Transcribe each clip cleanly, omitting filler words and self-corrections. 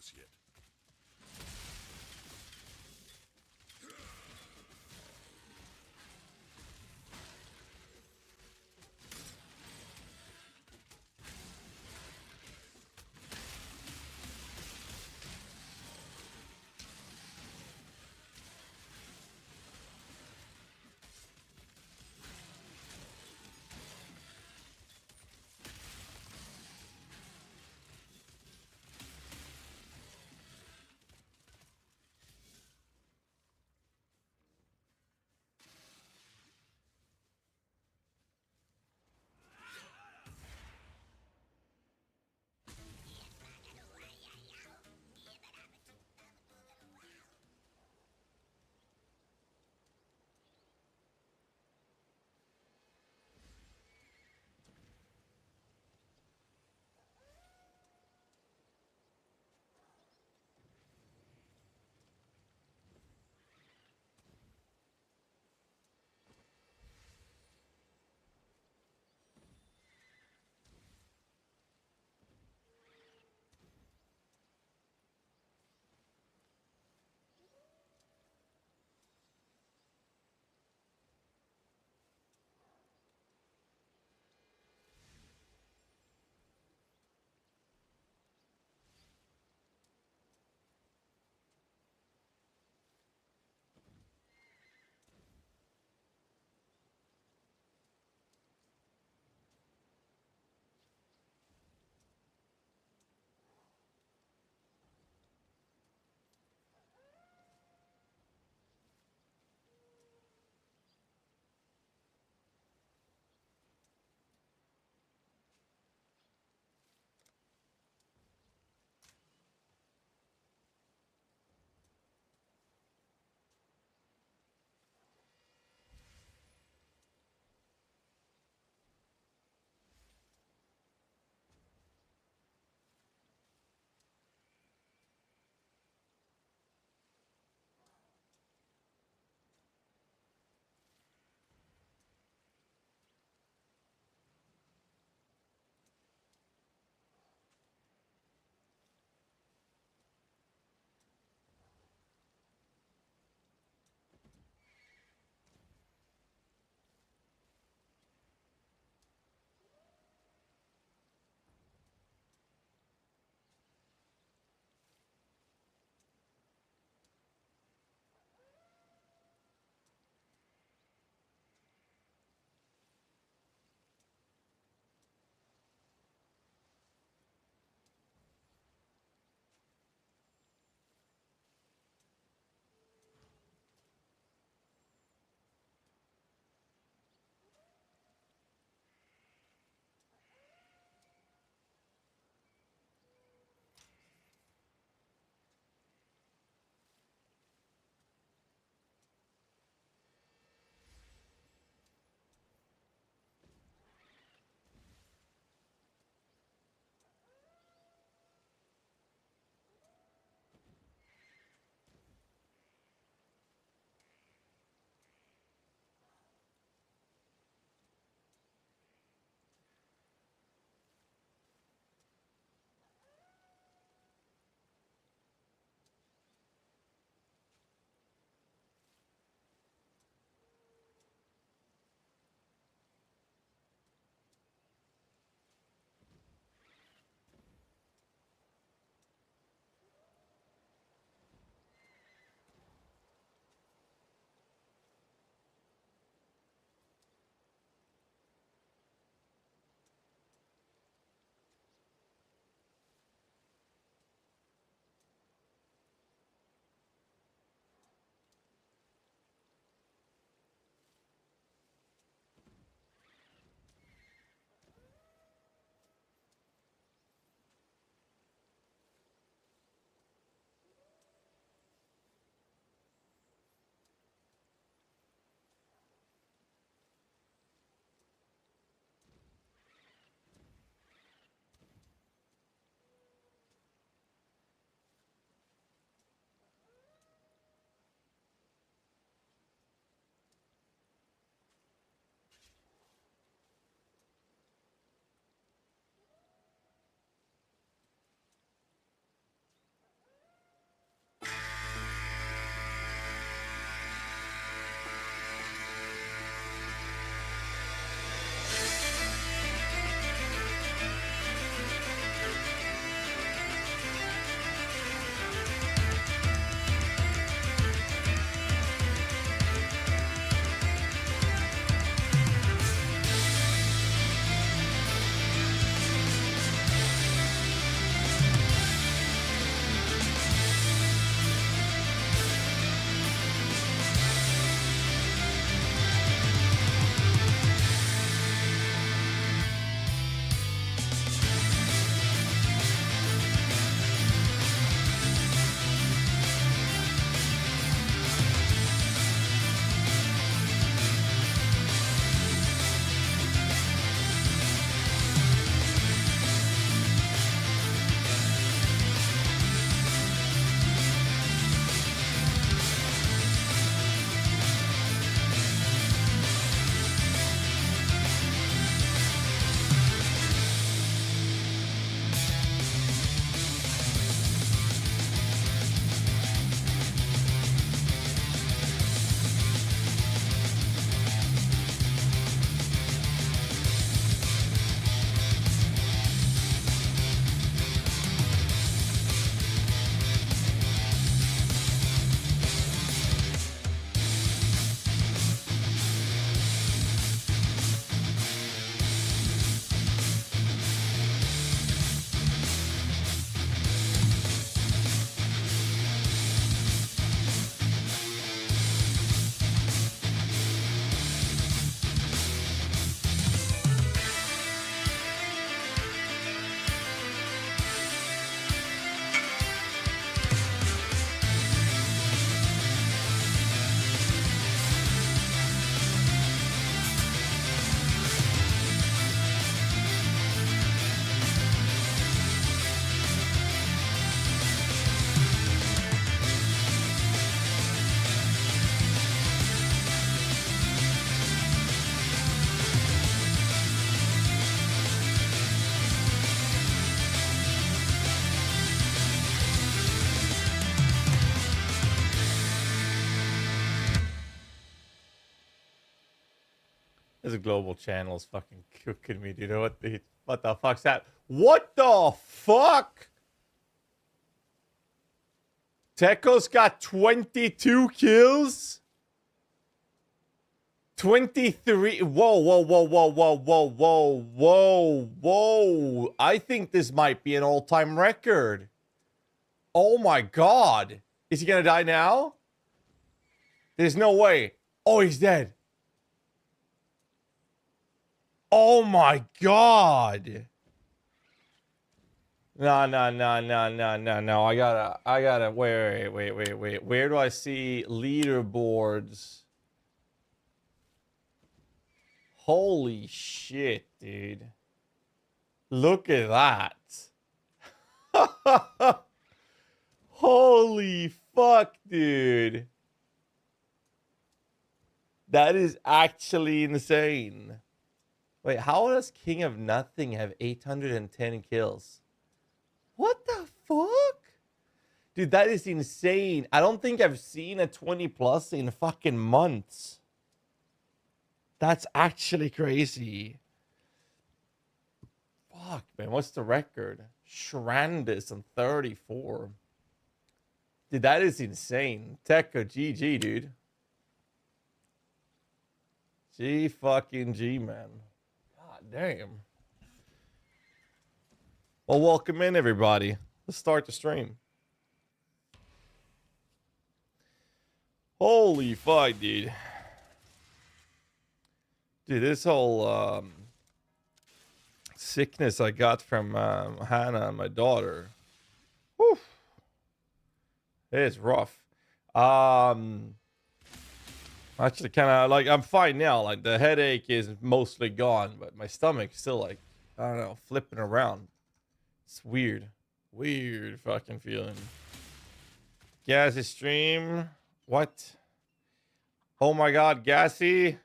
this yet. This global channel is fucking cooking me, dude. What the fuck's that? What the fuck? Teko's got 22 kills? 23. Whoa, whoa, whoa, whoa, whoa, whoa, whoa, whoa, whoa. I think this might be an all-time record. Oh my god. Is he gonna die now? There's no way. Oh, he's dead. Oh my god. No. I gotta, wait. Where do I see leaderboards? Holy shit, dude. Look at that. Holy fuck, dude. That is actually insane. Wait, how does King of Nothing have 810 kills? What the fuck? Dude, that is insane. I don't think I've seen a 20 plus in fucking months. That's actually crazy. Fuck, man. What's the record? Shrandis on 34. Dude, that is insane. Teko, GG, dude. G fucking G, man. God damn. Well, welcome in, everybody. Let's start the stream. Holy fuck, dude. Dude, this whole sickness I got from Hannah and my daughter. Whew. It's rough. Actually, kind of like, I'm fine now. Like, the headache is mostly gone, but my stomach's still like, I don't know, flipping around. It's weird. Weird fucking feeling. GHAZZY stream. What? Oh my god, GHAZZY.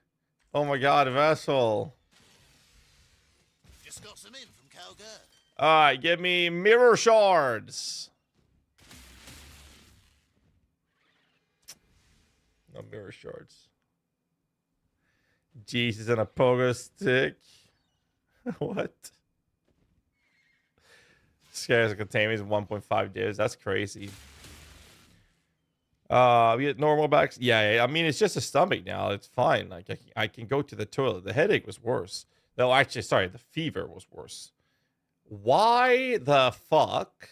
Oh my god, Vessel. Just got some in from Calgary. Alright, give me mirror shards. No mirror shards. Jesus and a pogo stick. What? Scares of containment is 1.5 days. That's crazy. We get normal backs. Yeah, I mean, it's just a stomach now. It's fine. Like, I can go to the toilet. The headache was worse. No, actually, sorry, the fever was worse. Why the fuck?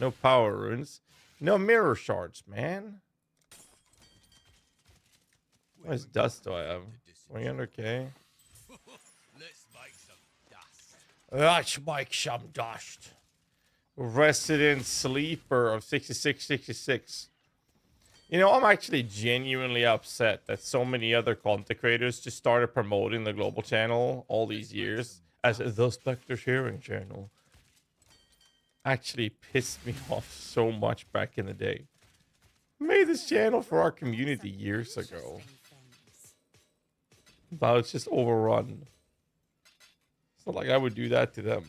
No power runes. No mirror shards, man. How much dust do I have? 300k. Let's make some dust. Resident Sleeper of 6666. You know, I'm actually genuinely upset that so many other content creators just started promoting the global channel all these years as the Spectre sharing channel. Actually pissed me off so much back in the day. Made this channel for our community years ago. Now it's just overrun. It's not like I would do that to them.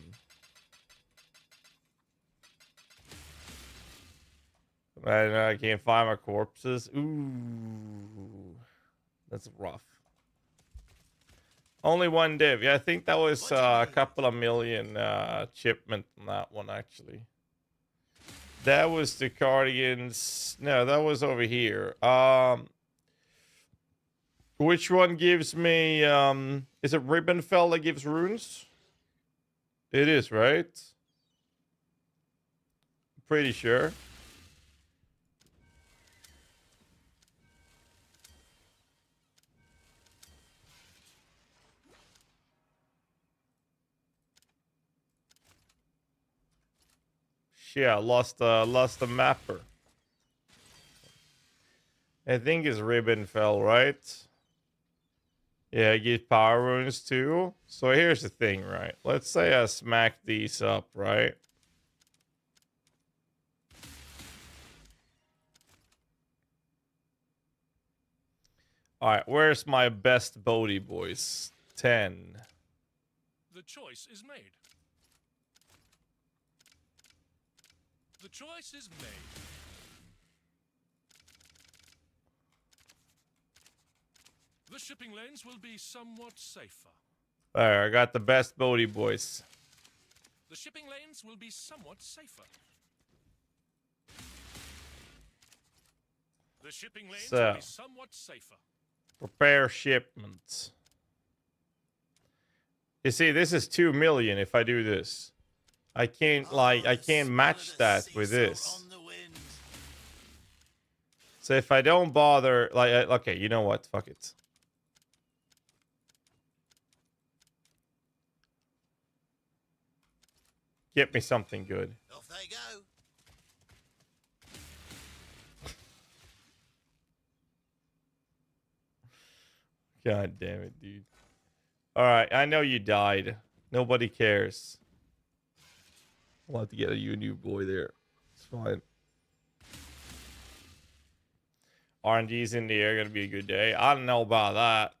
I can't find my corpses. Ooh. That's rough. Only one div. Yeah, I think that was a couple of million shipment on that one, actually. That was the Cardigans. No, that was over here. Which one gives me... is it Ribbonfell that gives runes? It is, right? Pretty sure. Yeah, lost the mapper. I think it's Ribbonfell, right? Yeah, I get power runes too. So here's the thing, right? Let's say I smack these up, right? Alright, where's my best Bodhi boys? 10. The choice is made. The choice is made. The shipping lanes will be somewhat safer. There, I got the best Bodhi boys. The shipping lanes will be somewhat safer. The shipping lanes will be somewhat safer. Prepare shipments. You see, this is 2 million if I do this. I can't, I can't match that with this. So if I don't bother, okay, you know what? Fuck it. Get me something good. Off they go. God damn it, dude. Alright, I know you died. Nobody cares. I'll have to get you a new boy there. It's fine. RNG's in the air, gonna be a good day. I don't know about that.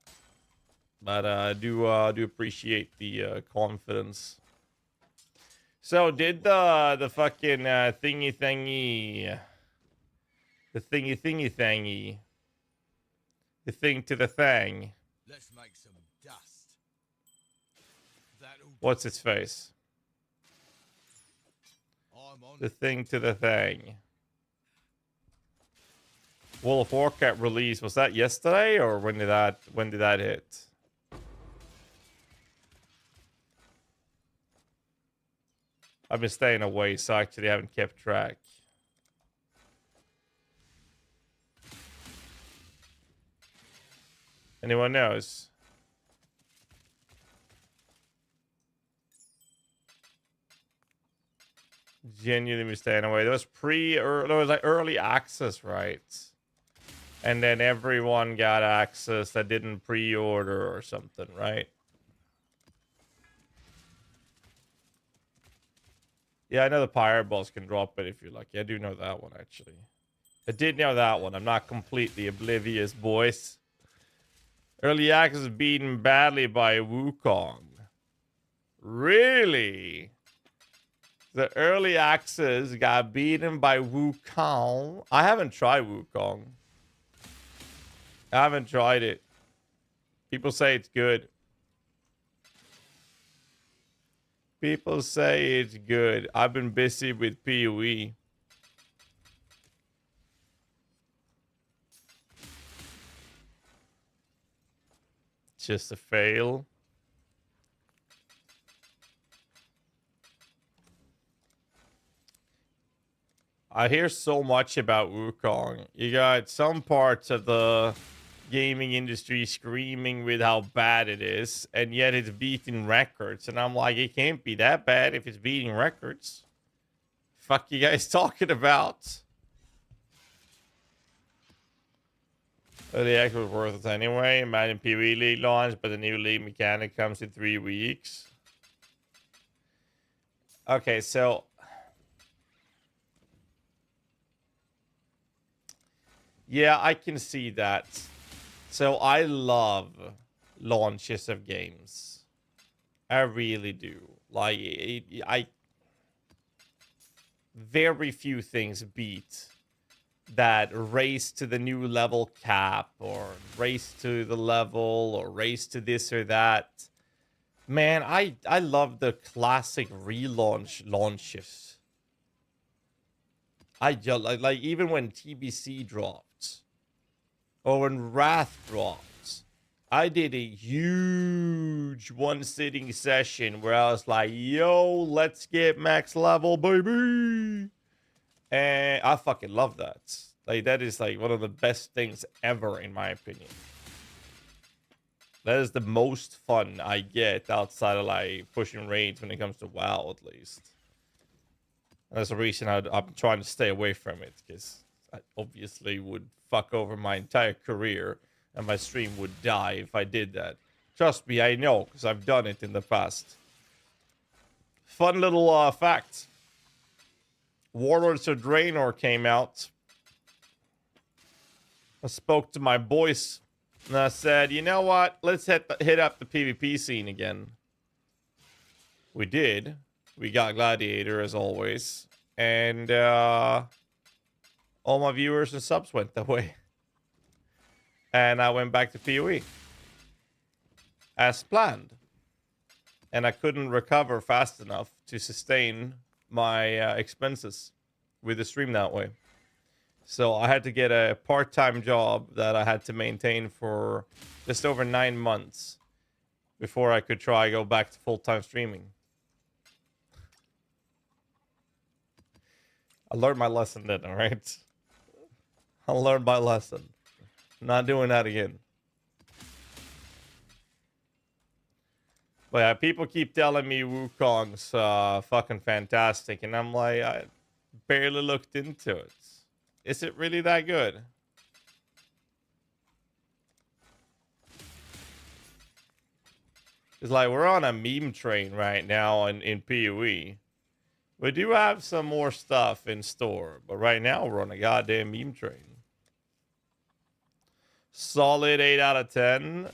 But I do appreciate the confidence. So did the fucking thingy the thing to the thing. Let's make some dust. What's its face? The thing to the thing. World of Warcraft release, was that yesterday or when did that hit? I've been staying away, so I actually haven't kept track. Anyone knows? Genuinely been staying away. There was there was like early access, right? And then everyone got access that didn't pre-order or something, right? Yeah, I know the pirate balls can drop it if you're lucky. I do know that one, actually. I did know that one. I'm not completely oblivious, boys. Early access is beaten badly by Wukong. Really? The early access got beaten by Wukong. I haven't tried Wukong. I haven't tried it. People say it's good. People say it's good. I've been busy with PoE. Just a fail. I hear so much about Wukong. You got some parts of the gaming industry screaming with how bad it is, and yet it's beating records. And I'm like, it can't be that bad if it's beating records. Fuck you guys talking about? The act was worth it anyway. Imagine PoE League launch, but the new league mechanic comes in 3 weeks. Okay, so yeah, I can see that. So I love launches of games. I really do. Like, very few things beat that race to the new level cap, or race to the level, or race to this or that. Man, I love the classic launches. I just like even when TBC dropped, or when Wrath dropped, I did a huge one-sitting session where I was like, yo, let's get max level, baby. And I fucking love that. Like, that is like one of the best things ever, in my opinion. That is the most fun I get outside of like pushing raids when it comes to WoW, at least. And that's the reason I'm trying to stay away from it, because I obviously would fuck over my entire career and my stream would die if I did that. Trust me, I know, because I've done it in the past. Fun little fact. Warlords of Draenor came out. I spoke to my boys and I said, you know what? Let's hit up the PvP scene again. We did. We got Gladiator as always. And all my viewers and subs went that way. And I went back to PoE as planned. And I couldn't recover fast enough to sustain my expenses with the stream that way. So I had to get a part-time job that I had to maintain for just over 9 months before I could try go back to full-time streaming. I learned my lesson then, all right? I learned my lesson. Not doing that again. But yeah, people keep telling me Wukong's fucking fantastic, and I'm like, I barely looked into it. Is it really that good? It's like we're on a meme train right now in PoE. We do have some more stuff in store, but right now we're on a goddamn meme train. Solid 8 out of 10.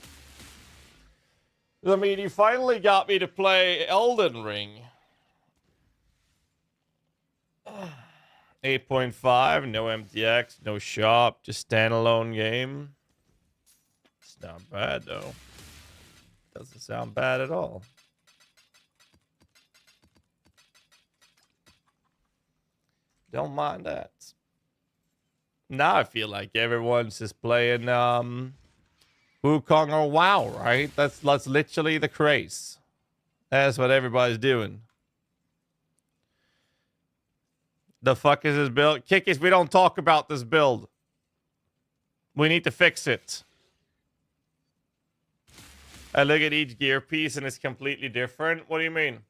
I mean, you finally got me to play Elden Ring. 8.5, no MTX, no shop, just standalone game. It's not bad, though. Doesn't sound bad at all. Don't mind that. Now I feel like everyone's just playing Wukong or WoW, right? That's literally the craze. That's what everybody's doing. The fuck is this build? Kickies, we don't talk about this build. We need to fix it. I look at each gear piece and it's completely different. What do you mean?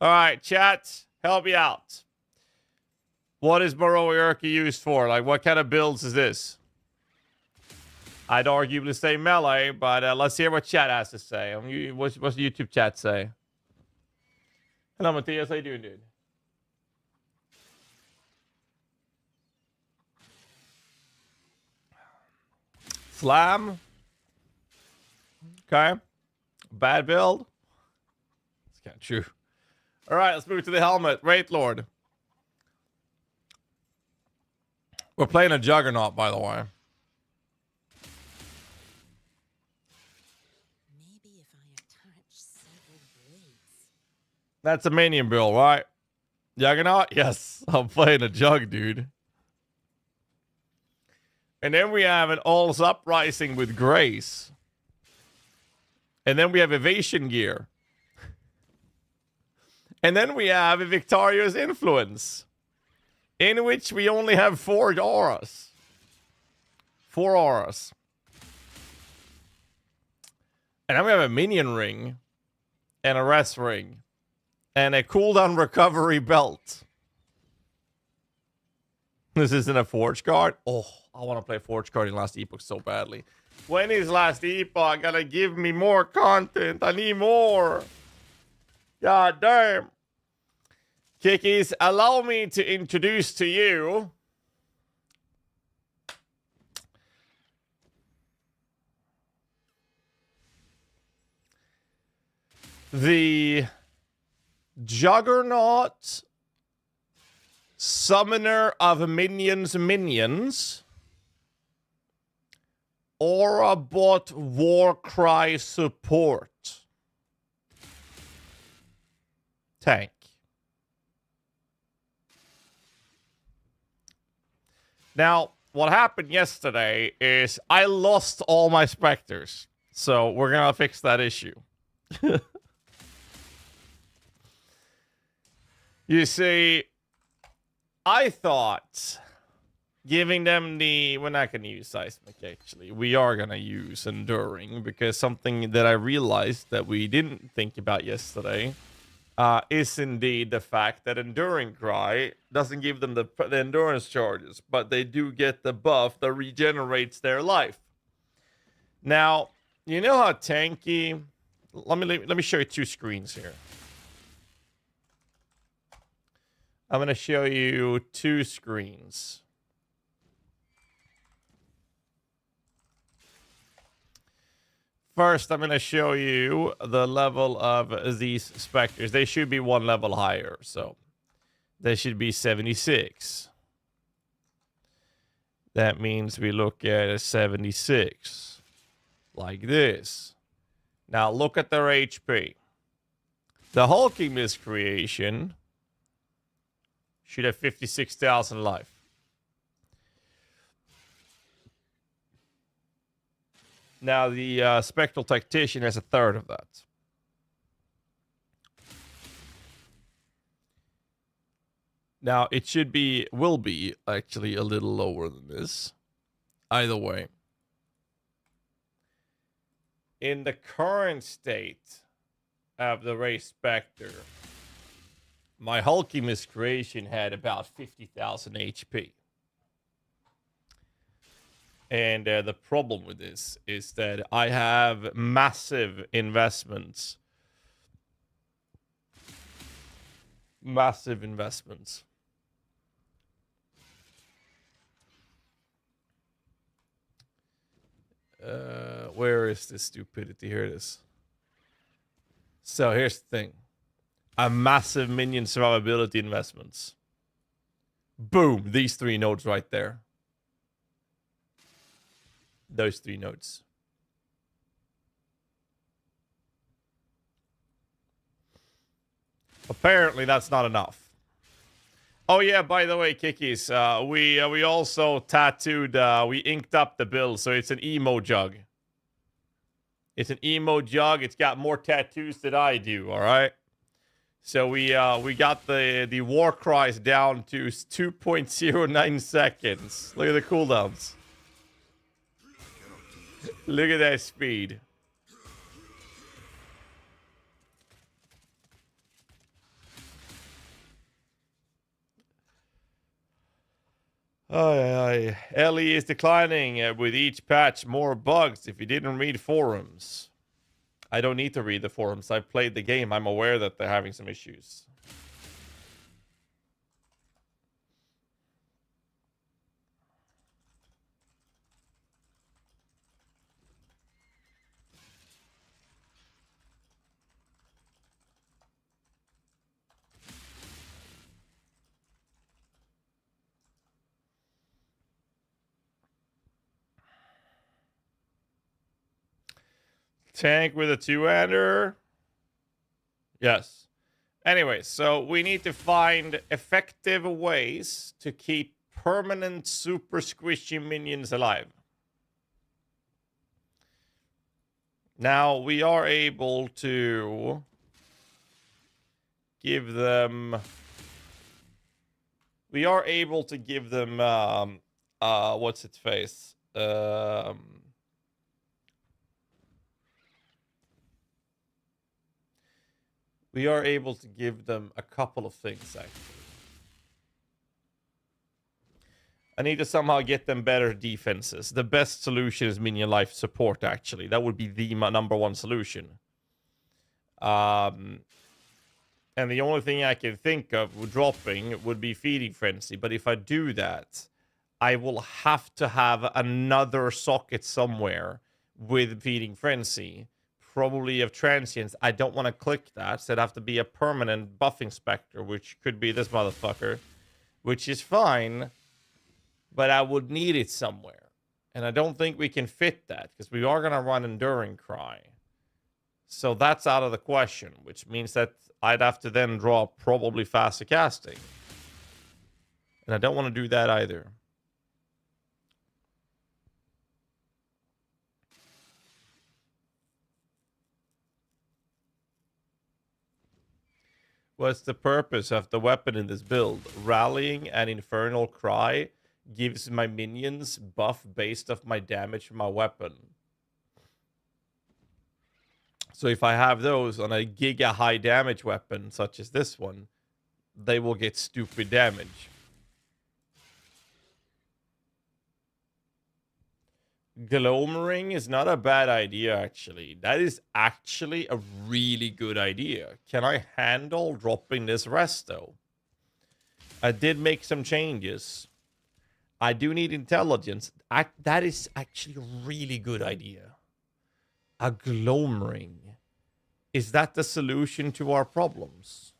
All right, chat, help me out. What is Moroi used for? Like, what kind of builds is this? I'd arguably say melee, but let's hear what chat has to say. What's the YouTube chat say? Hello, Matthias. How you doing, dude? Slam. Okay. Bad build. It's kind of true. All right, let's move to the helmet. Wraith Lord. We're playing a Juggernaut, by the way. Maybe if I attach several blades. That's a minion build, right? Juggernaut? Yes. I'm playing a Jug, dude. And then we have an All's Uprising with Grace. And then we have Evasion Gear. And then we have a Victorious Influence, in which we only have 4 auras. 4 auras. And then we have a minion ring, and a rest ring, and a cooldown recovery belt. This isn't a Forge Guard. Oh, I want to play Forge Guard in Last Epoch so badly. When is Last Epoch gonna give me more content? I need more. God damn. Kickies, allow me to introduce to you the Juggernaut Summoner of Minions Aurabot Warcry Support tank. Now, what happened yesterday is I lost all my Spectres. So we're going to fix that issue. You see, I thought giving them the... We're not going to use Seismic, actually. We are going to use Enduring, because something that I realized that we didn't think about yesterday is indeed the fact that Enduring Cry doesn't give them the endurance charges, but they do get the buff that regenerates their life. Now, you know how tanky... Let me show you 2 screens here. I'm going to show you 2 screens. First, I'm going to show you the level of these Spectres. They should be 1 level higher, so they should be 76. That means we look at a 76. Like this. Now look at their HP. The hulking miscreation should have 56,000 life. Now the spectral tactician has a third of that. Now it will be actually a little lower than this. Either way. In the current state of the race Spectre, my hulky miscreation had about 50,000 HP. And the problem with this is that I have massive investments. Massive investments. Where is this stupidity? Here it is. So here's the thing. A massive minion survivability investments. Boom. These 3 nodes right there. Those 3 nodes. Apparently that's not enough. Oh yeah, by the way, Kikis, we also tattooed, we inked up the build, so it's an emo jug. It's an emo jug. It's got more tattoos than I do. All right. So we got the war cries down to 2.09 seconds. Look at the cooldowns. Look at that speed. Ellie is declining with each patch. More bugs. If you didn't read forums, I don't need to read the forums. I've played the game. I'm aware that they're having some issues. Tank with a 2-hander. Yes. Anyway, so we need to find effective ways to keep permanent super squishy minions alive. Now we are able to give them. We are able to give them. What's its face? We are able to give them a couple of things, actually. I need to somehow get them better defenses. The best solution is minion life support, actually. That would be the number 1 solution. And the only thing I can think of dropping would be Feeding Frenzy. But if I do that, I will have to have another socket somewhere with Feeding Frenzy. Probably of transients. I don't want to click that, so it'd have to be a permanent buffing specter, which could be this motherfucker, which is fine, but I would need it somewhere. And I don't think we can fit that, because we are going to run Enduring Cry. So that's out of the question, which means that I'd have to then draw probably faster casting. And I don't want to do that either. What's the purpose of the weapon in this build? Rallying and Infernal Cry gives my minions buff based off my damage from my weapon. So if I have those on a giga high damage weapon, such as this one, they will get stupid damage. Glomering is not a bad idea, actually. That is actually a really good idea. Can I handle dropping this rest, though? I did make some changes. I do need intelligence. That is actually a really good idea. A Glomering. Is that the solution to our problems?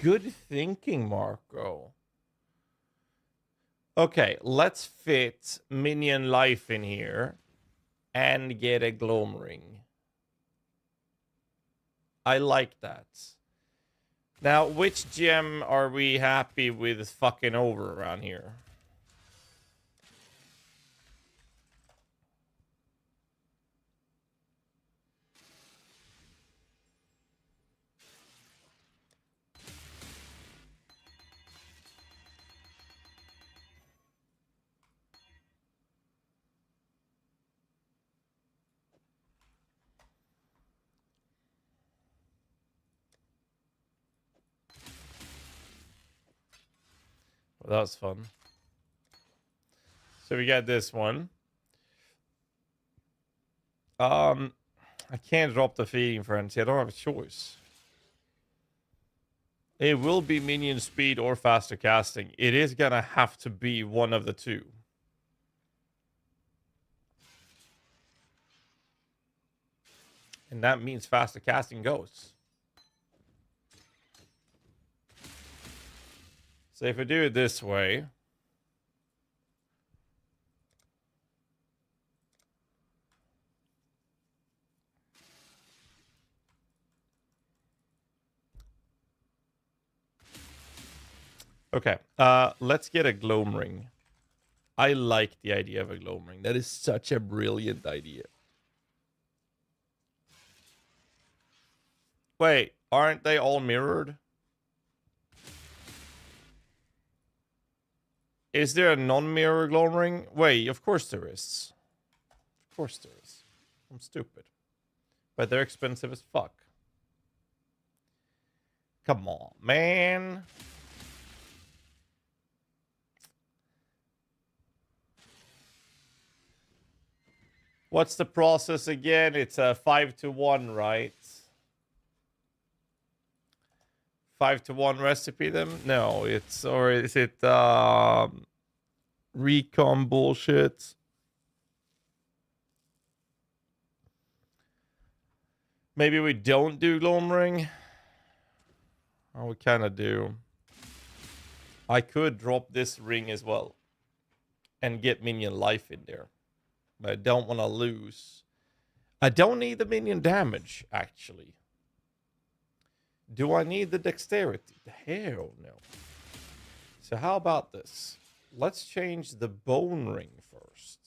Good thinking, Marco. Okay, let's fit minion life in here and get a gloam ring. I like that. Now, which gem are we happy with fucking over around here? Well, that was fun. So we got this one. I can't drop the feeding frenzy. I don't have a choice. It will be minion speed or faster casting. It is gonna have to be one of the two. And that means faster casting goes. So if we do it this way. Okay, let's get a gloam ring. I like the idea of a gloam ring. That is such a brilliant idea. Wait, aren't they all mirrored? Is there a non-mirror gloam ring? Wait, of course there is. Of course there is. I'm stupid. But they're expensive as fuck. Come on, man. What's the process again? It's a 5-to-1, right? 5-to-1 recipe them? No, it's, or is it recon bullshit? Maybe we don't do gloam ring. Oh, we kind of do. I could drop this ring as well and get minion life in there, but I don't want to lose. I don't need the minion damage, actually. Do I need the dexterity? Hell no. So how about this? Let's change the bone ring first.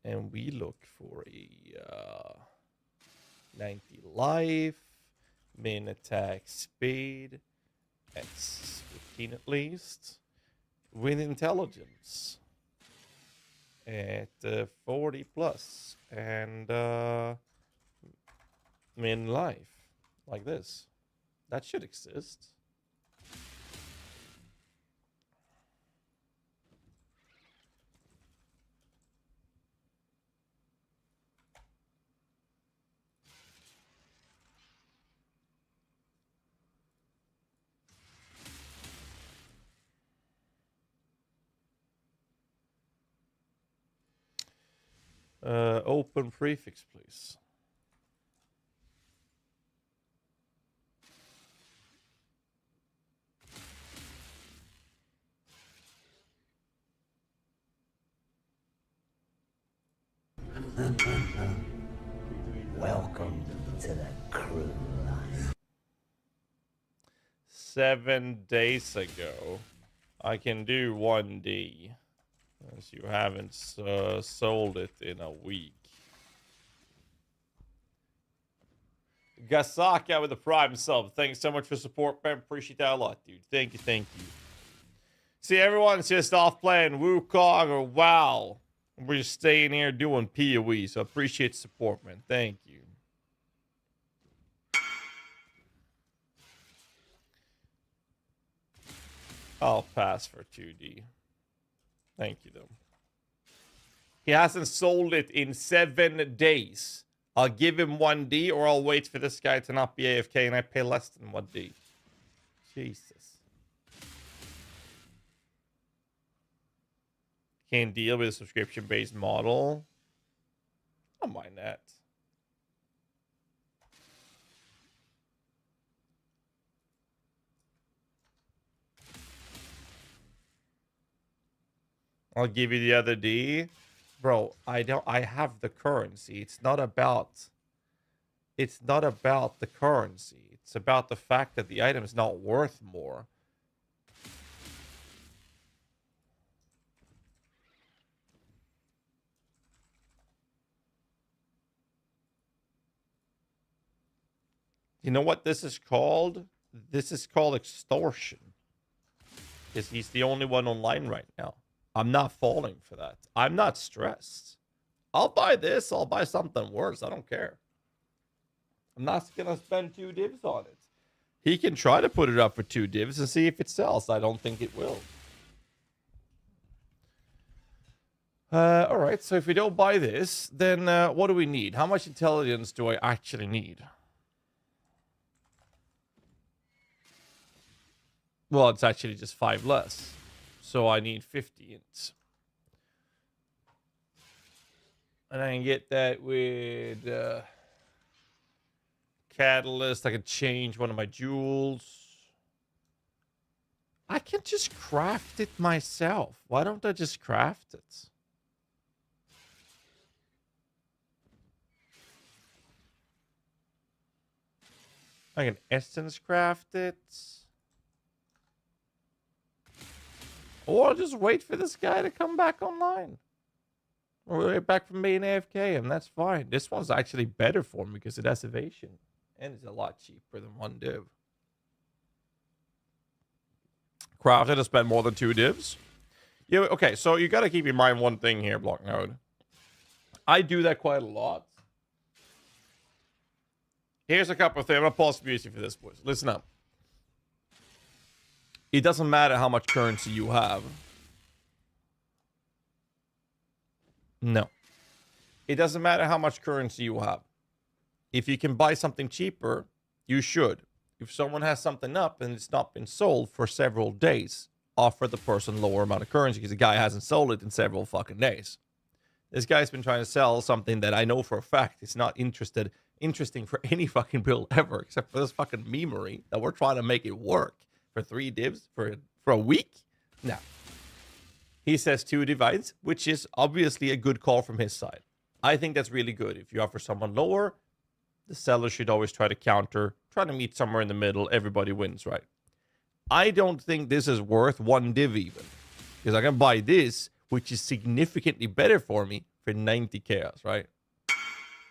And we look for a 90 life, min attack speed, X 15 at least, with intelligence at 40 plus, and min life. Like this. That should exist. Open prefix, please. Welcome to the crew. 7 days ago. I can do 1D. As you haven't sold it in a week. Gasaka with the Prime sub. Thanks so much for support, man. Appreciate that a lot, dude. Thank you, thank you. See, everyone's just off playing Wukong or WoW. We're just staying here doing PoE, so I appreciate the support, man. Thank you. I'll pass for 2D. Thank you, though. He hasn't sold it in 7 days. I'll give him 1D, or I'll wait for this guy to not be AFK and I pay less than 1D. Jesus. Can't deal with a subscription-based model. I don't mind that. I'll give you the other D. Bro, I have the currency. It's not about the currency. It's about the fact that the item is not worth more. You know what this is called? This is called extortion. Because he's the only one online right now. I'm not falling for that. I'm not stressed. I'll buy this. I'll buy something worse. I don't care. I'm not going to spend 2 divs on it. He can try to put it up for 2 divs and see if it sells. I don't think it will. All right. So if we don't buy this, then what do we need? How much intelligence do I actually need? Well, it's actually just 5 less. So I need 50 int. And I can get that with Catalyst. I can change one of my jewels. I can just craft it myself. Why don't I just craft it? I can essence craft it. Or I'll just wait for this guy to come back online. Or wait back from being AFK, and that's fine. This one's actually better for me because it has evasion. And it's a lot cheaper than 1 div. Crafted to spend more than 2 divs. Yeah, okay, so you got to keep in mind one thing here, Block Node. I do that quite a lot. Here's a couple of things. I'm going to pause the music for this, boys. Listen up. It doesn't matter how much currency you have. No. It doesn't matter how much currency you have. If you can buy something cheaper, you should. If someone has something up and it's not been sold for several days, offer the person lower amount of currency because the guy hasn't sold it in several fucking days. This guy's been trying to sell something that I know for a fact is not interesting for any fucking build ever, except for this fucking memery that we're trying to make it work. For 3 divs for a week? No. He says 2 divides, which is obviously a good call from his side. I think that's really good. If you offer someone lower, the seller should always try to counter, try to meet somewhere in the middle. Everybody wins, right? I don't think this is worth 1 div even. Because I can buy this, which is significantly better for me, for 90 chaos, right?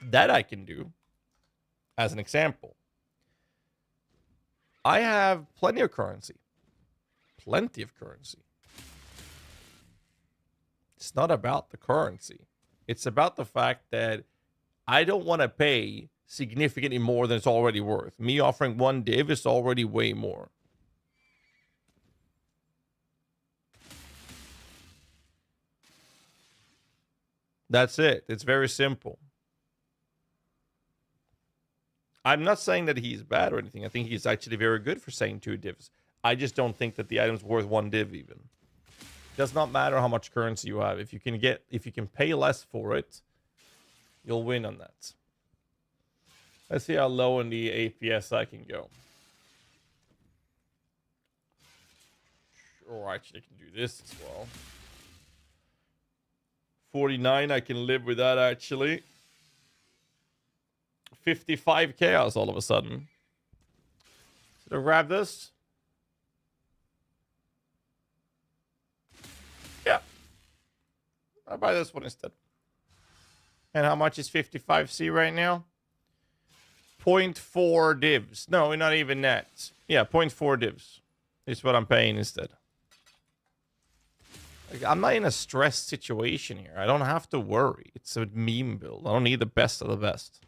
That I can do as an example. I have plenty of currency. Plenty of currency. It's not about the currency. It's about the fact that I don't want to pay significantly more than it's already worth. Me offering 1 div is already way more. That's it. It's very simple. I'm not saying that he's bad or anything. I think he's actually very good for saying 2 divs. I just don't think that the item's worth 1 div even. It does not matter how much currency you have. If you can pay less for it, you'll win on that. Let's see how low in the APS I can go. Sure, actually I can do this as well. 49, I can live with that actually. 55 chaos all of a sudden. Should I grab this? Yeah. I'll buy this one instead. And how much is 55C right now? 0.4 divs. No, not even that. Yeah, 0.4 divs is what I'm paying instead. Like, I'm not in a stressed situation here. I don't have to worry. It's a meme build. I don't need the best of the best.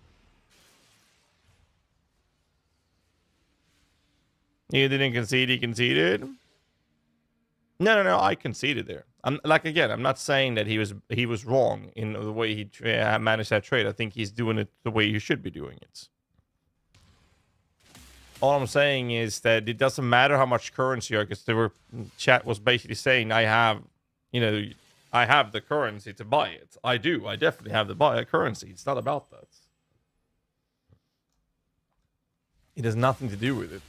You didn't concede, he conceded? No, I conceded there. I'm not saying that he was wrong in the way he managed that trade. I think he's doing it the way he should be doing it. All I'm saying is that it doesn't matter how much currency, because chat was basically saying I have the currency to buy it. I do. I definitely have the currency. It's not about that. It has nothing to do with it.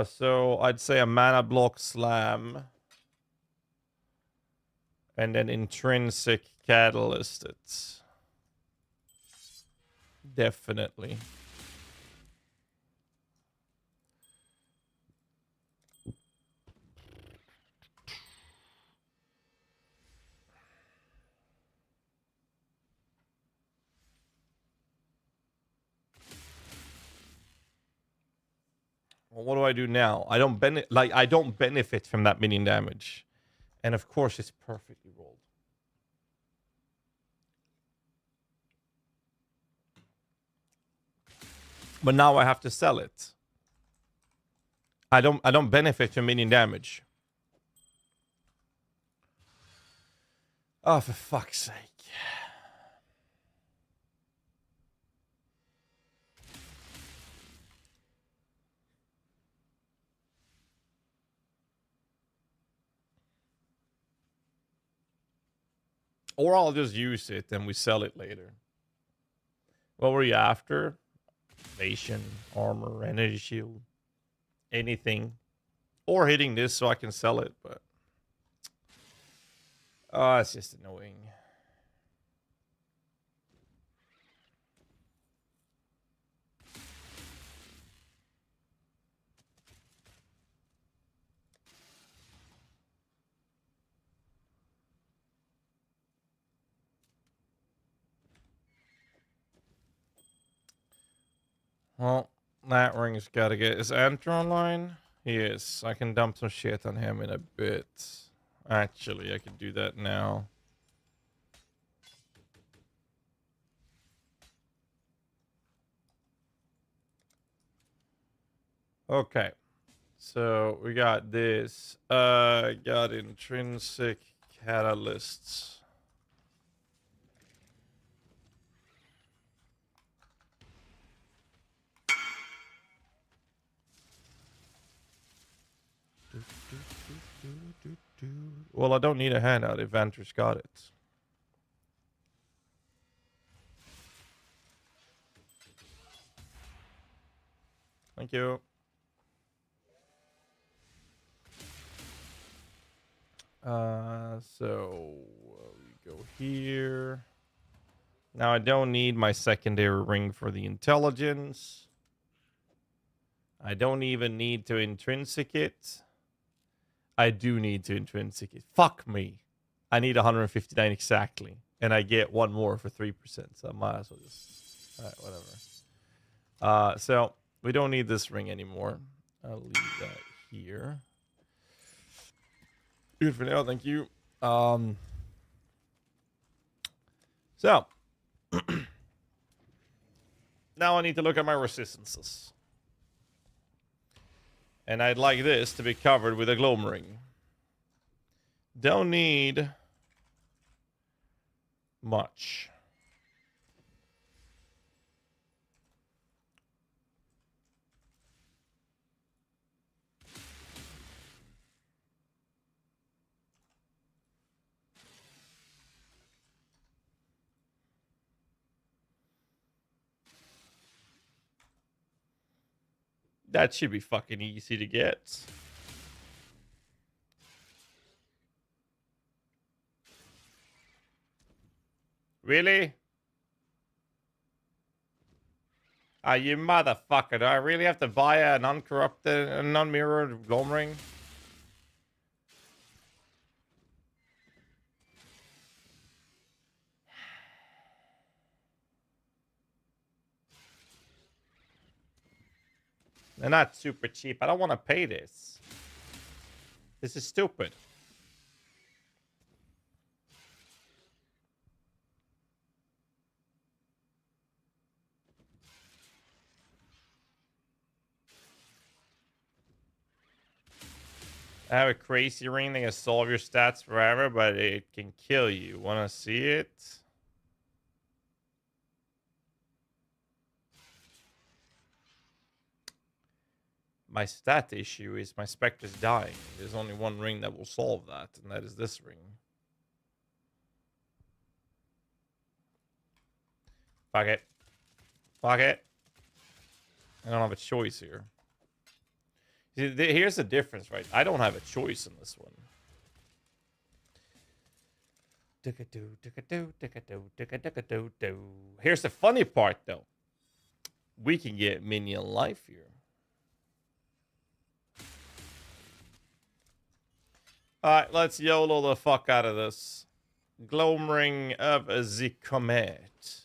So I'd say a mana block slam. And then intrinsic catalyst. It's definitely. Well, what do I do now? I don't benefit from that minion damage. And of course it's perfectly rolled. But now I have to sell it. I don't benefit from minion damage. Oh, for fuck's sake. Or I'll just use it and we sell it later. What were you after? Evasion, armor, energy shield, anything. Or hitting this so I can sell it, but... Oh, it's just annoying. Well, that ring's gotta get... Is Enter online? He is. I can dump some shit on him in a bit. Actually, I can do that now. Okay. So, we got this. Got intrinsic catalysts. Well, I don't need a handout if Vanter's got it. Thank you. So we go here. Now I don't need my secondary ring for the intelligence. I don't even need to intrinsic it. I do need to intrinsic it. Fuck me. I need 159 exactly. And I get one more for 3%. So I might as well just... Alright, whatever. So we don't need this ring anymore. I'll leave that here. Good for now, thank you. So now I need to look at my resistances. And I'd like this to be covered with a glow ring. Don't need much. That should be fucking easy to get. Really? Ah, you motherfucker. Do I really have to buy a non-corrupted, non-mirrored glow ring? They're not super cheap. I don't want to pay this. This is stupid. I have a crazy ring that can solve your stats forever, but it can kill you. Want to see it? My stat issue is my Spectre's dying. There's only one ring that will solve that, and that is this ring. Fuck it. Fuck it. I don't have a choice here. See, here's the difference, right? I don't have a choice in this one. Here's the funny part, though. We can get minion life here. Alright, let's YOLO the fuck out of this. Glimmering of the Comet.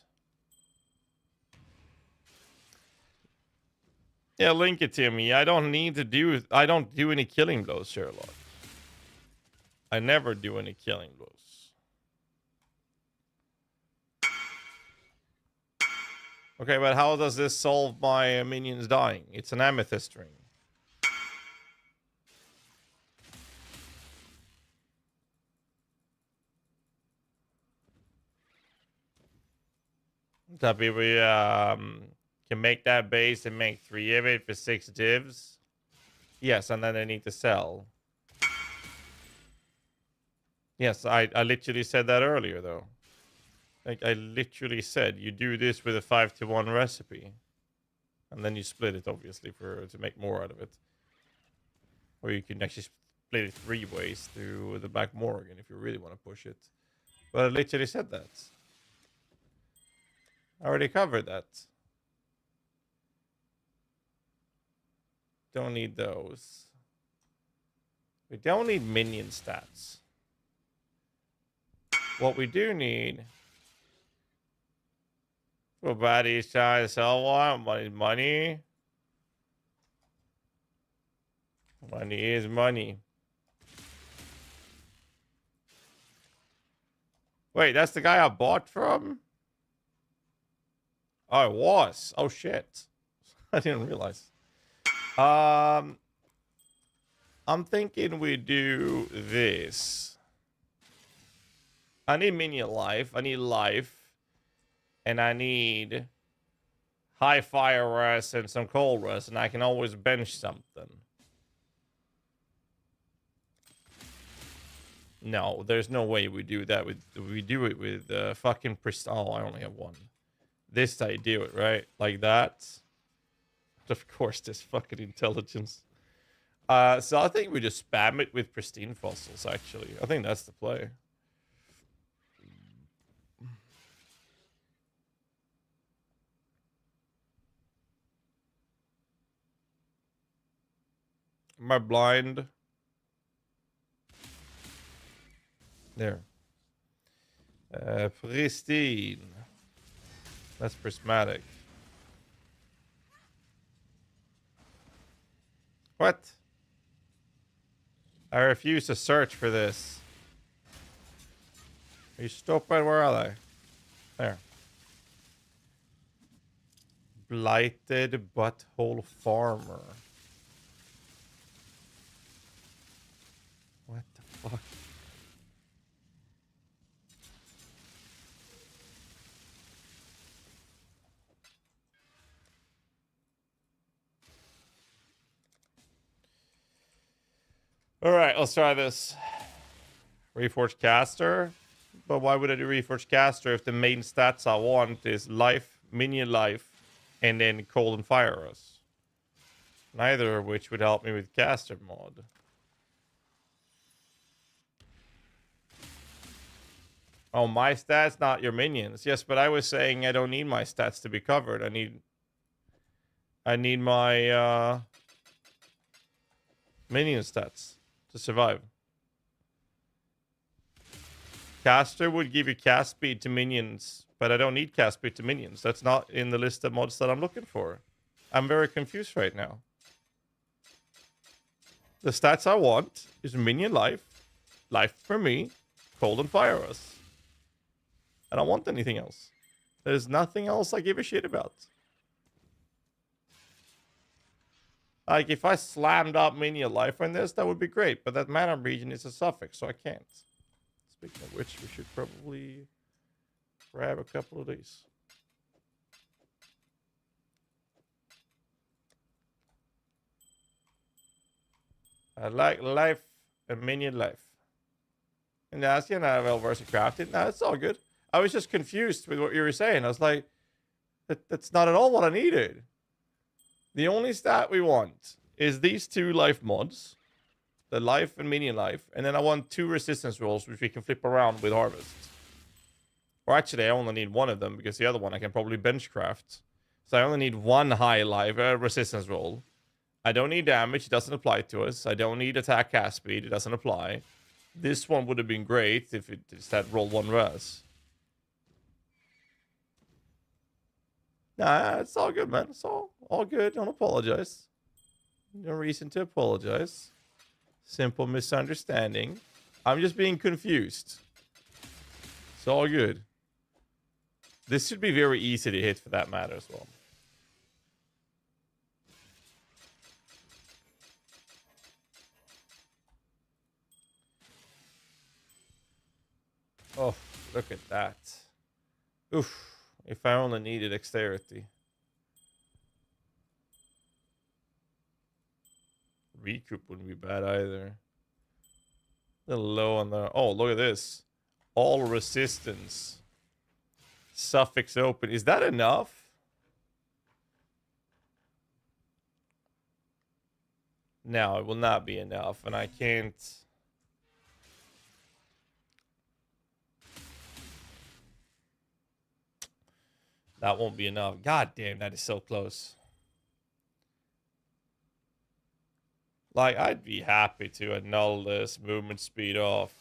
Yeah, link it to me. I don't do any killing blows, Sherlock. I never do any killing blows. Okay, but how does this solve my minions dying? It's an amethyst ring. That we can make that base and make 3 of it for 6 divs. Yes, and then I need to sell. Yes, I literally said that earlier, though. Like, I literally said, you do this with a 5-to-1 recipe. And then you split it, obviously, to make more out of it. Or you can actually split it 3 ways through the Black Morgan if you really want to push it. But I literally said that. I already covered that. Don't need those. We don't need minion stats. What we do need... Everybody's trying to sell what? Money. Money is money. Wait, that's the guy I bought from? Oh, it was. Oh, shit. I didn't realize. I'm thinking we do this. I need minion life. I need life. And I need high fire rest and some cold rest. And I can always bench something. No, there's no way we do that with... We do it with fucking... Oh, I only have 1. This I do it, right? Like that. Of course, this fucking intelligence. So I think we just spam it with pristine fossils, actually. I think that's the play. Am I blind? There. Pristine. That's prismatic. What? I refuse to search for this. Are you stupid? Where are they? There. Blighted butthole farmer. What the fuck? All right, let's try this. Reforged caster. But why would I do Reforged caster if the main stats I want is life, minion life, and then cold and fire us? Neither of which would help me with caster mod. Oh, my stats, not your minions. Yes, but I was saying I don't need my stats to be covered. I need my minion stats to survive. Caster would give you cast speed to minions, but I don't need cast speed to minions. That's not in the list of mods that I'm looking for. I'm very confused right now. The stats I want is minion life, life for me, cold and fire us. I don't want anything else. There's nothing else I give a shit about. Like, if I slammed up minion life on this, that would be great. But that mana region is a suffix, so I can't. Speaking of which, we should probably grab a couple of these. I like life and minion life. And that's, you know, well versus crafted. No, it's all good. I was just confused with what you were saying. I was like, that's not at all what I needed. The only stat we want is these 2 life mods. the life and minion life. And then I want 2 resistance rolls, which we can flip around with harvest. Or actually, I only need 1 of them, because the other one I can probably bench craft. So I only need 1 high life resistance roll. I don't need damage, it doesn't apply to us. I don't need attack cast speed, it doesn't apply. This one would have been great if it just had roll 1 res. Nah, it's all good, man. It's all good. Don't apologize. No reason to apologize. Simple misunderstanding. I'm just being confused. It's all good. This should be very easy to hit for that matter as well. Oh, look at that. Oof. If I only needed dexterity. Recoup wouldn't be bad either. A little low on the... Oh, look at this. All resistance. Suffix open. Is that enough? No, it will not be enough. And I can't... That won't be enough. God damn, that is so close. Like, I'd be happy to annul this movement speed off.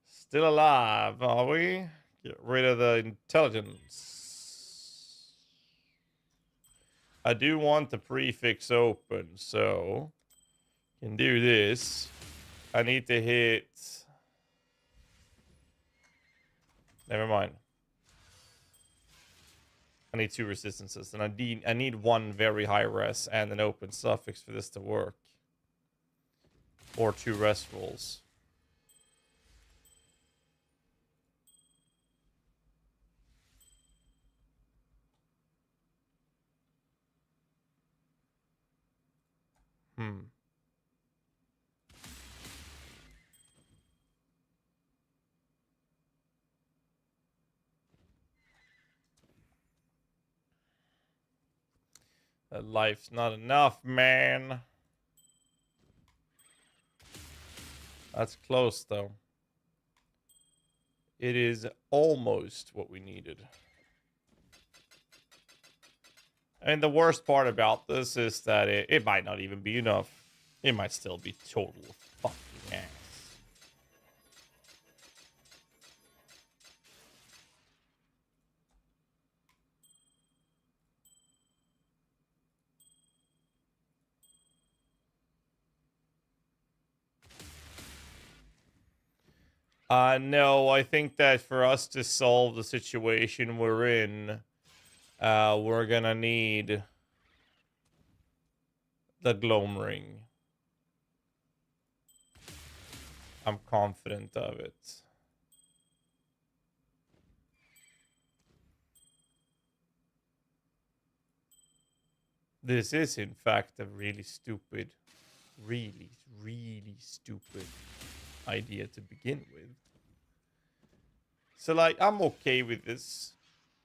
Still alive, are we? Get rid of the intelligence. I do want the prefix open, so... Can do this. I need to hit... Never mind. I need 2 resistances, and I need 1 very high res and an open suffix for this to work. Or 2 res rolls. That life's not enough, man. That's close, though. It is almost what we needed. And the worst part about this is that it might not even be enough. It might still be total fucking ass. No, I think that for us to solve the situation we're in, we're gonna need the Gloam Ring. I'm confident of it. This is, in fact, a really stupid, really stupid idea to begin with. So, like, I'm okay with this.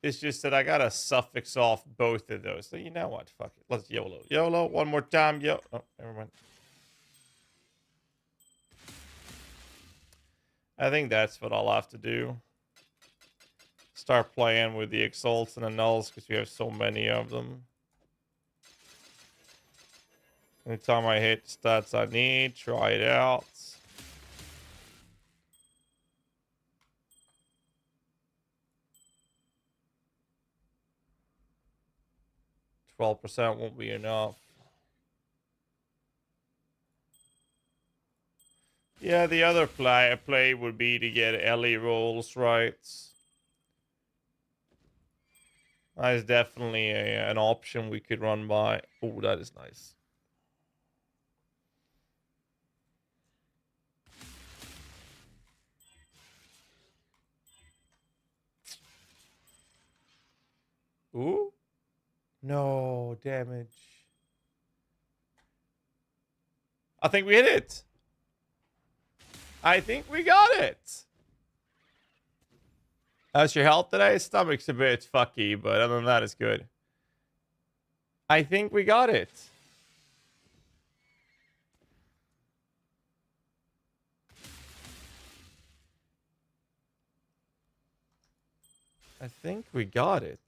It's just that I gotta suffix off both of those. So, you know what? Fuck it. Let's YOLO. YOLO, one more time. Yo. Oh, never mind. I think that's what I'll have to do. Start playing with the exalts and the nulls because we have so many of them. Anytime I hit stats I need, try it out. 12% won't be enough. Yeah, the other play would be to get Ellie rolls, right? That is definitely an option we could run by. Oh, that is nice. Ooh. No damage. I think we hit it. I think we got it. How's your health today? Stomach's a bit fucky, but other than that, it's good. I think we got it. I think we got it.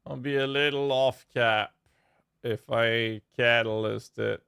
I'll be a little off cap if I catalyst it.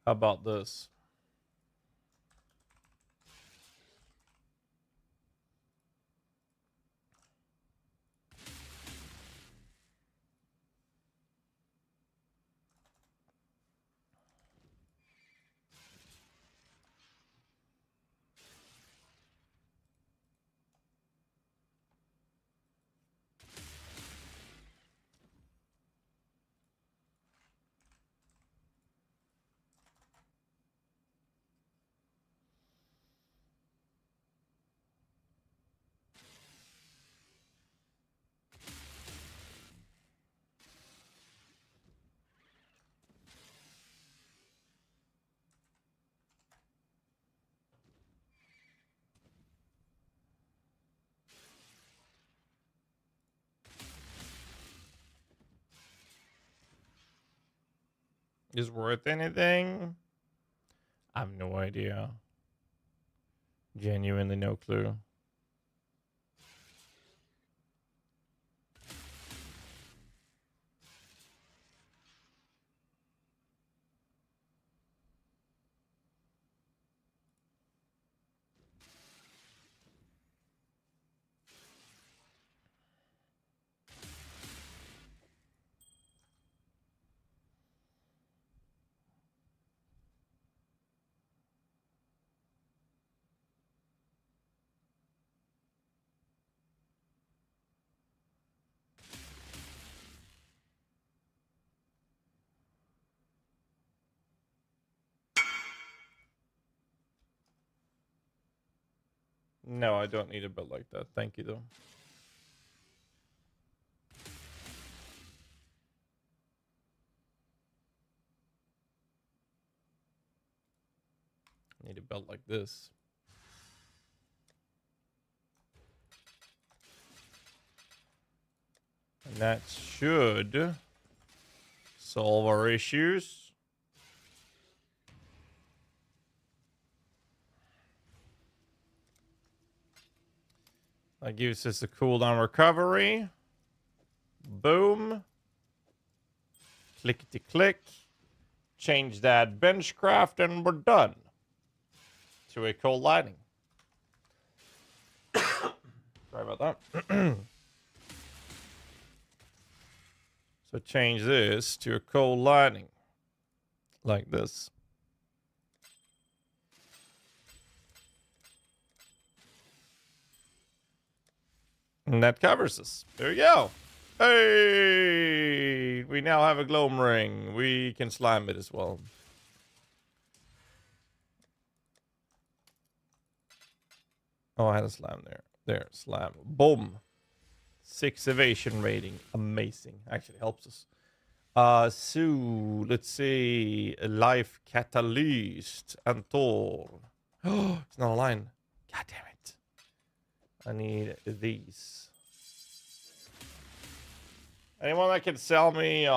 How about this? Is worth anything? I have no idea. Genuinely no clue. No, I don't need a build like that. Thank you, though. I need a build like this. And that should solve our issues. That gives us a cooldown recovery. Boom. Clickety click. Change that benchcraft and we're done. To a cold lightning. Sorry about that. So change this to a cold lightning. Like this. And that covers us. There you go. Hey! We now have a gloam ring. We can slime it as well. Oh, I had a slam there. There, slam. Boom. 6 evasion rating. Amazing. Actually helps us. So let's see. Life Catalyst and Thor. Oh, it's not a line. God damn it. I need these. Anyone that can sell me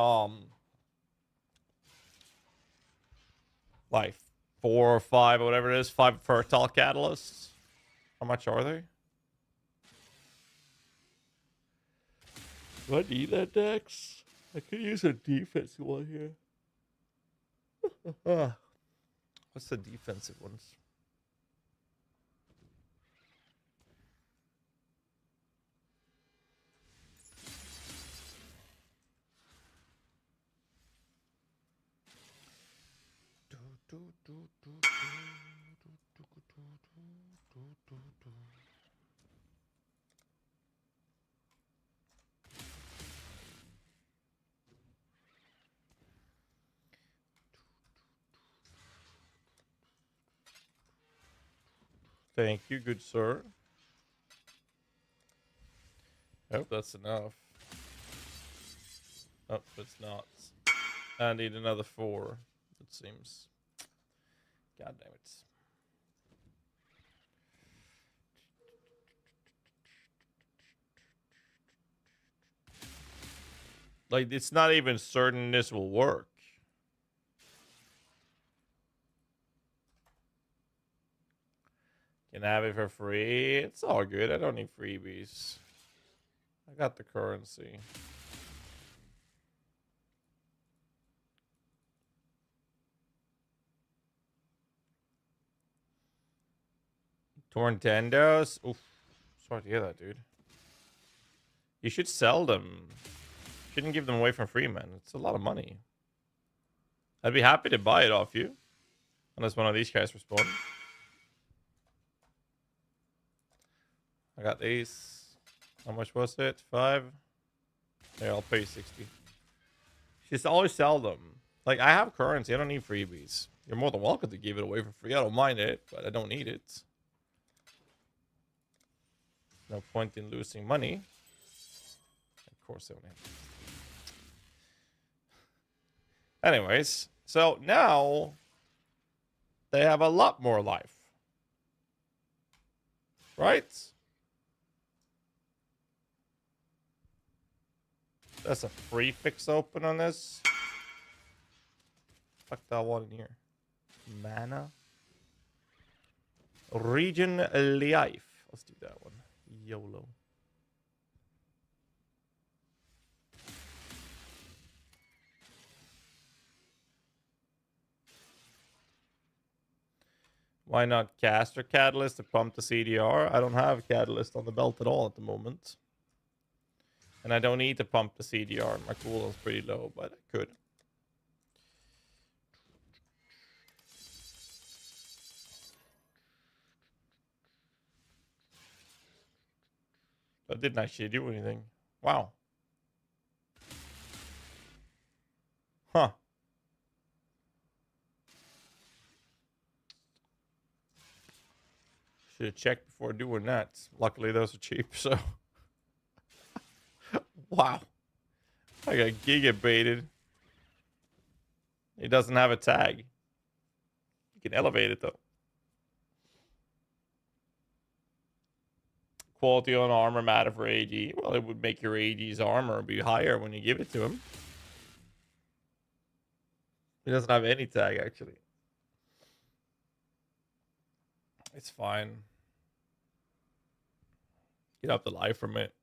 like 4 or 5 or whatever it is, 5 fertile catalysts. How much are they? Do I need that dex? I could use a defensive one here. What's the defensive ones? Thank you, good sir. I hope that's enough. Oh, it's not. I need another 4, it seems. God damn it. Like, it's not even certain this will work. Can I have it for free? It's all good. I don't need freebies. I got the currency. Torntendos? Oof. Sorry to hear that, dude. You should sell them. Shouldn't give them away for free, man. It's a lot of money. I'd be happy to buy it off you. Unless one of these guys respond. I got these. How much was it? 5? Yeah, I'll pay 60. Just always sell them. Like, I have currency. I don't need freebies. You're more than welcome to give it away for free. I don't mind it, but I don't need it. No point in losing money. Of course I don't have. Anyways, so now they have a lot more life. Right? That's a free fix open on this. Fuck that one in here. Mana. Region life. Let's do that one. YOLO. Why not caster catalyst to pump the CDR? I don't have catalyst on the belt at all at the moment. And I don't need to pump the CDR. My cooldown's pretty low, but I could. That didn't actually do anything. Wow. Huh. Should have checked before doing that. Luckily, those are cheap, so. Wow. I got giga baited. It doesn't have a tag. You can elevate it, though. Quality on armor matter for AG. Well, it would make your AG's armor be higher when you give it to him. He doesn't have any tag, actually. It's fine. Get up the life from it.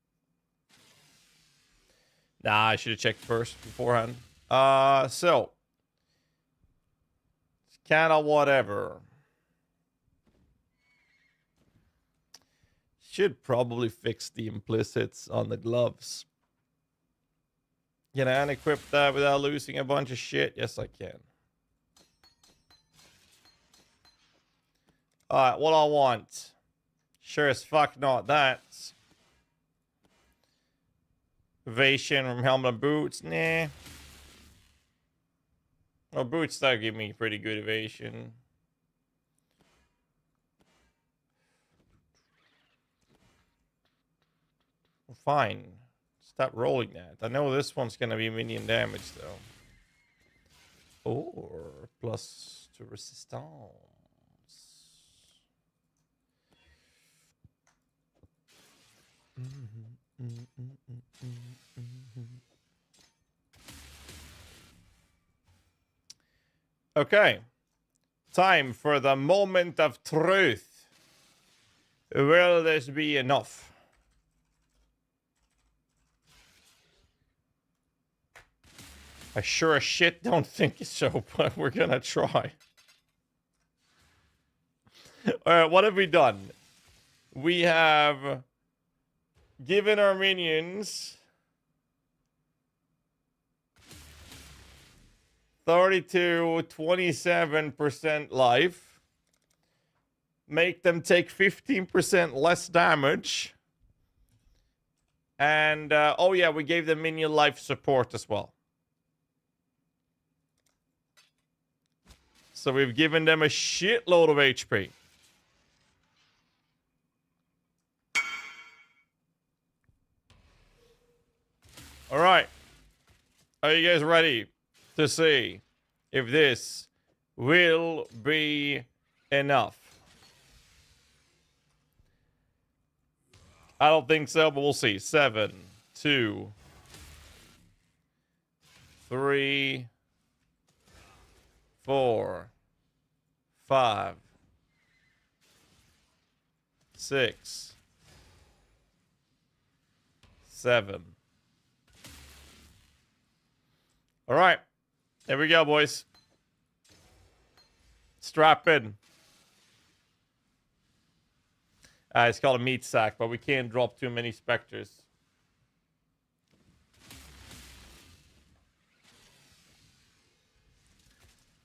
Nah, I should have checked first beforehand. So. It's kind of whatever. Should probably fix the implicits on the gloves. Can I unequip that without losing a bunch of shit? Yes, I can. Alright, what I want. Sure as fuck not that. Evasion from helmet and boots. Nah. Well, boots still give me pretty good evasion. Fine. Stop rolling that. I know this one's gonna be minion damage though. Or plus to resistance. Okay. Time for the moment of truth. Will this be enough? I sure as shit don't think so, but we're gonna try. Alright, what have we done? We have given our minions 27% life. Make them take 15% less damage. And, oh yeah, we gave them minion life support as well. So we've given them a shitload of HP. All right. Are you guys ready to see if this will be enough? I don't think so, but we'll see. 7, 2, 3, 4, 5, 6, 7. All right. Here we go, boys. Strap in. It's called a meat sack, but we can't drop too many specters.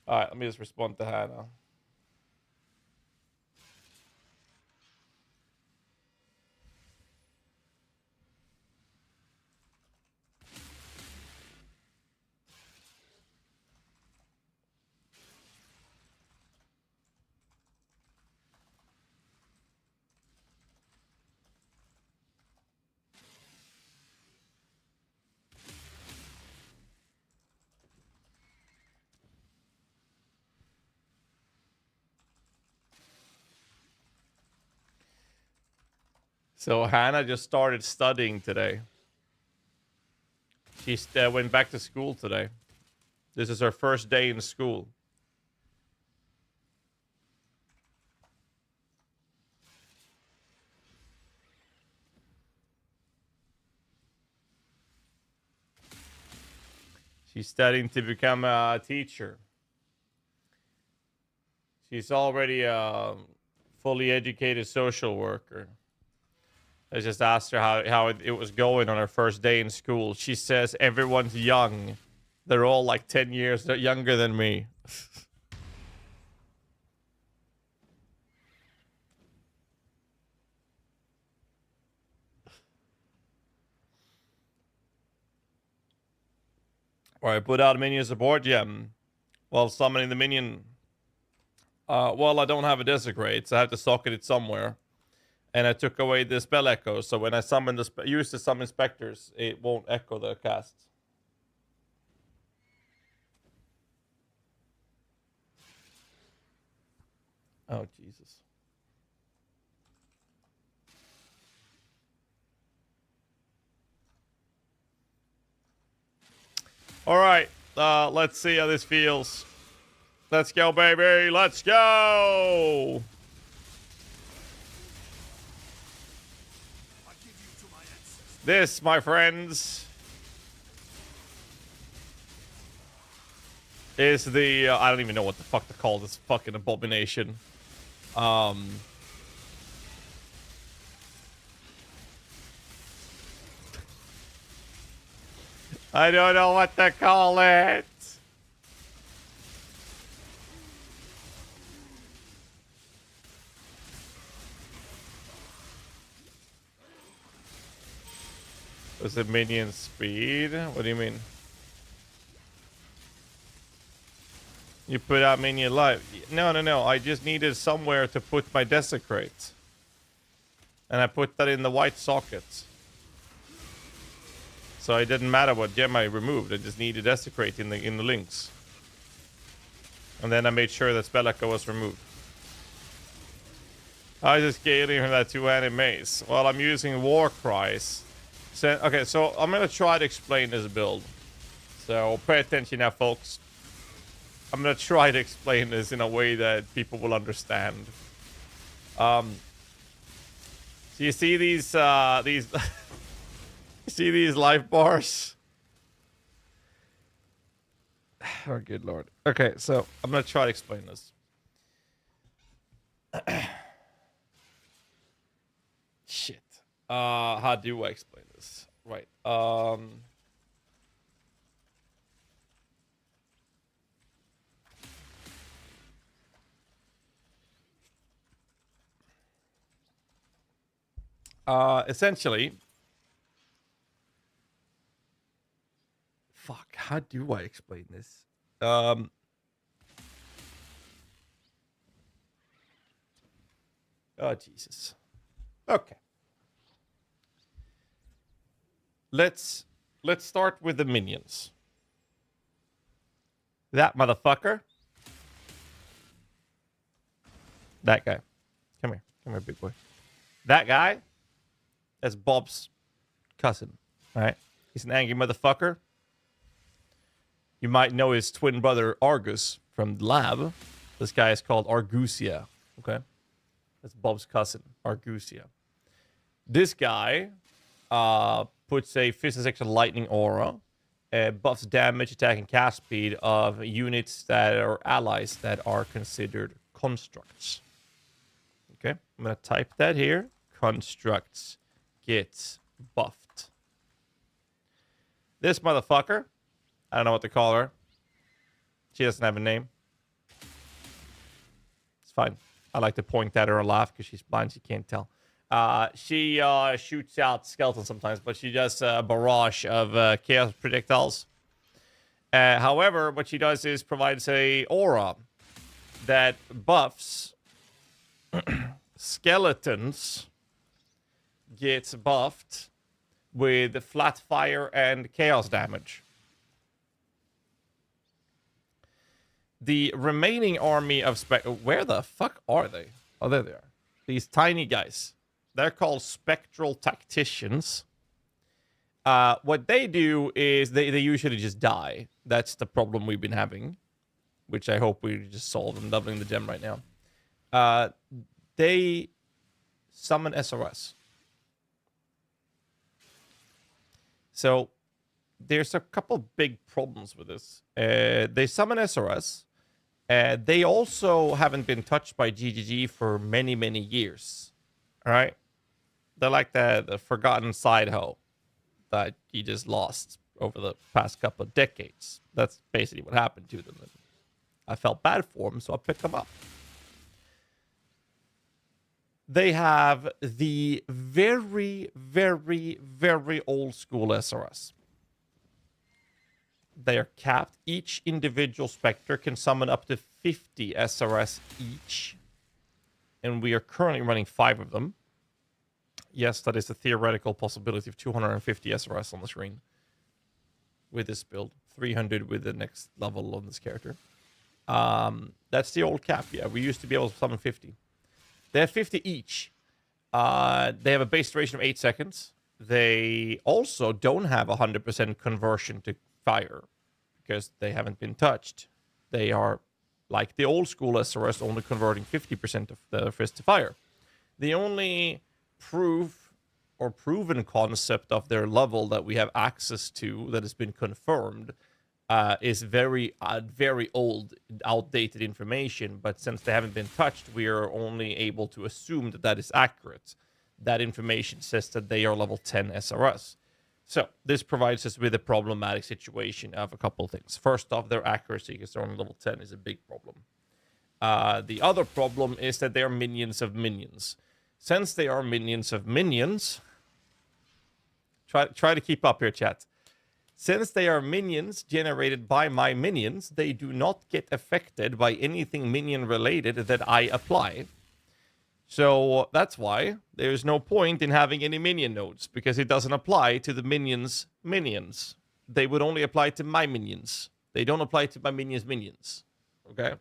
All right, let me just respond to Hannah. So Hannah just started studying today. She went back to school today. This is her first day in school. She's studying to become a teacher. She's already a fully educated social worker. I just asked her how it was going on her first day in school. She says everyone's young. They're all like 10 years younger than me. Alright, put out minion support gem. While summoning the minion. Well, I don't have a desecrate, so I have to socket it somewhere. And I took away the spell echo, so when I summon use the summon specters, it won't echo the cast. Oh, Jesus. All right, let's see how this feels. Let's go, baby. Let's go. This, my friends, is the I don't even know what the fuck to call this fucking abomination. I don't know what to call it. Was it minion speed? What do you mean? You put out minion life? No. I just needed somewhere to put my desecrate. And I put that in the white socket. So it didn't matter what gem I removed. I just needed Desecrate in the links. And then I made sure that Spell Echo was removed. I just scaling from that 2-handed mace. Well, I'm using War Cries. So, okay, so I'm gonna try to explain this build. So pay attention now, folks. I'm gonna try to explain this in a way that people will understand. So you see these you see these life bars? Oh, good lord. Okay, so I'm gonna try to explain this. Shit. How do I explain this? Right. Essentially. Fuck, how do I explain this? Oh, Jesus. Okay. Let's start with the minions. That motherfucker. That guy. Come here, big boy. That guy, that's Bob's cousin. All right? He's an angry motherfucker. You might know his twin brother Argus from the lab. This guy is called Argusia. Okay? That's Bob's cousin, Argusia. This guy puts a 56 lightning aura, buffs damage, attack, and cast speed of units that are allies that are considered constructs. Okay, I'm gonna type that here. Constructs get buffed. This motherfucker, I don't know what to call her. She doesn't have a name. It's fine. I like to point at her and laugh because she's blind. She can't tell. She shoots out skeletons sometimes, but she does a barrage of chaos projectiles. However, what she does is provides a aura that buffs skeletons. Gets buffed with flat fire and chaos damage. The remaining army of where the fuck are they? Oh, there they are. These tiny guys. They're called spectral tacticians. What they do is they usually just die. That's the problem we've been having, which I hope we just solve. I'm doubling the gem right now. They summon SRS. So there's a couple big problems with this. They summon SRS. They also haven't been touched by GGG for many, many years. All right? They're like the forgotten side hoe that you just lost over the past couple of decades. That's basically what happened to them. I felt bad for them, so I picked them up. They have the very, very, very old school SRS. They are capped. Each individual Spectre can summon up to 50 SRS each. And we are currently running 5 of them. Yes, that is a theoretical possibility of 250 SRS on the screen. With this build. 300 with the next level on this character. That's the old cap, yeah. We used to be able to summon 50. They have 50 each. They have a base duration of 8 seconds. They also don't have 100% conversion to fire because they haven't been touched. They are like the old school SRS, only converting 50% of the fist to fire. The only proof or proven concept of their level that we have access to that has been confirmed is very old, outdated information. But since they haven't been touched, we are only able to assume that that is accurate. That information says that they are level 10 SRS. So this provides us with a problematic situation of a couple of things. First off, their accuracy, because they're on level 10, is a big problem. The other problem is that they are minions of minions. Since they are minions of minions, try to keep up here, chat. Since they are minions generated by my minions, they do not get affected by anything minion related that I apply. So that's why there's no point in having any minion nodes, because it doesn't apply to the minions' minions. They would only apply to my minions. They don't apply to my minions' minions. Okay?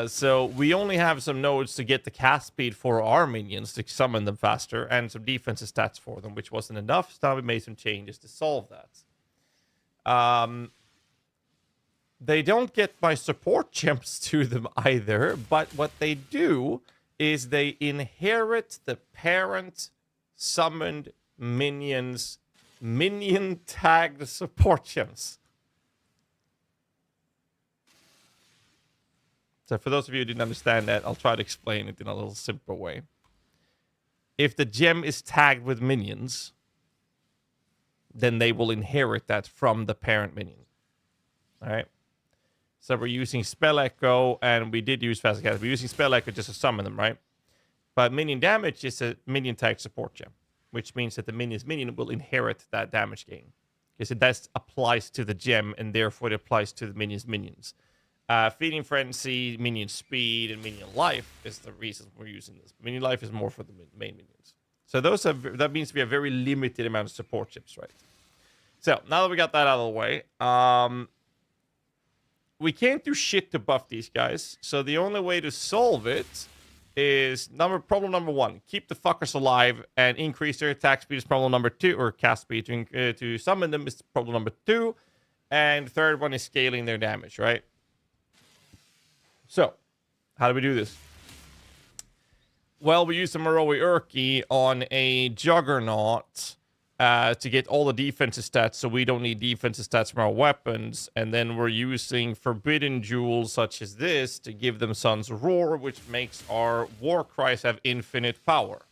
So we only have some nodes to get the cast speed for our minions to summon them faster, and some defensive stats for them, which wasn't enough. So now we made some changes to solve that. They don't get my support gems to them either, but what they do is they inherit the parent summoned minions minion tagged support gems. So for those of you who didn't understand that, I'll try to explain it in a little simpler way. If the gem is tagged with minions, then they will inherit that from the parent minion. All right. So we're using Spell Echo, and we did use Fast Cast. We're using Spell Echo just to summon them, right? But minion damage is a minion tag support gem, which means that the minion's minion will inherit that damage gain. Because it applies to the gem, and therefore it applies to the minion's minions. Feeding Frenzy, minion speed, and minion life is the reason we're using this. Minion life is more for the main minions. So that means we have very limited amount of support chips, right? So now that we got that out of the way, we can't do shit to buff these guys. So the only way to solve it is problem number 1. Keep the fuckers alive and increase their attack speed is problem number 2, or cast speed to summon them is problem number 2. And the third one is scaling their damage, right? So, how do we do this? Well, we use the Moroi Urki on a Juggernaut to get all the defensive stats, so we don't need defensive stats from our weapons. And then we're using Forbidden Jewels such as this to give them Sun's Roar, which makes our Warcries have infinite power.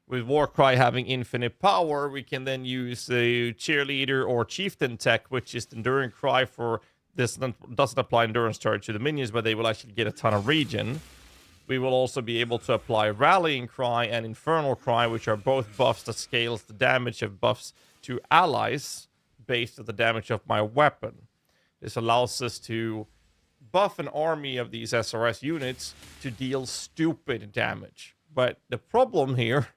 With Warcry having infinite power, we can then use the Cheerleader or Chieftain tech, which is the Enduring Cry for this. Doesn't apply endurance charge to the minions, but they will actually get a ton of regen. We will also be able to apply Rallying Cry and Infernal Cry, which are both buffs that scales the damage of buffs to allies based on the damage of my weapon. This allows us to buff an army of these SRS units to deal stupid damage. But the problem here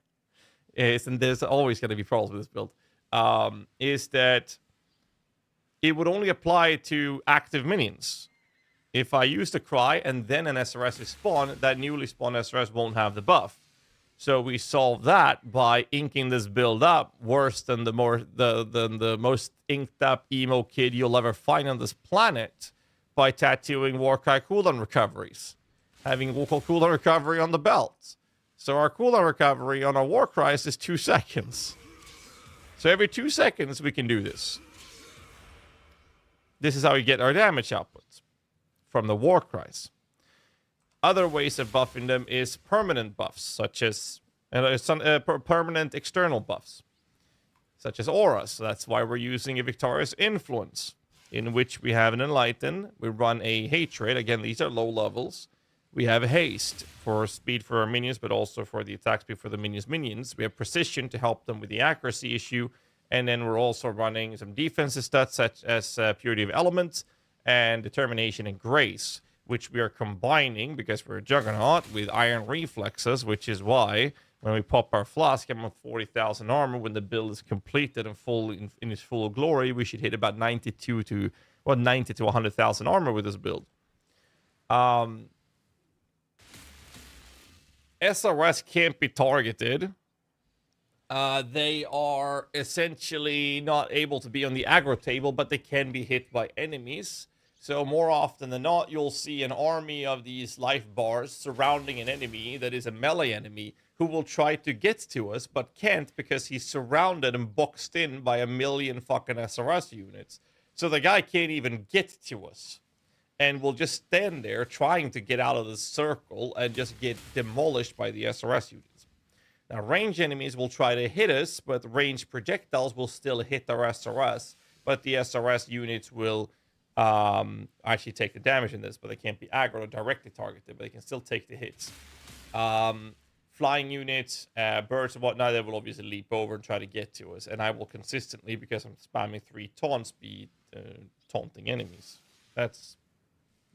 is, and there's always going to be problems with this build, is that it would only apply to active minions. If I use the Cry and then an SRS is spawned, that newly spawned SRS won't have the buff. So we solve that by inking this build up worse than the most inked up emo kid you'll ever find on this planet by tattooing Warcry cooldown recoveries. Having local cooldown recovery on the belt. So our cooldown recovery on our Warcries is 2 seconds. So every 2 seconds we can do this. This is how we get our damage outputs from the Warcries. Other ways of buffing them is permanent buffs, such as permanent external buffs, such as auras. So that's why we're using a Victorious Influence, in which we have an Enlighten, we run a Hatred. Again, these are low levels. We have Haste for speed for our minions, but also for the attack speed for the minions. We have Precision to help them with the accuracy issue. And then we're also running some defensive stats, such as Purity of Elements and Determination and Grace, which we are combining, because we're a Juggernaut, with Iron Reflexes, which is why when we pop our Flask, I'm on 40,000 armor. When the build is completed and full in its full glory, we should hit about 90 to 100,000 armor with this build. SRS can't be targeted. They are essentially not able to be on the aggro table, but they can be hit by enemies. So more often than not, you'll see an army of these life bars surrounding an enemy that is a melee enemy who will try to get to us, but can't because he's surrounded and boxed in by a million fucking SRS units. So the guy can't even get to us. And will just stand there trying to get out of the circle and just get demolished by the SRS units. Now, ranged enemies will try to hit us, but ranged projectiles will still hit our SRS. But the SRS units will actually take the damage in this, but they can't be aggro or directly targeted, but they can still take the hits. Flying units, birds and whatnot, they will obviously leap over and try to get to us. And I will consistently, because I'm spamming 3 taunts, be taunting enemies. That's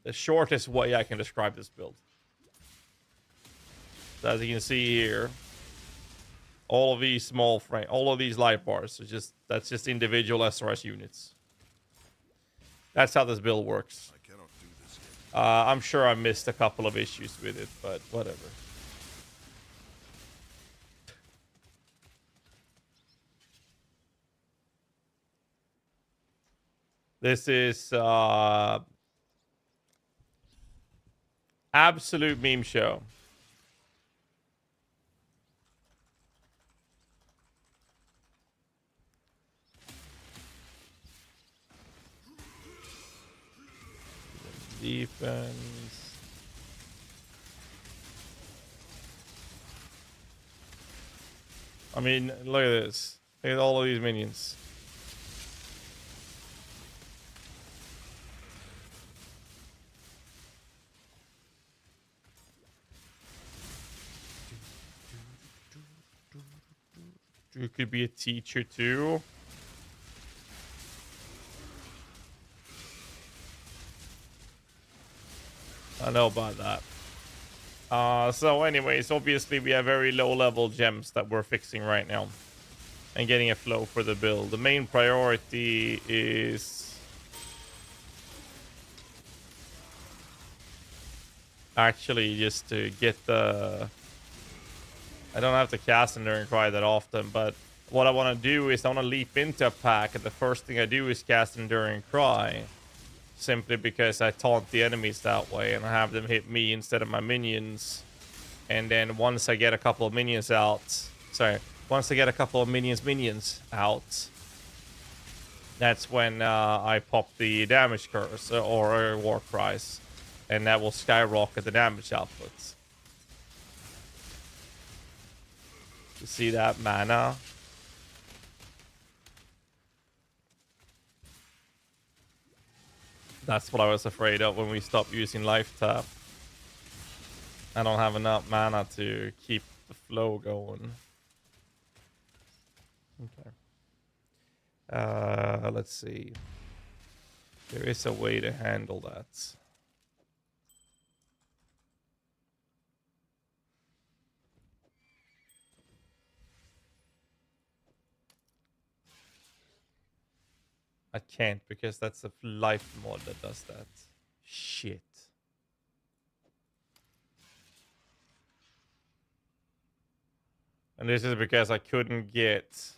the shortest way I can describe this build. As you can see here, all of these small frame, all of these light bars are that's just individual SRS units. That's how this build works. I cannot do this yet. I'm sure I missed a couple of issues with it, but whatever. This is absolute meme show. Defense. I mean, look at this. Look at all of these minions. You could be a teacher too. I know about that. So anyways, obviously we have very low level gems that we're fixing right now. And getting a flow for the build. The main priority is actually just to get the... I don't have to cast Enduring Cry that often, but what I want to do is I want to leap into a pack, and the first thing I do is cast Enduring Cry. Simply because I taunt the enemies that way and I have them hit me instead of my minions. And then once I get a couple of minions out, once I get a couple of minions out, that's when I pop the damage curse or war price, and that will skyrocket the damage output. You see that mana? That's what I was afraid of when we stopped using life tap. I don't have enough mana to keep the flow going. Okay. Let's see. There is a way to handle that. I can't because that's a life mod that does that. Shit. And this is because I couldn't get...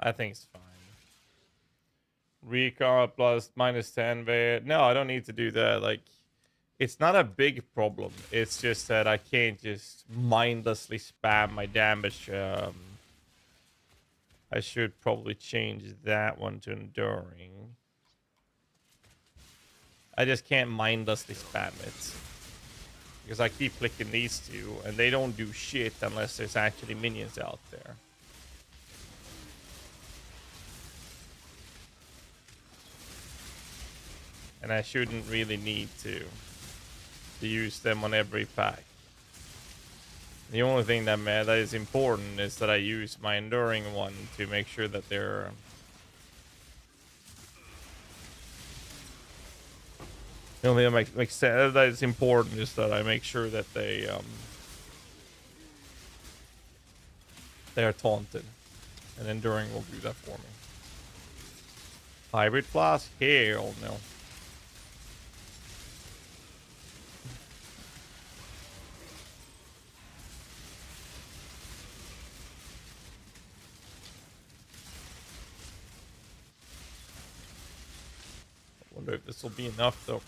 I think it's fine. Recall plus -10 there. No, I don't need to do that. Like, it's not a big problem. It's just that I can't just mindlessly spam my damage. I should probably change that one to enduring. I just can't mindlessly spam it. Because I keep clicking these two, and they don't do shit unless there's actually minions out there. And I shouldn't really need to use them on every pack. The only thing that is important is that I use my enduring one to make sure that they're... The only thing that makes sense that is important is that I make sure that they are taunted. And enduring will do that for me. Hybrid flask? Hell no. I wonder if this will be enough though.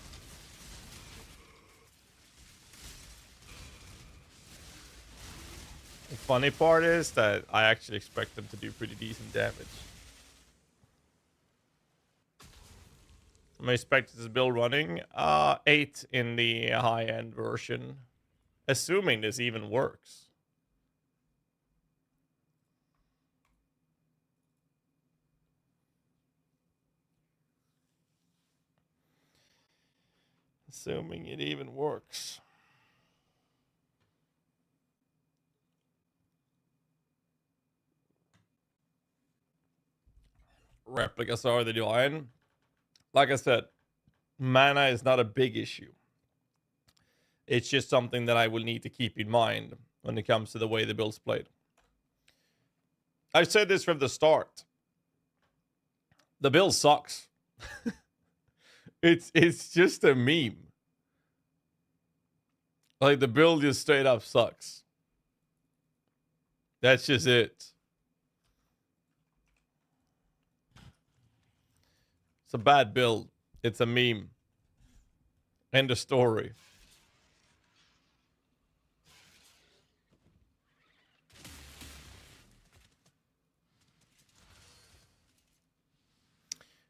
funny part is that I actually expect them to do pretty decent damage. I'm expecting this build running 8 in the high-end version, assuming this even works. Assuming it even works. Replicas are the divine. Like I said, mana is not a big issue. It's just something that I will need to keep in mind when it comes to the way the build's played. I've said this from the start. The build sucks. It's just a meme. Like, the build just straight up sucks. That's just it. It's a bad build. It's a meme. End of story.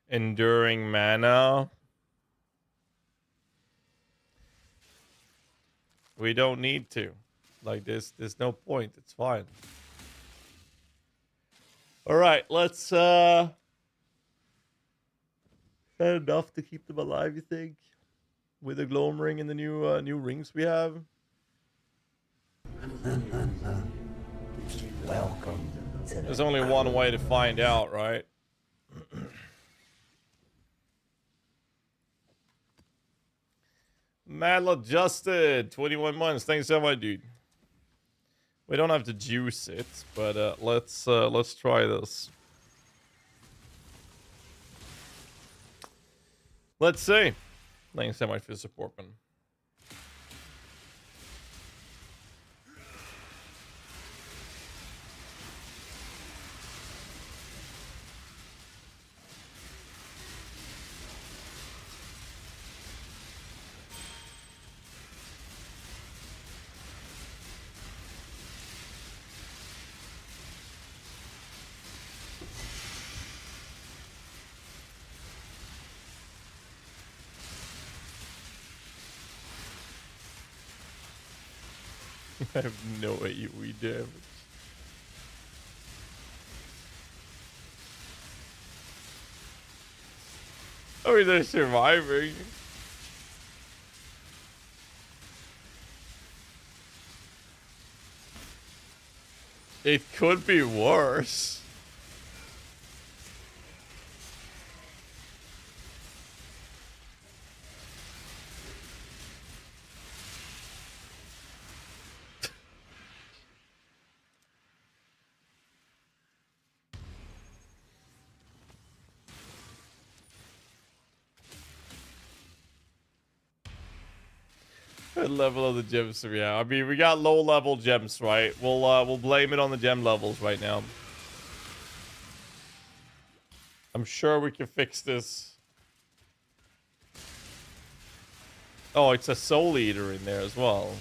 Enduring mana. We don't need to. Like this, there's no point. It's fine. All right, let's is that enough to keep them alive, you think? With the gloam ring and the new rings we have? Welcome to There's only one way to find out, right? Maladjusted, 21 months. Thanks so much, dude. We don't have to juice it, but let's try this. Let's see. Thanks so much for the support, man. I have no AoE damage. Oh, they're surviving. It could be worse. What level of the gems do we have? I mean, we got low level gems, right? We'll blame it on the gem levels right now. I'm sure we can fix this. Oh, it's a soul eater in there as well.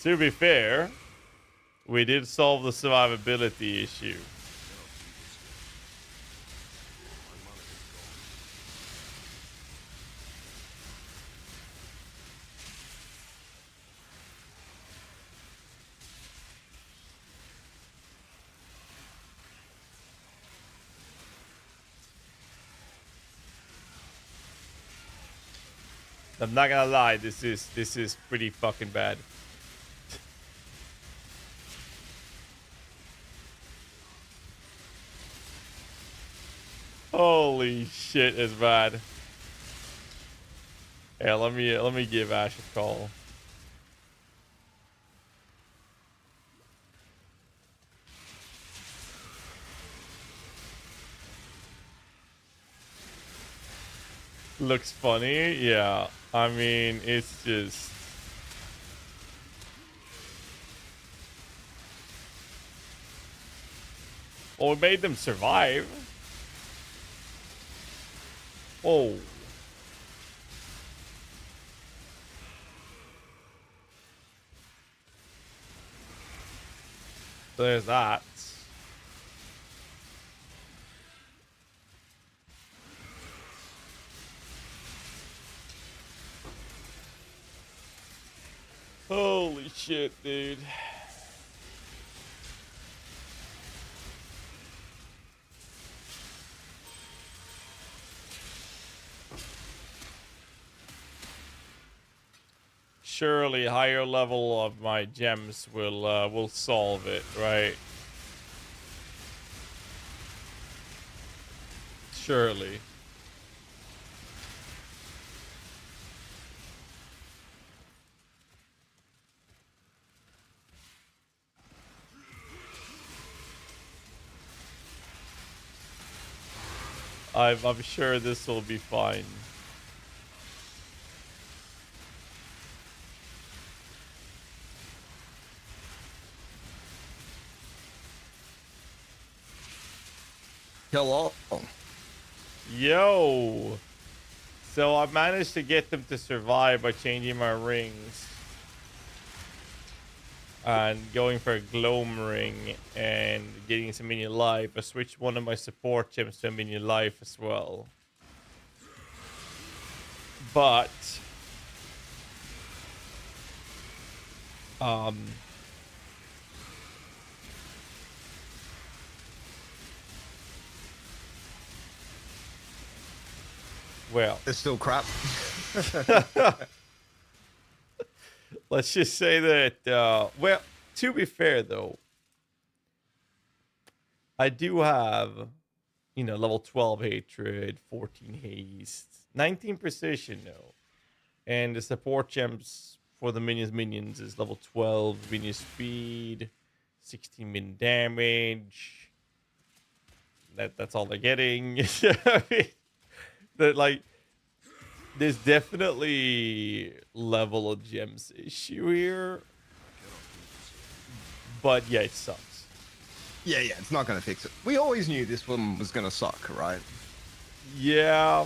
To be fair, we did solve the survivability issue. I'm not gonna lie, this is pretty fucking bad. Holy shit, it's bad. Yeah, let me give Ash a call. Looks funny, yeah. I mean, it's just... Well, we made them survive. Oh. there's that. Holy shit, dude. Surely higher level of my gems will solve it, right? Surely. I'm sure this will be fine. Hello. Yo! So I managed to get them to survive by changing my rings. And going for a gloam ring and getting some minion life. I switched one of my support gems to a minion life as well. But well, It's still crap. let's just say that, well, to be fair though, I do have, you know, level 12 hatred, 14 haste, 19 precision though. And the support gems for the minions is level 12 minion speed, 16 min damage. That's all they're getting. I mean, that like there's definitely level of gems issue here. But yeah, it sucks. Yeah, it's not gonna fix it. We always knew this one was gonna suck, right? Yeah.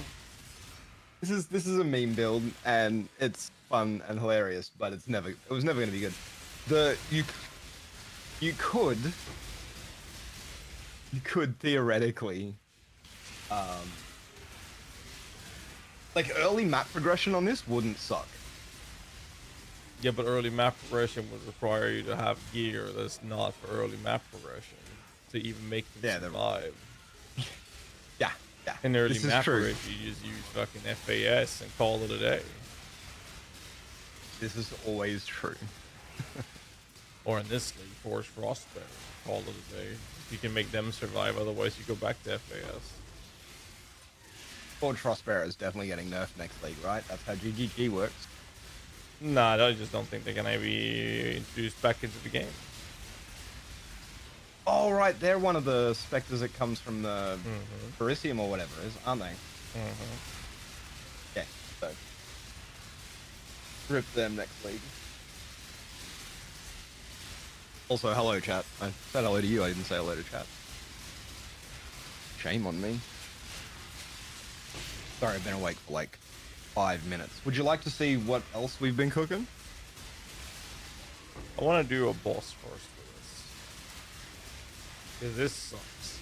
This is a meme build, and it's fun and hilarious, but it was never gonna be good. You could theoretically, like early map progression on this wouldn't suck. Yeah, but early map progression would require you to have gear that's not for early map progression to even make them survive. Yeah. In early This is map true. progression, you just use fucking FAS and call it a day. This is always true. Or in this league, Force Frostbearer, call it a day. You can make them survive, otherwise you go back to FAS. Forge Frostbearer is definitely getting nerfed next league, right? That's how GGG works. Nah, I just don't think they're gonna be introduced back into the game. Oh, right, they're one of the specters that comes from the Parisium or whatever it is, aren't they? Yeah, so. Rip them next league. Also, hello, chat. I said hello to you, I didn't say hello to chat. Shame on me. Sorry, I've been awake for like 5 minutes. Would you like to see what else we've been cooking? I want to do a boss first for this. Because this sucks.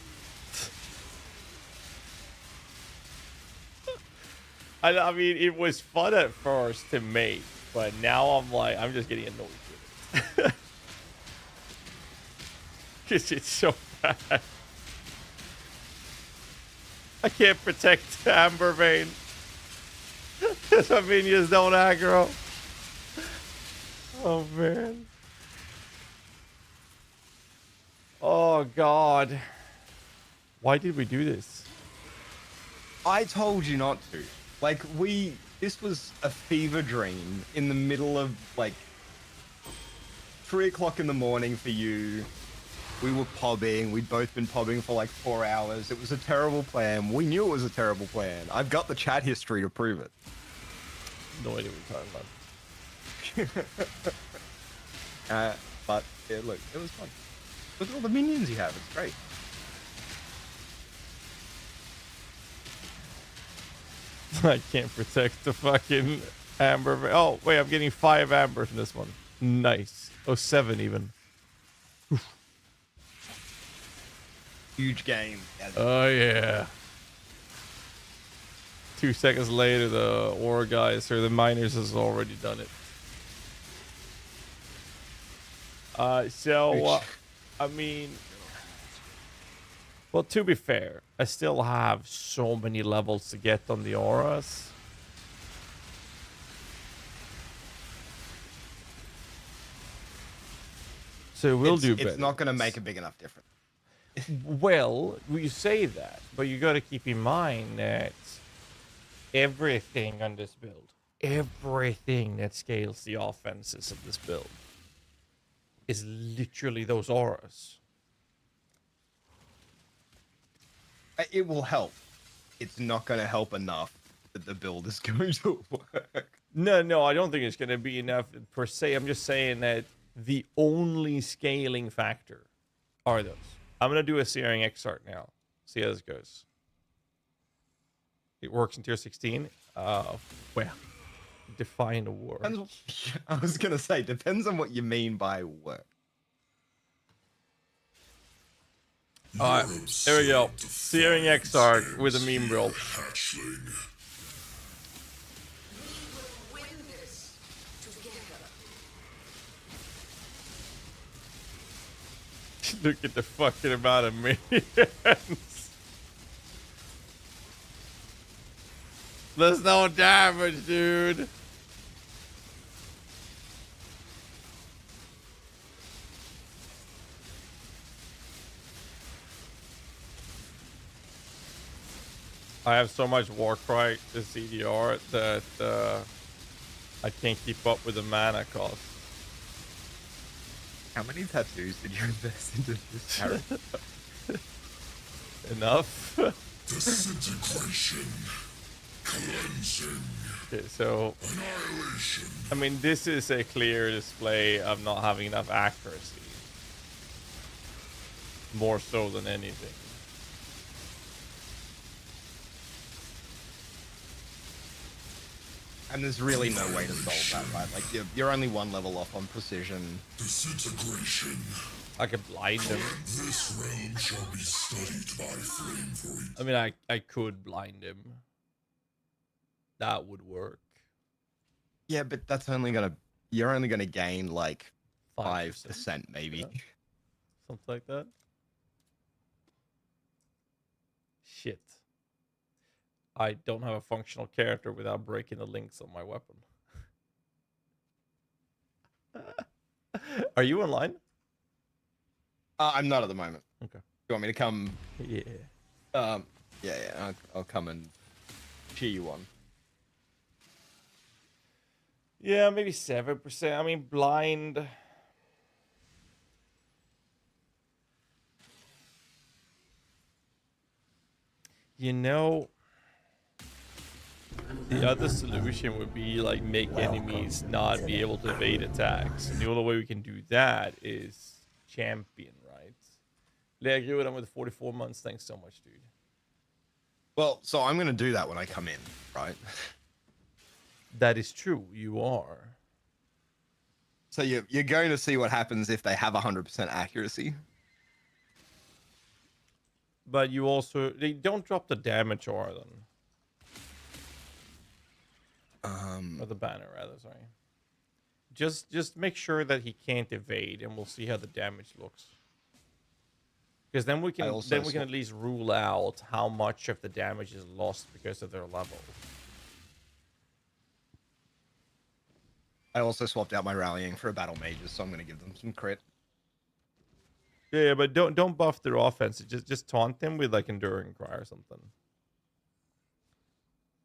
I mean, it was fun at first to make, but now I'm just getting annoyed with it. Because it's so bad. I can't protect Amber Vein. Because my minions don't aggro. Oh, man. Oh, God. Why did we do this? I told you not to. Like, this was a fever dream in the middle of, like, 3 o'clock in the morning for you. We were pobbing. We'd both been pobbing for like 4 hours. It was a terrible plan. We knew it was a terrible plan. I've got the chat history to prove it. No idea what you're talking about. But yeah, look, it was fun. Look at all the minions you have. It's great. I can't protect the fucking Amber. Oh, wait, I'm getting 5 Ambers in this one. Nice. Oh, 7 even. Oof. Huge game. Oh yeah. 2 seconds later, the ore guys or the miners has already done it. I mean, well, to be fair, I still have so many levels to get on the auras. So we'll do better. It's not going to make a big enough difference. Well, you say that, but you got to keep in mind that everything on this build, everything that scales the offenses of this build, is literally those auras. It will help. It's not going to help enough that the build is going to work. No, I don't think it's going to be enough per se. I'm just saying that the only scaling factor are those. I'm going to do a Searing Exarch now. See how this goes. It works in tier 16. Well, define a word. I was going to say, depends on what you mean by work. Alright, here we go. Searing Exarch with a meme build. Win this together. Look at the fucking amount of minions. There's no damage, dude. I have so much Warcry to CDR that I can't keep up with the mana cost. How many tattoos did you invest into this character? Enough. Disintegration. Cleansing. Okay, so Annihilation. I mean, this is a clear display of not having enough accuracy. More so than anything. And there's really no way to solve that, right? Like, you're only one level off on precision. Disintegration. I could blind him. This realm shall be studied by flame for it. I mean, I could blind him. That would work. Yeah, but that's only gonna... You're only gonna gain, like, 5%, 5% maybe. yeah. Something like that. Shit. I don't have a functional character without breaking the links on my weapon. Are you online? I'm not at the moment. Okay. You want me to come... Yeah. Yeah, I'll come and cheer you on. Yeah, maybe 7%. I mean, blind. You know, the other solution would be like make enemies not be able to evade attacks. And the only way we can do that is champion, right? I agree with him with 44 months. Thanks so much, dude. Well, so I'm gonna do that when I come in, right? That is true. You are. So you're going to see what happens if they have 100% accuracy. But you also... They don't drop the damage aura then. Or the banner, rather, sorry. Just make sure that he can't evade, and we'll see how the damage looks. Because then we can at least rule out how much of the damage is lost because of their level. I also swapped out my rallying for a battle mages, so I'm gonna give them some crit. Yeah, but don't buff their offense. Just taunt them with like Enduring Cry or something.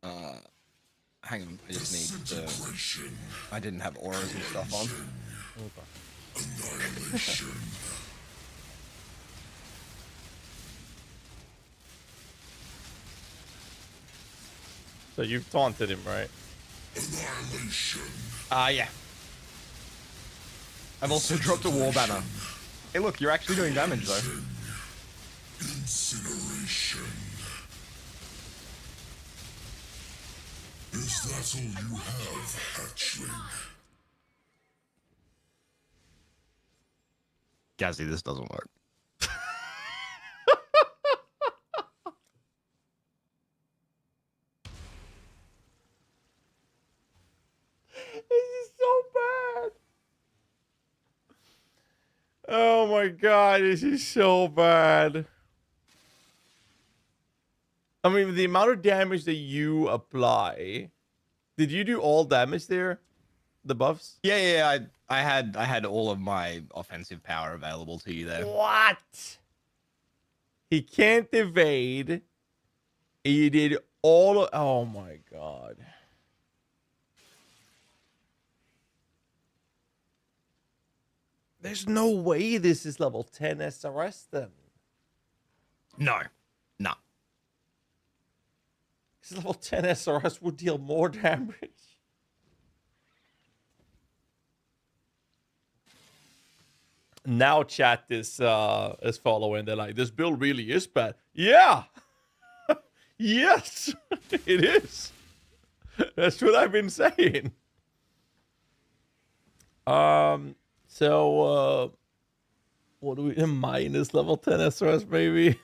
Hang on, I just need to... I didn't have auras and stuff on. Okay. Annihilation. So you've taunted him, right? Annihilation. Yeah. I've also dropped a war banner. Hey, look, you're actually doing damage, though. Incineration. Is that all you have, hatchling? GHAZZY, this doesn't work. Oh my god, this is so bad. I mean, the amount of damage that you apply. Did you do all damage there? The buffs? Yeah. I had all of my offensive power available to you there. What? He can't evade. You did all of, oh my god. There's no way this is level 10 SRS then. No. Because level 10 SRS would deal more damage. Now chat is following. They're like, this build really is bad. Yeah. Yes, it is. That's what I've been saying. So what do we minus level 10 SRS maybe?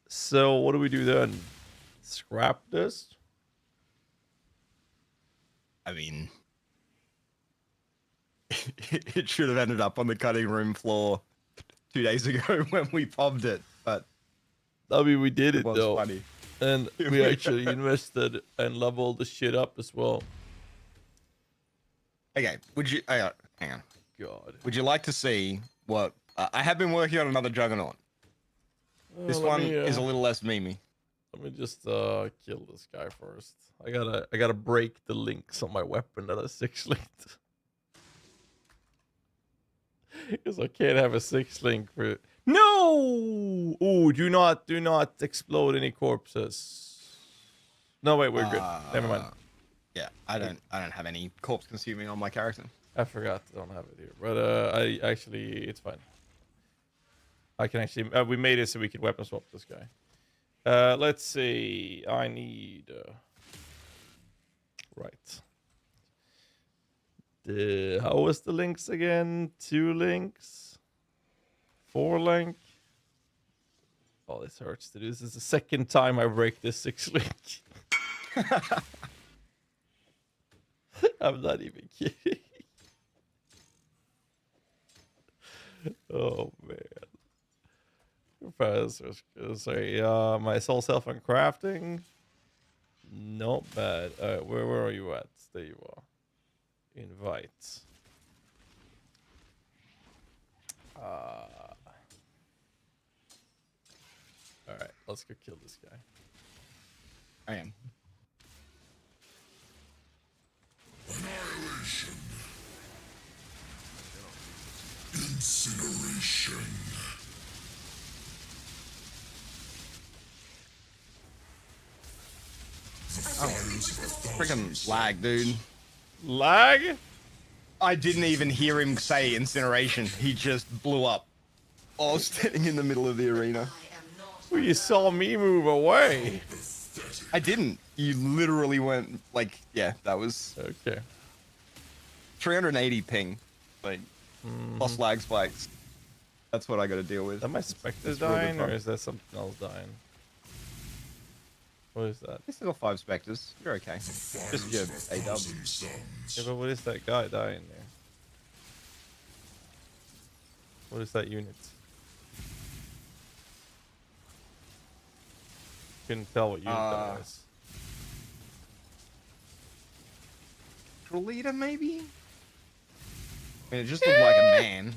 So what do we do then? Scrap this? I mean, it should have ended up on the cutting room floor 2 days ago when we popped it, but I mean, we did it was though. funny. And we actually invested and leveled the shit up as well. Okay, would you hang on? God. Would you like to see what I have been working on another juggernaut? This Let one me, is a little less memey. Let me just kill this guy first. I gotta break the links on my weapon that are 6 linked. Because I can't have a 6 link for it. No! Ooh, do not explode any corpses. No, wait, we're good. Never mind. Yeah, I don't have any corpse consuming on my character. I forgot I don't have it here. But I actually, it's fine. I can actually, we made it so we could weapon swap this guy. Let's see. I need, right. How was the links again? 2 links? 4 link? Oh, this hurts to do. This is the second time I break this 6 link. I'm not even kidding. Oh man. Professors, sorry. My soul self on crafting. Not bad. Where are you at? There you are. Invite. All right, let's go kill this guy. I am. Annihilation. Incineration. Freaking lag, dude. Lag? I didn't even hear him say incineration. He just blew up. I was standing in the middle of the arena. Well, you saw me move away. I didn't. You literally went like, yeah, that was Okay. 380 ping, like plus lag spikes. That's what I got to deal with. Is that my Spectre It's really dying, or fun. is that something else dying? What is that? This is all 5 specters. You're okay. Just your A-dub. Yeah, but what is that guy dying there? What is that unit? Couldn't tell what unit that was. Leader, maybe? I mean, it just looked like a man.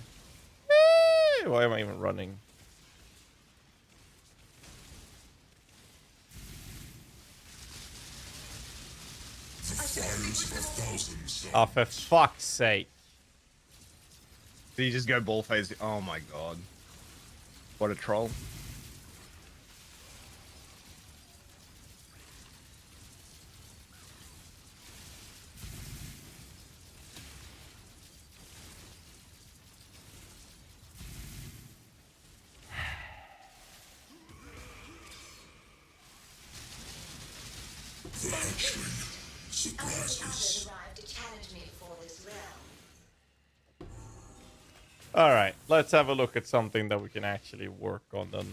Why am I even running? Oh, for fuck's sake. Did he just go ball phase? Oh my god. What a troll. The hatchling surprises. arrived to challenge me for this realm. All right, let's have a look at something that we can actually work on then.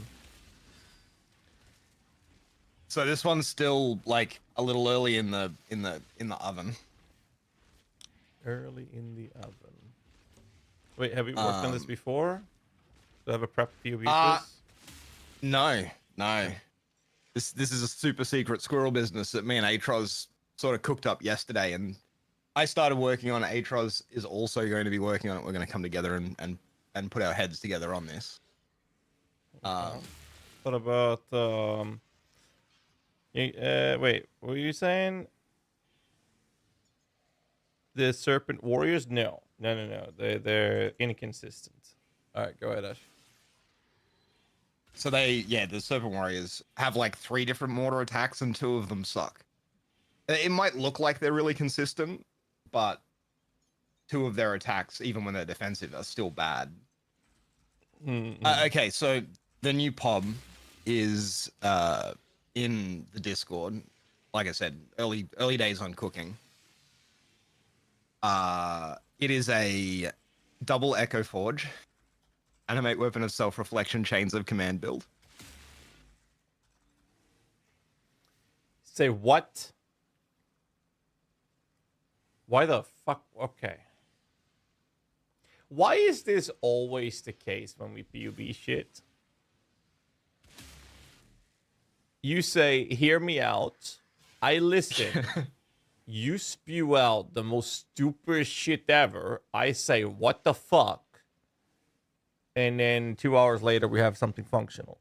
So this one's still like a little early in the oven. Early in the oven. Wait, have you worked on this before? Do you have a prep POV Uh, for this? No, no. This is a super secret squirrel business that me and Atros sort of cooked up yesterday, and I started working on it. Atros is also going to be working on it. We're going to come together and put our heads together on this. What about wait, what were you saying? The Serpent Warriors? No. They're inconsistent. All right, go ahead, Ash. So the Serpent Warriors have like 3 different mortar attacks, and 2 of them suck. It might look like they're really consistent, but 2 of their attacks, even when they're defensive, are still bad. Okay, so the new POB is in the Discord. Like I said, early days on cooking. It is a double Echo Forge, animate weapon of self-reflection, chains of command build. Say what? Why the fuck? Okay. Why is this always the case when we PUB shit? You say, hear me out. I listen. You spew out the most stupid shit ever. I say, what the fuck? And then 2 hours later, we have something functional.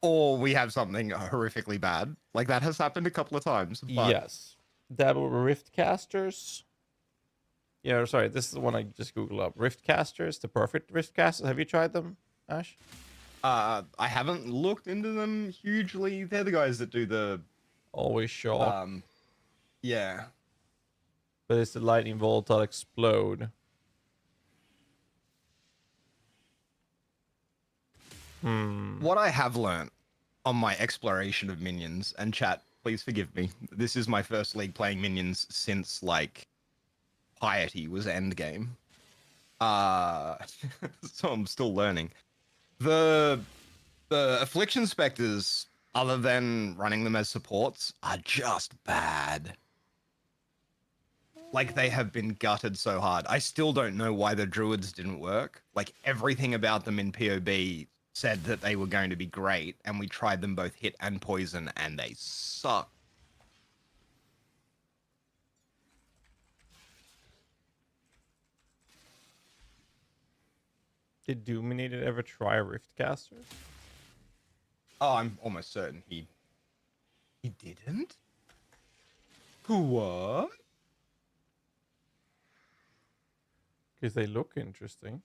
Or we have something horrifically bad. Like that has happened a couple of times. But Yes. That were Riftcasters. Yeah, sorry. This is the one I just Googled up. Riftcasters, the perfect Riftcasters. Have you tried them, Ash? I haven't looked into them hugely. They're the guys that do the Always shock. yeah. But it's the lightning bolt that explode. What I have learned on my exploration of minions, and chat, please forgive me. This is my first league playing minions since like Piety was endgame. So I'm still learning. The Affliction Spectres, other than running them as supports, are just bad. Like they have been gutted so hard. I still don't know why the Druids didn't work. Like everything about them in POB said that they were going to be great, and we tried them both hit and poison, and they suck. Did Doominated ever try Riftcasters? Oh, I'm almost certain he didn't. What? Because they look interesting.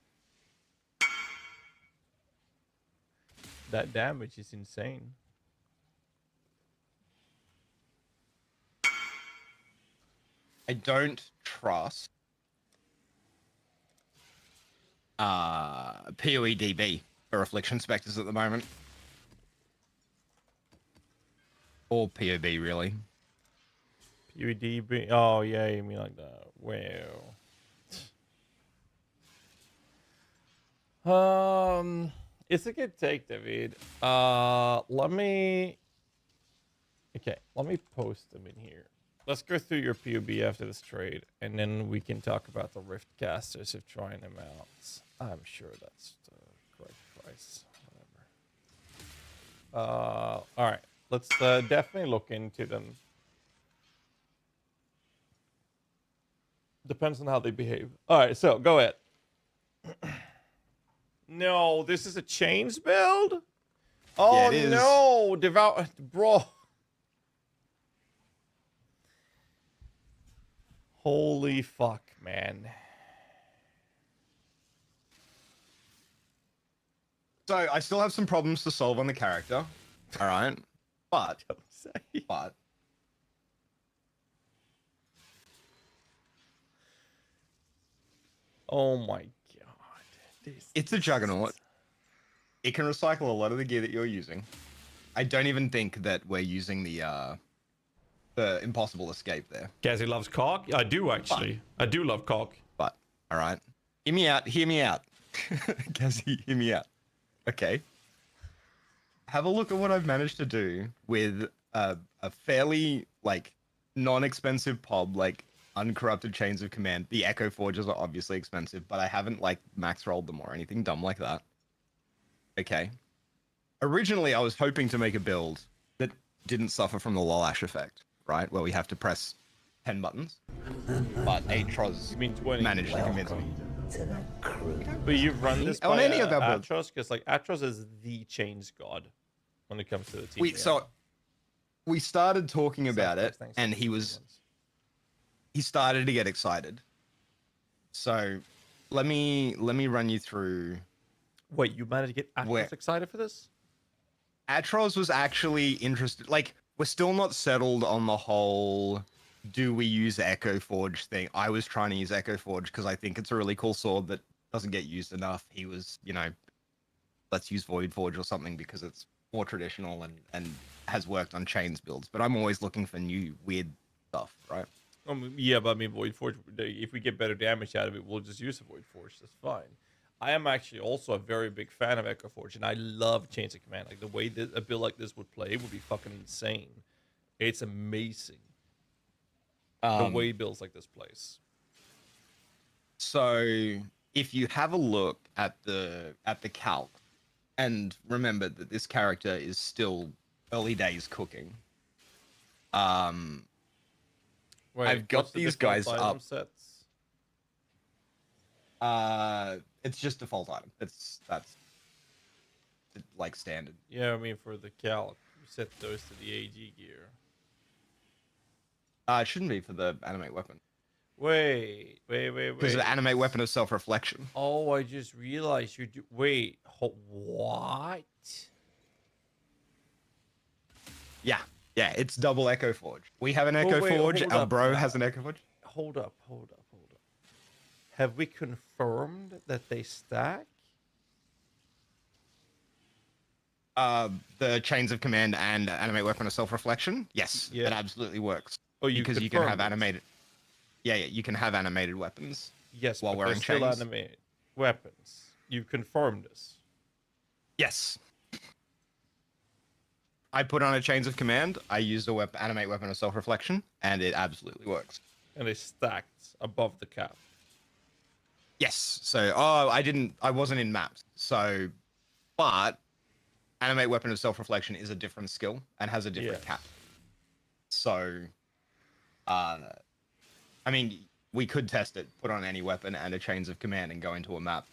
That damage is insane. I don't trust PoEDB for Affliction Spectres at the moment. Or POB, really. PUDB. Oh, yeah, you mean like that. Well. It's a good take, David. Let me post them in here. Let's go through your PUB after this trade, and then we can talk about the Riftcasters if trying them out. I'm sure that's the correct price. Whatever. All right. Let's definitely look into them. Depends on how they behave. All right, so go ahead. No, this is a chains build? Oh, yeah, no. Bro. Holy fuck, man. So I still have some problems to solve on the character. All right. But oh my god. It's a juggernaut. It can recycle a lot of the gear that you're using. I don't even think that we're using the impossible escape there. GHAZZY loves cock? I do, actually. I do love cock. But, all right. Hear me out. GHAZZY, hear me out. Okay. Have a look at what I've managed to do with a fairly, like, non-expensive POB, like, uncorrupted chains of command. The Echo Forges are obviously expensive, but I haven't like max rolled them or anything dumb like that. Okay. Originally, I was hoping to make a build that didn't suffer from the Lolash effect, right? Where we have to press 10 buttons. But Atros You mean 20? managed to convince me. But you've run this On by any of our builds. Atros, because like Atros is the chains god when it comes to the team. We started talking about it, and he started to get excited. So let me run you through. Wait, you managed to get Atros excited for this? Atros was actually interested. Like, we're still not settled on the whole do we use Echo Forge thing. I was trying to use Echo Forge because I think it's a really cool sword that doesn't get used enough. He was, let's use Void Forge or something because it's more traditional and has worked on chains builds. But I'm always looking for new weird stuff, right? Yeah, but I mean, Void Forge, if we get better damage out of it, we'll just use a Void Forge. That's fine. I am actually also a very big fan of Echo Forge, and I love Chains of Command. Like, the way that a build like this would play would be fucking insane. It's amazing. The way builds like this plays. So if you have a look at the calc, and remember that this character is still early days cooking. Wait, I've got these guys up. Sets? It's just default item. That's like standard. Yeah, I mean for the calc, you set those to the AG gear. It shouldn't be for the animate weapon. Wait. Because the animate weapon of self-reflection. Oh, I just realized you do. Wait, what? Yeah, it's double Echo Forge. We have an Echo Forge. Our bro has an Echo Forge. Hold up. Have we confirmed that they stack? The chains of command and animate weapon of self-reflection. Yes, Yeah. it absolutely works. Oh, because you can have animated. Yeah, you can have animated weapons. Yes, while but wearing they're still chains. animated weapons. You've confirmed this. Yes. I put on a chains of command. I used a animate weapon of self-reflection, and it absolutely works. And they stacked above the cap. Yes. So, I wasn't in maps. So, but animate weapon of self-reflection is a different skill and has a different cap. So, I mean, we could test it, put on any weapon and a chains of command and go into a map.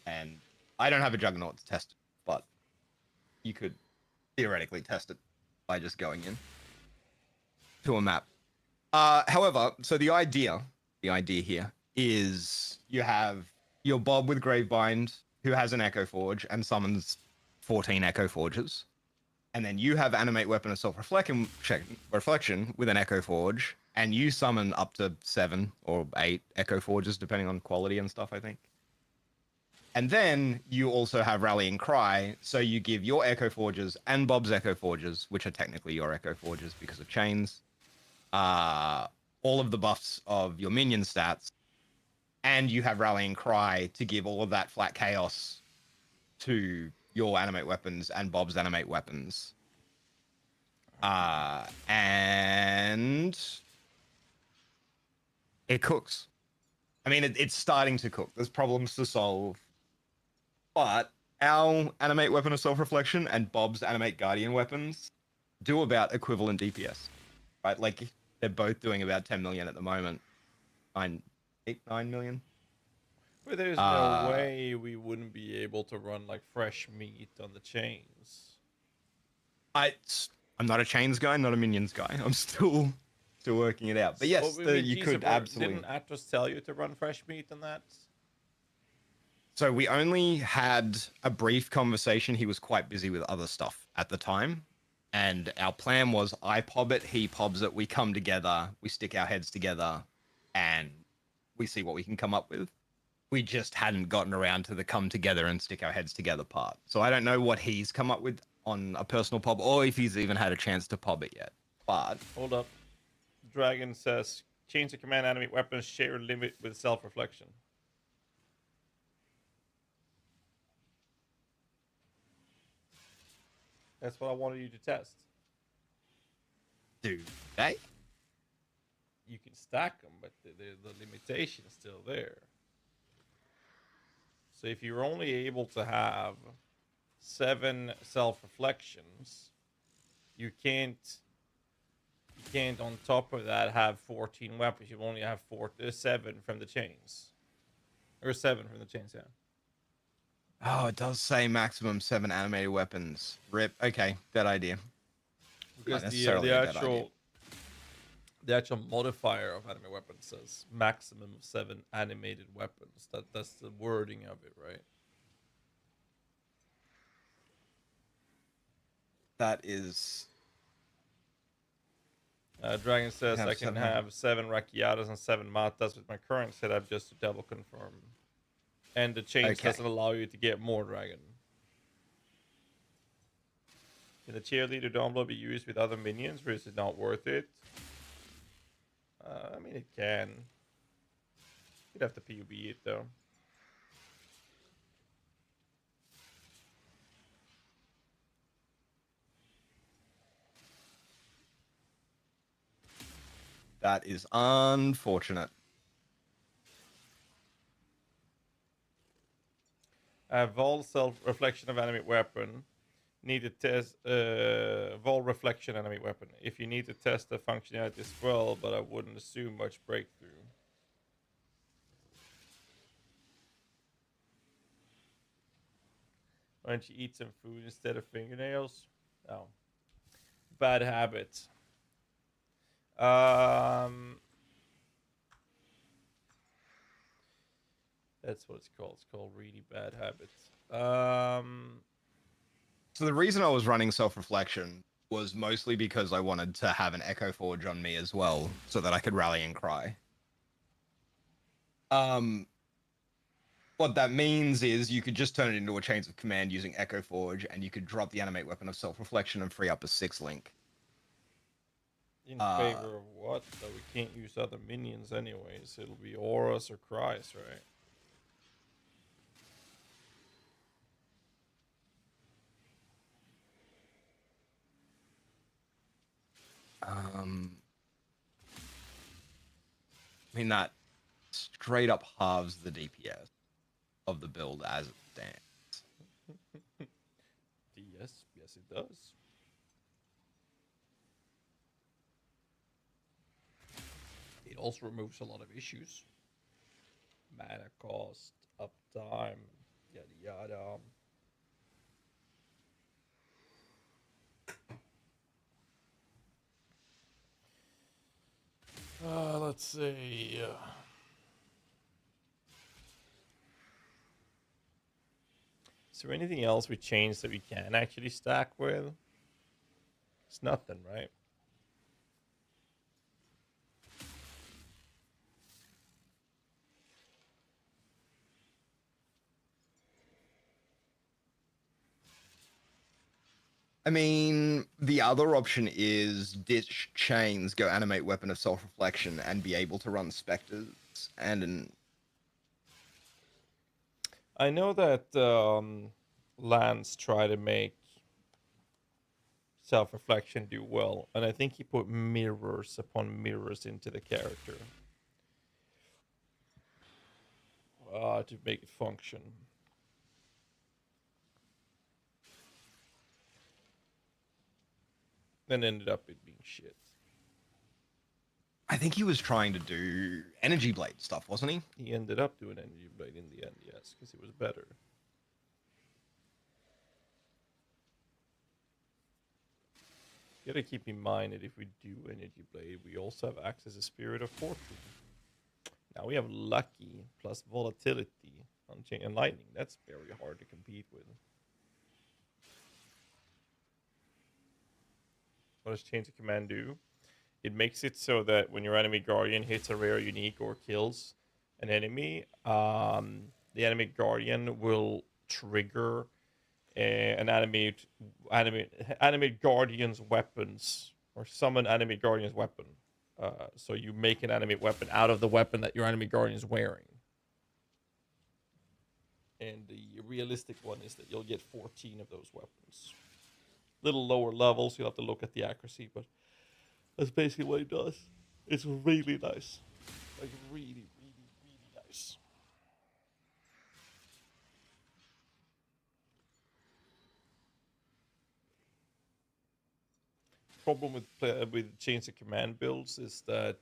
And I don't have a juggernaut to test it, but you could theoretically test it by just going in to a map. However, so the idea here is you have your Bob with Gravebind who has an Echo Forge and summons 14 Echo Forges. And then you have animate weapon of self-reflection with an Echo Forge, and you summon up to 7 or 8 Echo Forges, depending on quality and stuff, I think. And then you also have Rallying Cry, so you give your Echo Forges and Bob's Echo Forges, which are technically your Echo Forges because of chains, all of the buffs of your minion stats, and you have Rallying Cry to give all of that flat chaos to your animate weapons and Bob's animate weapons. And it cooks. I mean, it's starting to cook. There's problems to solve. But our animate weapon of self-reflection and Bob's animate guardian weapons do about equivalent DPS. Right? Like, they're both doing about 10 million at the moment. 9 million. But there's no way we wouldn't be able to run like fresh meat on the chains. I'm not a chains guy, not a minions guy. I'm still working it out. But yes, you could absolutely. Didn't Atros tell you to run fresh meat on that? So we only had a brief conversation. He was quite busy with other stuff at the time. And our plan was I pob it, he pobs it, we come together, we stick our heads together, and we see what we can come up with. We just hadn't gotten around to the come together and stick our heads together part. So I don't know what he's come up with on a personal pob or if he's even had a chance to pob it yet. But hold up. Dragon says chains of command animate weapons share limit with self-reflection. That's what I wanted you to test. do they? you can stack them, but the limitation is still there. So if you're only able to have 7 self-reflections, you can't on top of that have 14 weapons. You only have 7 from the chains, or 7 from the chains. Yeah. Oh, it does say maximum 7 animated weapons. Rip. Okay, bad idea. Because Not necessarily a bad idea. the actual modifier of anime weapons says maximum of 7 animated weapons. That's the wording of it, right? That is. Dragon says Have I can 7 have 7 Rakiatas and 7 Matas with my current setup just to double confirm. And the change Okay. doesn't allow you to get more dragon. Can the cheerleader Domblo be used with other minions, or is it not worth it? I mean, it can. You'd have to PUB it though. That is unfortunate. Vol self-reflection of enemy weapon. Need to test Vol reflection enemy weapon. If you need to test the functionality as well, but I wouldn't assume much breakthrough. Why don't you eat some food instead of fingernails? Oh. Bad habit. That's what it's called. It's called really bad habits. So the reason I was running self-reflection was mostly because I wanted to have an Echo Forge on me as well, so that I could rally and cry. What that means is you could just turn it into a chains of command using Echo Forge, and you could drop the animate weapon of self-reflection and free up a 6 link. In favor of what? So we can't use other minions anyways. It'll be auras or cries, right? I mean, that straight up halves the DPS of the build as it stands. Yes, it does. It also removes a lot of issues. Mana cost, uptime, yada yada. Let's see. Is there anything else we changed that we can actually stack with? It's nothing, right? I mean, the other option is ditch chains, go animate weapon of self-reflection, and be able to run specters and an. I know that Lance tried to make self-reflection do well, and I think he put mirrors upon mirrors into the character to make it function. And ended up it being shit. I think he was trying to do energy blade stuff, wasn't he? He ended up doing Energy Blade in the end, yes, because it was better. You gotta keep in mind that if we do Energy Blade, we also have access to Spirit of Fortune. Now we have Lucky plus Volatility on Chain and Lightning. That's very hard to compete with. What does Chains of Command do? It makes it so that when your enemy guardian hits a rare unique or kills an enemy, the enemy guardian will trigger an animate guardian's weapons, or summon enemy guardian's weapon. So you make an animate weapon out of the weapon that your enemy guardian is wearing. And the realistic one is that you'll get 14 of those weapons. Little lower levels, you'll have to look at the accuracy, but that's basically what it does. It's really nice. Like really, really, really nice. Problem with Chains of Command builds is that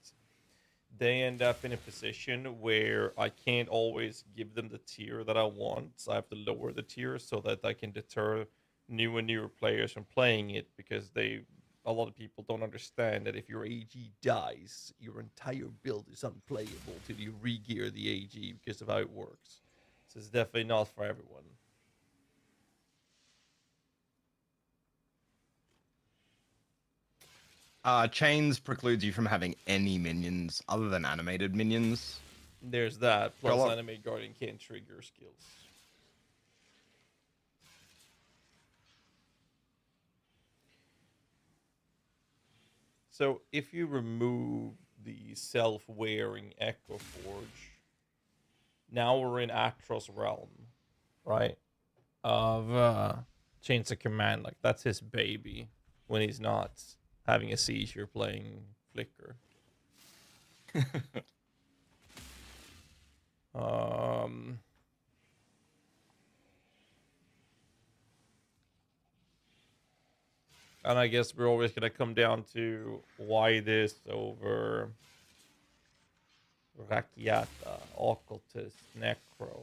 they end up in a position where I can't always give them the tier that I want. So I have to lower the tier so that I can deter new and newer players from playing it because a lot of people don't understand that if your AG dies, your entire build is unplayable till you re-gear the AG because of how it works. So it's definitely not for everyone. Chains precludes you from having any minions other than animated minions. There's that, plus Sherlock. Animate Guardian can't trigger skills. So if you remove the self-wearing Echo Forge, now we're in Atros realm, right? Of Chains of Command, like that's his baby when he's not having a seizure playing Flicker. And I guess we're always gonna come down to why this over Rakiata, Occultist, Necro.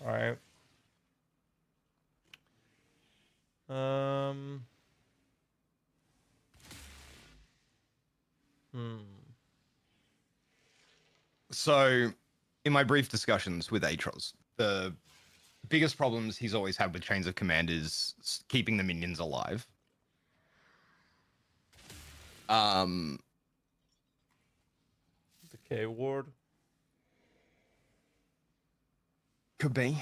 Alright. So, in my brief discussions with Atros, the biggest problems he's always had with Chains of Command is keeping the minions alive. The K Ward. Could be.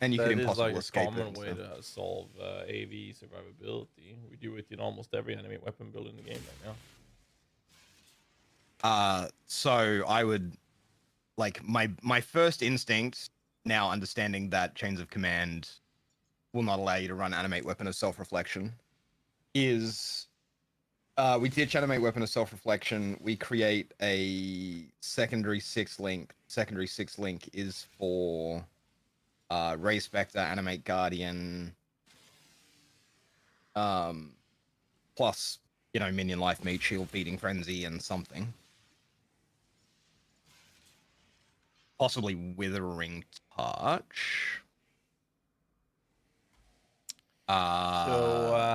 And you That could is impossible like a escape common it. way to solve AV survivability. We do it in almost every enemy weapon build in the game right now. So I would like my first instinct, now understanding that Chains of Command will not allow you to run animate weapon of self-reflection, is we ditch animate weapon of self-reflection. We create a secondary 6 link. Secondary 6 link is for Ray Spectre, Animate Guardian, plus, Minion Life, Meat Shield, Feeding Frenzy, and something. Possibly Withering Touch. So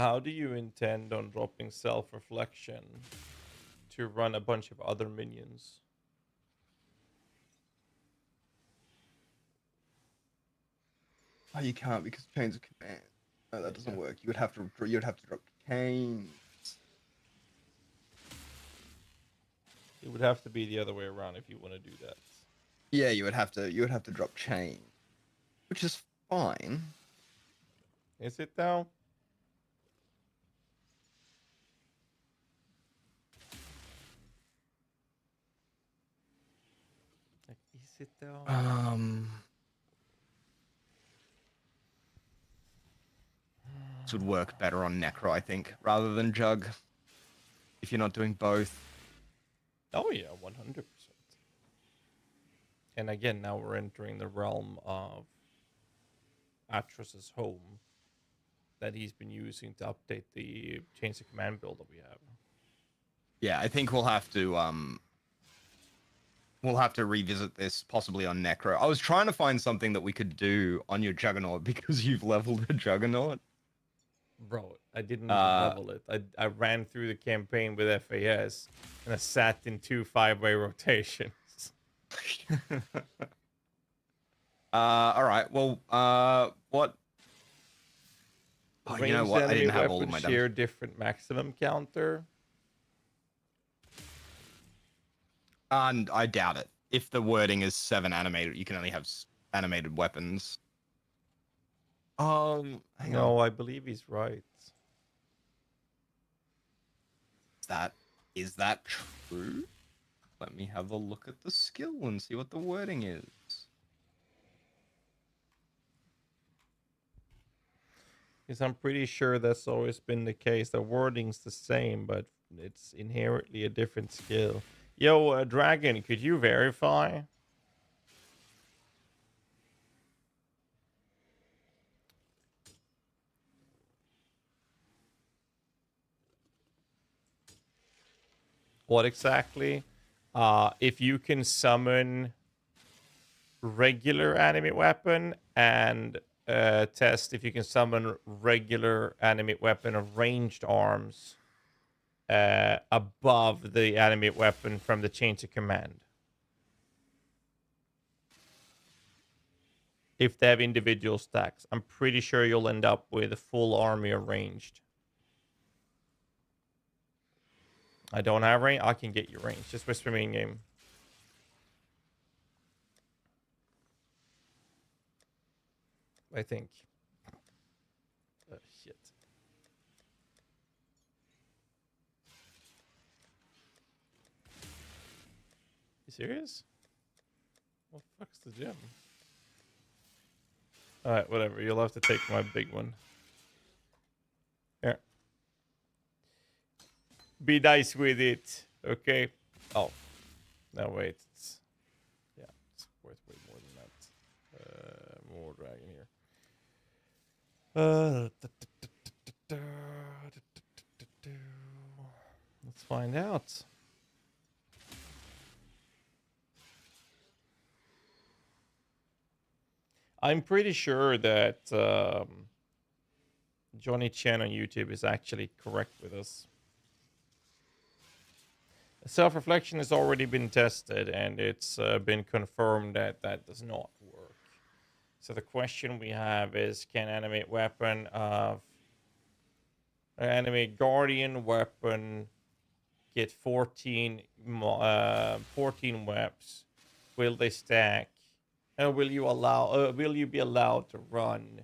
how do you intend on dropping self-reflection to run a bunch of other minions? Oh, you can't because Chains of Command. No, that doesn't work. You would have to drop Chains. It would have to be the other way around if you want to do that. Yeah, you would have to drop Chain, which is fine. Is it though? Like, is it though? This would work better on Necro, I think, rather than Jug. If you're not doing both. Oh yeah, 100%. And again, now we're entering the realm of Atros's home that he's been using to update the Chains of Command build that we have. Yeah, I think we'll have to revisit this possibly on Necro. I was trying to find something that we could do on your Juggernaut because you've leveled a Juggernaut. Bro, I didn't even level it. I ran through the campaign with FAS and I sat in 2 5-way rotations. All right. Well, what? Oh, you know what? I didn't have all of my share different maximum counter. And I doubt it. If the wording is 7 animated, you can only have animated weapons. Hang on. I believe he's right. Is that true? Let me have a look at the skill and see what the wording is. Because I'm pretty sure that's always been the case. The wording's the same, but it's inherently a different skill. Yo, Dragon, could you verify? What exactly? If you can summon regular animate weapon and test if you can summon regular animate weapon of ranged arms above the animate weapon from the chain to command. If they have individual stacks, I'm pretty sure you'll end up with a full army of ranged. I don't have range. I can get you range. Just whisper me in game. I think. Oh, shit. You serious? What the fuck's the gem? Alright, whatever. You'll have to take my big one. Here. Be nice with it. Okay. Oh. No, wait. It's, yeah, it's worth way more than that. More dragon here. Let's find out. I'm pretty sure that Johnny Chen on YouTube is actually correct with us. Self-reflection has already been tested, and it's been confirmed that that does not work. So the question we have is, can animate weapon of animate guardian weapon get 14 weapons? Will they stack? And will you be allowed to run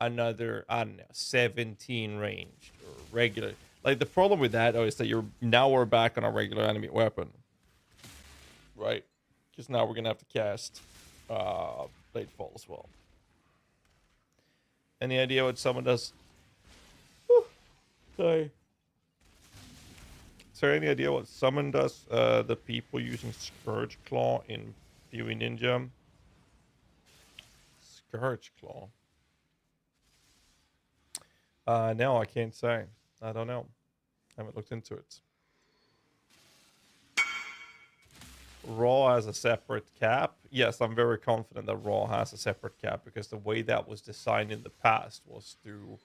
another, I don't know, 17 ranged or regular? Like, the problem with that, though, is that we're back on a regular animate weapon. Right? Because now we're going to have to cast Bladefall as well. Any idea what someone does? Whew. Sorry. Is there any idea what summon does? The people using Scourge Claw in PoE Ninja. Scourge Claw. No, I can't say. I don't know. I haven't looked into it. Raw has a separate cap. Yes, I'm very confident that Raw has a separate cap because the way that was designed in the past was through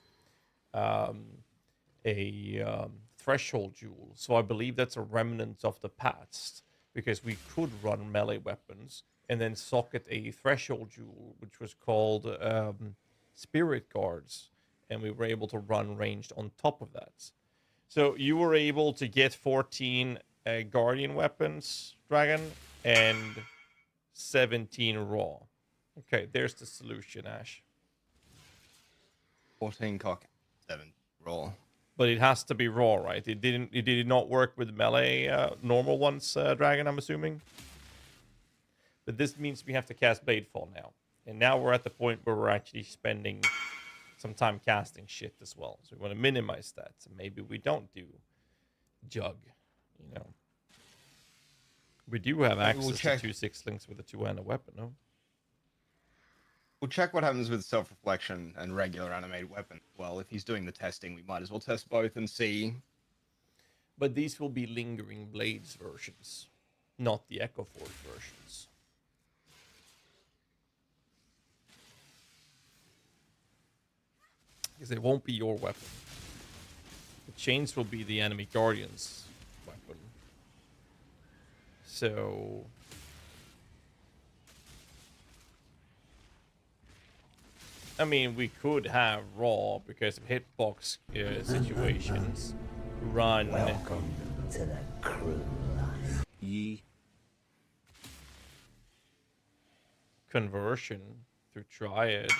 a threshold jewel. So I believe that's a remnant of the past because we could run melee weapons and then socket a threshold jewel, which was called Spirit Guards, and we were able to run ranged on top of that. So you were able to get 14 Guardian weapons, Dragon, and 17 Raw. Okay, there's the solution, Ash. 14 cock, 7 raw. But it has to be Raw, right? It did not work with melee normal ones, Dragon, I'm assuming? But this means we have to cast Bladefall now. And now we're at the point where we're actually spending some time casting shit as well. So we want to minimize that. So maybe we don't do Jug, you know. We do have access to 2 6-links with a 2-handed weapon, no? We'll check what happens with self-reflection and regular animated weapon. Well, if he's doing the testing, we might as well test both and see. But these will be Lingering Blades versions, not the Echo Forge versions. Because it won't be your weapon. The chains will be the enemy guardian's weapon. So I mean, we could have Raw because of hitbox situations. Run. Welcome to the crew. Ye. Conversion through Triad.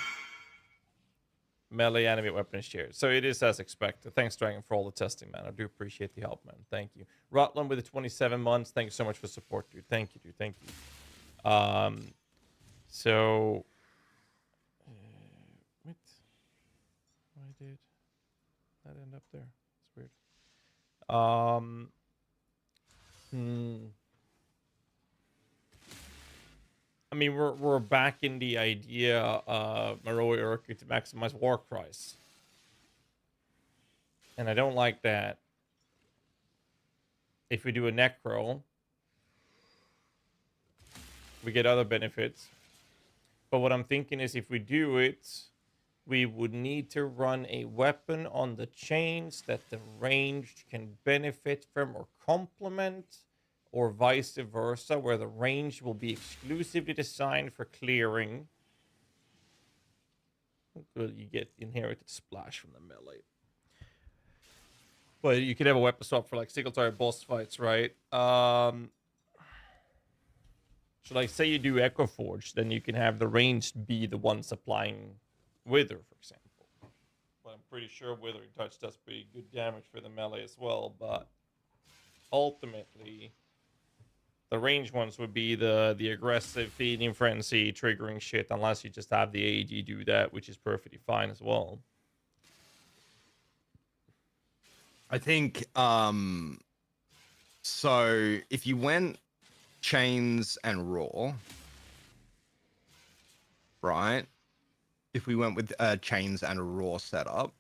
Melee animate weapon shared. So it is as expected. Thanks, Dragon, for all the testing, man. I do appreciate the help, man. Thank you. Rutland with the 27 months. Thank you so much for support, dude. Thank you, dude. Thank you. So... wait. I did... that end up there? It's weird. Hmm. I mean, we're back in the idea of Maroi Urku to maximize war cries. And I don't like that. If we do a necro, we get other benefits. But what I'm thinking is if we do it, we would need to run a weapon on the chains that the ranged can benefit from or complement, or vice versa, where the range will be exclusively designed for clearing. Good, you get inherited splash from the melee. But you could have a weapon swap for like single target boss fights, right? So like say you do Echo Forge, then you can have the ranged be the one supplying Wither, for example. But I'm pretty sure Withering Touch does pretty good damage for the melee as well, but ultimately the ranged ones would be the aggressive feeding frenzy triggering shit, unless you just have the AEG do that, which is perfectly fine as well. I think so if you went chains and raw, right? If we went with chains and a raw setup,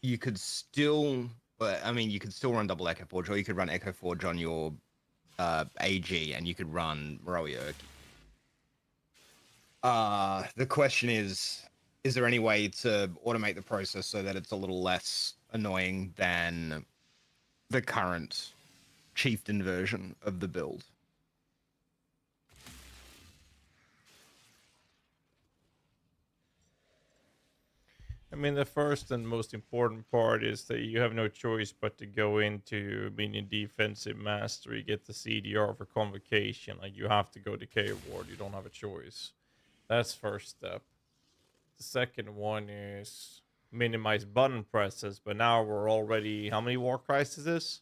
you could still, I mean, you could still run double Echo Forge, or you could run Echo Forge on your AG, and you could run Maroi Urki. The question is there any way to automate the process so that it's a little less annoying than the current chieftain version of the build? I mean, the first and most important part is that you have no choice but to go into minion defensive mastery, get the CDR for convocation. Like, you have to go to K Ward. You don't have a choice. That's first step. The second one is minimize button presses, but now we're already... How many war cries is this?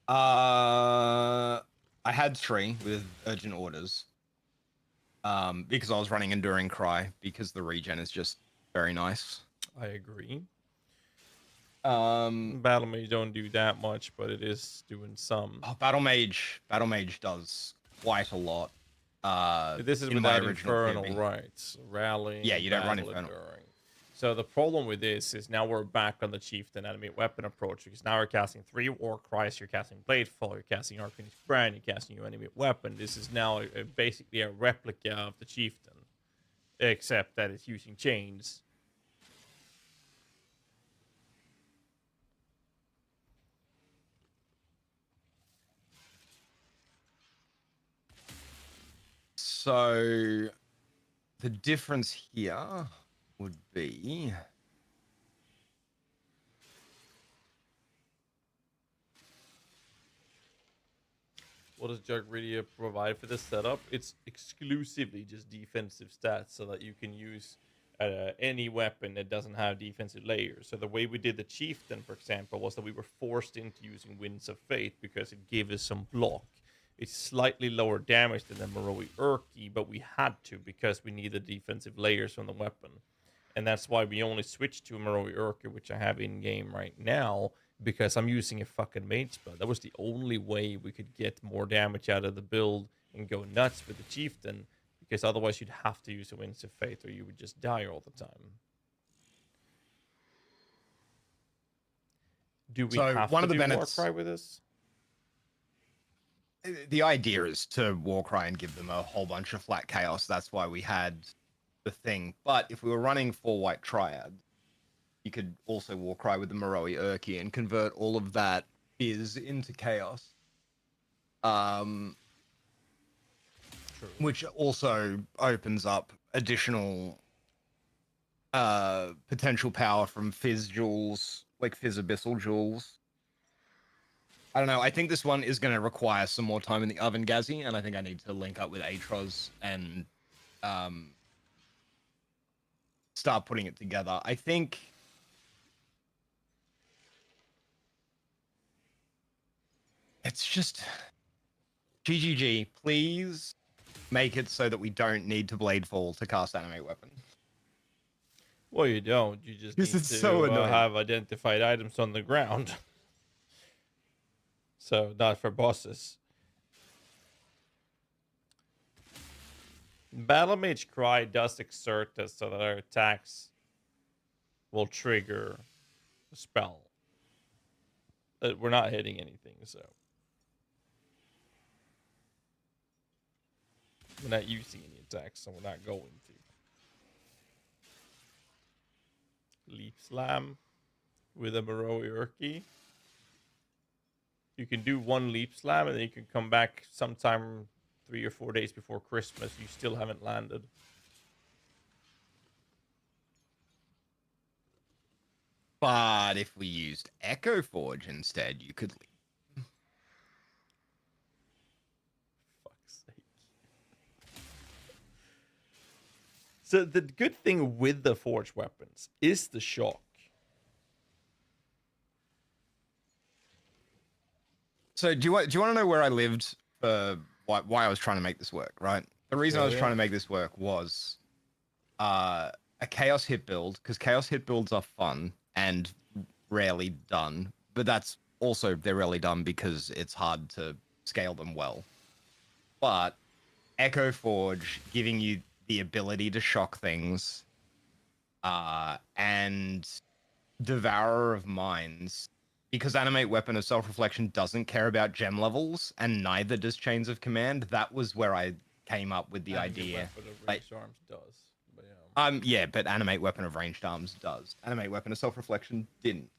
I had 3 with urgent orders. Because I was running Enduring Cry, because the regen is just very nice. I agree. Um, Battle Mage don't do that much, but it is doing some. oh, Battle Mage does quite a lot. This is in my without original Infernal, POV. right? Rallying. Yeah, you don't run battle Infernal. enduring. So the problem with this is now we're back on the Chieftain enemy weapon approach, because now we're casting 3 War Cries, you're casting Bladefall, you're casting Arcanist Brand, you're casting your enemy weapon. This is now basically a replica of the Chieftain, except that it's using chains. So the difference here would be... What does Jugridia provide for this setup? It's exclusively just defensive stats, so that you can use any weapon that doesn't have defensive layers. So the way we did the Chieftain, for example, was that we were forced into using Winds of Fate because it gave us some block. It's slightly lower damage than the Maroi Urki, but we had to because we needed defensive layers on the weapon. And that's why we only switched to Maroi Urki, which I have in game right now, because I'm using a fucking mage spell. That was the only way we could get more damage out of the build and go nuts with the Chieftain, because otherwise you'd have to use a Winds of Fate or you would just die all the time. Do we So have one to of the do benefits- Warcry with this? The idea is to Warcry and give them a whole bunch of flat chaos. That's why we had the thing. But if we were running 4 White Triad, you could also Warcry with the Maroi Urki and convert all of that fizz into chaos. Which also opens up additional potential power from fizz jewels, like fizz abyssal jewels. I don't know. I think this one is going to require some more time in the oven, GHAZZY, and I think I need to link up with Atros and start putting it together. I think it's just GGG. Please make it so that we don't need to Bladefall to cast Animate Weapon. Well, you don't. You just This need is to so annoying. have identified items on the ground. So, not for bosses. Battle Mage Cry does exert this so that our attacks will trigger a spell. We're not hitting anything, so. We're not using any attacks, so we're not going to. Leap Slam with a Moroi Urki. You can do one Leap Slam and then you can come back sometime 3 or 4 days before Christmas. You still haven't landed. But if we used Echo Forge instead, you could leave. Fuck's sake. So the good thing with the forged weapons is the shock. So do you want to know where I lived for why I was trying to make this work, right? The reason I was trying to make this work was a chaos hit build, because chaos hit builds are fun and rarely done, but that's also they're rarely done because it's hard to scale them well. But Echo Forge giving you the ability to shock things, and Devourer of Minds, because Animate Weapon of Self-Reflection doesn't care about gem levels, and neither does Chains of Command. That was where I came up with the idea. Weapon of Like, Ranged Arms does. But yeah. yeah, but Animate Weapon of Ranged Arms does. Animate Weapon of Self-Reflection didn't.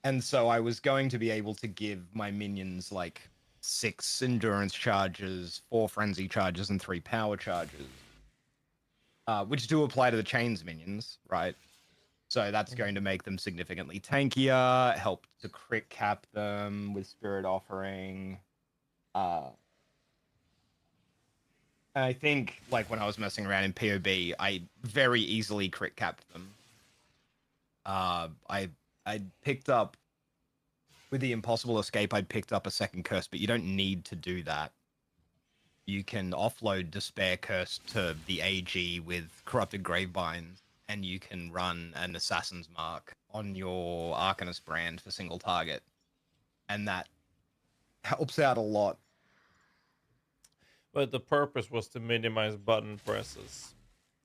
And so I was going to be able to give my minions like 6 endurance charges, 4 frenzy charges, and 3 power charges, which do apply to the chains minions, right? So that's going to make them significantly tankier, help to crit cap them with Spirit Offering. And I think, like, when I was messing around in POB, I very easily crit capped them. I picked up, with the Impossible Escape, I picked up a second curse, but you don't need to do that. You can offload Despair Curse to the AG with Corrupted Gravebind, and you can run an Assassin's Mark on your Arcanist brand for single target. And that helps out a lot. But the purpose was to minimize button presses.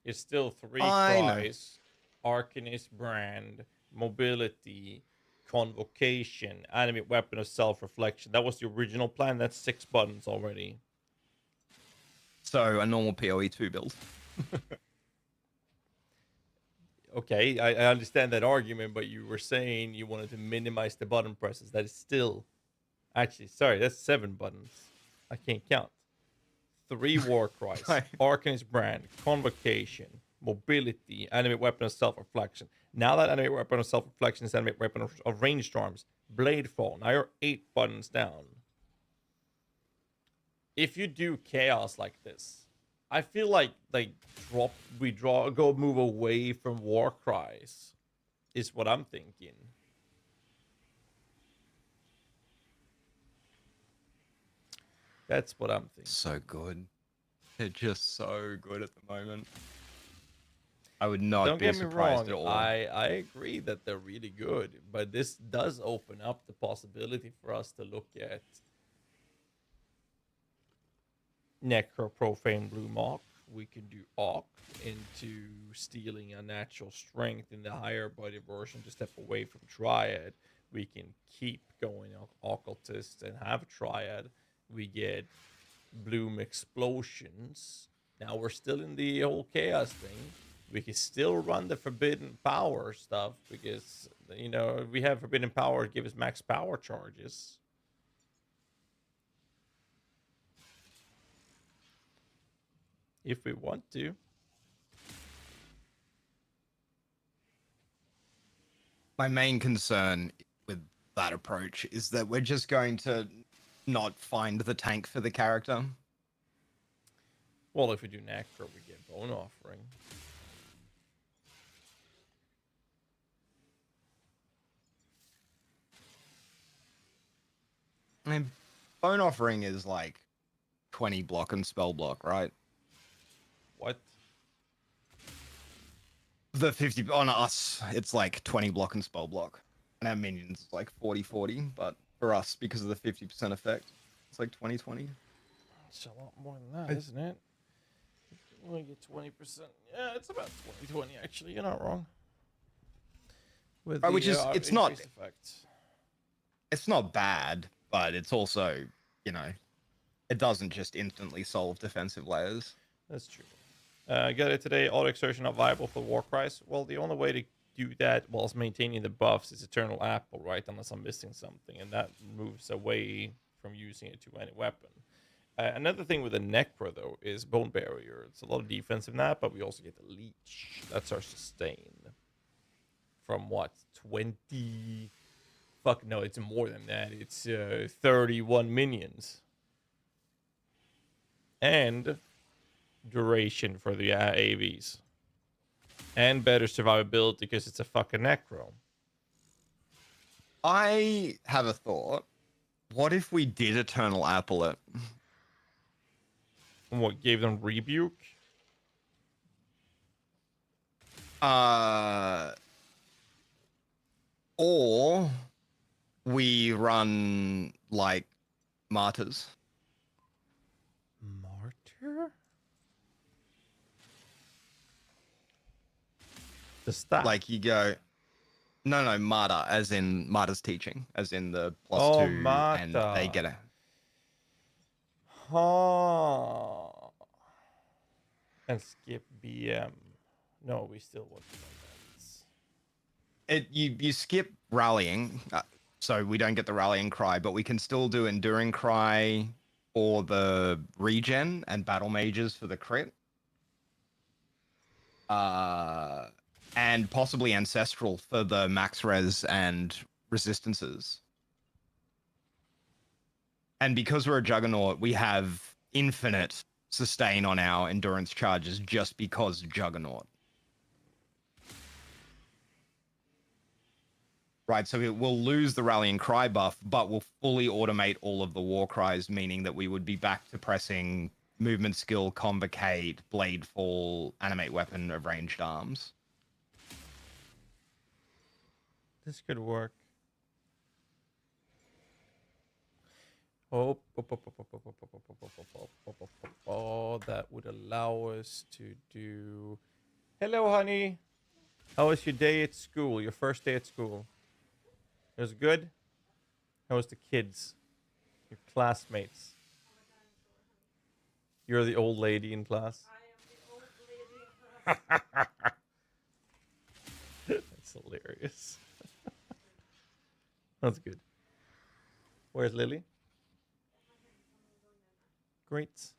It's still 3 I know. cries, Arcanist brand, mobility, convocation, animate weapon of self-reflection. That was the original plan. That's 6 buttons already. So a normal PoE 2 build. Okay, I understand that argument, but you were saying you wanted to minimize the button presses. That is still... Actually, sorry, that's 7 buttons. I can't count. 3 war cries, Arcanist brand, convocation, mobility, animate weapon of self-reflection. Now that animate weapon of self-reflection is animate weapon of ranged arms, blade fall. Now you're 8 buttons down. If you do chaos like this, I feel like move away from war cries is what I'm thinking. That's what I'm thinking. So good. They're just so good at the moment. I would not be surprised at all. I agree that they're really good, but this does open up the possibility for us to look at Necro Profane Blue Mock. We can do Awk into stealing a natural strength in the higher body version to step away from Triad. We can keep going Occultist and have Triad. We get Bloom Explosions. Now we're still in the whole chaos thing. We can still run the Forbidden Power stuff because, you know, we have Forbidden Power to give us max power charges. If we want to. My main concern with that approach is that we're just going to not find the tank for the character. Well, if we do Necro, we get Bone Offering. I mean, Bone Offering is like 20 block and spell block, right? What? The 50 on us, it's like 20 block and spell block. And our minions is like 40-40, but for us, because of the 50% effect, it's like 20-20. It's a lot more than that, isn't it? You only get 20%. Yeah, it's about 20-20 actually. You're not wrong. With Which is it's not increased effect. it's not bad, but it's also, you know, it doesn't just instantly solve defensive layers. That's true. Got it today. Auto exertion not viable for Warcries. Well, the only way to do that whilst maintaining the buffs is Eternal Apple, right? Unless I'm missing something, and that moves away from using it to any weapon. Another thing with the Necro, though, is Bone Barrier. It's a lot of defensive in that, but we also get the Leech. That's our sustain. From what? 20... Fuck, no, it's more than that. It's 31 minions. And duration for the AVs. And better survivability because it's a fucking Necro. I have a thought. What if we did Eternal Apple it? And what, gave them Rebuke? Or we run like martyrs. Martyr? The stat. Like you go, no, martyr, as in martyr's teaching, as in the +2, and they get a. Huh. And skip BM. No, we still want to know that. You skip rallying, so we don't get the rallying cry, but we can still do enduring cry for the regen and battle mages for the crit. And possibly ancestral for the max res and resistances. And because we're a juggernaut, we have infinite sustain on our endurance charges just because juggernaut. Right, so we'll lose the rallying cry buff, but we'll fully automate all of the war cries, meaning that we would be back to pressing movement skill, convocate, blade fall, animate weapon of ranged arms. This could work. Oh, that would allow us to do... Hello, honey. How was your day at school? Your first day at school? It was good? How was the kids? Your classmates? You're the old lady in class? I am the old lady in class. That's hilarious. That's good. Where's Lily? Great.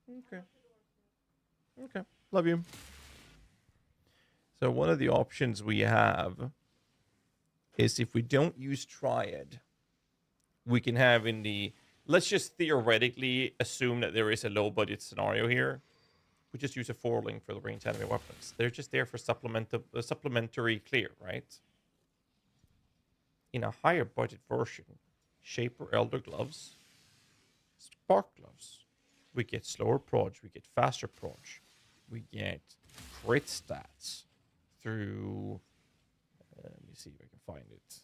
Okay. Okay. Love you. So one of the options we have is if we don't use Triad, we can have in the... Let's just theoretically assume that there is a low budget scenario here. We just use a 4-link for the ranged enemy weapons. They're just there for supplementary clear, right? In a higher budget version, Shaper Elder Gloves, Spark Gloves, we get slower proj, we get faster proj, we get crit stats through... let me see if I can find it.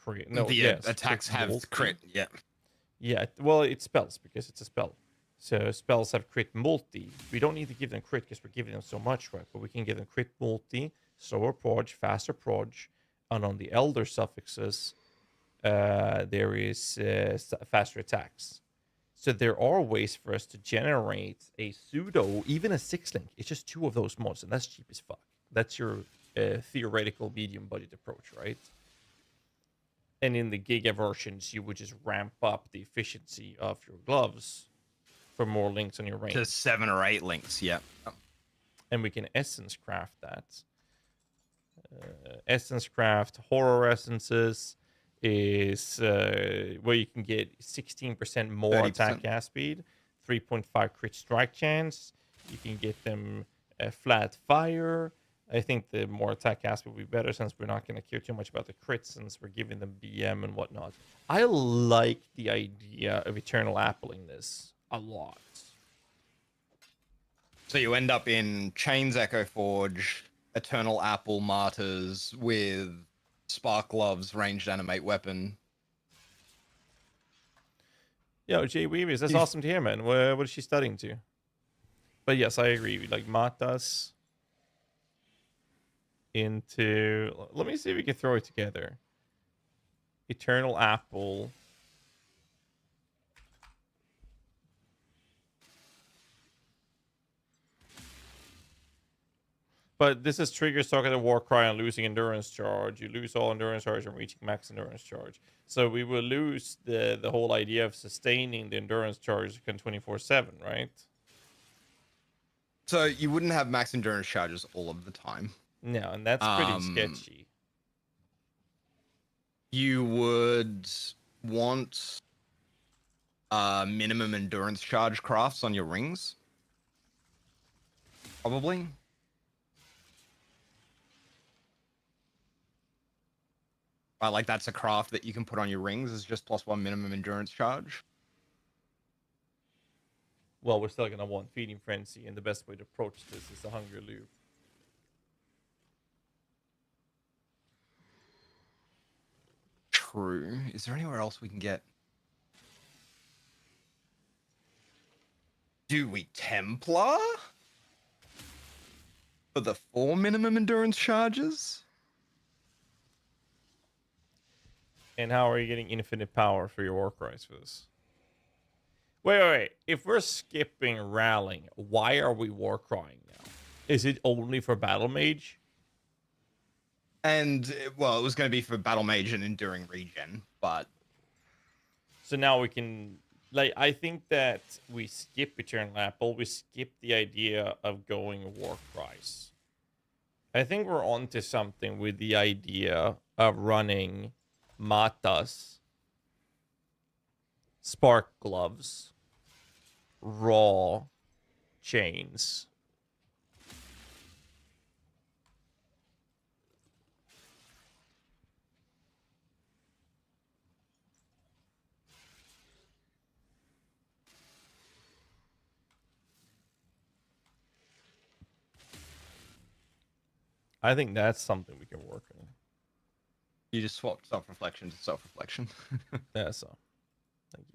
Crit, no, the yes, attacks have crit, yeah. Yeah, well, it spells because it's a spell. So spells have crit multi. We don't need to give them crit because we're giving them so much, right? But we can give them crit multi, slower proj, faster proj, and on the elder suffixes, there is faster attacks. So there are ways for us to generate a pseudo, even a 6-link. It's just 2 of those mods, and that's cheap as fuck. That's your theoretical medium budget approach, right? And in the Giga versions, you would just ramp up the efficiency of your gloves for more links on your range. To 7 or 8 links, yeah. And we can essence craft that. Essence craft horror essences is where you can get 16% more 30%. attack gas speed, 3.5 crit strike chance. You can get them flat fire. I think the more attack gas will be better since we're not going to care too much about the crits since we're giving them BM and whatnot. I like the idea of Eternal Appling this a lot. So you end up in Chains Echo Forge, Eternal Apple Martyrs with Spark Gloves, ranged animate weapon. Yo, Jay Weavies, that's If- awesome to hear, man. What is she studying to? But yes, I agree. Like Matas into. Let me see if we can throw it together. Eternal Apple. But this is triggers talking to Warcry and losing endurance charge. You lose all endurance charge and reaching max endurance charge. So we will lose the whole idea of sustaining the endurance charge 24/7, right? So you wouldn't have max endurance charges all of the time. No, and that's pretty sketchy. You would want minimum endurance charge crafts on your rings. Probably. Like that's a craft that you can put on your rings is just +1 minimum endurance charge. Well, we're still gonna want Feeding Frenzy, and the best way to approach this is the Hunger Loop. True. Is there anywhere else we can get? Do we Templar? For the 4 minimum endurance charges? And how are you getting infinite power for your Warcries for this? Wait. If we're skipping rallying, why are we Warcrying now? Is it only for Battle Mage? And, well, it was going to be for Battle Mage and Enduring Regen, but... So now we can... Like, I think that we skip Eternal Apple. We skip the idea of going Warcries. I think we're onto something with the idea of running Matas, Spark Gloves, Raw, Chains. I think that's something we can work on. You just swapped self-reflection to self-reflection. Yeah, so thank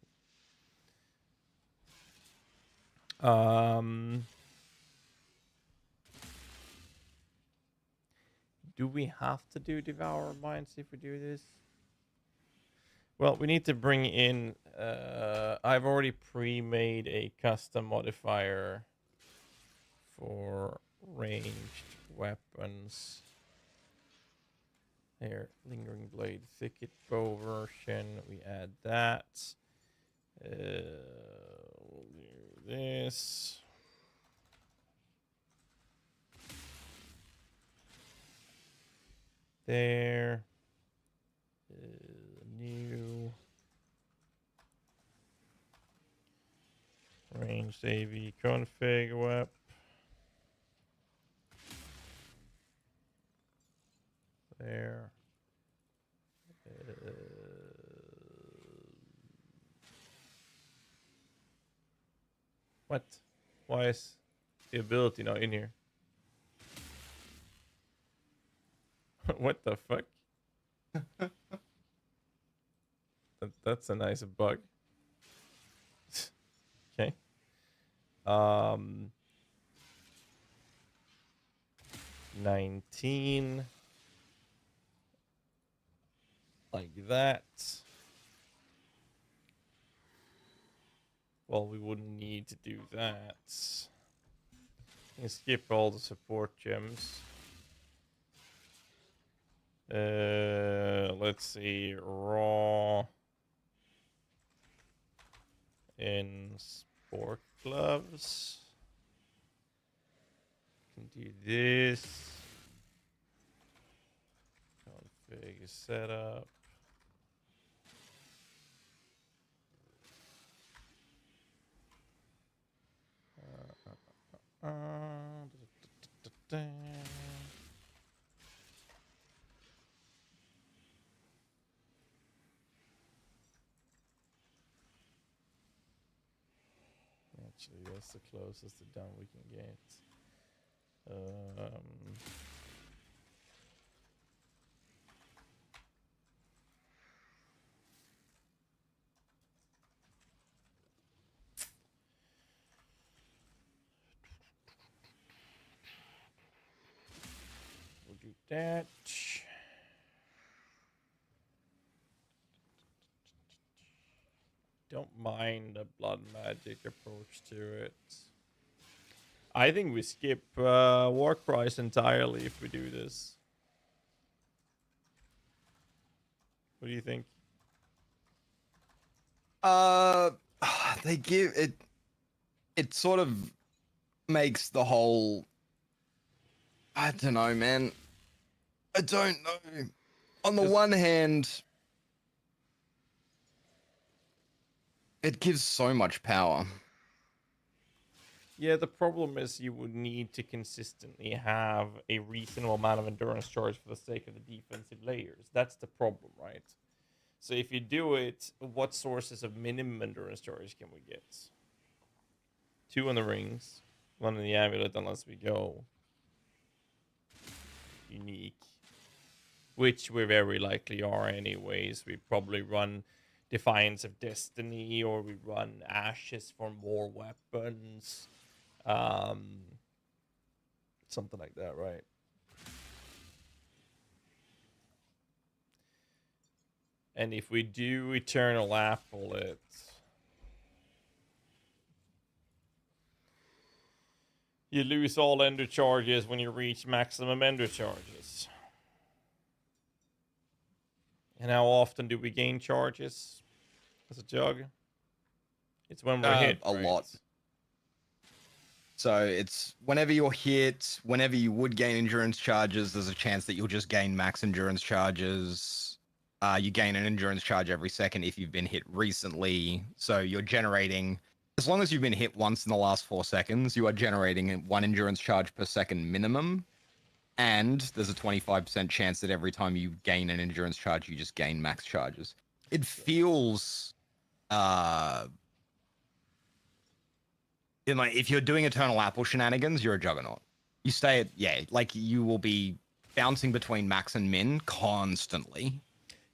you. Do we have to do Devour Minds if we do this? Well, we need to bring in... I've already pre-made a custom modifier for ranged weapons. Here, Lingering Blade, Thicket Bow version. We add that. We'll do this. There. New. Ranged AV config web. There. What? Why is the ability not in here? What the fuck? That's a nice bug. Okay. 19. Like that. Well, we wouldn't need to do that. You can skip all the support gems. Let's see. Raw. In sport gloves. Can do this. Config setup. Actually, that's the closest to done we can get. We'll do that. Don't mind the blood magic approach to it. I think we skip work price entirely if we do this. What do you think? They give it. It sort of makes the whole. I don't know, man. I don't know. On the one hand, it gives so much power. Yeah, the problem is you would need to consistently have a reasonable amount of endurance charge for the sake of the defensive layers. That's the problem, right? So if you do it, what sources of minimum endurance charge can we get? 2 on the rings, 1 in the amulet unless we go unique, which we very likely are anyways. We probably run Defiance of Destiny, or we run Ashes for more weapons. Something like that, right? And if we do Eternal Apple it, you lose all ender charges when you reach maximum ender charges. And how often do we gain charges as a jug? It's when we're hit, A right? lot. So it's whenever you're hit, whenever you would gain endurance charges, there's a chance that you'll just gain max endurance charges. You gain an endurance charge every second if you've been hit recently. So you're generating, as long as you've been hit once in the last 4 seconds, you are generating 1 endurance charge per second minimum. And there's a 25% chance that every time you gain an endurance charge, you just gain max charges. It feels like if you're doing Eternal Apple shenanigans, you're a juggernaut. You stay at, yeah, like you will be bouncing between max and min constantly.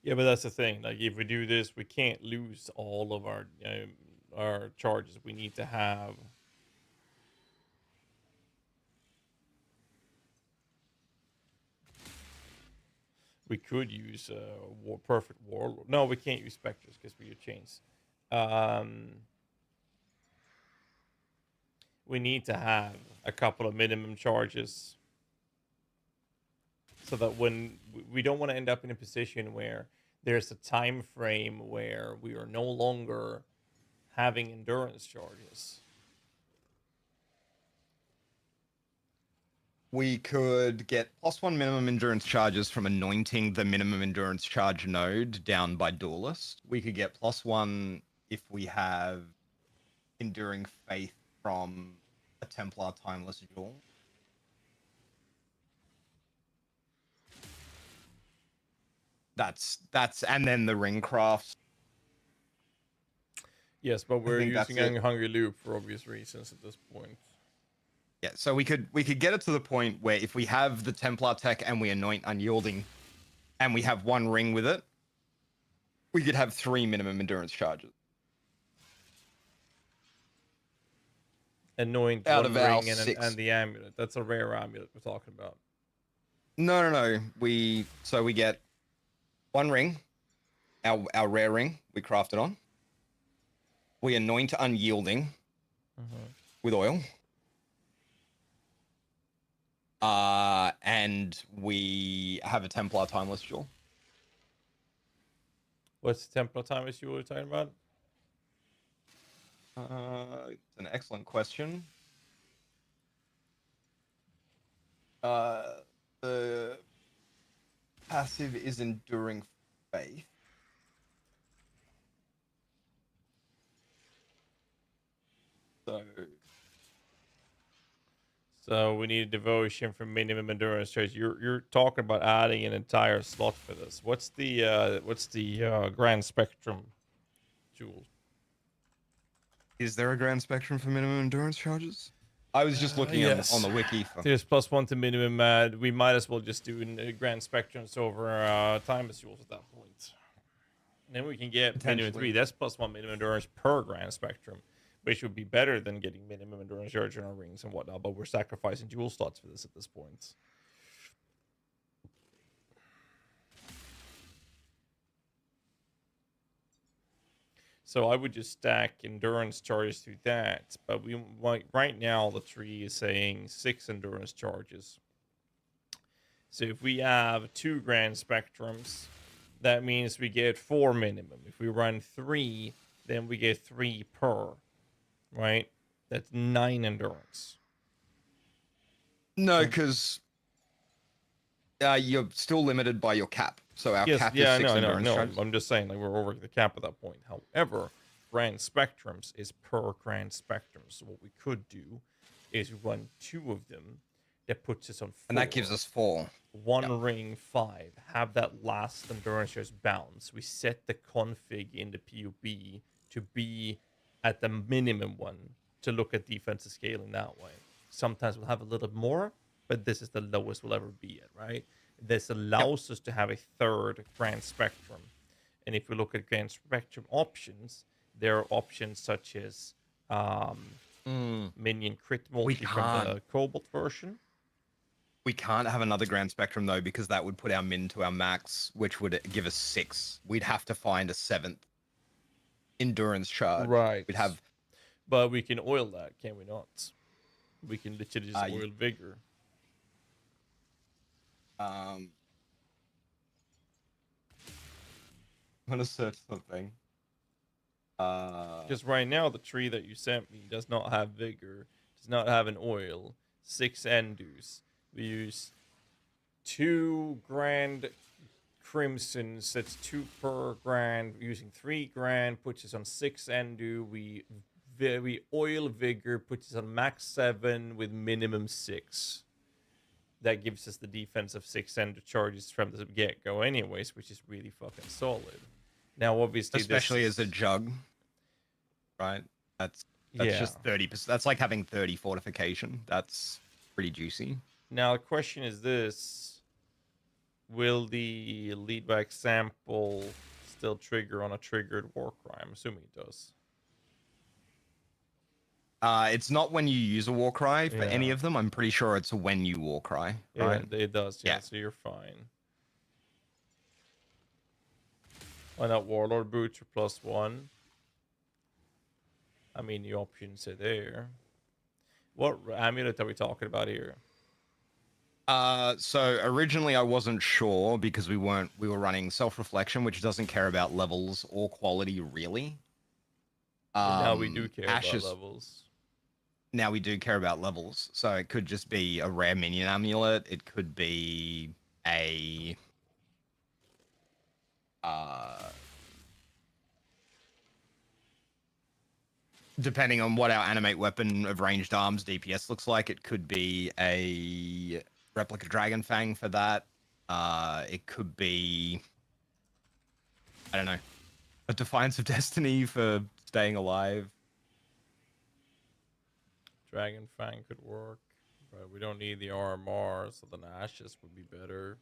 Yeah, but that's the thing. Like, if we do this, we can't lose all of our charges. We need to have. We could use perfect warlord. No, we can't use specters because we use chains. We need to have a couple of minimum charges, so that when we don't want to end up in a position where there's a time frame where we are no longer having endurance charges. We could get +1 minimum endurance charges from anointing the minimum endurance charge node down by Duelist. We could get +1 if we have Enduring Faith from a Templar Timeless Jewel. That's and then the ring crafts. Yes, but we're think that's using it. Hungry Loop for obvious reasons at this point. Yeah, so we could get it to the point where if we have the Templar tech and we anoint Unyielding and we have 1 ring with it, we could have 3 minimum endurance charges. Anoint Out one of our ring and 6. the amulet. That's a rare amulet we're talking about. No. We get 1 ring, our rare ring, we craft it on. We anoint Unyielding with oil. And we have a Templar Timeless Jewel. What's the Templar Timeless Jewel we're talking about? It's an excellent question. The passive is Enduring Faith. So we need a devotion for minimum endurance charge. You're talking about adding an entire slot for this. What's the Grand Spectrum jewel? Is there a grand spectrum for minimum endurance charges? I was just looking Yes. on the wiki for. There's +1 to minimum. We might as well just do grand spectrums over time as jewels at that point. Then we can get minimum 3. Potentially. That's +1 minimum endurance per grand spectrum, which would be better than getting minimum endurance charge in our rings and whatnot. But we're sacrificing jewel slots for this at this point. So I would just stack endurance charges through that. But we might, right now the tree is saying 6 endurance charges. So if we have 2 grand spectrums, that means we get 4 minimum. If we run 3, then we get 3 per. Right? That's 9 endurance. No, because you're still limited by your cap. So our Yes, cap yeah, is 6 no, endurance charges. I'm just saying, like, we're over the cap at that point. However, grand spectrums is per grand spectrum. So what we could do is run 2 of them. That puts us on 4. And that gives us 4. 1 ring 5. Have that last endurance just bounce. We set the config in the POB to be at the minimum one to look at defensive scaling that way. Sometimes we'll have a little more, but this is the lowest we'll ever be at, right? This allows us to have a 3rd grand spectrum. And if we look at grand spectrum options, there are options such as minion crit multi from the Cobalt version. We can't have another grand spectrum though, because that would put our min to our max, which would give us 6. We'd have to find a 7th endurance charge. Right. We'd have. But we can oil that, can we not? We can literally just oil vigor. I'm gonna search something. Because right now the tree that you sent me does not have vigor, does not have an oil, 6 endus. We use 2 grand crimsons. That's 2 per grand. We're using 3 grand, puts us on 6 endu. We oil vigor, puts us on max 7 with minimum 6. That gives us the defense of 6 ender charges from the get-go anyways, which is really fucking solid. Now, obviously, especially as a jug, right? That's just 30%. That's like having 30 fortification. That's pretty juicy. Now, the question is this. Will the lead by example still trigger on a triggered Warcry? I'm assuming it does. It's not when you use a Warcry for any of them. I'm pretty sure it's when you Warcry, right? Yeah, it does. Yeah, so you're fine. Why not Warlord boots for +1? I mean, the options are there. What amulet are we talking about here? So originally I wasn't sure because we were running self-reflection, which doesn't care about levels or quality really. Now we do care about levels. Now we do care about levels. So it could just be a rare minion amulet. It could be a depending on what our animate weapon of ranged arms DPS looks like, it could be a replica dragon fang for that. It could be, I don't know, a defiance of destiny for staying alive. Dragon fang could work, but we don't need the RMR, so the ashes would be better.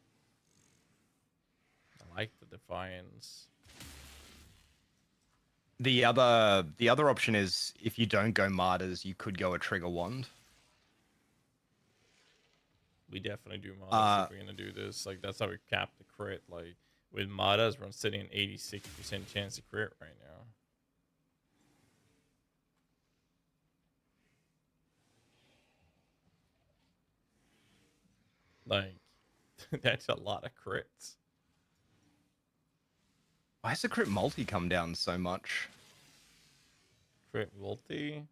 I like the defiance. The other option is if you don't go martyrs, you could go a trigger wand. We definitely do Madas if we're gonna do this. Like that's how we cap the crit. Like with Madas, we're sitting an 86% chance to crit right now. Like that's a lot of crits. Why has the crit multi come down so much? Crit multi?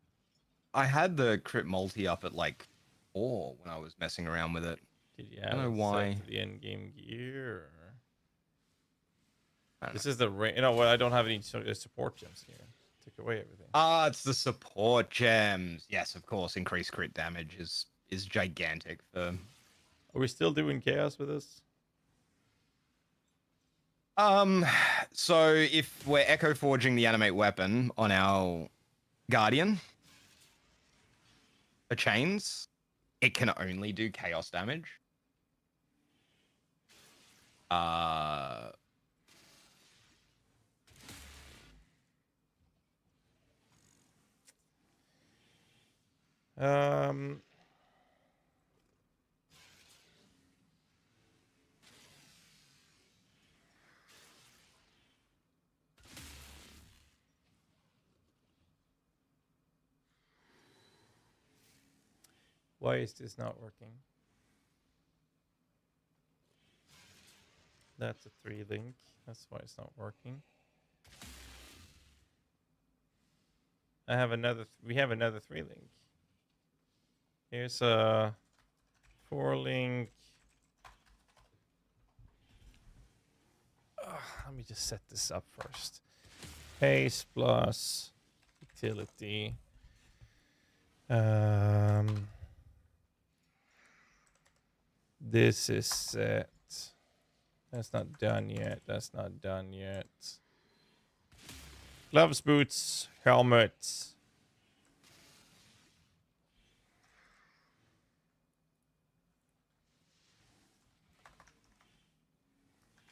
I had the crit multi up at like 4 when I was messing around with it. Did you I have don't know it why. set to the end game gear? Or... This is the you know what? I don't have any support gems here. Took away everything. It's the support gems. Yes, of course. Increased crit damage is gigantic for. Are we still doing chaos with this? So if we're echo forging the animate weapon on our Guardian. For chains, it can only do chaos damage. Um, why is this not working? That's a 3 link. That's why it's not working. I have another. We have another 3 link. Here's a 4 link. Let me just set this up first. Pace plus utility. This is set. That's not done yet. That's not done yet. Gloves, boots, helmet.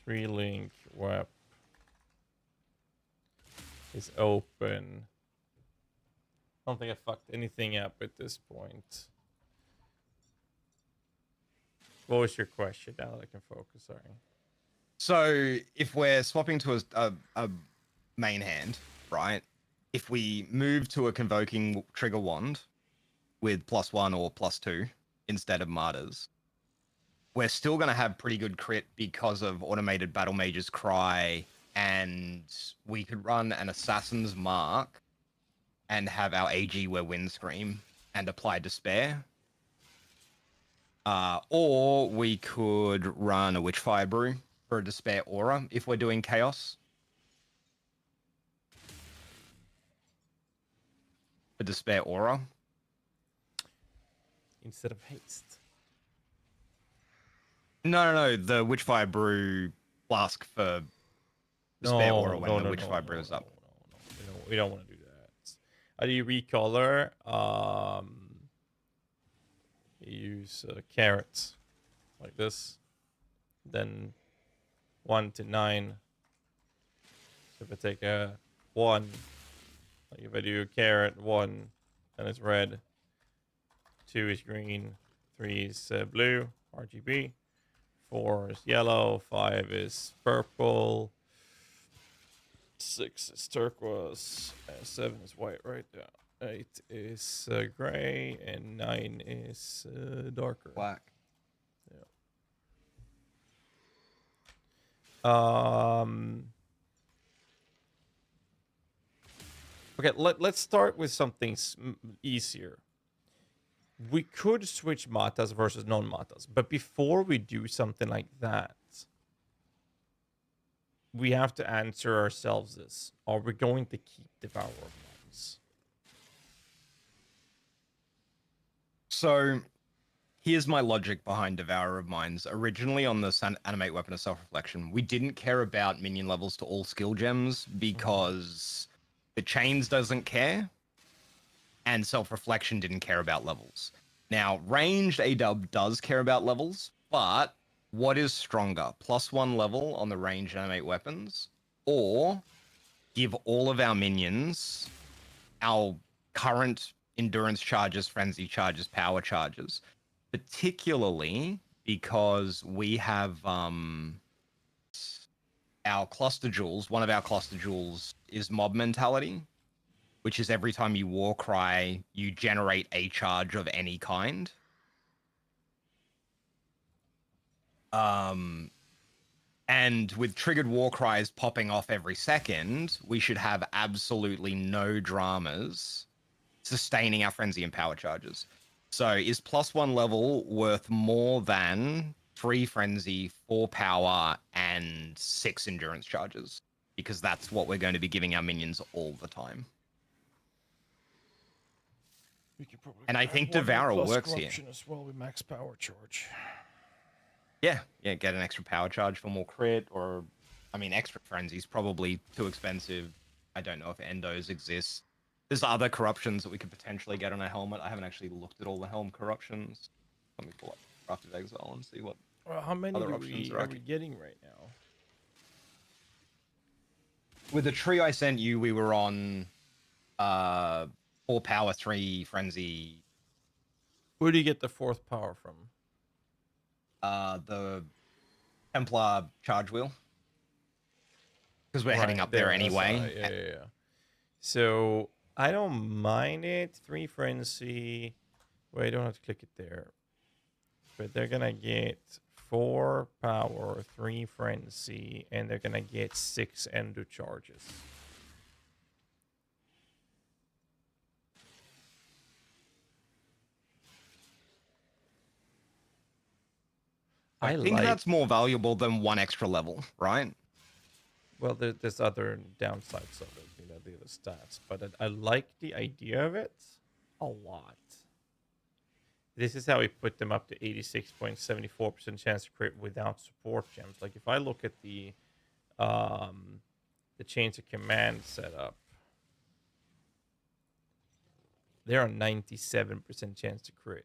Three link web is open. I don't think I fucked anything up at this point. What was your question? Now that I can focus. Sorry. So if we're swapping to a main hand, right? If we move to a convoking trigger wand with +1 or +2 instead of martyrs, we're still going to have pretty good crit because of automated battle mage's cry, and we could run an assassin's mark and have our AG wear windscream and apply despair. Or we could run a Witchfire Brew for a Despair Aura if we're doing Chaos. A Despair Aura. Instead of haste. No. The Witchfire Brew flask for Despair Aura when the Witchfire Brew is up. No. We don't want to do that. How do you recolor? You use carrots like this. Then 1 to 9. So if I take a 1, like if I do a carrot 1, then it's red. 2 is green. 3 is blue, RGB. 4 is yellow. 5 is purple. 6 is turquoise. 7 is white right there. 8 is gray, and 9 is darker. Black. Yeah. Okay, let's start with something easier. We could switch matas versus non-matas, but before we do something like that, we have to answer ourselves this. Are we going to keep Devourer of Minds? So here's my logic behind Devourer of Minds. Originally on the Animate Weapon of Self-Reflection, we didn't care about minion levels to all skill gems because the chains doesn't care and Self-Reflection didn't care about levels. Now, ranged AW does care about levels, but what is stronger? +1 level on the ranged animate weapons, or give all of our minions our current endurance charges, frenzy charges, power charges, particularly because we have our cluster jewels. One of our cluster jewels is mob mentality, which is every time you war cry, you generate a charge of any kind. And with triggered war cries popping off every second, we should have absolutely no dramas sustaining our frenzy and power charges. So is +1 level worth more than 3 frenzy, 4 power, and 6 endurance charges? Because that's what we're going to be giving our minions all the time. And I think Devourer works here. As well with max power charge. Yeah, get an extra power charge for more crit, or, I mean, extra frenzy's probably too expensive. I don't know if endos exist. There's other corruptions that we could potentially get on a helmet. I haven't actually looked at all the helm corruptions. Let me pull up Craft of Exile and see what Well, how many other do options we, are are we getting right now? with the tree I sent you. We were on 4 power, 3 frenzy. Where do you get the 4th power from? The Templar charge wheel. Because we're heading Right, up there that's anyway. yeah. So I don't mind it. 3 frenzy. Wait, I don't have to click it there. But they're gonna get 4 power, 3 frenzy, and they're gonna get 6 endo charges. I think that's more valuable than 1 extra level, right? Well, there's other downsides of it, the other stats, but I like the idea of it a lot. This is how we put them up to 86.74% chance to crit without support gems. Like if I look at the chains of command setup, they're on 97% chance to crit.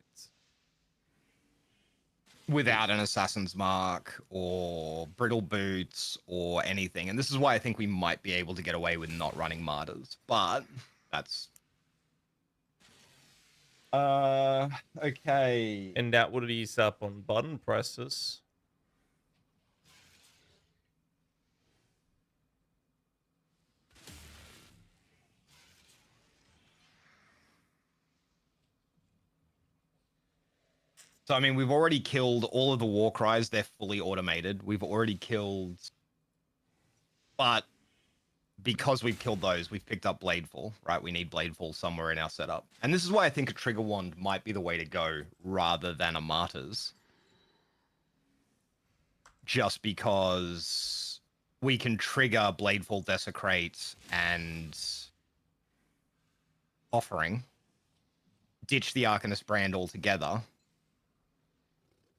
Without an assassin's mark or brittle boots or anything. And this is why I think we might be able to get away with not running martyrs. But that's okay. And that would ease up on button presses. So I mean, we've already killed all of the war cries. They're fully automated. We've already killed, but because we've killed those, we've picked up Bladefall, right? We need Bladefall somewhere in our setup. And this is why I think a Trigger Wand might be the way to go rather than a Martyrs. Just because we can trigger Bladefall, Desecrate, and Offering, ditch the Arcanist brand altogether,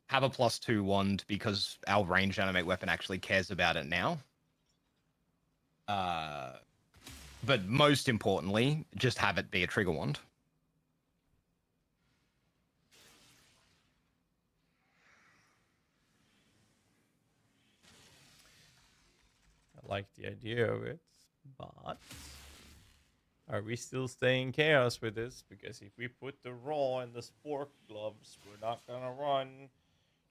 have a +2 wand because our ranged animate weapon actually cares about it now. But most importantly, just have it be a trigger wand. I like the idea of it, but are we still staying chaos with this? Because if we put the raw and the spork gloves, we're not gonna run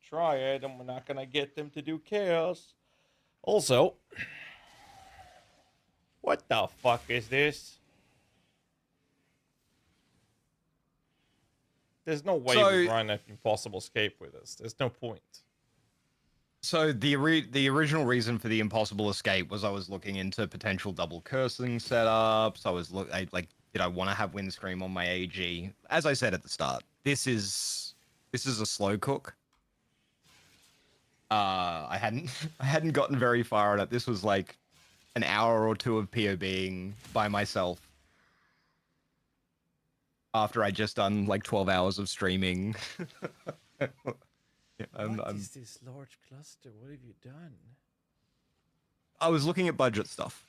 Triad, and we're not gonna get them to do chaos. Also, what the fuck is this? There's no way we run an impossible escape with this. There's no point. So the original reason for the impossible escape was I was looking into potential double cursing setups. Did I want to have Windscream on my AG? As I said at the start, this is a slow cook. I hadn't gotten very far on it. This was like an hour or 2 of POBing by myself after I just done like 12 hours of streaming. What is this large cluster? What have you done? I was looking at budget stuff,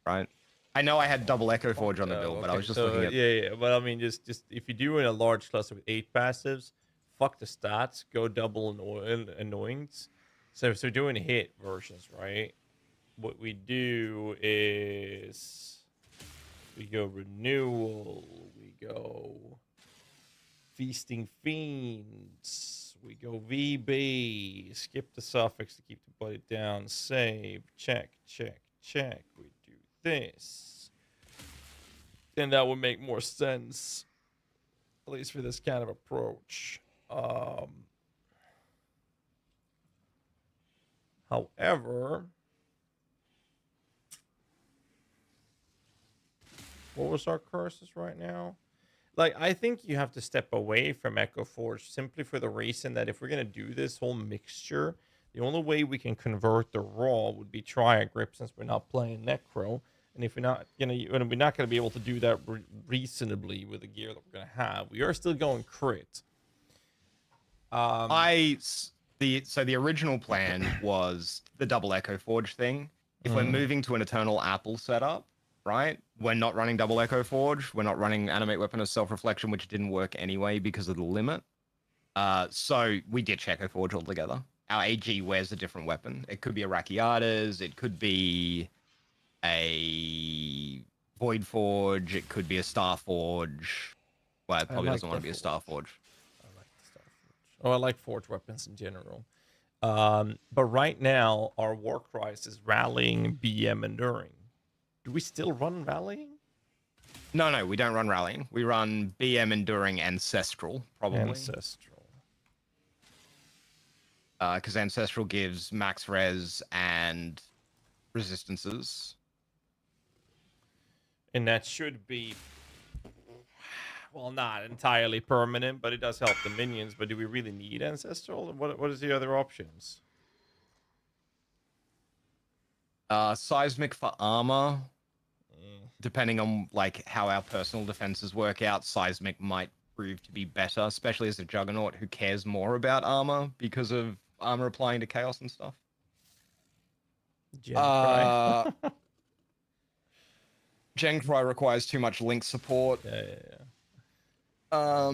right? I know I had double Echo Forge on the build, but I was just looking at... Yeah. But I mean, just if you do in a large cluster with 8 passives, fuck the stats, go double annoyings. So if we're doing hit versions, right? What we do is we go renewal, we go feasting fiends, we go VB, skip the suffix to keep the buddy down, save, check. We do this. Then that would make more sense, at least for this kind of approach. However, what was our curses right now? Like, I think you have to step away from Echo Forge simply for the reason that if we're going to do this whole mixture, the only way we can convert the raw would be Triad Grip since we're not playing Necro. And if we're not going to be able to do that reasonably with the gear that we're going to have, we are still going crit. So the original plan was the double Echo Forge thing. If we're moving to an Eternal Apple setup, right? We're not running Double Echo Forge. We're not running Animate Weapon of Self-Reflection, which didn't work anyway because of the limit. So we ditch Echo Forge altogether. Our AG wears a different weapon. It could be a Rakiatas. It could be a Void Forge. It could be a Star Forge. Well, it I probably like doesn't want the to be a Star Forge. I like the Star Forge. Oh, I like Forge weapons in general. But right now, our war cries is rallying, BM, enduring. Do we still run rallying? No, we don't run Rallying. We run BM Enduring Ancestral, probably. Ancestral. Because Ancestral gives max res and resistances. And that should be, well, not entirely permanent, but it does help the minions. But do we really need Ancestral? What is the other options? Seismic for armor. Depending on like how our personal defenses work out, Seismic might prove to be better, especially as a Juggernaut who cares more about armor because of armor applying to chaos and stuff. Gencry requires too much link support. Yeah.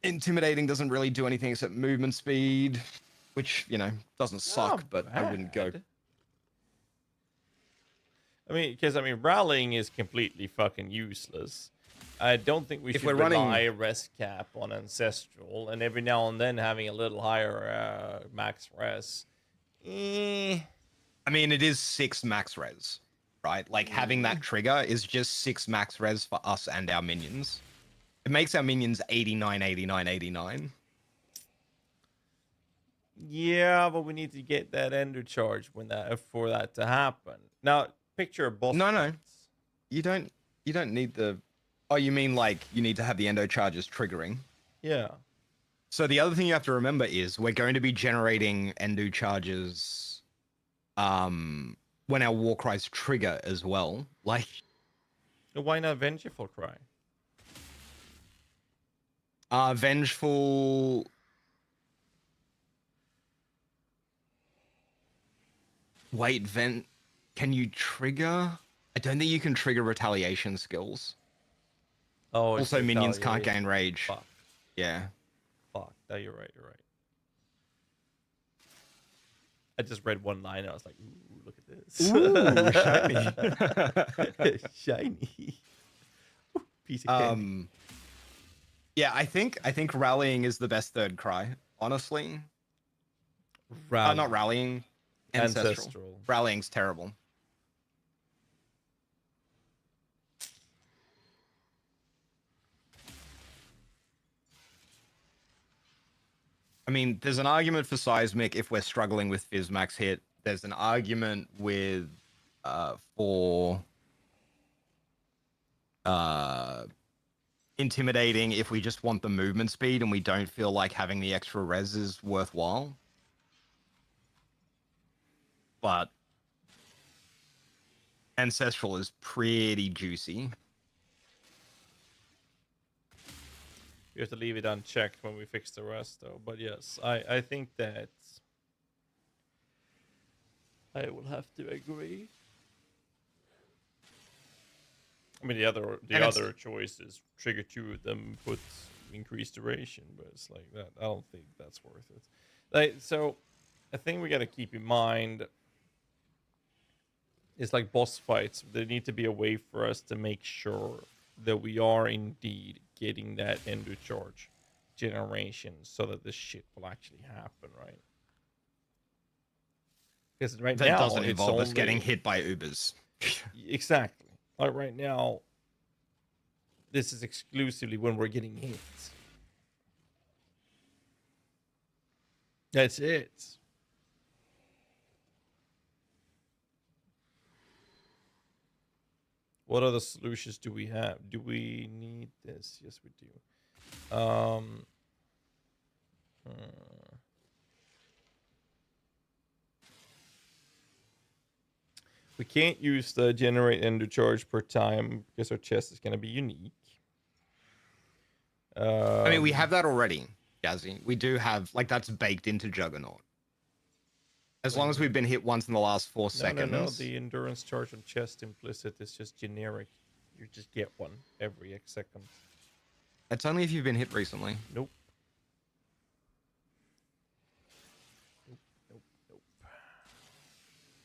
Intimidating doesn't really do anything except movement speed, which, you know, doesn't suck, Not but I wouldn't go. bad. I mean, because rallying is completely fucking useless. I don't think we should rely res cap on Ancestral, and every now and then having a little higher max res. I mean, it is 6 max res, right? Like, having that trigger is just 6 max res for us and our minions. It makes our minions 89, 89, 89. Yeah, but we need to get that ender charge for that to happen. Now, picture a boss. No. You don't need the... Oh, you mean like you need to have the endo charges triggering? Yeah. So the other thing you have to remember is we're going to be generating endo charges when our war cries trigger as well. Like, Why not Vengeful Cry? Vengeful... Wait, can you trigger? I don't think you can trigger retaliation skills. Oh, also, minions can't gain rage. Fuck. Yeah. Fuck. No, you're right. You're right. I just read one line and I was like, ooh, look at this. Ooh, shiny. Shiny. Piece of candy. Yeah, I think rallying is the best third cry, honestly. Not rallying. Ancestral. Rallying's terrible. I mean, there's an argument for Seismic if we're struggling with Fizz max hit. There's an argument with for intimidating if we just want the movement speed and we don't feel like having the extra res is worthwhile. But Ancestral is pretty juicy. We have to leave it unchecked when we fix the rest, though. But yes, I think that I will have to agree. I mean, the other choice is trigger 2 of them, put increased duration, but it's like that. I don't think that's worth it. Like, so, a thing we got to keep in mind is like boss fights. There need to be a way for us to make sure that we are indeed getting that endo charge generation so that this shit will actually happen, right? Because right now that doesn't involve us only... getting hit by Ubers. Exactly. Like right now, this is exclusively when we're getting hit. That's it. What other solutions do we have? Do we need this? Yes, we do. We can't use the generate ender charge per time because our chest is going to be unique. I mean, we have that already, GHAZZY. We do have, like, that's baked into Juggernaut. As long as we've been hit once in the last 4 seconds. No. The endurance charge on chest implicit is just generic. You just get one every X seconds. It's only if you've been hit recently. Nope.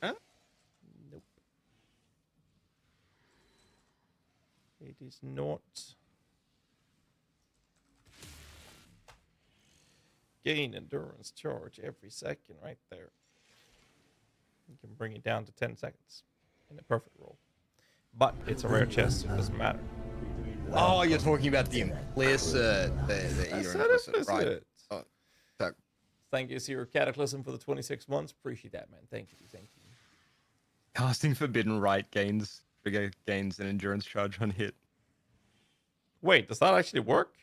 Huh? Nope. It is not. Gain endurance charge every second right there. You can bring it down to 10 seconds in a perfect roll. But it's a rare chest, so it doesn't matter. Oh, you're talking about the implicit. The I eater said implicit, right? implicit. Oh, so Thank you, Zero Cataclysm, for the 26 months. Appreciate that, man. Thank you. casting Forbidden Rite gains trigger gains an endurance charge on hit. Wait, does that actually work?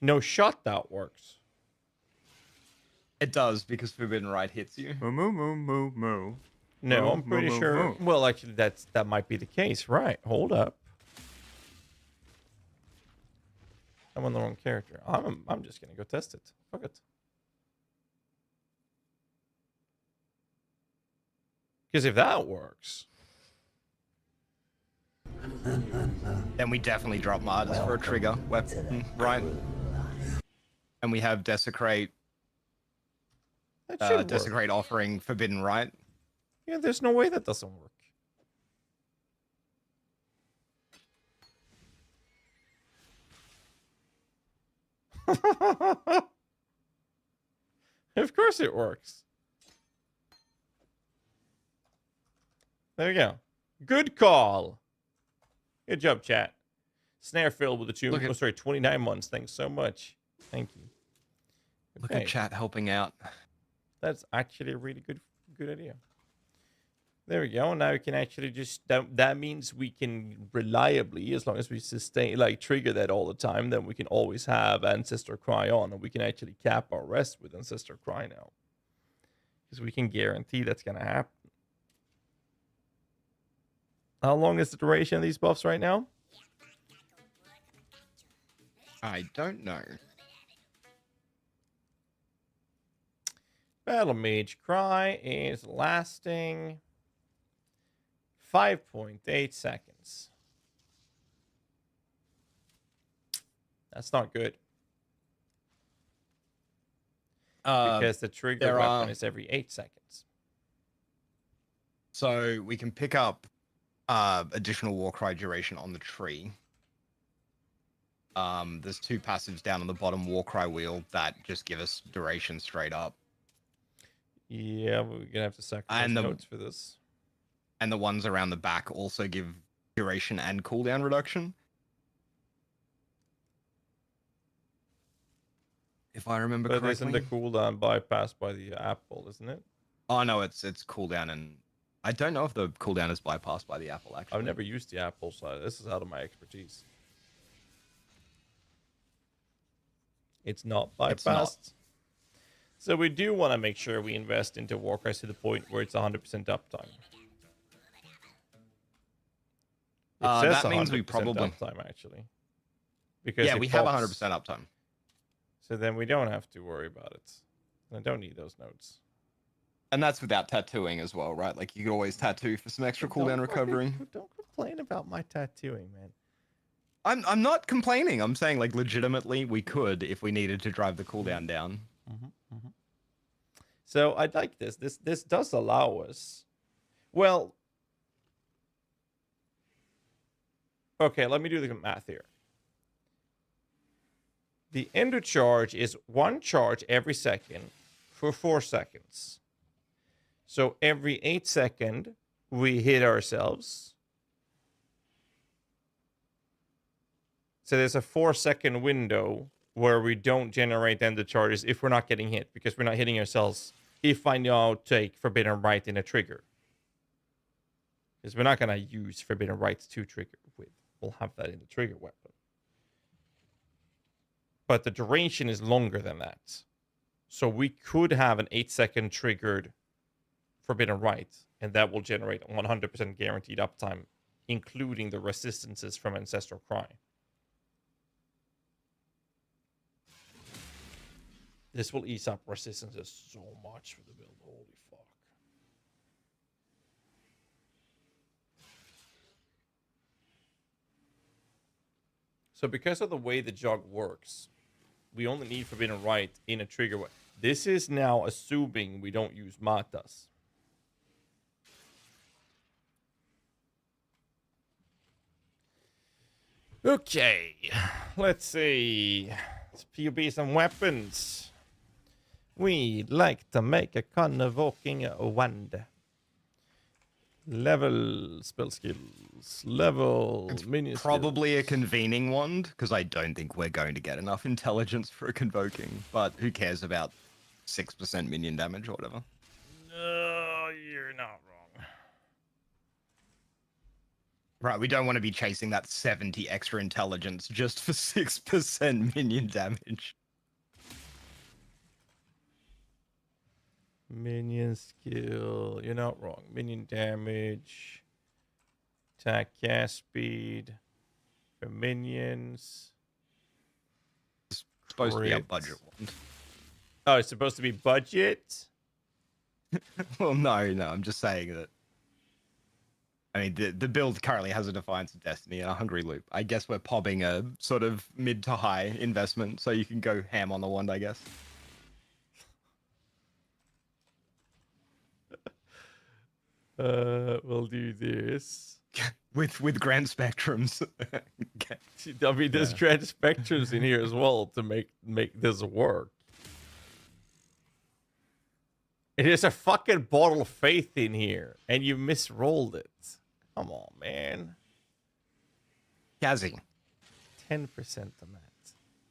No shot that works. It does because Forbidden Rite hits you. No, Moo, I'm pretty moo, sure. moo. Well, actually, that might be the case, right? Hold up. I'm on the wrong character. I'm just gonna go test it. Fuck it. Because if that works, Then we definitely drop Martyrs for a trigger weapon, right? And we have Desecrate, that should work. Desecrate offering Forbidden Rite. Yeah, there's no way that doesn't work. Of course it works. There you go. Good call. Good job, chat. Snare filled with the two. Look at- Oh, sorry, 29 months. Thanks so much. Thank you. Look Okay, at chat helping out. that's actually a really good idea. There we go. Now we can actually just that means we can reliably, as long as we sustain trigger that all the time, then we can always have Ancestor Cry on, and we can actually cap our rest with Ancestor Cry now. Because we can guarantee that's gonna happen. How long is the duration of these buffs right now? I don't know. Battle Mage Cry is lasting 5.8 seconds. That's not good. Because the trigger there weapon are- is every 8 seconds. So we can pick up additional Warcry duration on the tree. There's 2 passives down on the bottom Warcry wheel that just give us duration straight up. Yeah, we're going to have to sacrifice And the- notes for this. And the ones around the back also give duration and cooldown reduction. If I remember But correctly. isn't the cooldown bypassed by the apple, isn't it? Oh no, it's cooldown, and I don't know if the cooldown is bypassed by the apple actually. I've never used the apple, so this is out of my expertise. It's not bypassed. It's not. So we do want to make sure we invest into Warcry to the point where it's 100% uptime. It says that means we 100% probably- uptime actually. Because Yeah, it we have pops. 100% uptime. So then we don't have to worry about it. I don't need those notes. And that's without tattooing as well, right? Like you could always tattoo for some extra cooldown recovery. Don't complain about my tattooing, man. I'm not complaining. I'm saying like legitimately we could if we needed to drive the cooldown down. So I like this. This does allow us. Well, okay, let me do the math here. The ender charge is 1 charge every second for 4 seconds. So every 8 seconds, we hit ourselves. So there's a 4-second window where we don't generate ender charges if we're not getting hit, because we're not hitting ourselves if I now take Forbidden Rite in a trigger. Because we're not going to use Forbidden Rite to trigger with. We'll have that in the trigger weapon. But the duration is longer than that. So we could have an 8-second triggered Forbidden Rite, and that will generate 100% guaranteed uptime, including the resistances from Ancestral Cry. This will ease up resistances so much for the build. Holy fuck. So because of the way the jog works, we only need Forbidden Right in a trigger. This is now assuming we don't use Matas. Okay, let's see. Let's POB some weapons. We'd like to make a convoking wand. Level spell skills. Level minion Probably a skills. convening wand, because I don't think we're going to get enough intelligence for a convoking. But who cares about 6% minion damage or whatever? No, you're not wrong. Right, we don't want to be chasing that 70 extra intelligence just for 6% minion damage. Minion skill. You're not wrong. Minion damage. Attack cast speed. For minions. It's supposed to be a Crit. budget wand. Oh, it's supposed to be budget? Well, no, I'm just saying that. I mean, the build currently has a Defiance of Destiny and a Hungry Loop. I guess we're pobbing a sort of mid to high investment, so you can go ham on the wand, I guess. We'll do this. with grand spectrums. I mean, there's grand spectrums in here as well to make this work. It is a fucking bottle of faith in here, and you misrolled it. Come on, man. GHAZZY. 10% on that.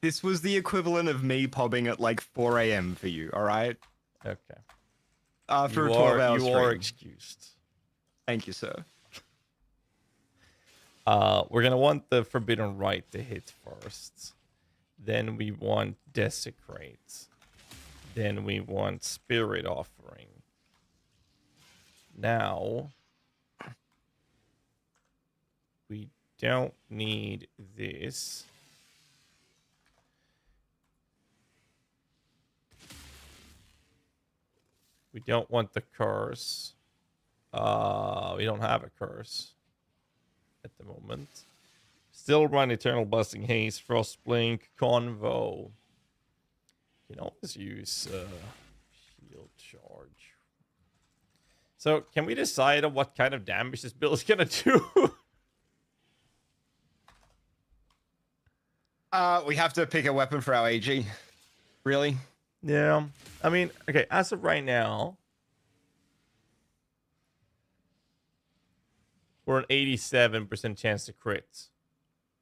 This was the equivalent of me pobbing at like 4 a.m. for you, all right? Okay. After You a 12-hour you stream. are excused. Thank you, sir. We're gonna want the Forbidden Right to hit first. Then we want Desecrate. Then we want Spirit Offering. Now, we don't need this. We don't want the curse. We don't have a curse at the moment. Still run Eternal Busting Haste, Frostblink, Convo. You can always use Shield Charge. So, can we decide on what kind of damage this build is gonna do? We have to pick a weapon for our AG. Really? Yeah. I mean, okay, as of right now, we're an 87% chance to crit.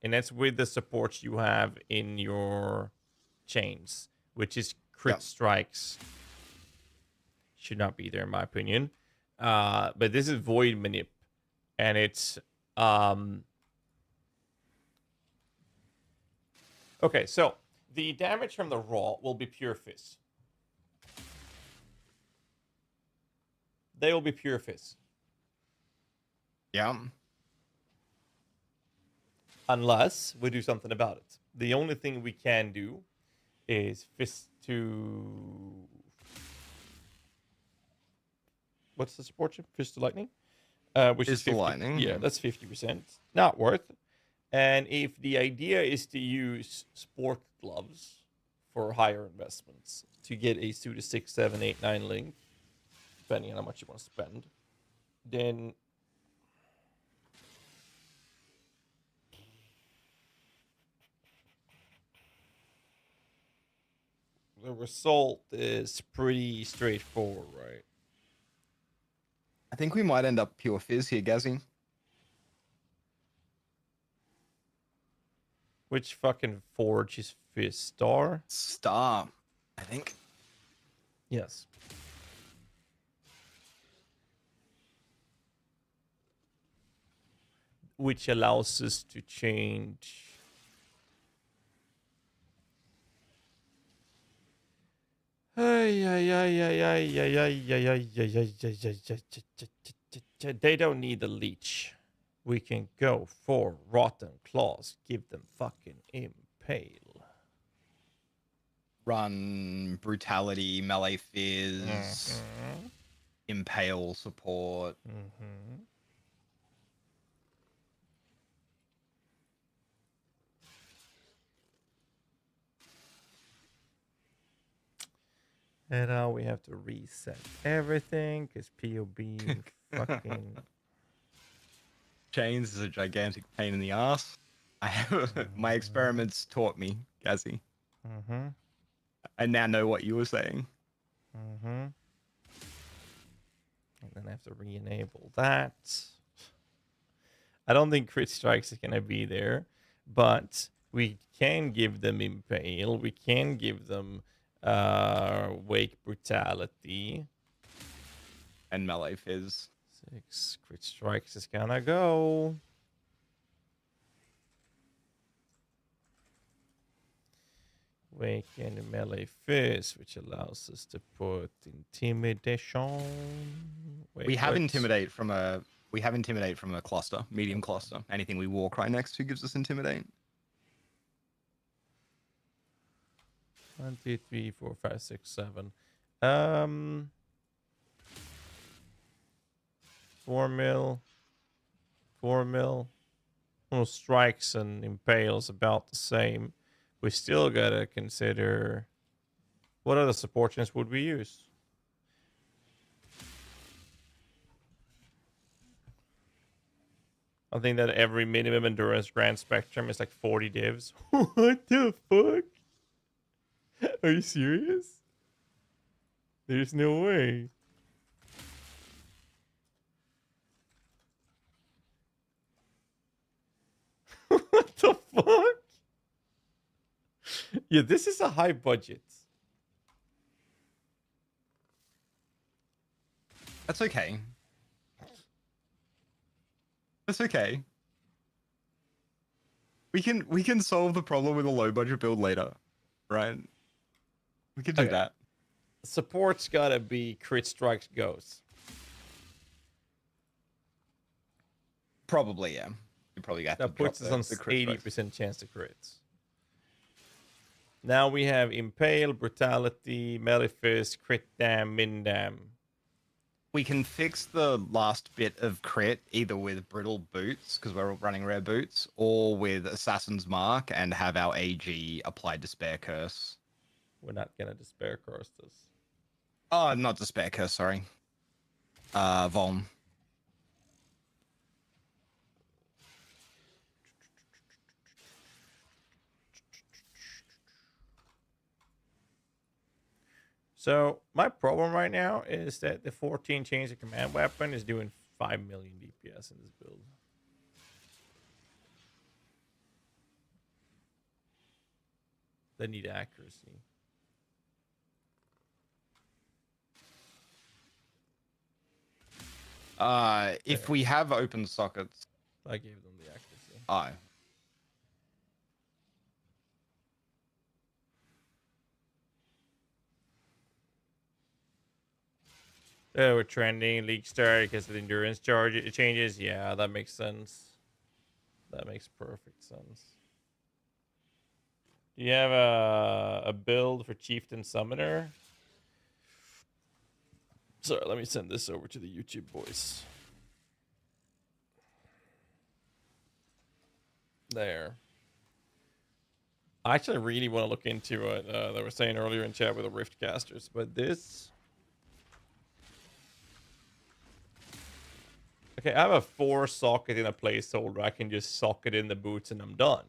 And that's with the supports you have in your chains, which is crit strikes. Should not be there in my opinion. But this is Void Manip. And it's okay, so the damage from the raw will be pure fizz. They will be pure fizz. Yeah. Unless we do something about it. The only thing we can do is fist to... What's the support chip? Fist to lightning? Which is Fist to 50. lightning. Yeah, that's 50%. Not worth. And if the idea is to use sport gloves for higher investments to get a 2 to 6, 7, 8, 9 link, depending on how much you want to spend, then the result is pretty straightforward, right? I think we might end up pure fizz here, GHAZZY. Which fucking forge is Fizz Star? Star, I think. Yes. Which allows us to change... They don't need a leech. We can go for Rotten Claws. Give them fucking impale. run brutality, melee fizz, Mm-hmm. impale support. Mm-hmm. And now we have to reset everything because POB fucking. Chains is a gigantic pain in the ass. I have my experiments taught me, Gazzy. Mm-hmm. I now know what you were saying. Mm-hmm. And then I have to re-enable that. I don't think crit strikes are gonna be there, but we can give them impale. We can give them wake brutality. And melee fizz. 6 crit strikes is gonna go. Wake and melee fizz, which allows us to put intimidation. Wait, We have what? intimidate from a cluster, medium cluster. Anything we walk right next to gives us intimidate. 1, 2, 3, 4, 5, 6, 7. 4 mil. 4 mil. Well, strikes and impales about the same. We still gotta consider what other support chance would we use? I think that every minimum endurance grand spectrum is like 40 divs. What the fuck? Are you serious? There's no way. What the fuck? Yeah, this is a high budget. That's okay. That's okay. We can solve the problem with a low budget build later, right? We can do Okay. that. Support's gotta be crit strikes ghosts. Probably, yeah. You probably have to That drop puts us on the crit strikes. 80% chance to crits. Now we have Impale, Brutality, Malefice, Crit Dam, Min Dam. We can fix the last bit of crit either with Brittle Boots, because we're running rare boots, or with Assassin's Mark and have our AG applied Despair Curse. We're not gonna Despair Curse this. Oh, not Despair Curse, sorry. Voln. So my problem right now is that the 14 change of command weapon is doing 5 million DPS in this build. They need accuracy. If we have open sockets. I gave them the accuracy. Oh. Oh, we're trending League Star because of the endurance charge it changes. Yeah, that makes sense. That makes perfect sense. Do you have a build for Chieftain Summoner? Sorry, let me send this over to the YouTube boys. There. I actually really want to look into what they were saying earlier in chat with the Rift casters, but this. Okay, I have a 4 socket in a placeholder. I can just socket in the boots and I'm done.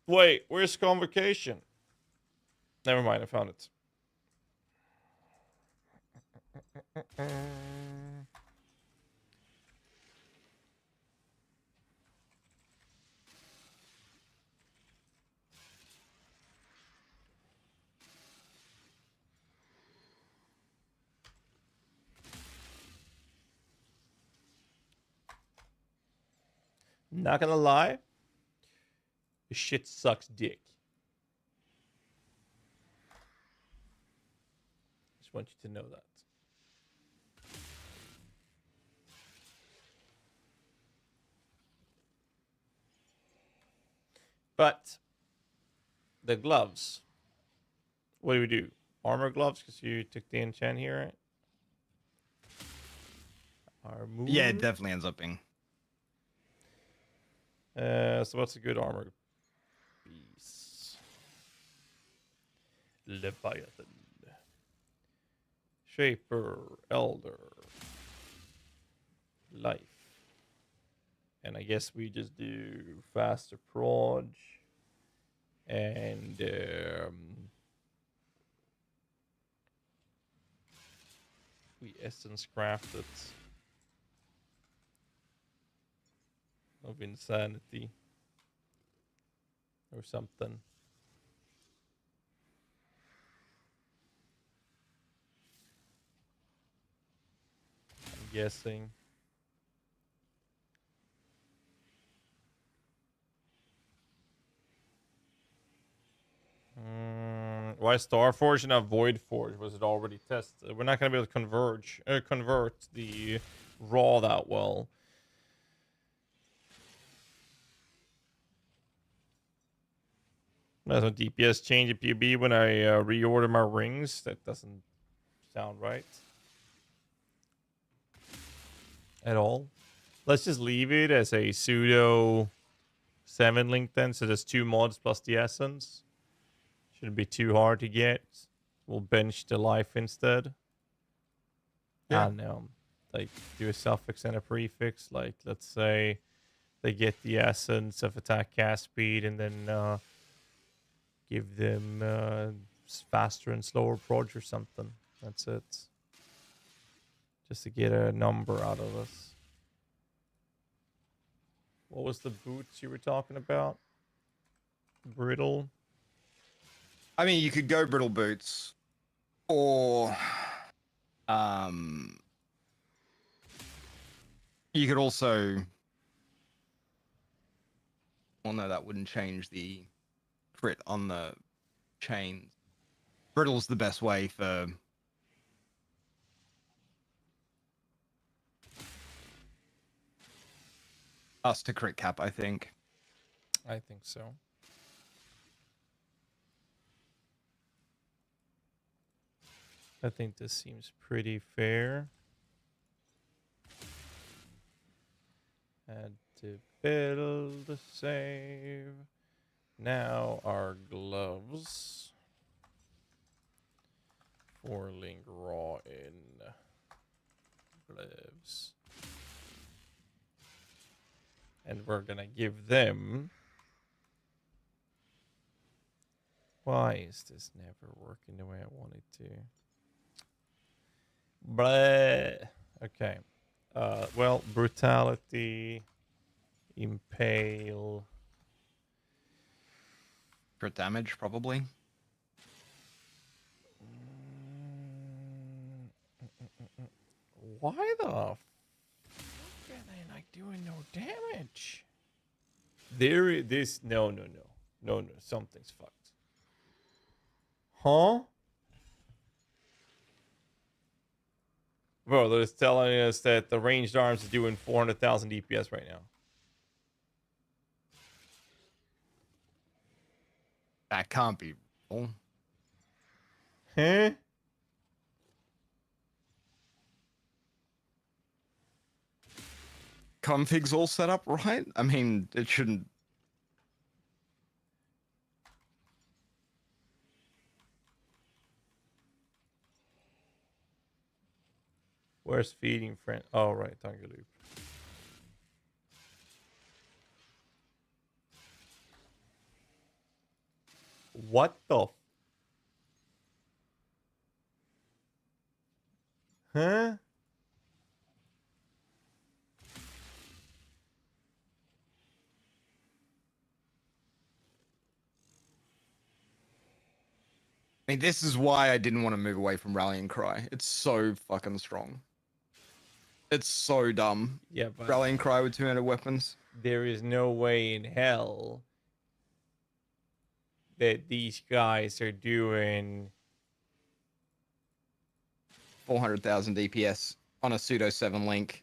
Wait, where's Convocation? Never mind, I found it. Not gonna lie, this shit sucks dick. Just want you to know that. But the gloves. What do we do? Armor gloves, because you took the enchant here, right? Armor. Yeah, it definitely ends up being. So what's a good armor piece? Leviathan. Shaper. Elder. Life. And I guess we just do faster proj. And we essence crafted of insanity or something. I'm guessing. Why Starforge and not Voidforge? Was it already tested? We're not gonna be able to convert the raw that well. That's a DPS change in PB when I reorder my rings. That doesn't sound right at all. Let's just leave it as a pseudo 7 link then. So there's 2 mods plus the essence. Shouldn't be too hard to get. We'll bench the life instead. Yeah. And like do a suffix and a prefix. Like let's say they get the essence of attack cast speed and then give them faster and slower proj or something. That's it. Just to get a number out of us. What was the boots you were talking about? Brittle. I mean, you could go brittle boots, or you could also. Well, no, that wouldn't change the crit on the chains. Brittle's the best way for. Us to crit cap, I think. I think so. I think this seems pretty fair. Had to build, save. Now our gloves. 4 link raw in gloves. And we're gonna give them. Why is this never working the way I want it to? Bleh. Okay. Well, brutality, impale. Crit damage, probably. Why the fuck are they like doing no damage? No, something's fucked. Huh? Bro, they're telling us that the ranged arms is doing 400,000 DPS right now. That can't be real. Huh? Config's all set up right? I mean, it shouldn't. Where's feeding friend? Oh, right, Tiger Loop. What the? Huh? I mean, this is why I didn't want to move away from Rallying Cry. It's so fucking strong. It's so dumb. Yeah, but Rallying Cry with 200 weapons. there is no way in hell that these guys are doing 400,000 DPS on a pseudo 7 link.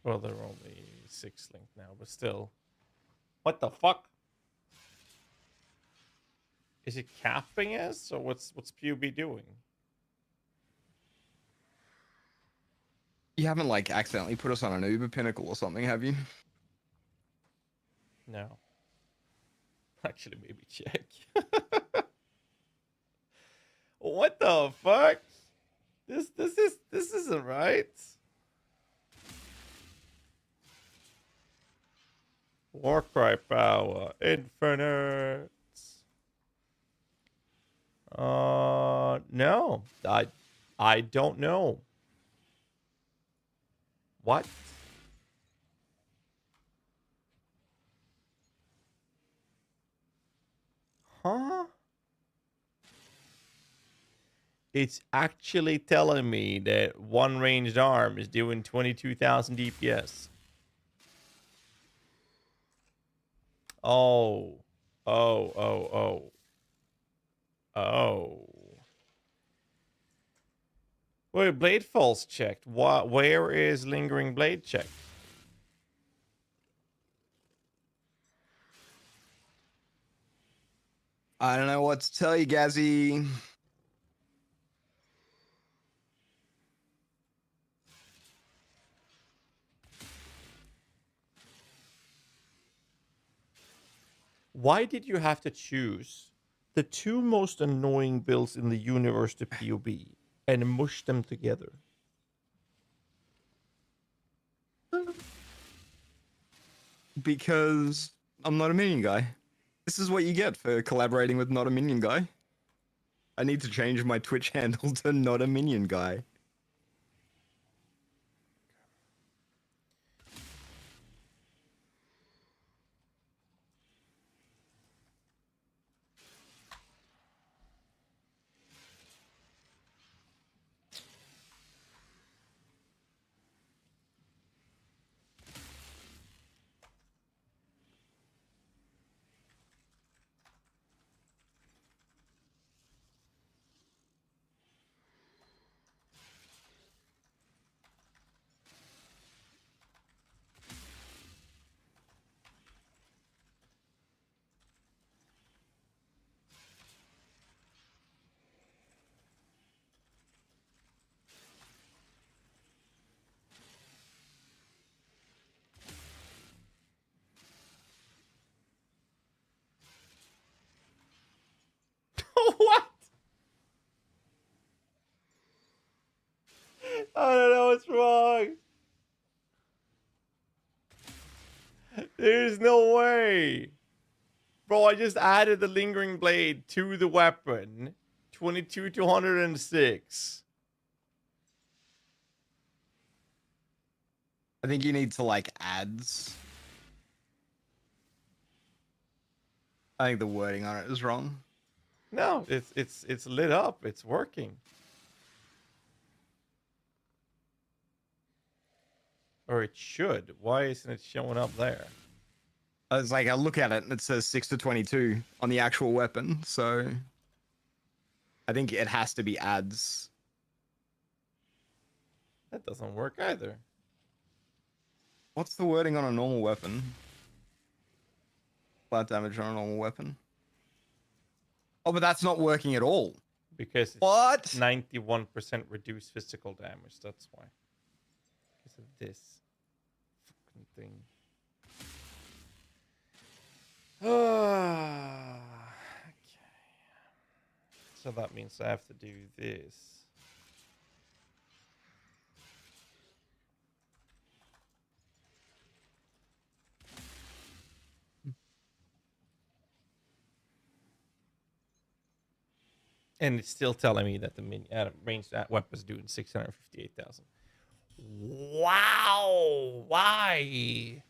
well, they're only 6 link now, but still. What the fuck? Is it capping us, or what's PUB doing? You haven't like accidentally put us on an Uber pinnacle or something, have you? No. Actually, maybe check. What the fuck? This isn't right. Warcry power, infinite. No, I don't know. What? Huh? It's actually telling me that one ranged arm is doing 22,000 DPS. Oh. Oh, oh, oh. Oh. Wait, Blade Falls checked. What? Where is Lingering Blade checked? I don't know what to tell you, Gazzy. Why did you have to choose the two most annoying builds in the universe to POB and mush them together? Because I'm not a minion guy. This is what you get for collaborating with not a minion guy. I need to change my Twitch handle to not a minion guy. What? I don't know what's wrong. There's no way. Bro, I just added the Lingering Blade to the weapon. 22 to 106. I think you need to like ads. I think the wording on it is wrong. No, it's lit up. It's working. Or it should. Why isn't it showing up there? It's like I look at it and it says 6 to 22 on the actual weapon, so I think it has to be ads. That doesn't work either. What's the wording on a normal weapon? Flat damage on a normal weapon. Oh, but that's not working at all. Because it's What? 91% reduced physical damage. That's why. Because of this fucking thing. Okay. So that means I have to do this. And it's still telling me that the ranged weapon is doing 658,000. Wow! Why?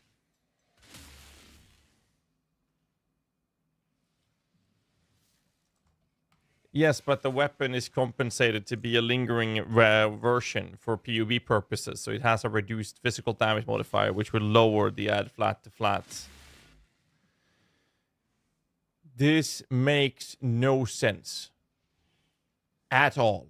Yes, but the weapon is compensated to be a lingering version for PUB purposes, so it has a reduced physical damage modifier, which will lower the add flat to flats. This makes no sense. At all.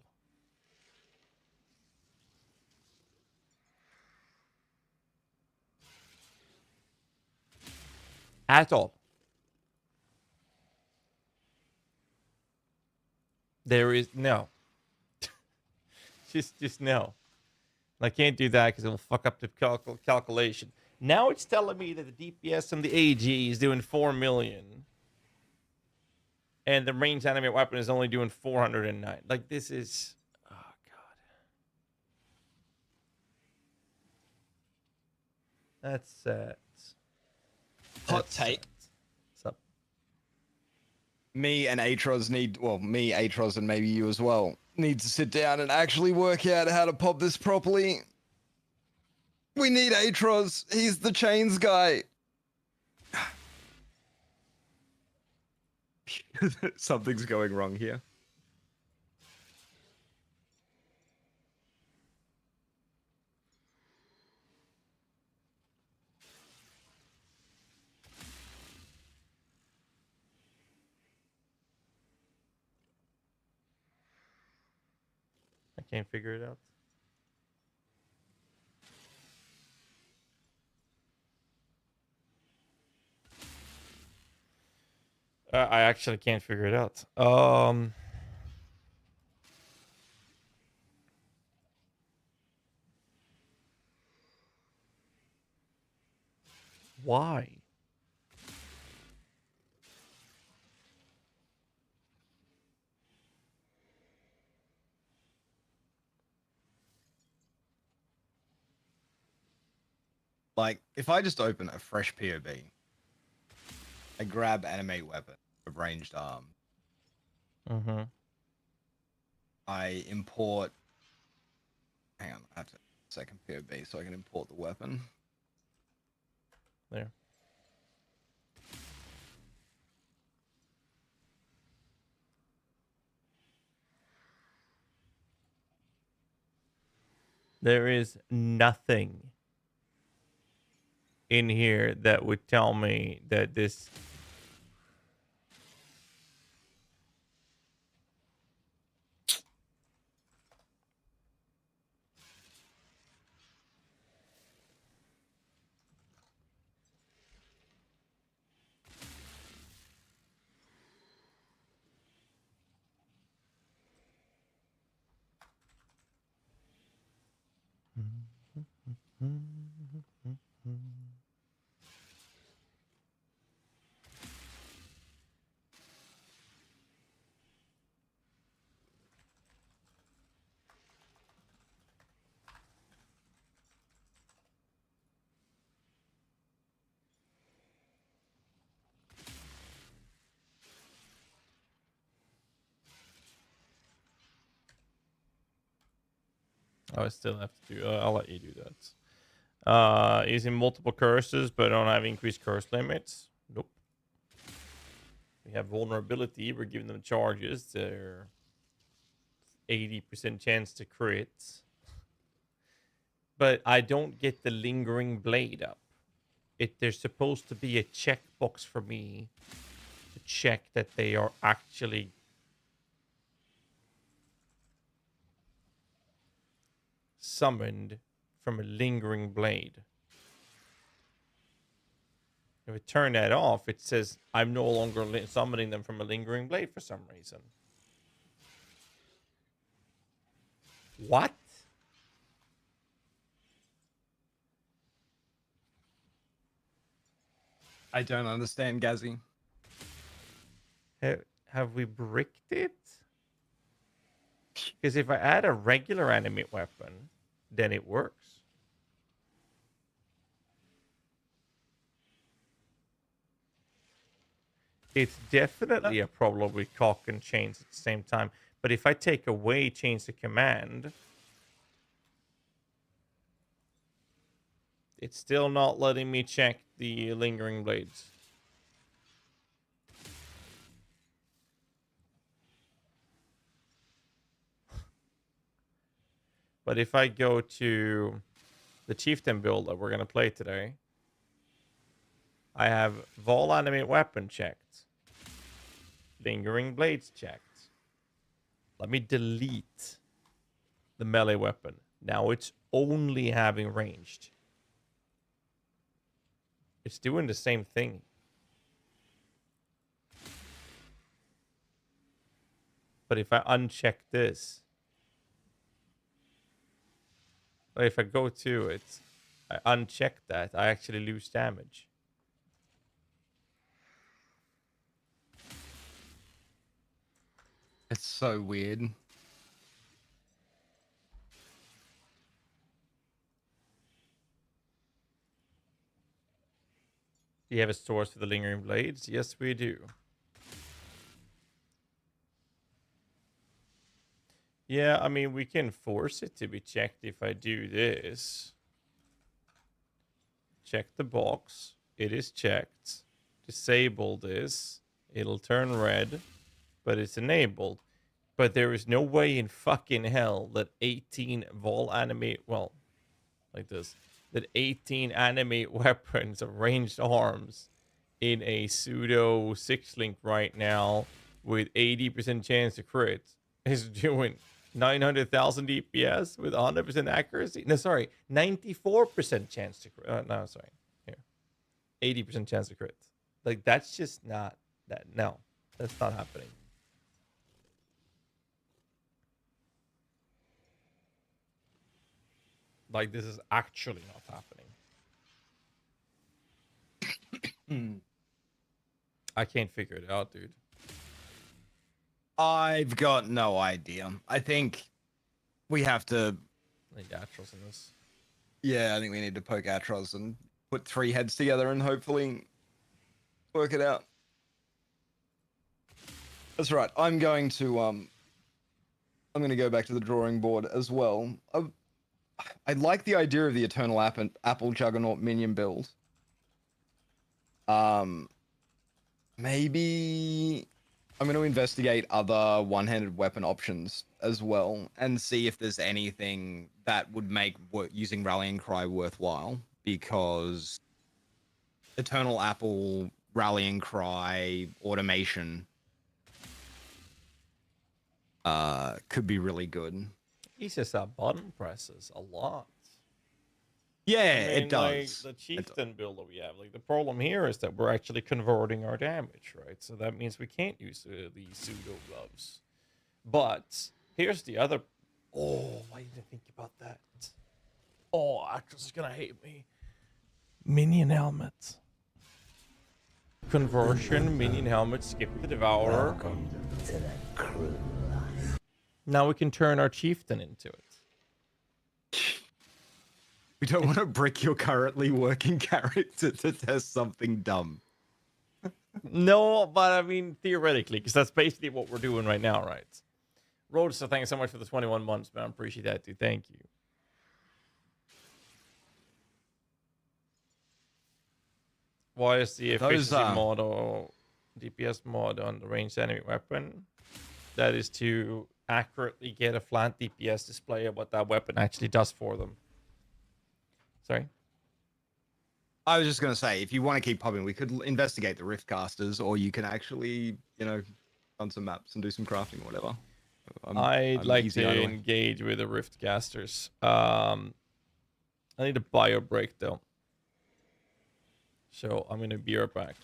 At all. There is no. just no. I can't do that because it will fuck up the calculation. Now it's telling me that the DPS from the AG is doing 4 million. And the ranged animate weapon is only doing 409. Like, this is... Oh, God. That's sad. Hot That's take. sad. What's up? Me and Atros me, Atros, and maybe you as well, need to sit down and actually work out how to pop this properly. We need Atros. He's the chains guy. Something's going wrong here. I can't figure it out. I actually can't figure it out. Why? Like, if I just open a fresh POB, I grab animate weapon of ranged arm, Mm-hmm. I import. Hang on, I have to second POB so I can import the weapon. There. There is nothing in here that would tell me that this... Oh, I still have to do... I'll let you do that. Using multiple curses, but don't have increased curse limits. Nope. We have vulnerability. We're giving them charges. They're 80% chance to crit. But I don't get the lingering blade up. There's supposed to be a checkbox for me to check that they are actually summoned from a lingering blade. If I turn that off, it says I'm no longer summoning them from a lingering blade for some reason. What? I don't understand, GHAZZY. Have we bricked it? Because if I add a regular animate weapon, then it works. It's definitely a problem with cock and chains at the same time. But if I take away chains of command, it's still not letting me check the lingering blades. But if I go to the chieftain build that we're going to play today, I have Vol animate weapon checked. Lingering blades checked. Let me delete the melee weapon. Now it's only having ranged. It's doing the same thing. But if I uncheck this, or if I go to it, I uncheck that, I actually lose damage. It's so weird. Do you have a source for the lingering blades? Yes, we do. Yeah, I mean, we can force it to be checked if I do this. Check the box. It is checked. Disable this. It'll turn red, but it's enabled. But there is no way in fucking hell that 18 vol animate, well, like this, that 18 animate weapons of ranged arms in a pseudo 6-link right now with 80% chance to crit is doing 900,000 DPS with 100% accuracy. No, sorry, 94% chance to crit. No, sorry, here, 80% chance to crit. Like, that's just not that. No, that's not happening. Like, this is actually not happening. I can't figure it out, dude. I've got no idea. I think we have to. I need Atros in this. Yeah, I think we need to poke Atros and put 3 heads together and hopefully work it out. That's right. I'm going to go back to the drawing board as well. I like the idea of the Eternal Apple Juggernaut minion build. Maybe I'm going to investigate other one-handed weapon options as well and see if there's anything that would make using Rallying Cry worthwhile, because Eternal Apple, Rallying Cry, automation could be really good. He says that button presses a lot. Yeah, I mean, it does. Like, the chieftain build that we have. Like, the problem here is that we're actually converting our damage, right? So that means we can't use the pseudo gloves. But here's the other. Oh, I didn't think about that. Oh, Actress is gonna hate me. Minion helmet. Conversion, minion helmet, skip the devourer. Welcome to the crew. Now we can turn our chieftain into it. We don't want to brick your currently working character to test something dumb. No, but I mean, theoretically, because that's basically what we're doing right now, right? Roadster, thank you so much for the 21 months, man. I appreciate that, dude. Thank you. Why is the efficiency mod or DPS mod on the ranged enemy weapon? That is to accurately get a flat DPS display of what that weapon actually does for them. Sorry? I was just going to say, if you want to keep popping, we could investigate the Riftcasters, or you can actually, run some maps and do some crafting or whatever. I'd like to engage with the Riftcasters. I need a bio break, though. So I'm going to be right back.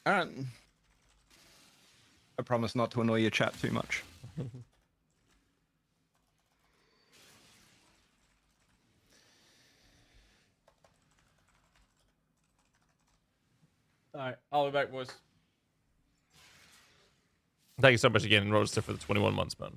All right. I promise not to annoy your chat too much. All right, I'll be back, boys. Thank you so much again, Roadster, for the 21 months, man.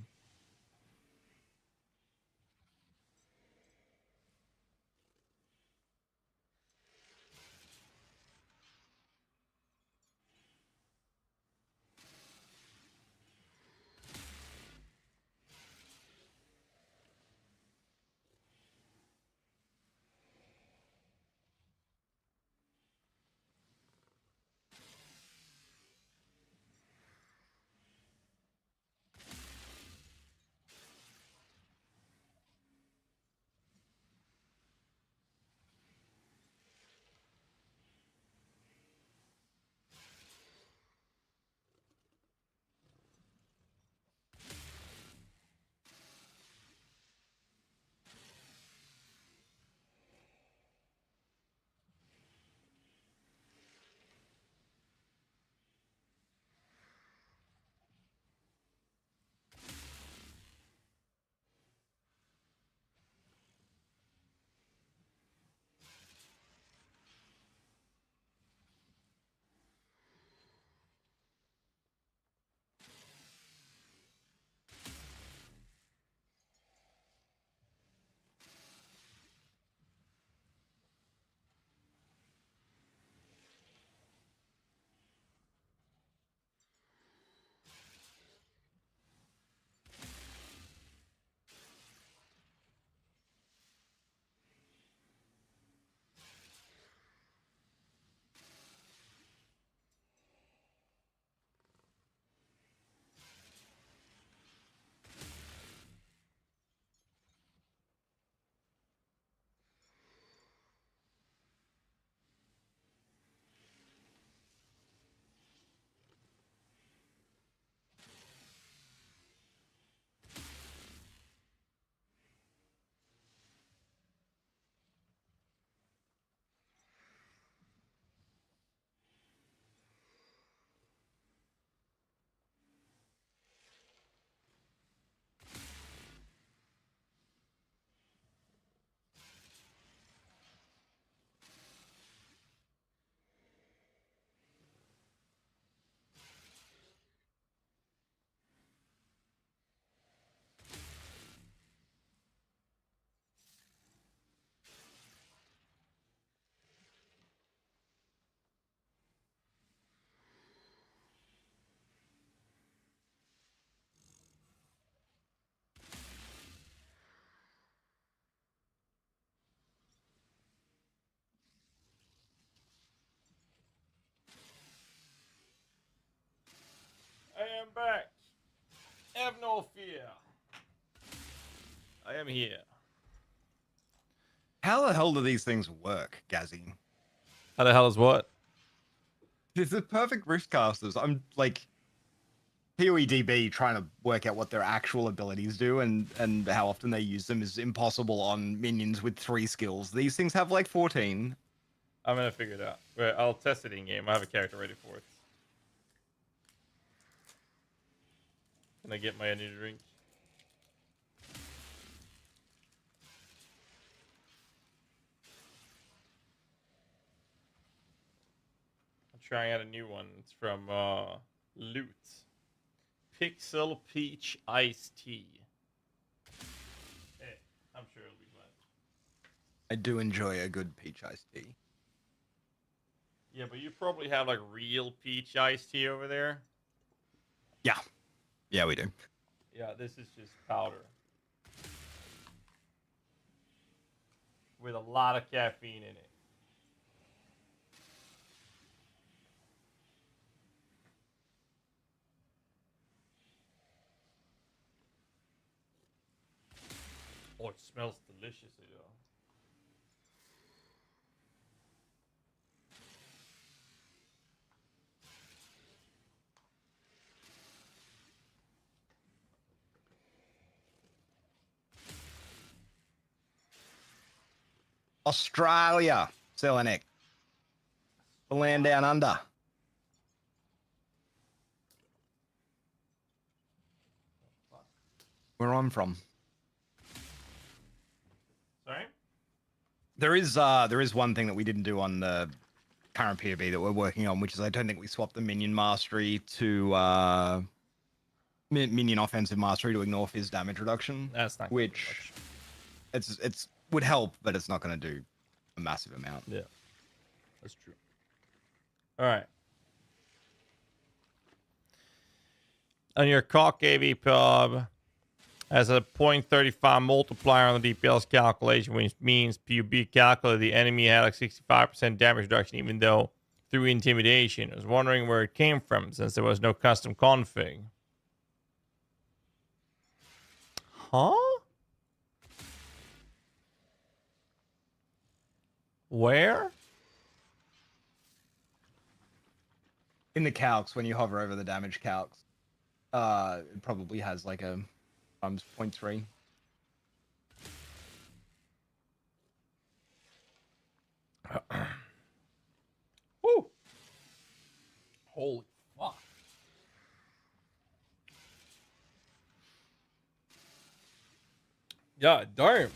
have no fear. I am here. How the hell do these things work, GHAZZY? How the hell is what? They're the perfect riftcasters. I'm like PoEDB trying to work out what their actual abilities do and how often they use them is impossible on minions with 3 skills. These things have like 14. I'm gonna figure it out. Wait, I'll test it in game. I have a character ready for it. Can I get my energy drink? I'm trying out a new one. It's from Loot. Pixel Peach Iced Tea. Hey, I'm sure it'll be fun. I do enjoy a good peach iced tea. Yeah, but you probably have like real peach iced tea over there. Yeah. Yeah, we do. Yeah, this is just powder. With a lot of caffeine in it. Oh, it smells deliciously though. Australia, Selenik. The land down under. Where I'm from. Sorry? There is one thing that we didn't do on the current POB that we're working on, which is I don't think we swapped the minion mastery to minion offensive mastery to ignore fizz damage reduction. That's not which it's would help, but it's not going to do a massive amount. Yeah, that's true. All right. On your cock AV pub has a 0.35 multiplier on the DPS calculation, which means PUB calculated the enemy had like 65% damage reduction, even though through intimidation. I was wondering where it came from since there was no custom config. Huh? Where? In the calcs, when you hover over the damage calcs, it probably has like a times 0.3. Woo! Holy fuck. Yeah, damn.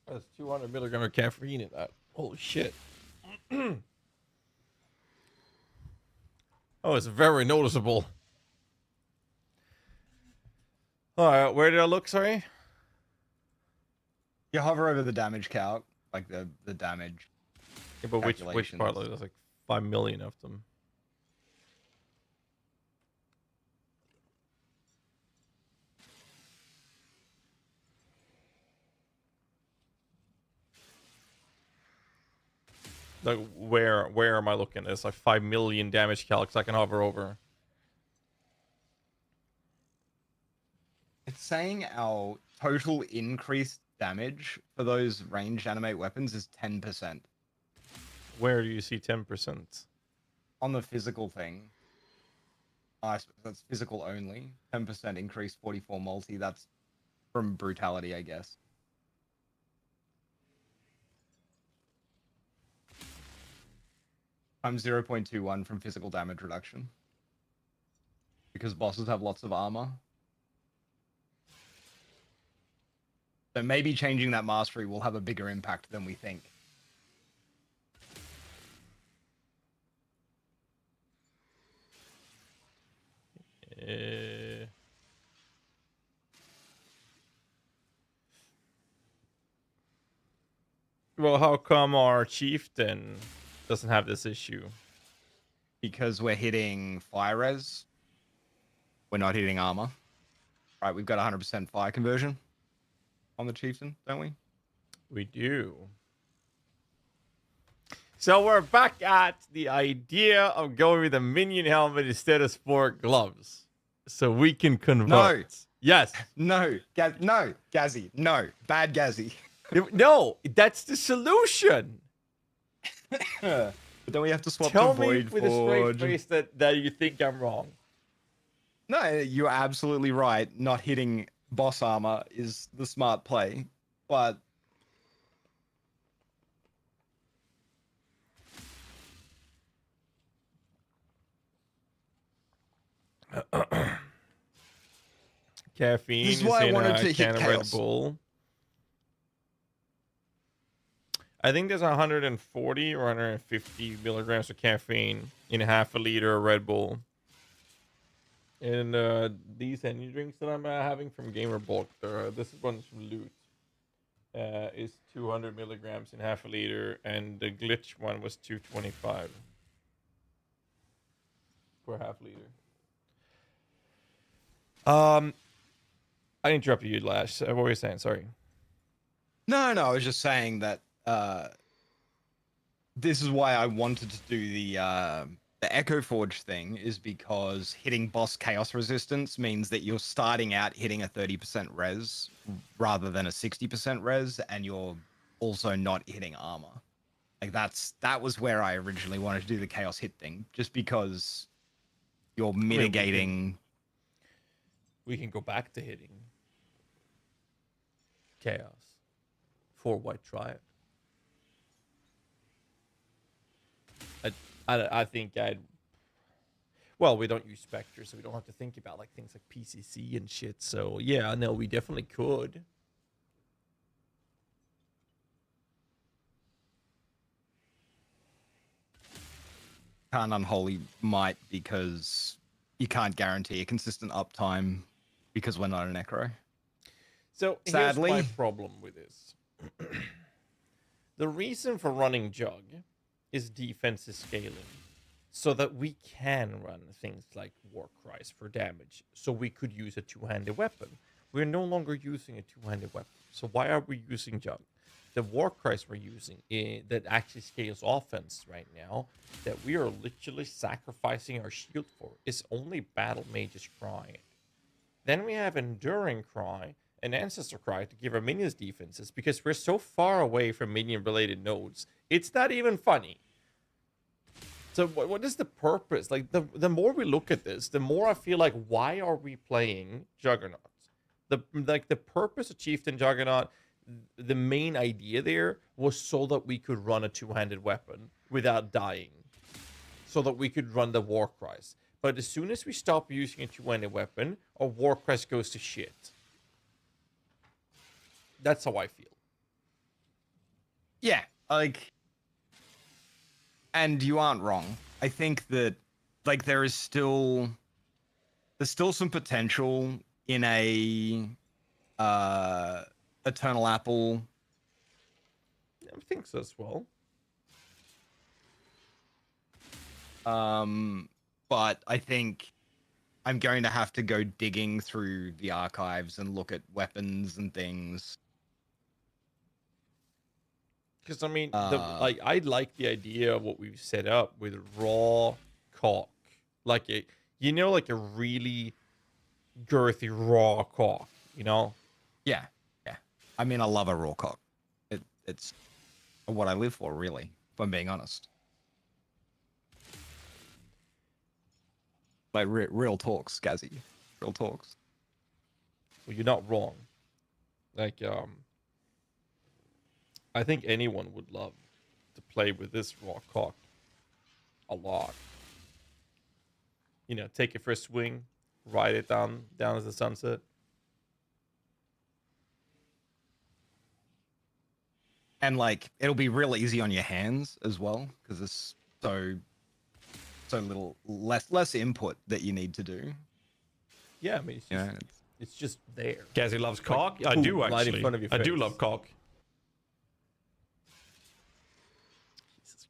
That's 200 milligram of caffeine in that. Holy shit. Oh, it's very noticeable. All right, where did I look? Sorry. You hover over the damage calc, like the damage. Yeah, but which calculations. part? Like, there's like 5 million of them. Like where am I looking? There's like 5 million damage calcs I can hover over. It's saying our total increased damage for those ranged animate weapons is 10%. Where do you see 10%? On the physical thing. I suppose that's physical only. 10% increase, 44 multi. That's from brutality, I guess. Times 0.21 from physical damage reduction. Because bosses have lots of armor. So maybe changing that mastery will have a bigger impact than we think. Well, how come our chieftain doesn't have this issue? Because we're hitting fire res. We're not hitting armor. Right, we've got 100% fire conversion on the chieftain, don't we? We do. So we're back at the idea of going with a minion helmet instead of sport gloves, so we can convert. No. Yes. No, no, GHAZZY, no, bad GHAZZY. No, that's the solution. But then we have to swap Tell to me Void with a straight Forge. face that you think I'm wrong. No, you're absolutely right. Not hitting boss armor is the smart play, but Caffeine This is why I in wanted a to hit can of Red Chaos. Bull. I think there's 140 or 150 milligrams of caffeine in half a liter of Red Bull. And these energy drinks that I'm having from Gamer Bulk, this one's from Loot, is 200 milligrams in half a liter, and the glitch one was 225 for half liter. I interrupted you, Lash. What were you saying? Sorry. no, I was just saying that this is why I wanted to do the Echo Forge thing, is because hitting boss chaos resistance means that you're starting out hitting a 30% res rather than a 60% res, and you're also not hitting armor. Like that was where I originally wanted to do the chaos hit thing, just because you're mitigating. We can go back to hitting chaos for White Triad. I think I'd. Well, we don't use Spectre, so we don't have to think about like things like PCC and shit. So yeah, no, we definitely could. Can't unholy might because you can't guarantee a consistent uptime because we're not an Necro. So Sadly. here's my problem with this. The reason for running Jug is defensive scaling, so that we can run things like War Cries for damage, so we could use a two-handed weapon. We're no longer using a two-handed weapon, so why are we using Jug? The War Cries we're using that actually scales offense right now, that we are literally sacrificing our shield for, is only Battle Mage's Cry. Then we have Enduring Cry and Ancestor Cry to give our minions defenses, because we're so far away from minion-related nodes. It's not even funny. So what is the purpose? Like, the more we look at this, the more I feel like, why are we playing Juggernaut? The purpose of Chieftain Juggernaut, the main idea there was so that we could run a two-handed weapon without dying, so that we could run the War Cries. But as soon as we stop using a two-handed weapon, our War Cries goes to shit. That's how I feel. Yeah, like, and you aren't wrong. I think that like there's still some potential in a Eternal Apple. I think so as well. But I think I'm going to have to go digging through the archives and look at weapons and things. Because I mean, I like the idea of what we've set up with raw cock, like a like a really girthy raw cock, you know? Yeah. I mean, I love a raw cock. It's what I live for, really, if I'm being honest. Like real talks, GHAZZY. Real talks. Well, you're not wrong. Like, I think anyone would love to play with this raw cock a lot. You know, take it for a swing, ride it down as the sunset. And like, it'll be real easy on your hands as well, because it's so little less input that you need to do. Yeah, I mean, it's just there. GHAZZY loves cock. I boom, do right in actually. front of your I do face. love cock. Jesus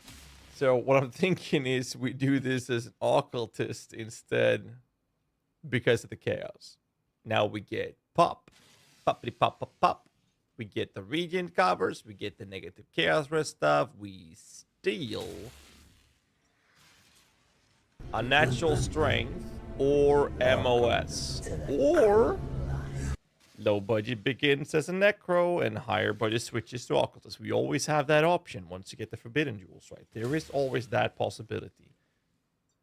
Christ. So what I'm thinking is we do this as an occultist instead, because of the chaos. Now we get pop. Poppity pop pop pop. We get the region covers. We get the negative chaos rest stuff. We steal a natural strength or MOS. Or low budget begins as a Necro and higher budget switches to Occultist. We always have that option once you get the Forbidden Jewels, right? There is always that possibility.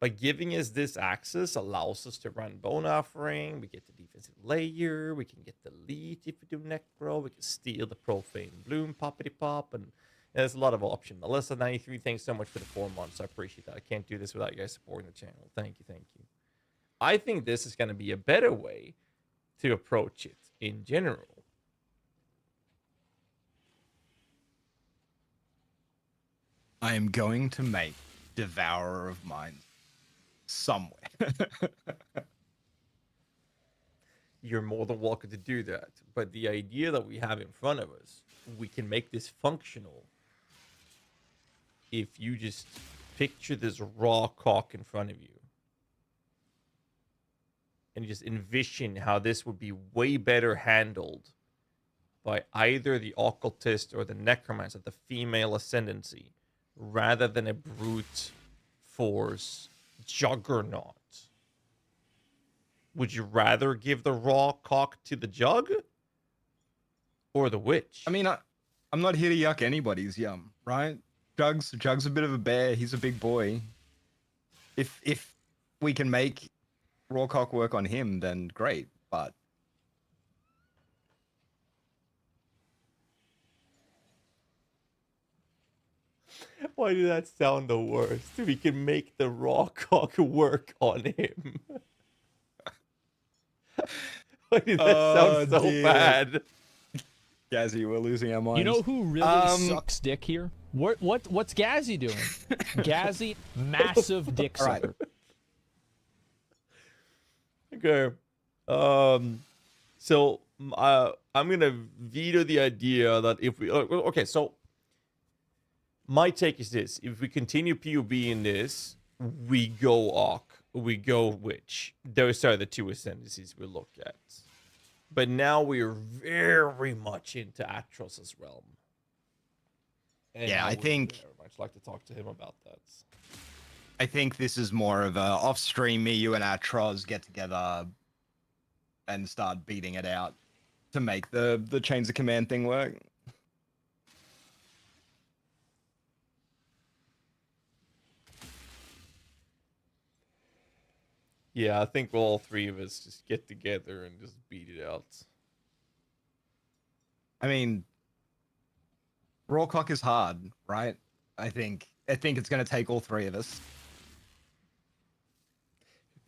But giving us this access allows us to run Bone Offering. We get the defensive layer. We can get the leech if we do Necro. We can steal the Profane Bloom, Poppity Pop. And there's a lot of options. Alyssa93, thanks so much for the 4 months. I appreciate that. I can't do this without you guys supporting the channel. Thank you, thank you. I think this is going to be a better way to approach it in general. I am going to make Devourer of Minds somewhere. You're more than welcome to do that. But the idea that we have in front of us, we can make this functional if you just picture this raw cock in front of you. And just envision how this would be way better handled by either the Occultist or the Necromancer, the female ascendancy, rather than a brute force juggernaut. Would you rather give the raw cock to the jug or the witch? I mean, I'm not here to yuck anybody's yum, right? Jug's a bit of a bear. He's a big boy. If we can make raw cock work on him, then great. But why did that sound the worst? We can make the raw cock work on him. Why did that sound so bad? GHAZZY, we're losing our minds. You know who really sucks dick here? What's GHAZZY doing? GHAZZY, massive dick sucker. Okay. So I'm gonna veto the idea that if we okay, so my take is this: if we continue POB in this, we go Arc, we go Witch. Those are the two ascendancies we look at. But now we're very much into Atros's realm. And Yeah, I think very much like to talk to him about that. I think this is more of a off-stream. Me, you, and Atros get together and start beating it out to make the chains of command thing work. Yeah, I think all three of us just get together and just beat it out. I mean, raw cock is hard, right? I think it's gonna take all three of us.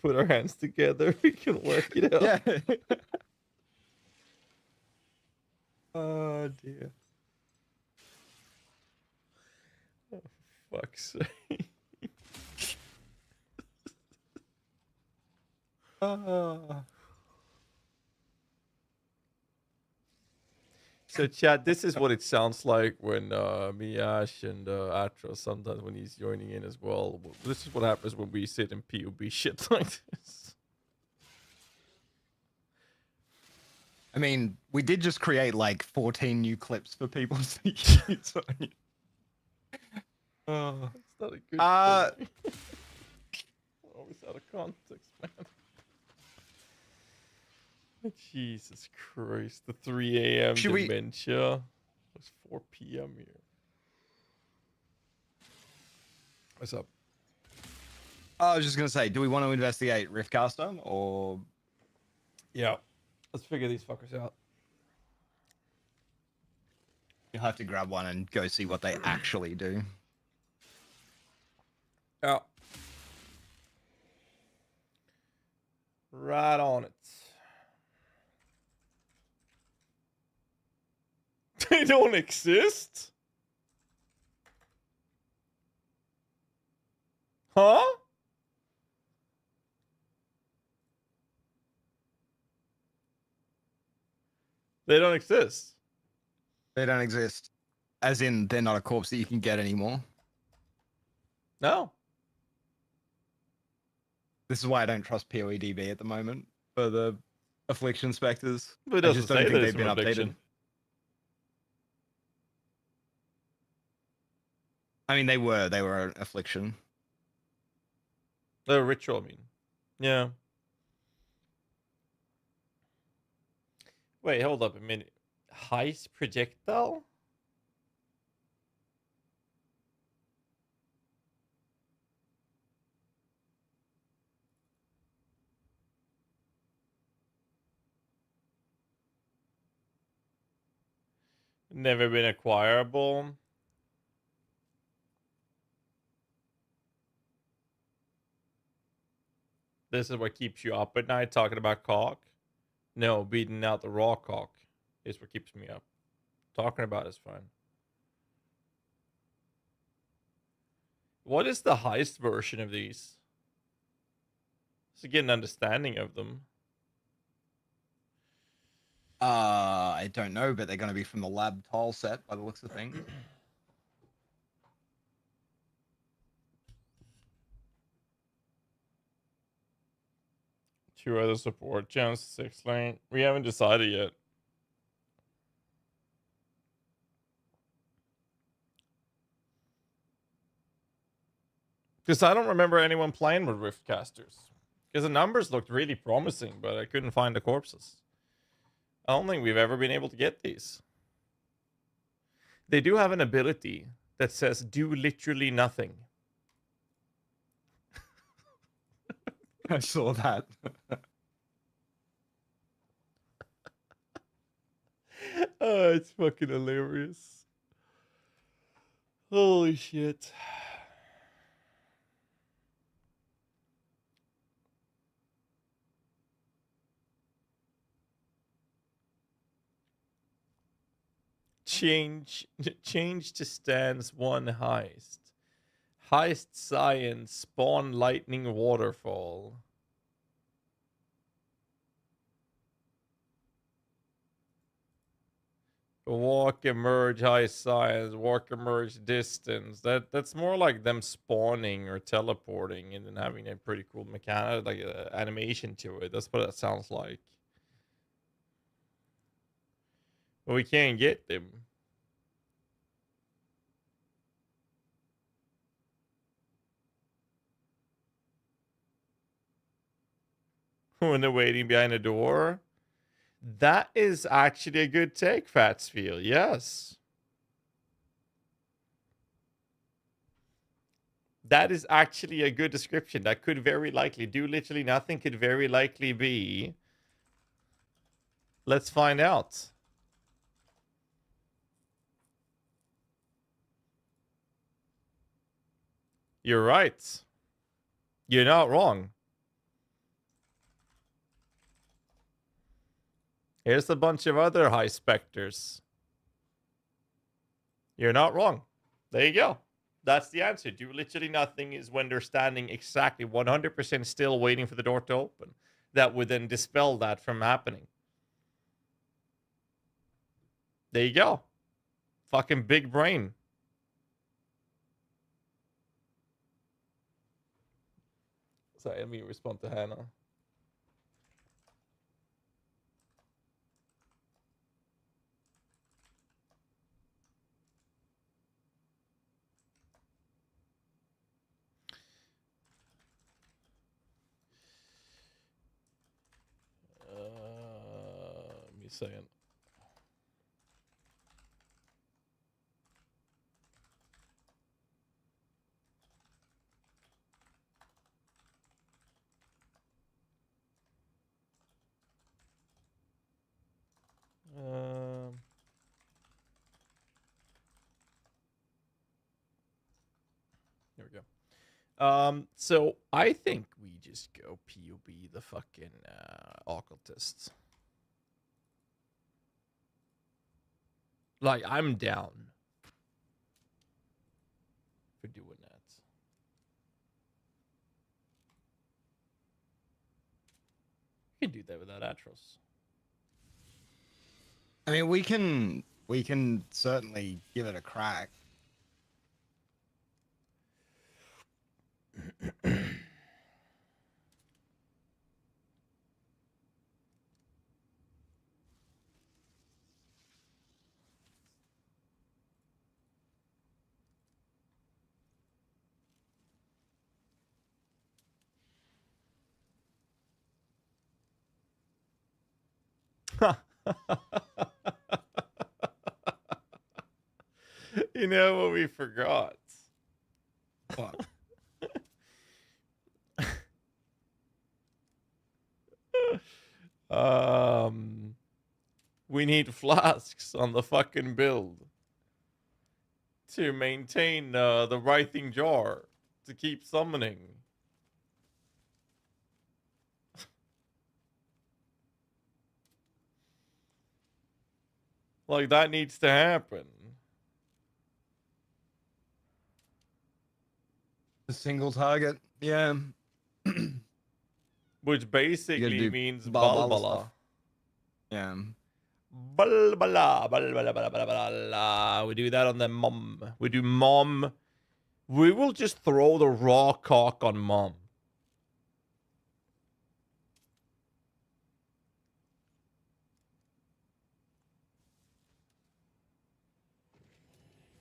Put our hands together, we can work it out. Yeah. Oh dear. Oh, for fuck's sake. So, chat, this is what it sounds like when me, Ash, and Atros sometimes when he's joining in as well. This is what happens when we sit in POB shit like this. I mean, we did just create like 14 new clips for people to use. Oh, it's not a good thing. Always out of context, man. Jesus Christ, the 3 a.m. dementia. It's 4 p.m. here. What's up? I was just gonna say, do we want to investigate Riftcaster or? Yeah, let's figure these fuckers out. You'll have to grab one and go see what they actually do. Yeah. Right on it. They don't exist? Huh? They don't exist. They don't exist. As in, they're not a corpse that you can get anymore. No. This is why I don't trust PoEDB at the moment for the Affliction specters. But it I doesn't just don't say think that they've it's been from Affliction. updated. I mean, they were an affliction. The ritual, I mean. Yeah. Wait, hold up a minute. Heist projectile? Never been acquirable. This is what keeps you up at night, talking about cock. No, beating out the raw cock is what keeps me up. Talking about is fine. What is the heist version of these? To get an understanding of them. I don't know, but they're going to be from the lab tile set by the looks of things. Two other support gems, 6 lane. We haven't decided yet. Because I don't remember anyone playing with Riftcasters. Because the numbers looked really promising, but I couldn't find the corpses. I don't think we've ever been able to get these. They do have an ability that says do literally nothing. I saw that. Oh, it's fucking hilarious. Holy shit. Change to stands 1 heist. Heist science, spawn lightning waterfall. Walk emerge high science, walk emerge distance. That's more like them spawning or teleporting and then having a pretty cool mechanic, like animation to it. That's what that sounds like. But we can't get them. When they're waiting behind a door. That is actually a good take, Fatsfield. Yes. That is actually a good description. That could very likely do literally nothing, could very likely be. Let's find out. You're right. You're not wrong. Here's a bunch of other high specters. You're not wrong. There you go. That's the answer. Do literally nothing is when they're standing exactly 100% still waiting for the door to open. That would then dispel that from happening. There you go. Fucking big brain. Sorry, let me respond to Hannah. Let me say it. There we go. So I think we just go POB the fucking occultists. Like, I'm down for doing that. You can do that without Atros. I mean, we can certainly give it a crack. You know what we forgot? What? We need flasks on the fucking build to maintain the writhing jar to keep summoning. Like, that needs to happen. A single target. Yeah. Which basically do means Balbala Balbala. stuff. Yeah. Balbala, balbala, balbala, balbala. We do that on the mom. We do mom. We will just throw the raw cock on mom.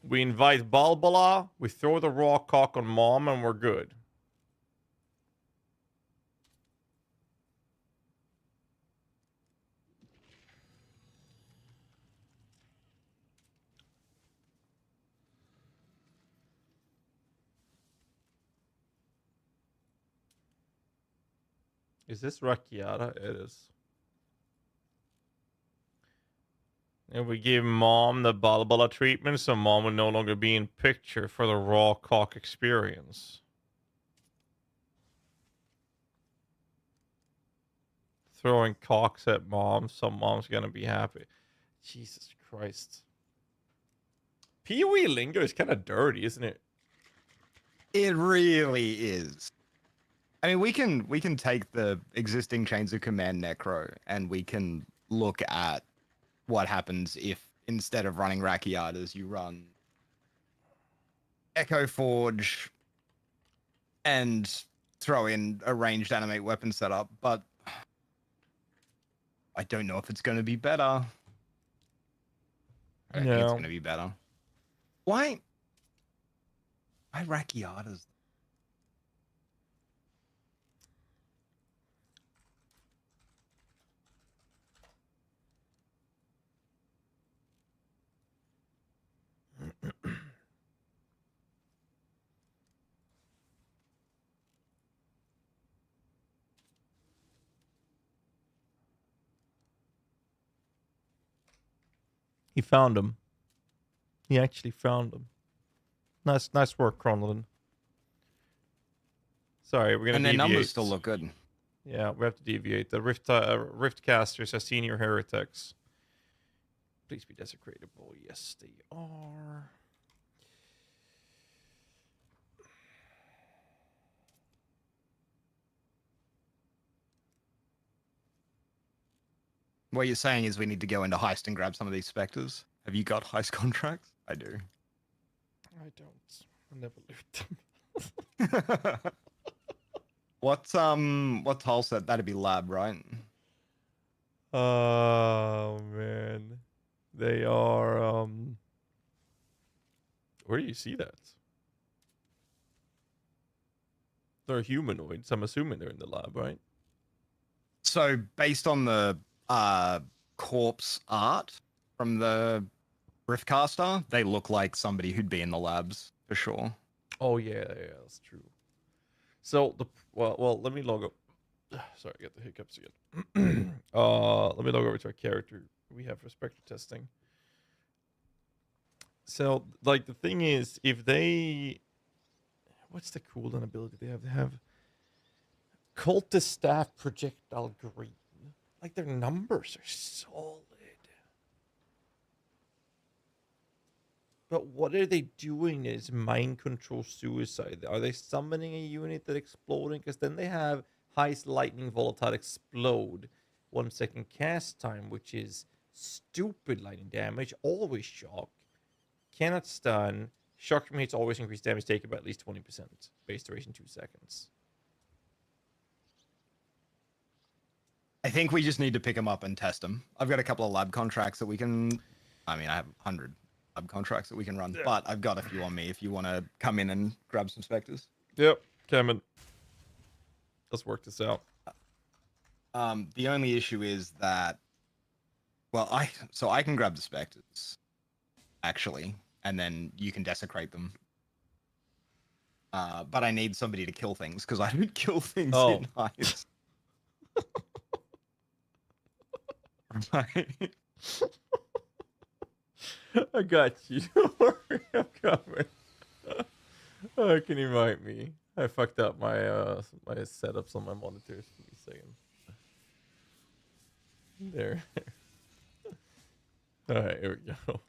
We invite Balbala, we throw the raw cock on mom, and we're good. Is this Rakiata? It is. And we give mom the Balbala treatment, so mom would no longer be in picture for the raw cock experience. Throwing cocks at mom, some mom's gonna be happy. Jesus Christ. Pee-wee lingo is kind of dirty, isn't it? It really is. I mean, we can take the existing chains of command necro and we can look at what happens if instead of running Rakiatas, you run Echo Forge and throw in a ranged animate weapon setup, but I don't know if it's going to be better. I don't think it's going to be better. Why Rakiatas? He found him. He actually found him. Nice work, Cronlin. Sorry, we're gonna And their deviate. numbers still look good. Yeah, we have to deviate. The Rift casters are senior heretics. Please be desecratable. Yes, they are. What you're saying is we need to go into heist and grab some of these specters. Have you got heist contracts? I do. I don't. I never loot them. What tile set? That'd be lab, right? Oh man, they are. Where do you see that? They're humanoids. I'm assuming they're in the lab, right? So based on the corpse art from the Riftcaster, they look like somebody who'd be in the labs for sure. Oh yeah, that's true. So well, let me log up. Sorry, I got the hiccups again. Let me log over to our character we have for spectre testing. So, like, the thing is, if they, what's the cooldown ability they have? They have cultist staff projectile green. Like, their numbers are solid. But what are they doing that is mind control suicide? Are they summoning a unit that's exploding? Because then they have highest lightning volatile explode, 1 second cast time, which is stupid lightning damage, always shock, cannot stun, shock from hits always increase damage taken by at least 20%, base duration 2 seconds. I think we just need to pick them up and test them. I've got a couple of lab contracts that we can. I mean, I have 100 lab contracts that we can run, but I've got a few on me if you want to come in and grab some specters. Yep, Cameron. Let's work this out. The only issue is that Well, I can grab the specters, actually, and then you can desecrate them. But I need somebody to kill things because I don't kill things Oh. in Heist. Right. I got you. Don't worry, I'm coming. Oh, can you invite me? I fucked up my my setups on my monitors. Give me a second. There. All right, here we go.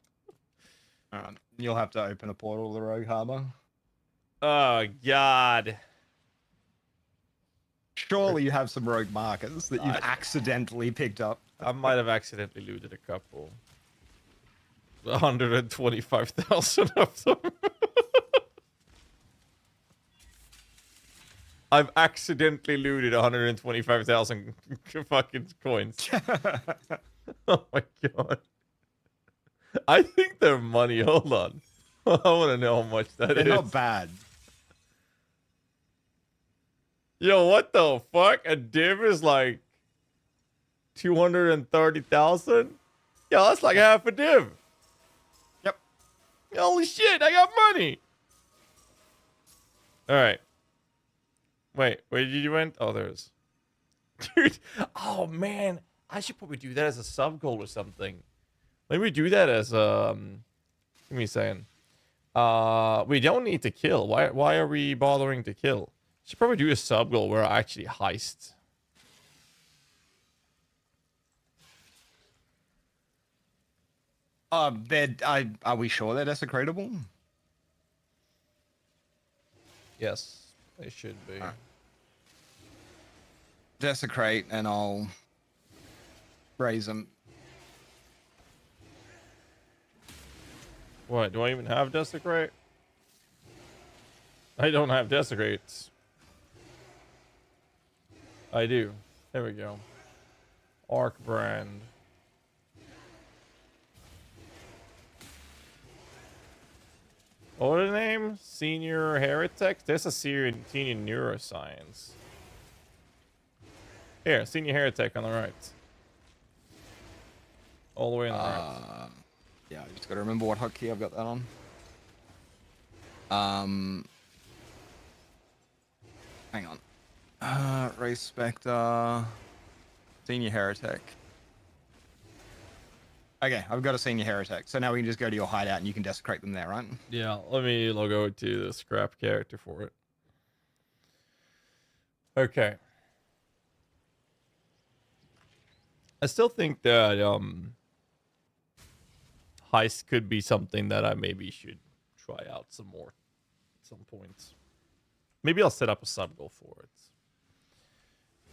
You'll have to open a portal to the Rogue Harbor. Oh God. Surely you have some rogue markers that you've accidentally picked up. I might have accidentally looted a couple. 125,000 of them. I've accidentally looted 125,000 fucking coins. Oh my god. I think they're money. Hold on. I want to know how much that They're is. not bad. Yo, what the fuck? A div is like 230,000? Yo, that's like half a div. Yep. Holy shit, I got money. All right. Wait, where did you went? Oh, there's. Dude, oh man, I should probably do that as a sub goal or something. Maybe do that as give me a second. We don't need to kill. Why are we bothering to kill? Should probably do a sub goal where I actually heist. Are we sure they're desecratable? Yes, they should be. Desecrate, and I'll raise them. What? Do I even have desecrate? I don't have desecrates. I do. There we go. Arc brand. What are the name? Senior Heretic? There's a senior neuroscience. Here, Senior Heretic on the right. All the way on the right. Yeah, I just gotta remember what hotkey I've got that on. Hang on. Race Spectre. Senior Heretic. Okay, I've got a Senior Heretic. So now we can just go to your hideout and you can desecrate them there, right? Yeah, let me log over to the scrap character for it. Okay. I still think that heist could be something that I maybe should try out some more at some point. Maybe I'll set up a sub goal for it.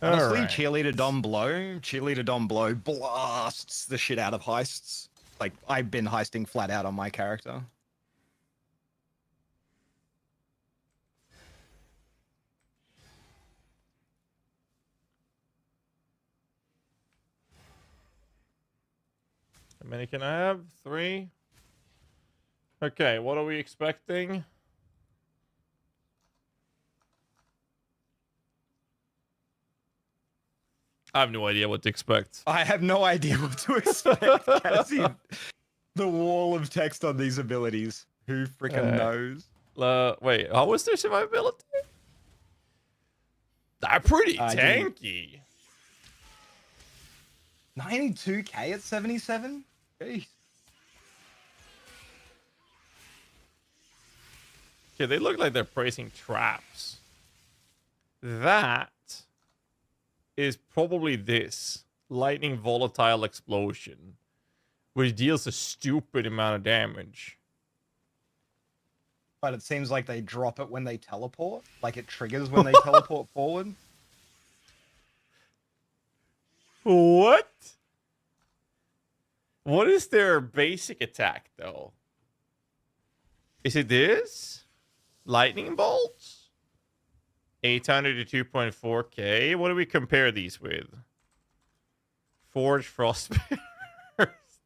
Honestly, Alright. Cheerleader Dom Blow blasts the shit out of heists. Like, I've been heisting flat out on my character. How many can I have? 3? Okay, what are we expecting? I have no idea what to expect. I have no idea what to expect, Cassie. The wall of text on these abilities. Who freaking knows? Wait, how was their survivability? They're pretty I tanky. 92k at 77? Jeez. Okay, they look like they're placing traps. That is probably this lightning volatile explosion, which deals a stupid amount of damage. But it seems like they drop it when they teleport. Like it triggers when they teleport forward. What? What is their basic attack, though? Is it this? Lightning bolts? 800 to 2.4k? What do we compare these with? Forge Frostbear?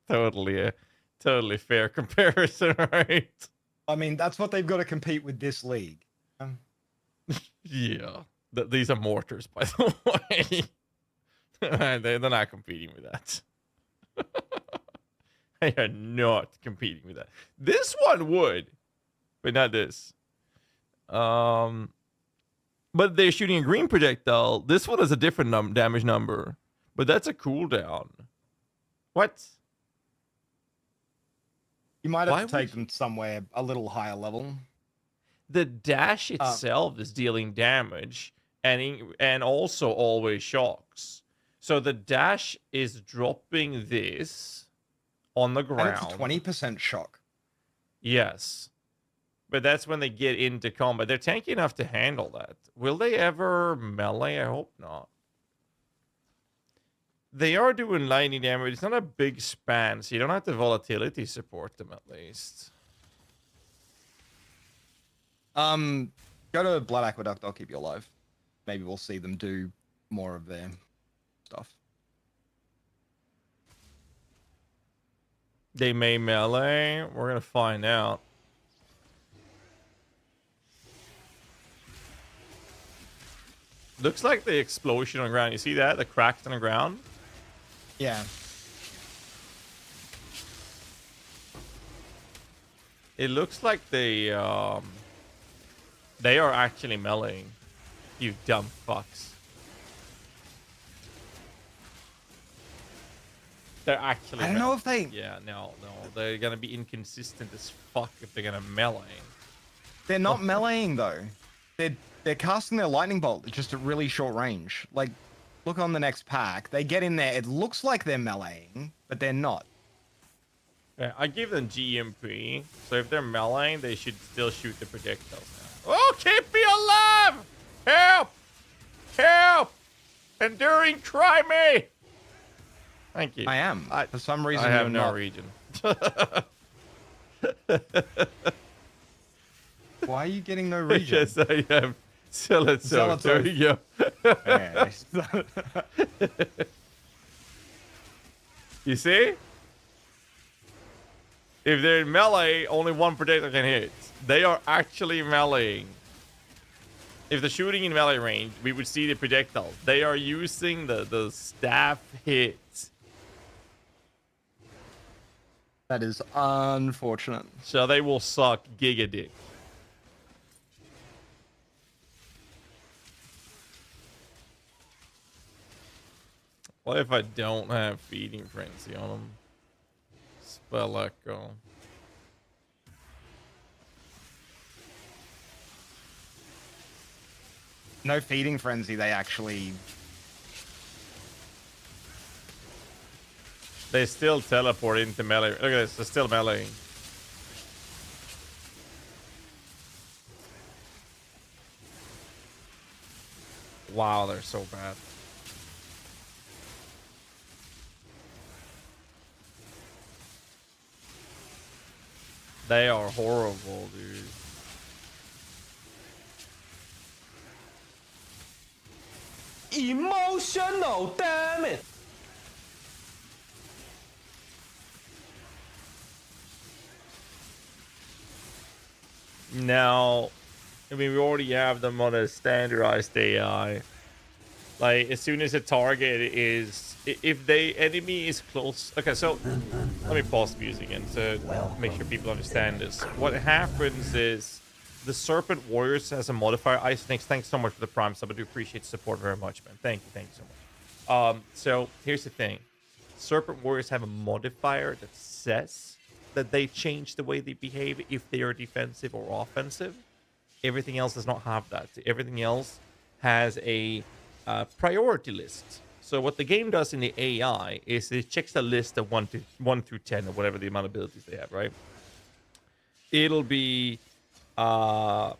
Totally fair comparison, right? I mean, that's what they've got to compete with this league. Yeah. These are mortars, by the way. They're not competing with that. They are not competing with that. This one would, but not this. But they're shooting a green projectile. This one has a different damage number, but that's a cooldown. What? You might Why have to would take them somewhere a little higher level. The dash itself is dealing damage and also always shocks. So the dash is dropping this on the And ground. it's a 20% shock. Yes. But that's when they get into combat. They're tanky enough to handle that. Will they ever melee? I hope not. They are doing lightning damage. It's not a big span, so you don't have to volatility support them at least. Go to Blood Aqueduct, I'll keep you alive. Maybe we'll see them do more of their stuff. They may melee. We're going to find out. Looks like the explosion on the ground. You see that? The cracks on the ground? Yeah. It looks like they are actually meleeing. You dumb fucks. They're actually. I don't know if they. Yeah, no. They're gonna be inconsistent as fuck if they're gonna melee. They're not meleeing though. They're casting their lightning bolt at just a really short range. Like, look on the next pack. They get in there. It looks like they're meleeing, but they're not. Yeah, I give them GMP. So if they're meleeing, they should still shoot the projectiles now. Oh, keep me alive! Help! Help! Enduring, try me! Thank you. I am. For some reason, I have you're no not. region. Why are you getting no region? Yes, I have. Zealot. There you go. Yeah. You see? If they're in melee, only one projectile can hit. They are actually meleeing. If they're shooting in melee range, we would see the projectile. They are using the staff hits. That is unfortunate. So they will suck giga dick. What if I don't have feeding frenzy on them? Spell echo. No feeding frenzy, they actually... They still teleport into melee. Look at this, they're still meleeing. Wow, they're so bad. They are horrible, dude. Emotional, damn it! Now, I mean, we already have them on a standardized AI. Like, as soon as a target is... If the enemy is close... Okay, so... Let me pause the music again to make sure people understand this. What happens is... The Serpent Warriors has a modifier. Ice Snakes, thanks so much for the Prime sub. I do appreciate the support very much, man. Thank you so much. So, here's the thing. Serpent Warriors have a modifier that says that they change the way they behave if they are defensive or offensive. Everything else does not have that. Everything else has a priority list. So what the game does in the AI is it checks the list of 1 through 10 or whatever the amount of abilities they have, right? It'll be checkbox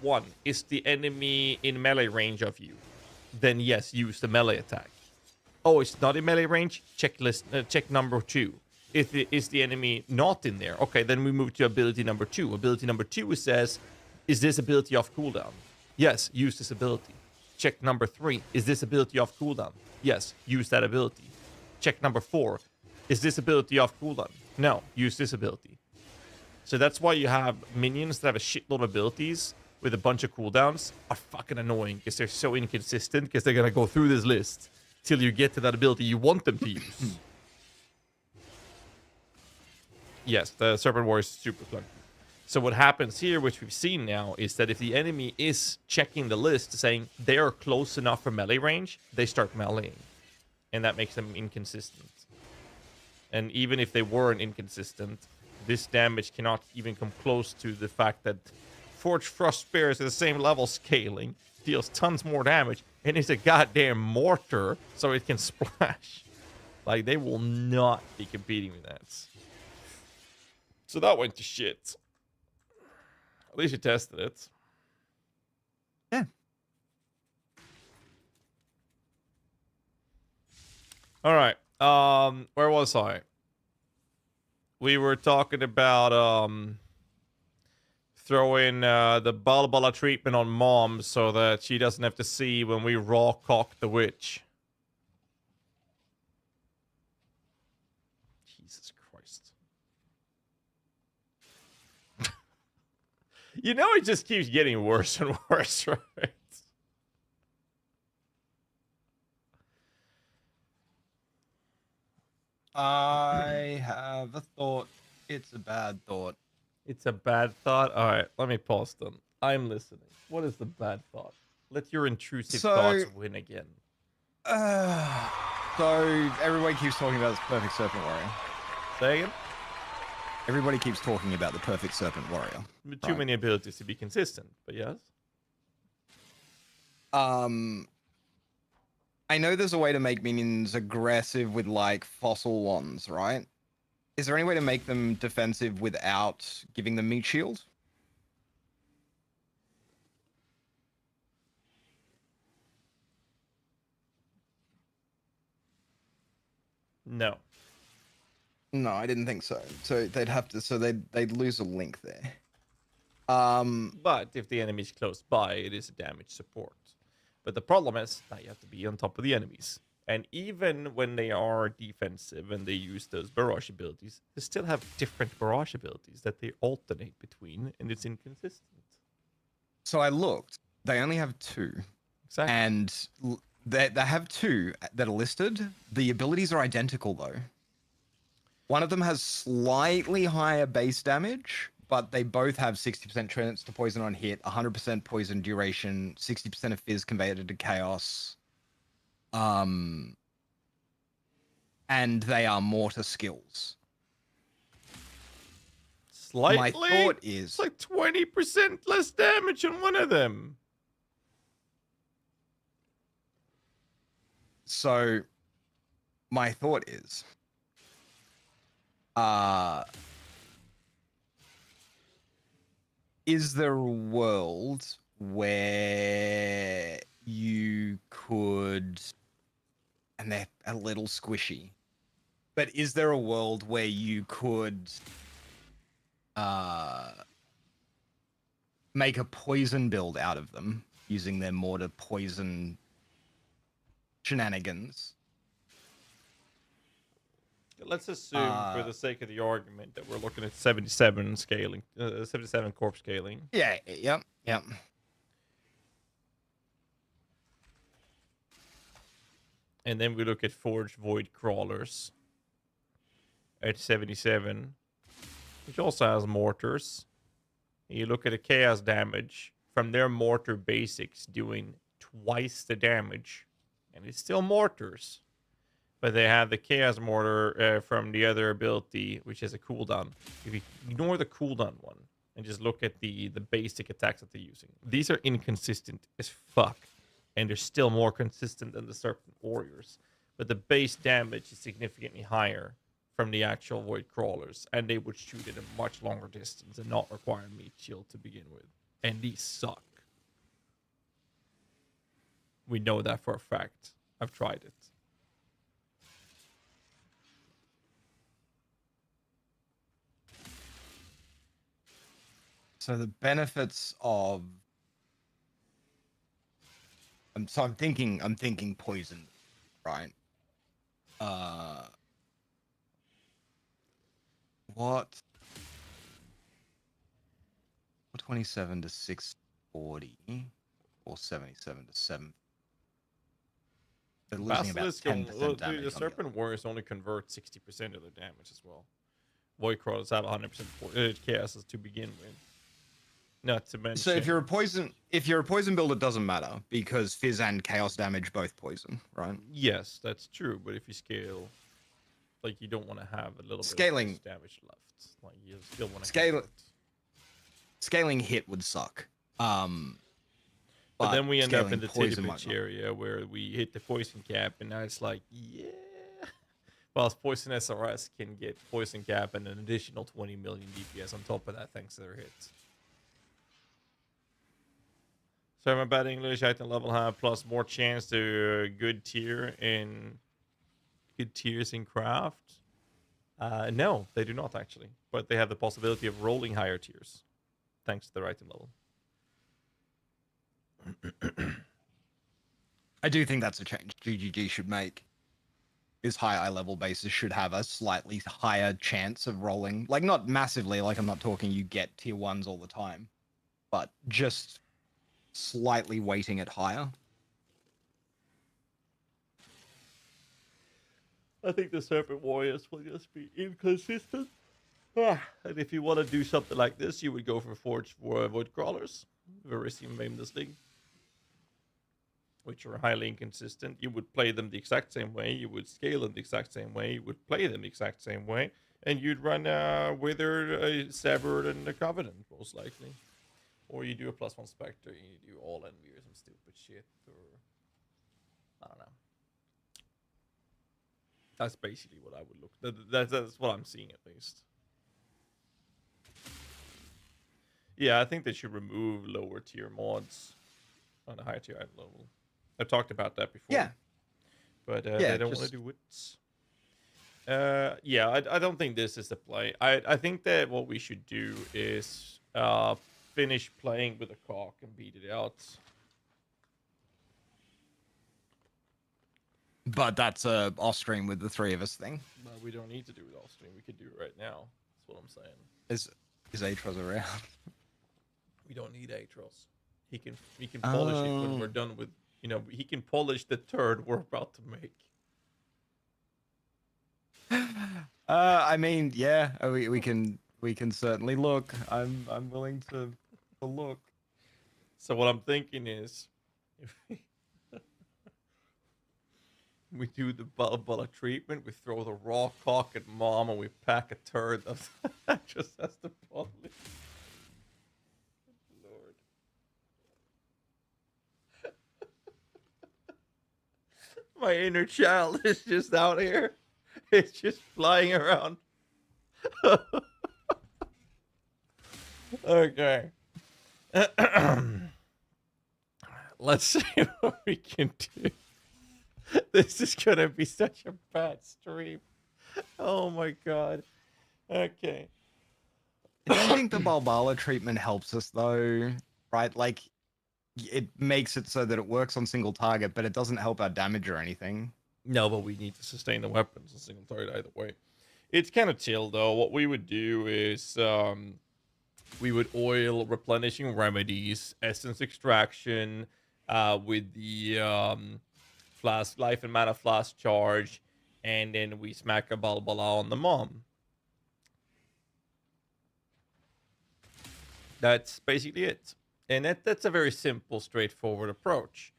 1. Is the enemy in melee range of you? Then yes, use the melee attack. Oh, it's not in melee range? Check number 2. Is the enemy not in there? Okay, then we move to ability number 2. Ability number 2 says, is this ability off cooldown? Yes, use this ability. Check number 3. Is this ability off cooldown? Yes, use that ability. Check number 4. Is this ability off cooldown? No, use this ability. So that's why you have minions that have a shitload of abilities with a bunch of cooldowns are fucking annoying because they're so inconsistent because they're going to go through this list till you get to that ability you want them to use. Yes, the Serpent Warrior is super clunky. So what happens here, which we've seen now, is that if the enemy is checking the list, saying they are close enough for melee range, they start meleeing. And that makes them inconsistent. And even if they weren't inconsistent, this damage cannot even come close to the fact that Forged Frost Spear is at the same level scaling, deals tons more damage, and is a goddamn mortar, so it can splash. Like, they will not be competing with that. So that went to shit. At least you tested it. Yeah. All right. Where was I? We were talking about throwing the Balbala treatment on Mom so that she doesn't have to see when we raw cock the witch. Jesus Christ. You know it just keeps getting worse and worse, right? I have a thought. It's a bad thought. It's a bad thought? Alright, let me pause them. I'm listening. What is the bad thought? Let your intrusive thoughts win again. So everybody keeps talking about this perfect serpent warrior. Say again? Everybody keeps talking about the perfect serpent warrior. Too many abilities to be consistent, but yes. I know there's a way to make minions aggressive with like fossil wands, right? Is there any way to make them defensive without giving them meat shield? No. No, I didn't think so. So they'd have to. So they'd lose a link there. But if the enemy is close by, it is a damage support. But the problem is that you have to be on top of the enemies. And even when they are defensive and they use those barrage abilities, they still have different barrage abilities that they alternate between, and it's inconsistent. So I looked. They only have 2. Exactly. And they have 2 that are listed. The abilities are identical though. One of them has slightly higher base damage, but they both have 60% chance to poison on hit, 100% poison duration, 60% of fizz converted to chaos. And they are mortar skills. Slightly? My thought is... It's like 20% less damage on one of them. So, my thought is... is there a world where you could, and they're a little squishy, but is there a world where you could make a poison build out of them using their mortar poison shenanigans? Let's assume, for the sake of the argument, that we're looking at 77 scaling, 77 corpse scaling. Yeah, yep. And then we look at Forged Void Crawlers at 77, which also has mortars. And you look at the chaos damage from their mortar basics doing twice the damage, and it's still mortars. But they have the Chaos Mortar from the other ability, which has a cooldown. If you ignore the cooldown one and just look at the basic attacks that they're using, these are inconsistent as fuck. And they're still more consistent than the Serpent Warriors. But the base damage is significantly higher from the actual Void Crawlers. And they would shoot at a much longer distance and not require meat shield to begin with. And these suck. We know that for a fact. I've tried it. So the benefits of... I'm thinking poison, right? What? 27 to 640 or 77 to 7. They're losing about Basilisk 10% damage. the Serpent Warriors only convert 60% of their damage as well. Void Crawlers have 100% chaos to begin with. Not to mention. So if you're a poison build, it doesn't matter because fizz and chaos damage both poison, right? Yes, that's true. But if you scale, like you don't want to have a little Scaling- bit of damage left. Like you still want to Scale- Scaling hit would suck. But then we end up scaling in the poison titty might bitch not. area where we hit the poison cap, and now it's like, yeah. Whilst poison SRS can get poison cap and an additional 20 million DPS on top of that thanks to their hits. So I'm bad English item level have plus more chance to good tiers in craft. No, they do not actually, but they have the possibility of rolling higher tiers thanks to their item level. I do think that's a change GGG should make. Is high level bases should have a slightly higher chance of rolling. Like, not massively, like I'm not talking you get tier 1s all the time, but just slightly weighting it higher. I think the Serpent Warriors will just be inconsistent. And if you want to do something like this, you would go for Forge for Void Crawlers. Very seen in this league. Which are highly inconsistent. You would play them the exact same way. You would scale them the exact same way. You would play them the exact same way. And you'd run Withered, Severed, and a Covenant, most likely. Or you do a +1 Spectre, and you do all Envy or some stupid shit. Or I don't know. That's basically what I would look. That's what I'm seeing at least. Yeah, I think they should remove lower tier mods on the higher tier item level. I've talked about that before. Yeah. But Yeah, they don't want to do it. Yeah, I don't think this is the play. I think that what we should do is finish playing with a cock and beat it out. But that's a off-stream with the three of us thing. But we don't need to do it off stream. We could do it right now. That's what I'm saying. Is Atros around? We don't need Atros. He can polish it when we're done with. You know, he can polish the turd we're about to make. I mean, yeah, we can certainly look. I'm willing to look. So what I'm thinking is, if we do the Bala treatment, we throw the raw cock at mom, and we pack a turd of that just has to polish. Lord. My inner child is just out here. It's just flying around. Okay. Let's see what we can do. This is gonna be such a bad stream. Oh my god. Okay. I don't think the Balbala treatment helps us though, right? Like, it makes it so that it works on single target, but it doesn't help our damage or anything. No, but we need to sustain the weapons in single target either way. It's kind of chill though. What we would do is we would oil replenishing remedies, essence extraction, with the flask life and mana flask charge, and then we smack a Balbala on the mom. That's basically it. And that's a very simple, straightforward approach.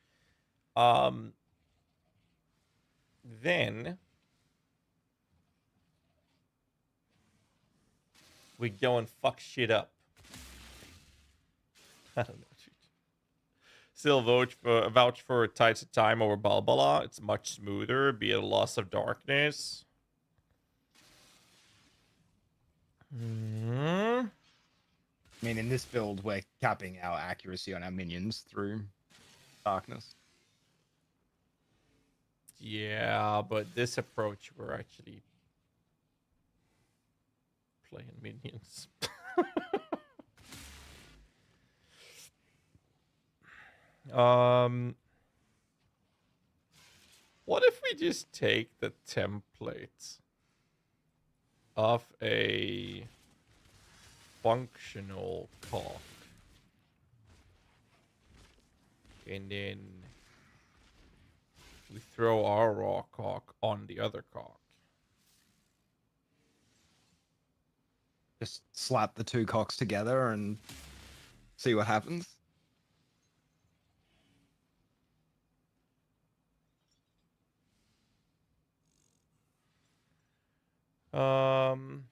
Then we go and fuck shit up. I don't know, dude. Still vouch for Tides of Time over Balbala. It's much smoother, be it a loss of darkness. I mean, in this build, we're capping our accuracy on our minions through darkness. Yeah, but this approach, we're actually playing minions. What if we just take the template of a functional cock and then we throw our raw cock on the other cock? Just slap the two cocks together and see what happens. Um.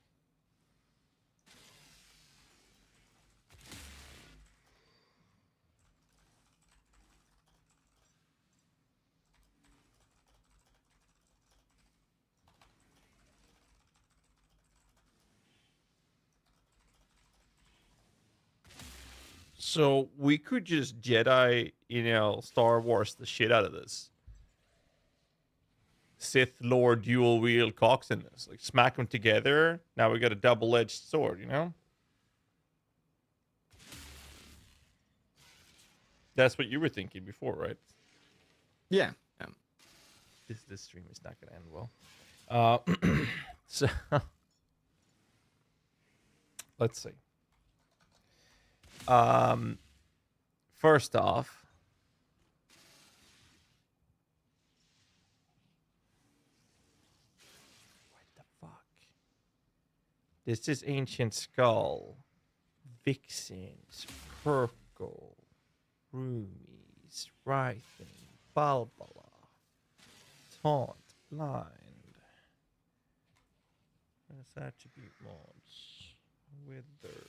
So we could just Jedi, Star Wars the shit out of this. Sith Lord dual wield cocks in this. Like smack them together. Now we got a double-edged sword, That's what you were thinking before, right? Yeah. Yeah. This stream is not gonna end well. So let's see. First off, what the fuck? This is Ancient Skull, Vixens, Purple, Roomies, Writhing, Balbala, Taunt, Blind. That's attribute mods. Wither.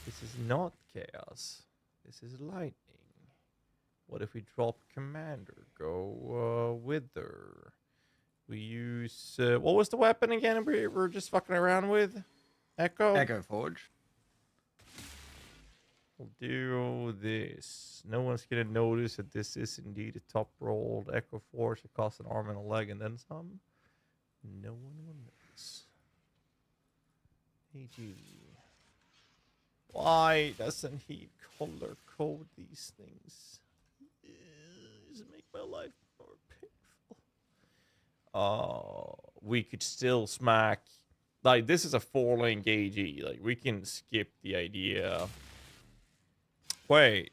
This is not Chaos. This is Lightning. What if we drop Commander? Go Wither. We use... what was the weapon again we're just fucking around with? Echo? Echo Forge. We'll do this. No one's gonna notice that this is indeed a top rolled Echo Forge. It costs an arm and a leg and then some. No one will notice. Hey, G. Why doesn't he color code these things? Does it make my life more painful? We could still smack. Like, this is a 4-lane GHAZZY. Like, we can skip the idea. Wait.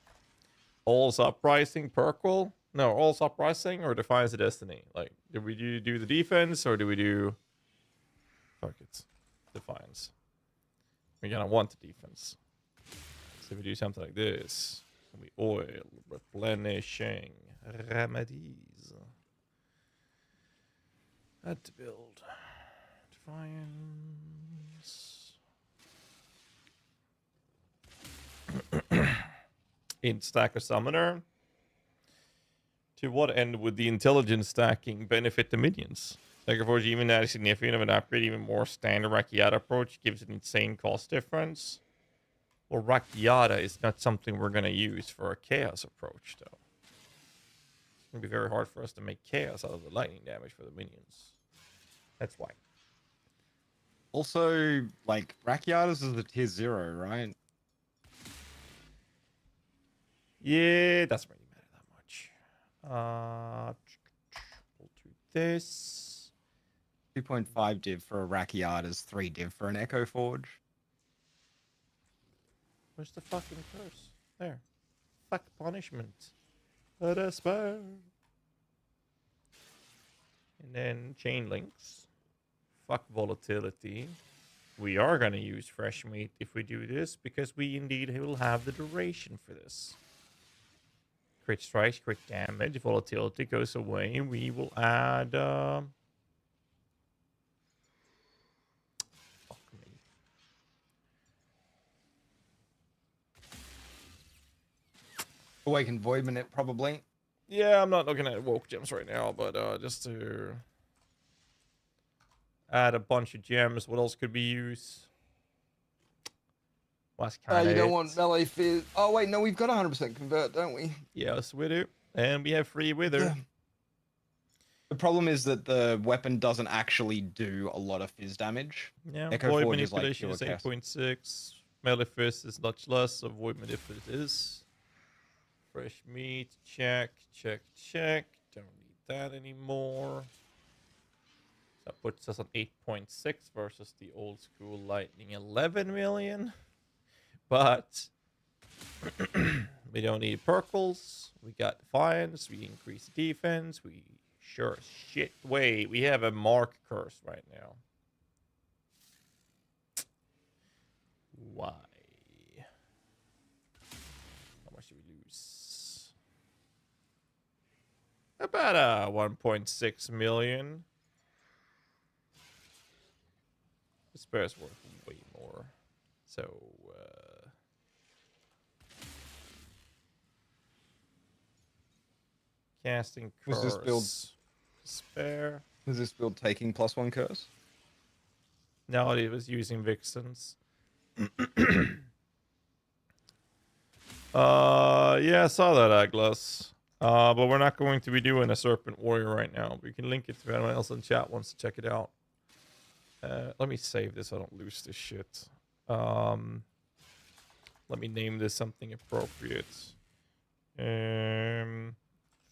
All's Uprising Purple? No, All's Uprising or Defiance of Destiny? Like, do we do the defense or do we do... Fuck it. Defiance. We're gonna want the defense. So if we do something like this, we oil, replenishing, remedies. Add to build. Defiance. In stack a summoner. To what end would the intelligence stacking benefit the minions? Forge even that significant of an upgrade, even more standard Rakiata approach gives an insane cost difference. Well, Rakiata is not something we're going to use for a Chaos approach, though. It's going to be very hard for us to make Chaos out of the lightning damage for the minions. That's why. Also, like, Rakiatas is a tier 0, right? Yeah, it doesn't really matter that much. We'll do this. 2.5 div for a Rakiata is 3 div for an Echo Forge. Where's the fucking curse? There. Fuck punishment. Let us burn. And then chain links. Fuck volatility. We are going to use fresh meat if we do this, because we indeed will have the duration for this. Crit strikes, crit damage, volatility goes away. We will add... Fuck me. Awakened Voidman it probably. Yeah, I'm not looking at woke gems right now, but just to add a bunch of gems, what else could be used? What's kind You of don't want melee fizz. Oh wait, no, we've got 100% convert, don't we? Yes, we do. And we have free wither. Yeah. The problem is that the weapon doesn't actually do a lot of fizz damage. Yeah, Echo void Forge is like manipulation pure is cast. 8.6. Melee fist is much less, so void manipulation is. Fresh meat, check, check, check. Don't need that anymore. So that puts us on 8.6 versus the old school lightning 11 million. But we don't need Perkles. We got Defiance. We increase defense. We sure as shit. Wait, we have a Mark curse right now. Why? How much do we lose? About 1.6 million. This bear's worth way more. So, casting curse. Was this build- Spare. Was this build taking +1 curse? No, it was using Vixens. Yeah, I saw that, Aglas. But we're not going to be doing a Serpent Warrior right now. We can link it if anyone else in chat wants to check it out. Let me save this so I don't lose this shit. Let me name this something appropriate.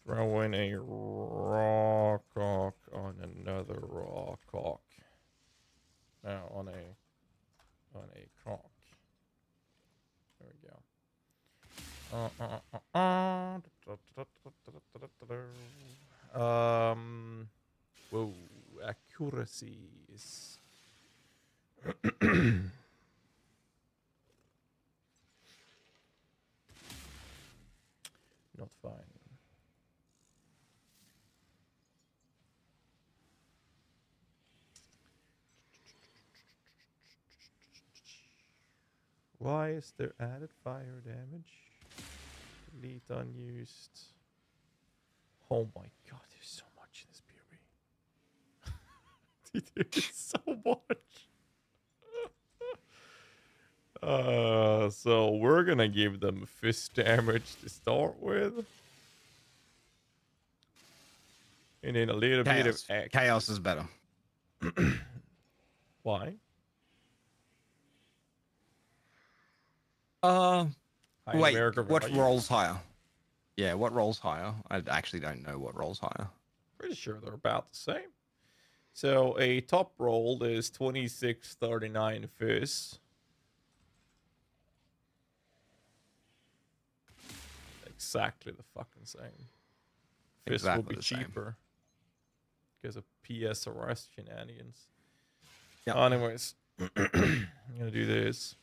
Throw in a raw cock on another raw cock. No, on a cock. There we go. Whoa, accuracy is not fine. Why is there added fire damage? Delete unused. Oh my god, there's so much in this POE. Dude, there's so much. So we're gonna give them fist damage to start with. And then a little bit of X. Chaos is better. Why? High Wait, numerical what value. rolls higher? Yeah, what rolls higher? I actually don't know what rolls higher. Pretty sure they're about the same. So a top roll is 2639 fist. Exactly the fucking same. Fist will Exactly be the same. cheaper because of PSRS shenanigans. Yep. Anyways, I'm gonna do this.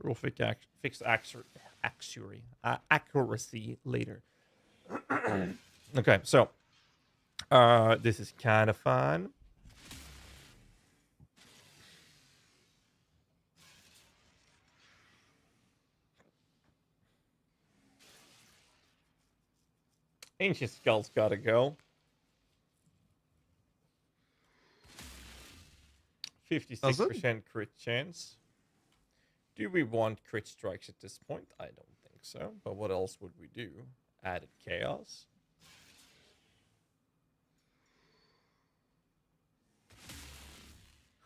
We'll fix accuracy later. Okay, so this is kind of fun. Ancient Skull's gotta go. 56% crit chance. Do we want crit strikes at this point? I don't think so. But what else would we do? Added chaos.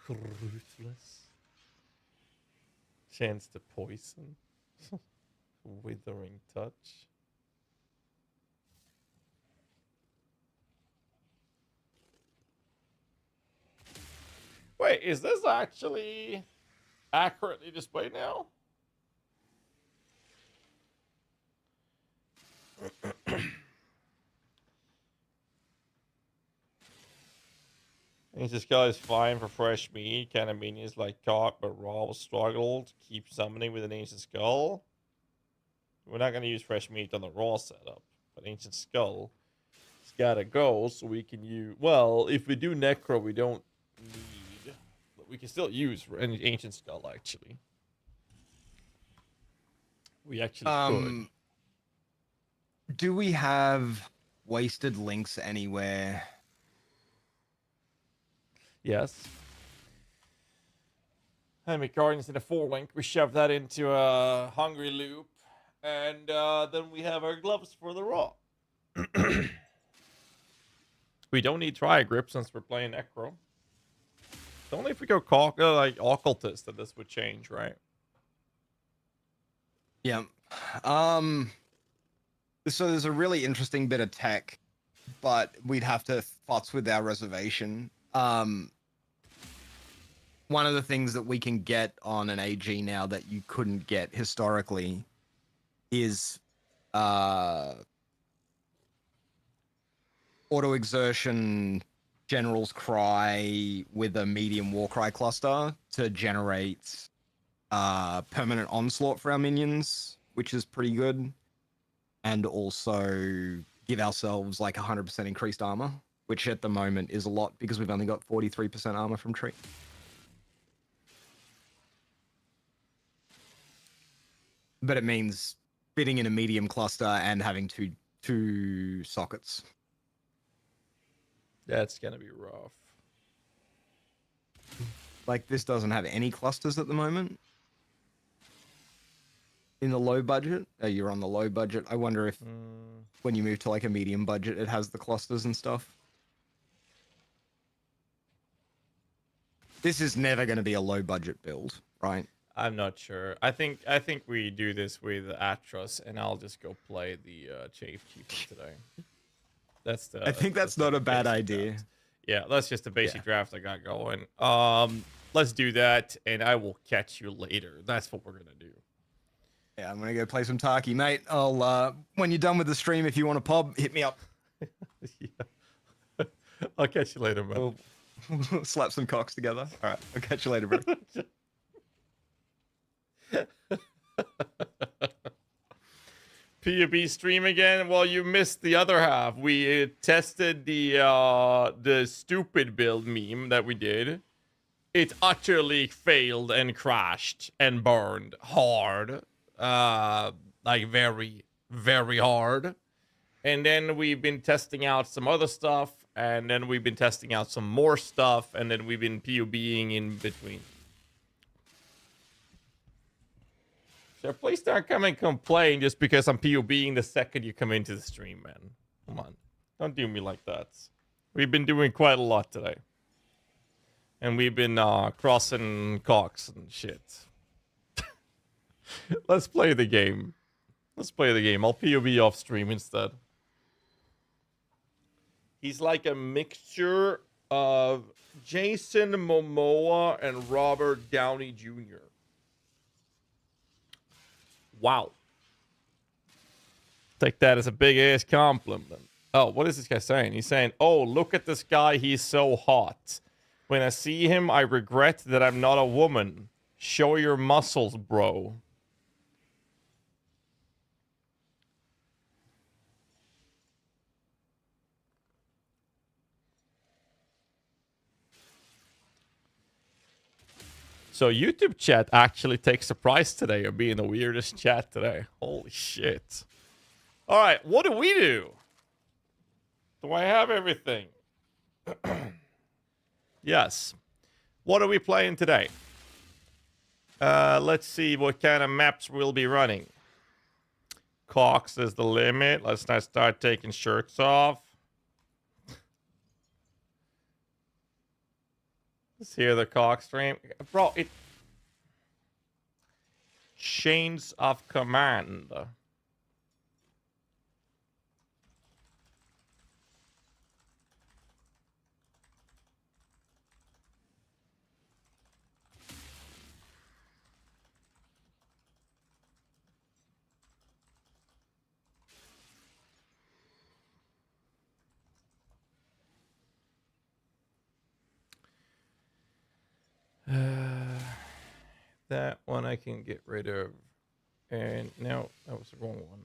Ruthless. Chance to poison. Withering touch. Wait, is this actually accurately displayed now? This guy is fine for fresh meat. Kind of minions like caught, but raw will struggle to keep summoning with an ancient skull. We're not going to use fresh meat on the raw setup, but ancient skull it's gotta go so we can use. Well, if we do necro, we don't need. But we can still use an ancient skull actually. We actually could. Do we have wasted links anywhere? Yes. Enemy Guardians in a 4-link. We shove that into a hungry loop. And then we have our gloves for the raw. We don't need Tri-Grip since we're playing Necro. It's only if we go like Occultist that this would change, right? Yeah. So there's a really interesting bit of tech, but we'd have to futz with our reservation. One of the things that we can get on an AG now that you couldn't get historically is auto exertion General's Cry with a medium Warcry cluster to generate permanent onslaught for our minions, which is pretty good. And also give ourselves like 100% increased armor, which at the moment is a lot because we've only got 43% armor from tree. But it means fitting in a medium cluster and having two sockets. That's gonna be rough. Like this doesn't have any clusters at the moment. In the low budget, you're on the low budget. I wonder if when you move to like a medium budget, it has the clusters and stuff. This is never going to be a low budget build, right? I'm not sure. I think we do this with Atros, and I'll just go play the Chafe Chief today. That's the. I think that's the not a bad basic idea. draft. Yeah, that's just the basic Yeah. draft I got going. Let's do that, and I will catch you later. That's what we're gonna do. Yeah, I'm gonna go play some Taki, mate. I'll when you're done with the stream, if you want a pub, hit me up. Yeah. I'll catch you later, man. We'll slap some cocks together. All right, I'll catch you later, bro. PUB stream again. Well, you missed the other half. We tested the stupid build meme that we did. It utterly failed and crashed and burned hard. Like very, very hard. And then we've been testing out some other stuff, and then we've been testing out some more stuff, and then we've been PUBing in between. So please don't come and complain just because I'm PUBing the second you come into the stream, man. Come on. Don't do me like that. We've been doing quite a lot today. And we've been crossing cocks and shit. Let's play the game. Let's play the game. I'll PUB off stream instead. He's like a mixture of Jason Momoa and Robert Downey Jr. Wow. Take that as a big ass compliment. Oh, what is this guy saying? He's saying, oh, look at this guy. He's so hot. When I see him, I regret that I'm not a woman. Show your muscles, bro. So YouTube chat actually takes the prize today of being the weirdest chat today. Holy shit. All right, what do we do? Do I have everything? Yes. What are we playing today? Let's see what kind of maps we'll be running. Cox is the limit. Let's not start taking shirts off. Let's hear the Cox stream. Bro, it... Chains of Command. That one I can get rid of. And no, that was the wrong one.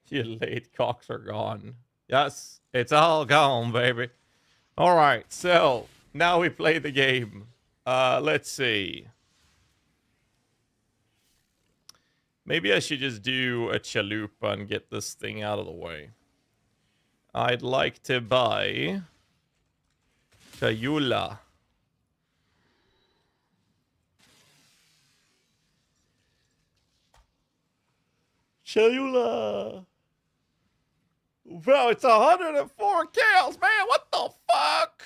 Your late cocks are gone. Yes, it's all gone, baby. All right, so now we play the game. Let's see. Maybe I should just do a chalupa and get this thing out of the way. I'd like to buy Chayula. Chayula. Bro, it's 104 kills, man. What the fuck?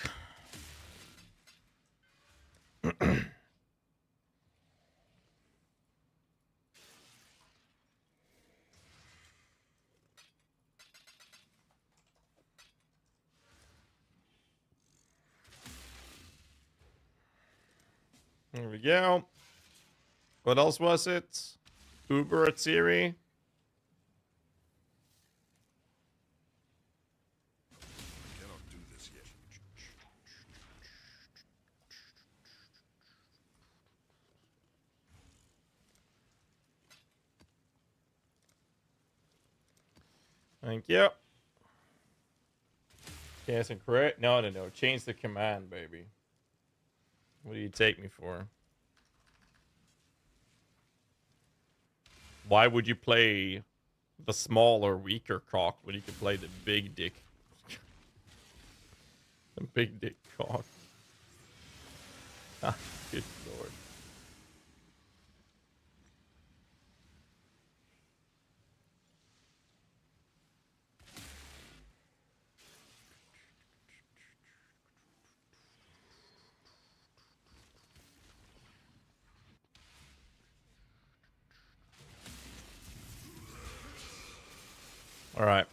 There we go. What else was it? Uber at Siri. Thank you. Yes, and correct. No. Change the command, baby. What do you take me for? Why would you play the smaller, weaker cock when you could play the big dick? The big dick cock. Ah, good lord. All right.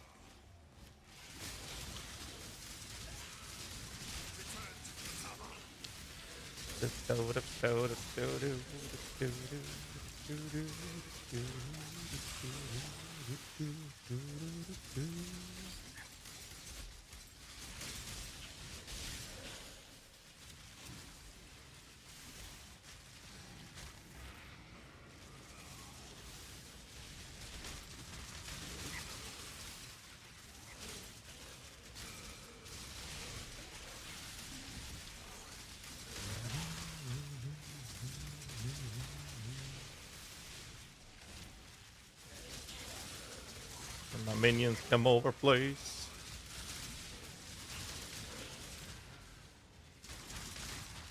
When my minions come over, please.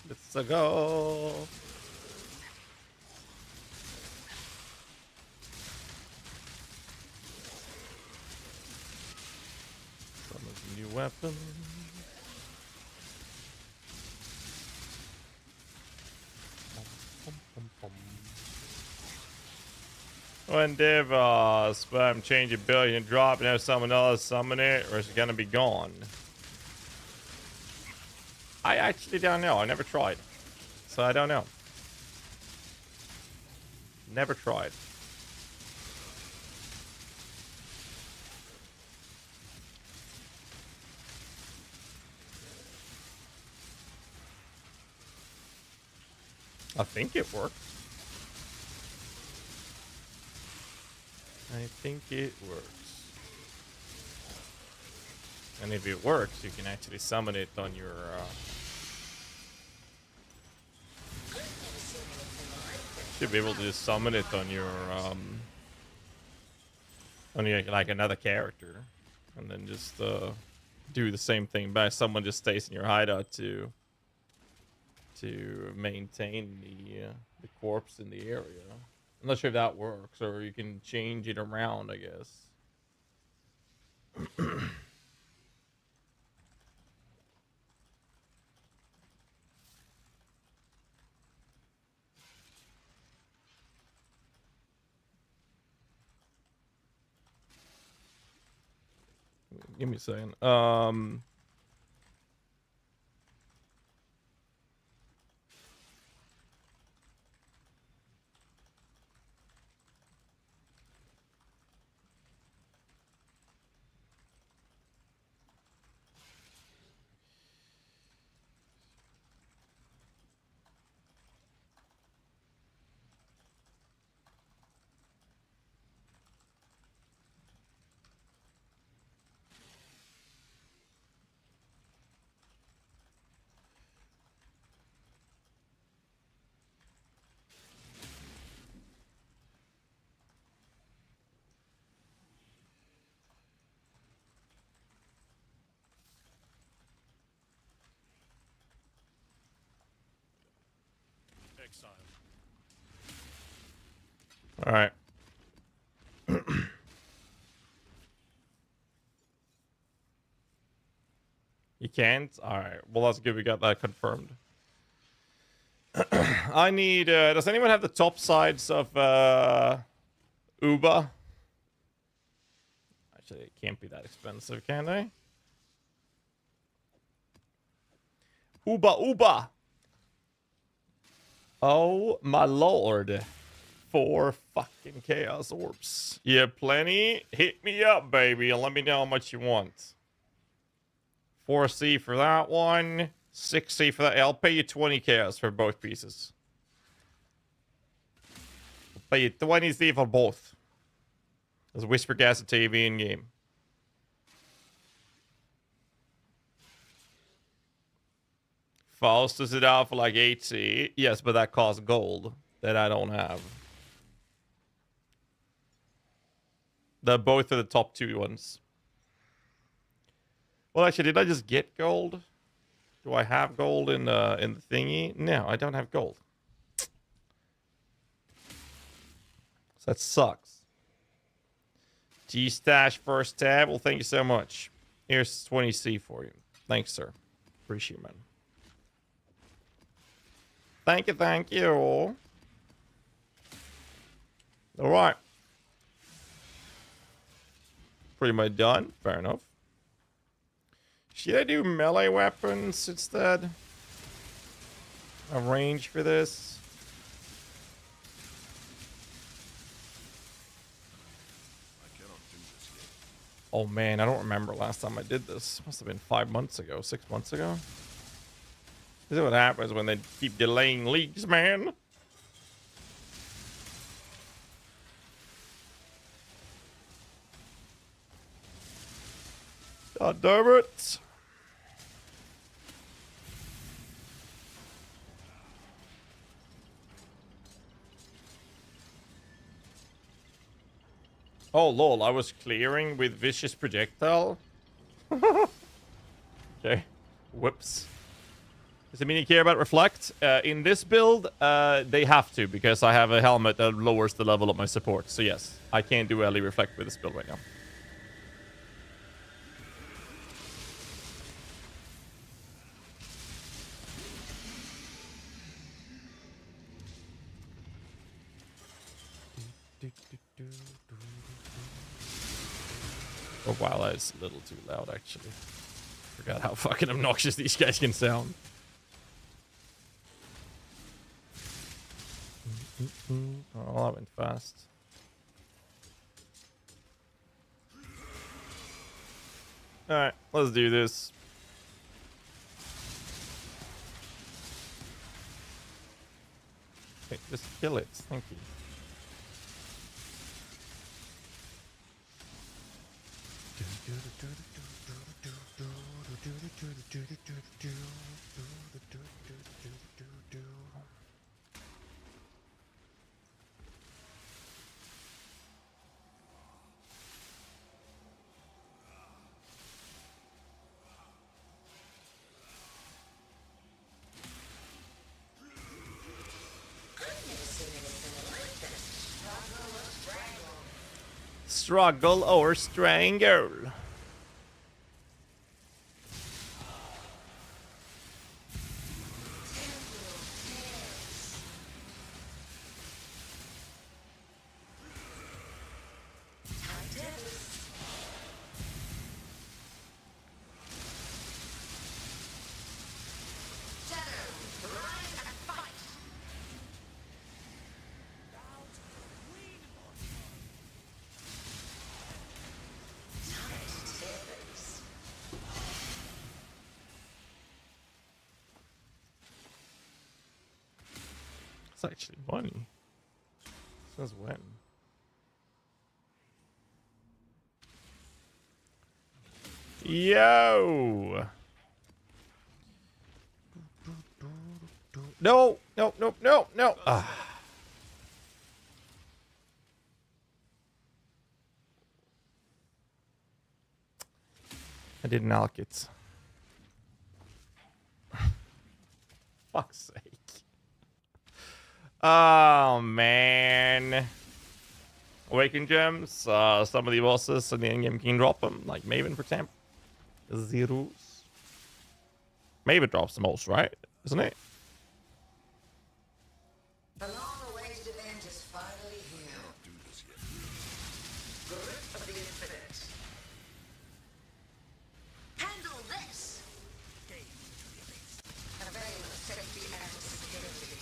Let's go. Summon a new weapon. When Div spam change ability and drop and have someone else summon it, or is it gonna be gone? I actually don't know. I never tried. So I don't know. Never tried. I think it works. I think it works. And if it works, you can actually summon it on your... should be able to just summon it on your like another character. And then just do the same thing back. Someone just stays in your hideout to maintain the corpse in the area. I'm not sure if that works, or you can change it around, I guess. Give me a second. Exile. All right. You can't? All right. Well, that's good. We got that confirmed. I need... does anyone have the top sides of Uber? Actually, it can't be that expensive, can they? Uber! Oh, my lord. 4 fucking chaos orbs. Yeah, plenty? Hit me up, baby, and let me know how much you want. 4C for that one. 6C for that. I'll pay you 20 chaos for both pieces. I'll pay you 20C for both. There's Whisper Gas and TV in game. Faustus it out for like 80. Yes, but that costs gold that I don't have. They're both of the top 2 ones. Well, actually, did I just get gold? Do I have gold in the thingy? No, I don't have gold. So that sucks. G-Stash first tab. Well, thank you so much. Here's 20C for you. Thanks, sir. Appreciate it, man. Thank you, thank you. All right. Pretty much done. Fair enough. Should I do melee weapons instead? A range for this? Oh man, I don't remember last time I did this. Must have been 5 months ago, 6 months ago. This is what happens when they keep delaying leaks, man. God damn it. Oh lol, I was clearing with vicious projectile. Okay. Whoops. Does it mean you care about reflect? In this build, they have to, because I have a helmet that lowers the level of my support. So yes, I can't do LE reflect with this build right now. Oh wow, that's a little too loud actually. Forgot how fucking obnoxious these guys can sound. Oh, that went fast. Alright, let's do this. Okay, just kill it. Thank you. Struggle or strangle. It's actually money. Says when. Yo! No! No, no, no, no! Ah. I didn't alk it. Fuck's sake. Oh, man. Awaken gems. Some of the bosses in the endgame can drop them. Like Maven, for example. Zeros. Maven drops the most, right? Isn't it? The long-awaited event is finally here. Grip of the infinite. Handle this! Avail of safety and security.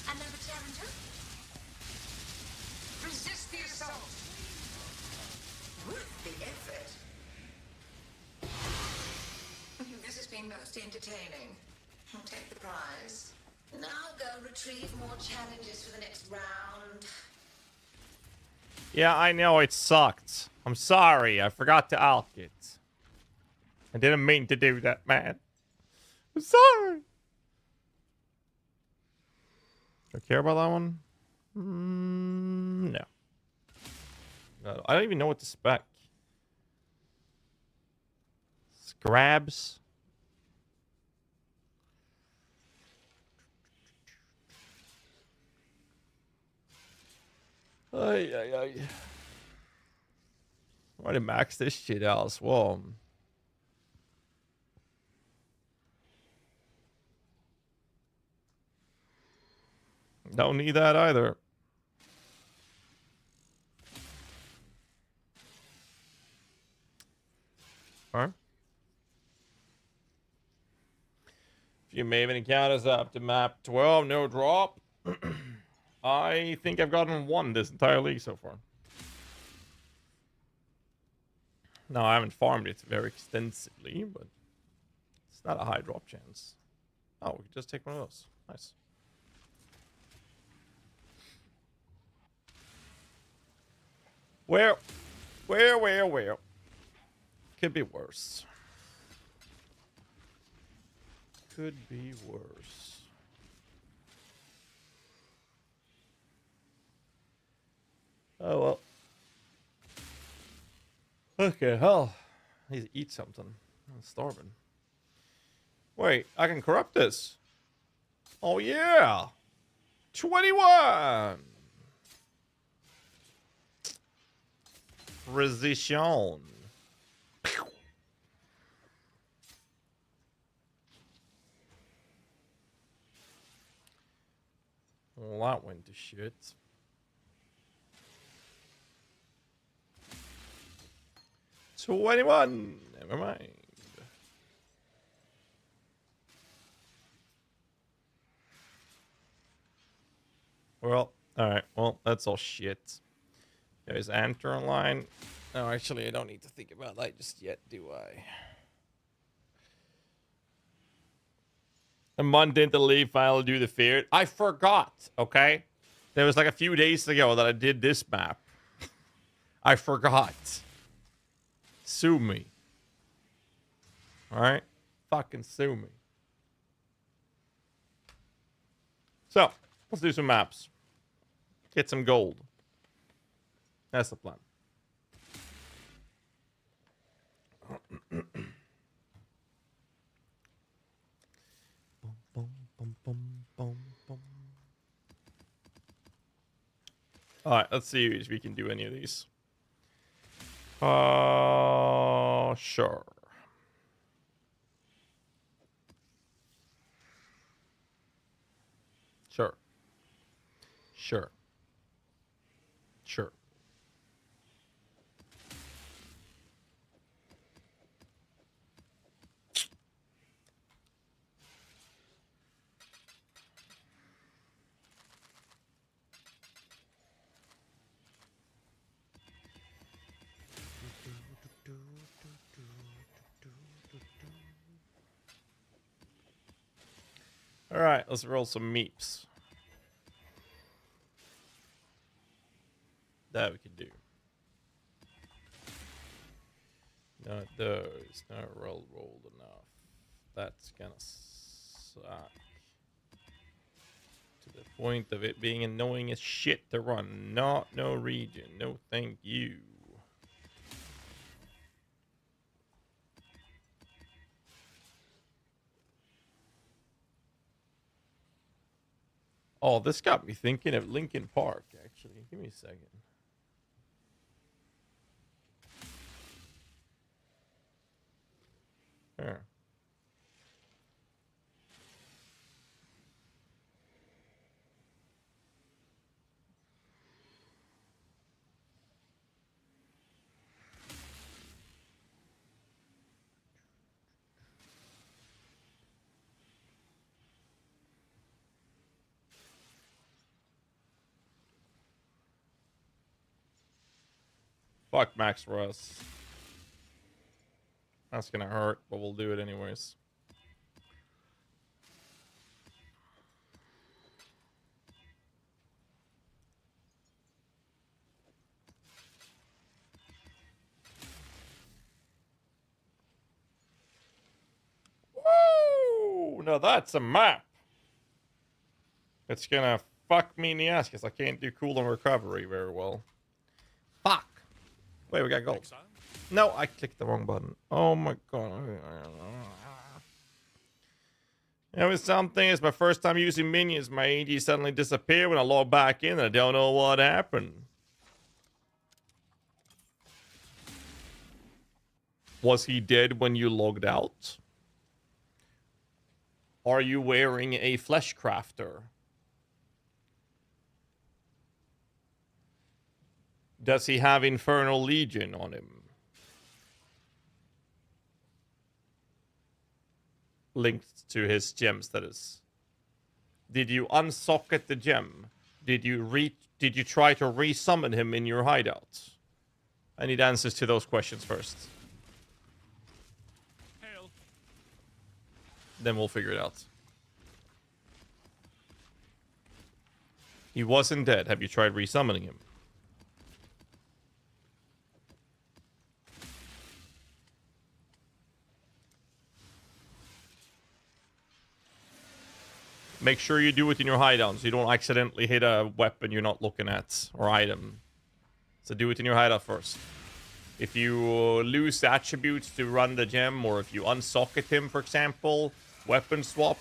Another challenger? Resist the assault! With the effort. This has been most entertaining. I'll take the prize. Now go retrieve more challenges for the next round. Yeah, I know it sucked. I'm sorry. I forgot to alk it. I didn't mean to do that, man. I'm sorry. Do I care about that one? No. No. I don't even know what to spec. Scrabs. Ay, ay, ay. I'm going to max this shit out as well. Don't need that either. Alright. Few Maven encounters up to map 12, no drop. I think I've gotten one this entire league so far. No, I haven't farmed it very extensively, but it's not a high drop chance. Oh, we can just take one of those. Nice. Well. Could be worse. Could be worse. Oh, well. Okay, hell. I need to eat something. I'm starving. Wait, I can corrupt this. Oh, yeah. 21. Precision. Well, that went to shit. $21. Never mind. Well, alright. Well, that's all shit. There's Enter online. No, actually, I don't need to think about that just yet, do I? A month into leave, finally do the fear. I forgot, okay? There was like a few days ago that I did this map. I forgot. Sue me. Alright? Fucking sue me. So, let's do some maps. Get some gold. That's the plan. Alright, let's see if we can do any of these. Sure. Sure. Sure. Sure. All right, let's roll some meeps. That we could do. Not those. Not rolled enough. That's gonna suck. To the point of it being annoying as shit to run. Not no region. No thank you. Oh, this got me thinking of Lincoln Park, actually. Give me a second. There. Fuck Max Russ. That's gonna hurt, but we'll do it anyways. Woo! now that's a map. It's gonna fuck me in the ass because I can't do cooldown recovery very well. Fuck. Wait, we got gold. Exile. No, I clicked the wrong button. Oh my god. You know, something is my first time using minions. My AD suddenly disappeared when I log back in. I don't know what happened. Was he dead when you logged out? Are you wearing a flesh crafter? Does he have Infernal Legion on him? Linked to his gems, that is. Did you unsocket the gem? Did you try to resummon him in your hideout? I need answers to those questions first. Hail. Then we'll figure it out. He wasn't dead. Have you tried resummoning him? Make sure you do it in your hideout so you don't accidentally hit a weapon you're not looking at or item. So do it in your hideout first. If you lose attributes to run the gem, or if you unsocket him, for example, weapon swap,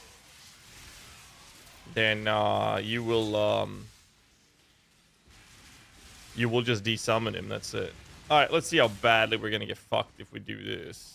then you will just desummon him. That's it. All right, let's see how badly we're gonna get fucked if we do this.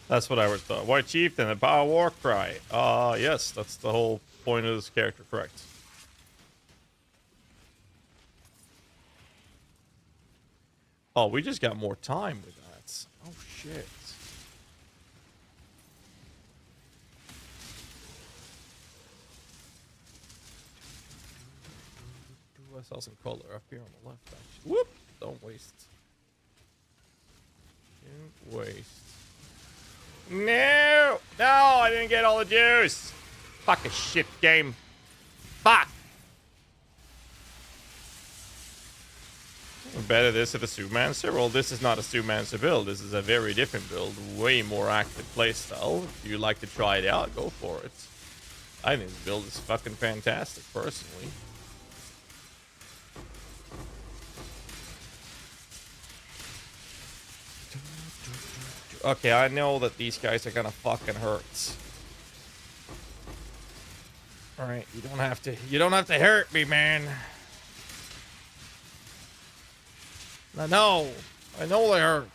That's what I was thought. White Chieftain, the Power War Cry. Yes, that's the whole point of this character, correct. Oh, we just got more time with that. Oh, shit. I saw some color up here on the left, actually. Whoop! Don't waste. Don't waste. No! No, I didn't get all the juice! Fuck a shit game. Fuck! Better this at a Sumancer? Well, this is not a Sumancer build. This is a very different build. Way more active playstyle. If you like to try it out, go for it. I think this build is fucking fantastic, personally. Okay, I know that these guys are gonna fucking hurt. Alright, you don't have to hurt me, man. I know they hurt.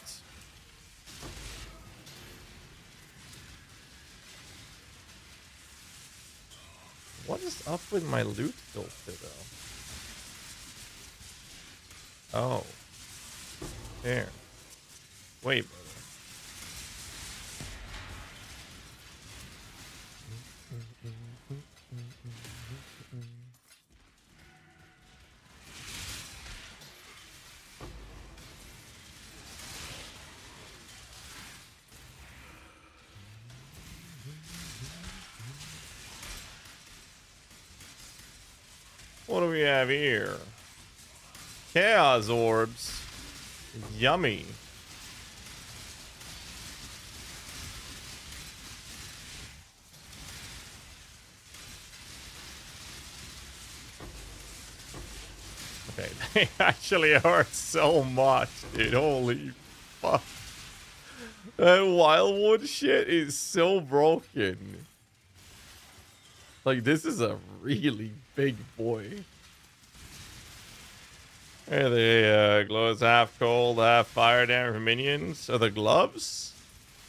What is up with my loot filter, though? Oh. There. Wait, brother. What do we have here? Chaos orbs. Yummy. Okay, they actually hurt so much, dude. Holy fuck. That Wildwood shit is so broken. Like, this is a really big boy. Hey, the glows half cold, half fire damage for minions. Are the gloves?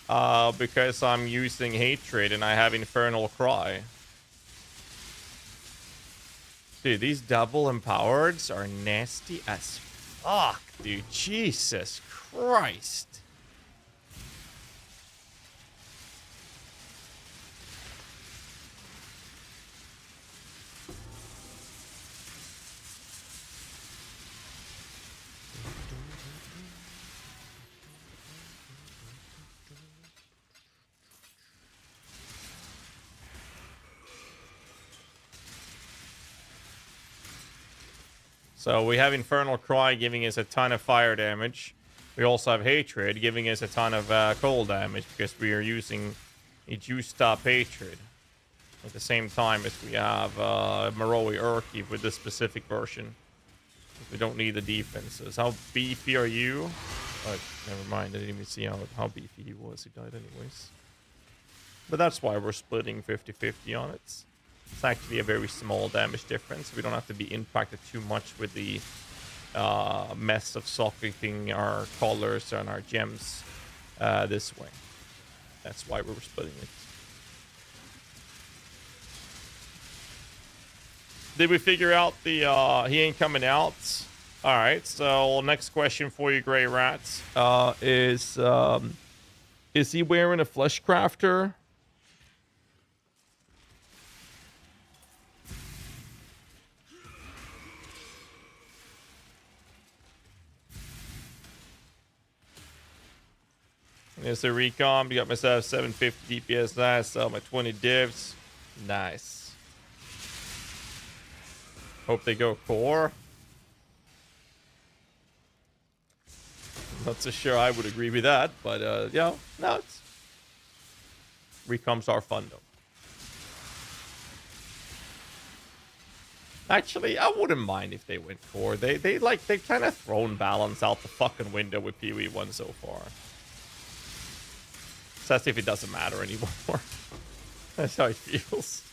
Because I'm using Hatred and I have Infernal Cry. Dude, these double empowereds are nasty as fuck, dude. Jesus Christ. So we have Infernal Cry giving us a ton of fire damage. We also have Hatred giving us a ton of cold damage because we are using a juiced up Hatred at the same time as we have Moroi Urki with this specific version. We don't need the defenses. How beefy are you? Oh, never mind. I didn't even see how beefy he was. He died anyways. But that's why we're splitting 50-50 on it. It's actually a very small damage difference. We don't have to be impacted too much with the mess of socketing our colors and our gems this way. That's why we're splitting it. Did we figure out the he ain't coming out? All right, so next question for you, Grey Rats, is he wearing a flesh crafter? There's a recomp. Got myself 750 DPS. Nice. Sell my 20 divs. Nice. Hope they go core. Not so sure I would agree with that, but yeah, no, it's recomps are fun though. Actually, I wouldn't mind if they went core. They've kind of thrown balance out the fucking window with PoE1 so far. So as if it doesn't matter anymore. That's how it feels.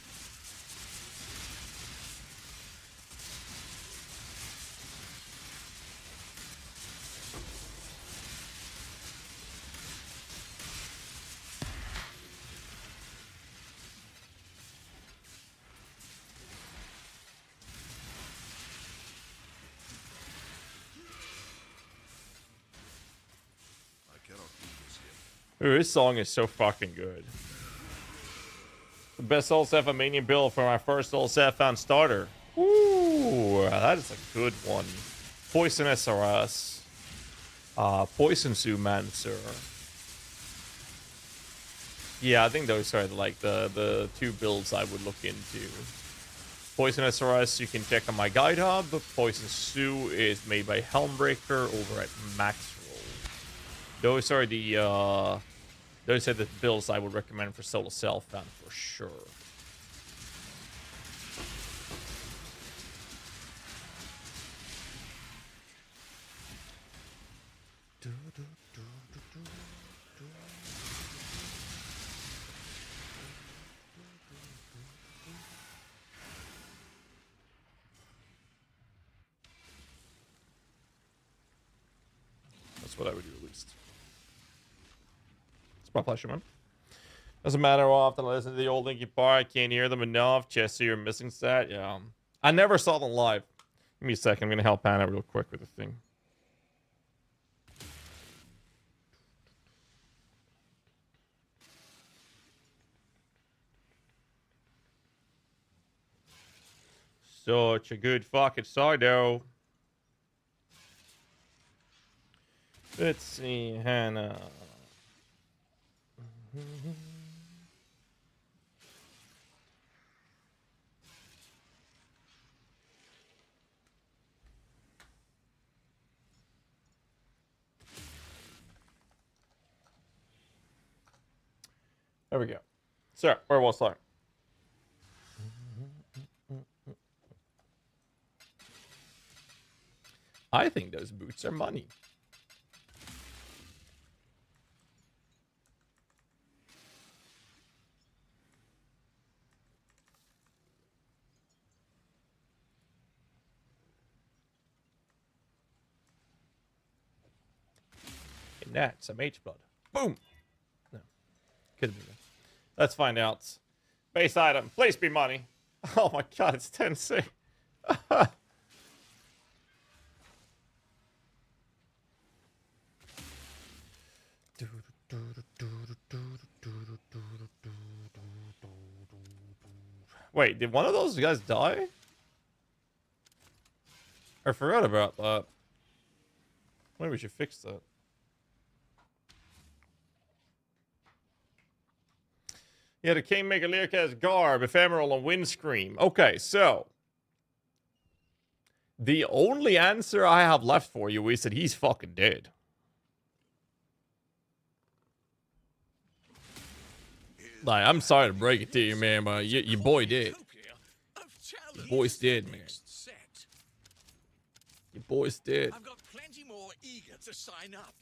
Ooh, this song is so fucking good. The best Soul Manian build for my first Soul found starter. Ooh, that is a good one. Poison SRS. Poison Zoomancer. Yeah, I think those are like the two builds I would look into. Poison SRS you can check on my guide hub. Poison Zoo is made by Helmbreaker over at Max. Those are the builds I would recommend for solo self-found for sure. That's what I would do at least. It's my pleasure, man. Doesn't matter how often I listen to the old Linkin Park. I can't hear them enough. Jesse, you're missing that. Yeah. I never saw them live. Give me a second. I'm going to help Hannah real quick with the thing. Such a good fucking song, though. Let's see, Hannah. There we go. So, where was I? I think those boots are money. And that's some H-blood. Boom! No. Could have been. Let's find out. Base item. Please be money. Oh my god, it's Tennessee. Wait, did one of those guys die? I forgot about that. Maybe we should fix that. Yeah, the Kingmaker Lyric has Garb, Ephemeral, and Windscream. Okay, so the only answer I have left for you is that he's fucking dead. Like, I'm sorry to break it to you, man, but your boy dead. Your boy's dead, man. Your boy's dead. I've got plenty more eager to sign up.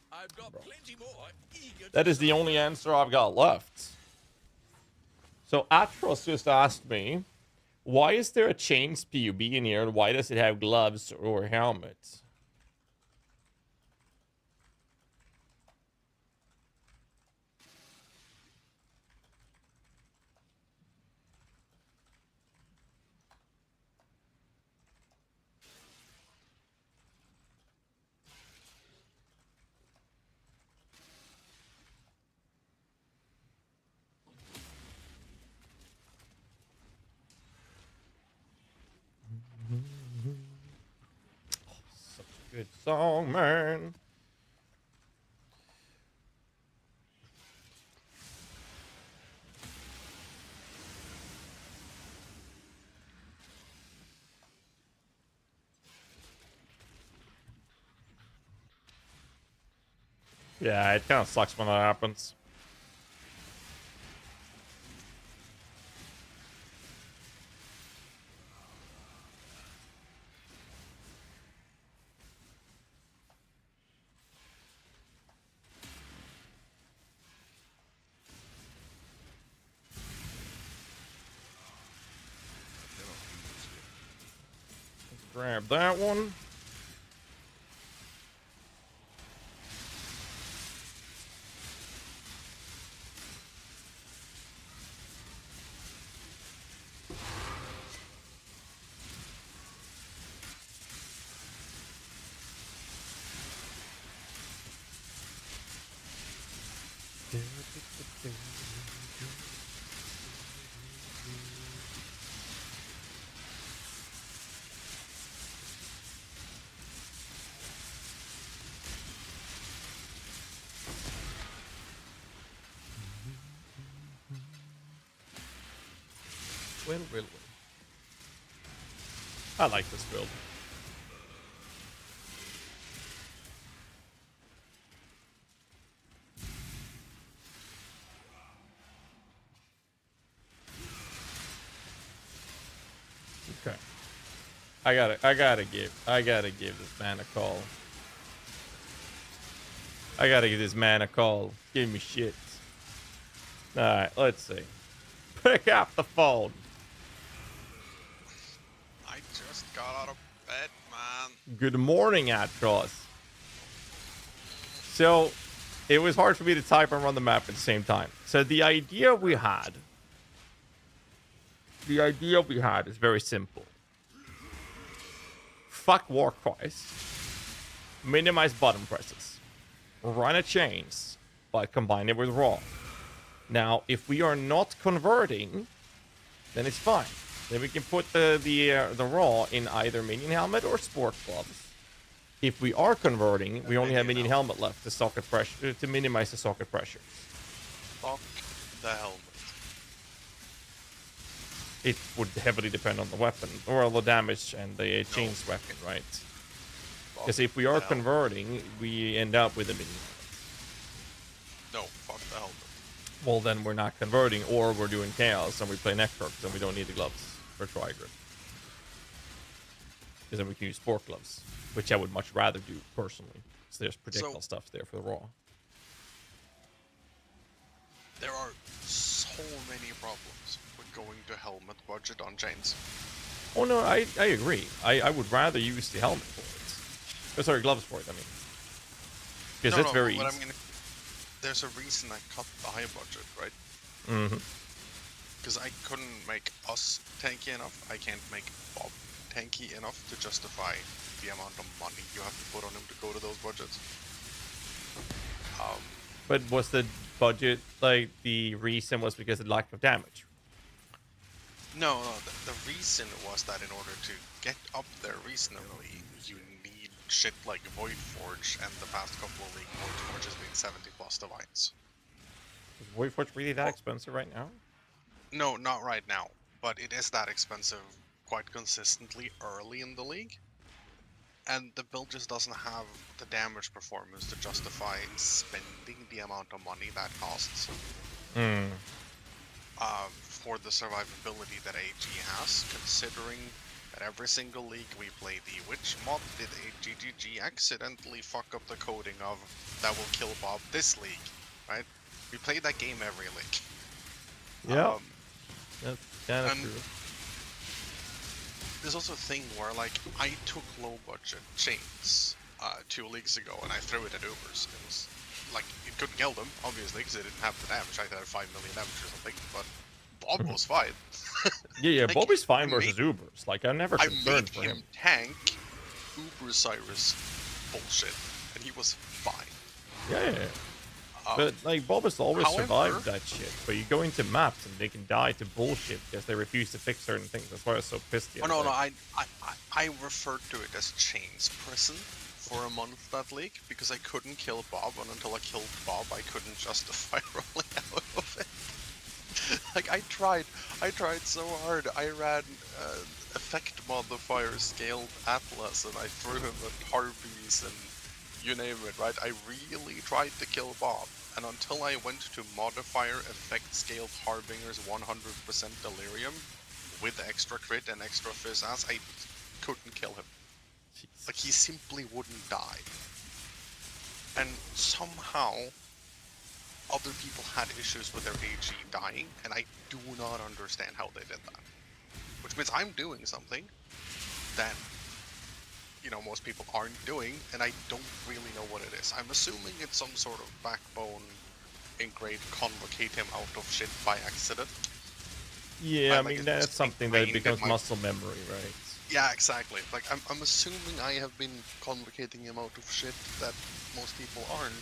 I've got plenty more eager. That is the only answer I've got left. So Atros just asked me, why is there a chains PUB in here, and why does it have gloves or helmets? Such a good song, man. Yeah, it kind of sucks when that happens. Grab that one. Will. I like this build. Okay. I gotta give this man a call. I gotta give this man a call. Give me shit. Alright, let's see. Pick up the phone. I just got out of bed, man. Good morning, Atros. So, it was hard for me to type and run the map at the same time. So the idea we had is very simple. Fuck war cries. Minimize button presses. Run a chains, but combine it with raw. Now, if we are not converting, then it's fine. Then we can put the raw in either minion helmet or sport gloves. If we are converting, we only have minion helmet left to socket pressure to minimize the socket pressure. Fuck the helmet. It would heavily depend on the weapon or the damage and the chains weapon, right? Because if we are converting, we end up with a minion helmet. No, fuck the helmet. Well, then we're not converting, or we're doing chaos and we play necrocs and we don't need the gloves for tri-grip. Because then we can use sport gloves, which I would much rather do personally. So there's projectile stuff there for the raw. There are so many problems with going to helmet budget on chains. Oh no, I agree. I would rather use the helmet for it. Oh, sorry, gloves for it, I mean. Because it's very easy. I mean, there's a reason I cut the high budget, right? Mm-hmm. Because I couldn't make us tanky enough. I can't make Bob tanky enough to justify the amount of money you have to put on him to go to those budgets. But was the budget, like, the reason was because of lack of damage? No, the reason was that in order to get up there reasonably, you need shit like Void Forge, and the past couple of League Void Forge has been 70 plus divines. Is Voidforge really that expensive right now? No, not right now, but it is that expensive quite consistently early in the league. And the build just doesn't have the damage performance to justify spending the amount of money that costs. For the survivability that AG has, considering that every single league we play, the which mod did a GGG accidentally fuck up the coding of that will kill Bob this league, right? We play that game every league. Yeah. That's kind of and true. There's also a thing where, like, I took low budget chains 2 leagues ago and I threw it at Ubers. It was like, it couldn't kill them, obviously, because it didn't have the damage. I had 5 million damage or something, but Bob was fine. Yeah, like, Bob is fine I versus Ubers. Like, I'm never I concerned made for him him. tank Uber Cyrus bullshit, and he was fine. Yeah. But, like, Bob has always however- survived that shit. But you go into maps and they can die to bullshit because they refuse to fix certain things. That's why I was so pissed. Oh no, I referred to it as chains prison for a month that league because I couldn't kill Bob, and until I killed Bob, I couldn't justify rolling out of it. Like, I tried so hard. I ran effect modifier scaled Atlas, and I threw him at Harpies and you name it, right? I really tried to kill Bob, and until I went to modifier effect scaled Harbinger's 100% delirium with extra crit and extra fizz ass, I couldn't kill him. Jesus. Like, he simply wouldn't die. And somehow other people had issues with their AG dying, and I do not understand how they did that. Which means I'm doing something that, you know, most people aren't doing, and I don't really know what it is. I'm assuming it's some sort of backbone ingrate convocate him out of shit by accident. Yeah, I like, mean, it's that's just something that ingrained in becomes my- muscle memory, right? Yeah, exactly. Like, I'm assuming I have been convocating him out of shit that most people aren't.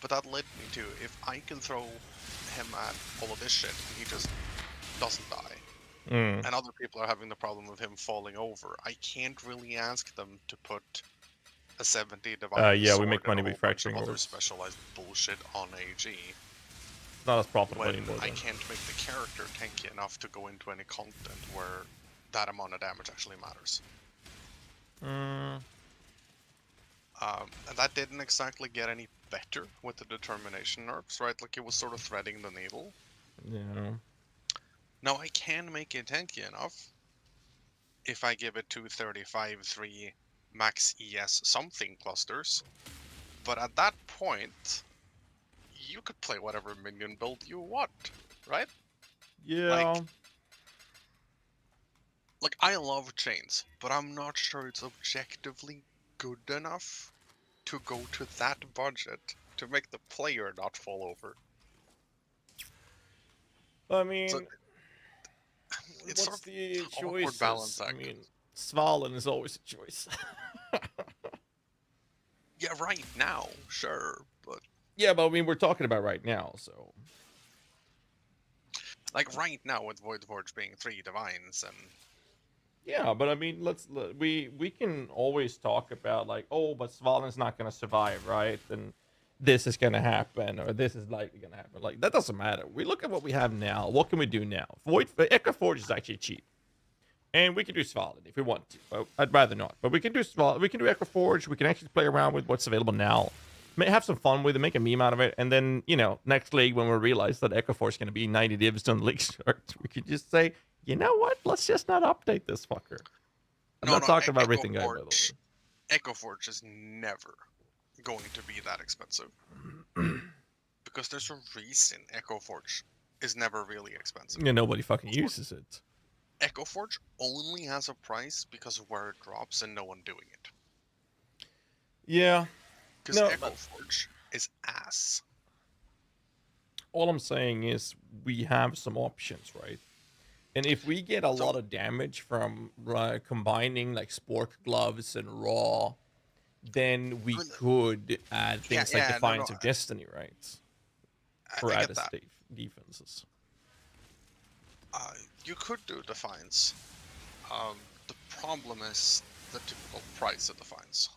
But that led me to, if I can throw him at all of this shit and he just doesn't die, and other people are having the problem of him falling over, I can't really ask them to put a 70 divine Yeah, we sword make and money a with whole bunch of fracturing other orbs. specialized bullshit on AG It's not as profitable when anymore. I Then. can't make the character tanky enough to go into any content where that amount of damage actually matters. And that didn't exactly get any better with the determination nerfs, right? Like, it was sort of threading the needle. Yeah. Now, I can make it tanky enough if I give it 235, 3 max ES something clusters, but at that point, you could play whatever minion build you want, right? Yeah. Like, I love chains, but I'm not sure it's objectively good enough to go to that budget to make the player not fall over. I mean, So, it's what's sort of the awkward choices? balance I act. mean, Svalin is always a choice. Yeah, right now, sure, but Yeah, but I mean, we're talking about right now, so. like right now with Void Forge being 3 divines and Yeah, but I mean, we can always talk about, like, oh, but Svalin's not gonna survive, right? And this is gonna happen, or this is likely gonna happen. Like, that doesn't matter. We look at what we have now. What can we do now? Echo Forge is actually cheap, and we can do Svalin if we want to. But I'd rather not. But we can do Svalin. We can do Echo Forge. We can actually play around with what's available now. Have some fun with it, make a meme out of it, and then, you know, next league when we realize that Echo Forge is going to be 90 divs on the league start, we could just say, you know what? Let's just not update this fucker. I'm not talking about everything, guy, by the way. Echo Forge is never going to be that expensive. Because there's a reason Echo Forge is never really expensive. Yeah, nobody fucking uses it. Echo Forge only has a price because of where it drops and no one doing it. Yeah. Because No, Echo Forge is ass. all I'm saying is we have some options, right? And if we get a lot of damage from combining like sport gloves and raw, then we could add things like Defiance of Destiny, right? For I get added that. defenses. You could do Defiance. The problem is the typical price of Defiance.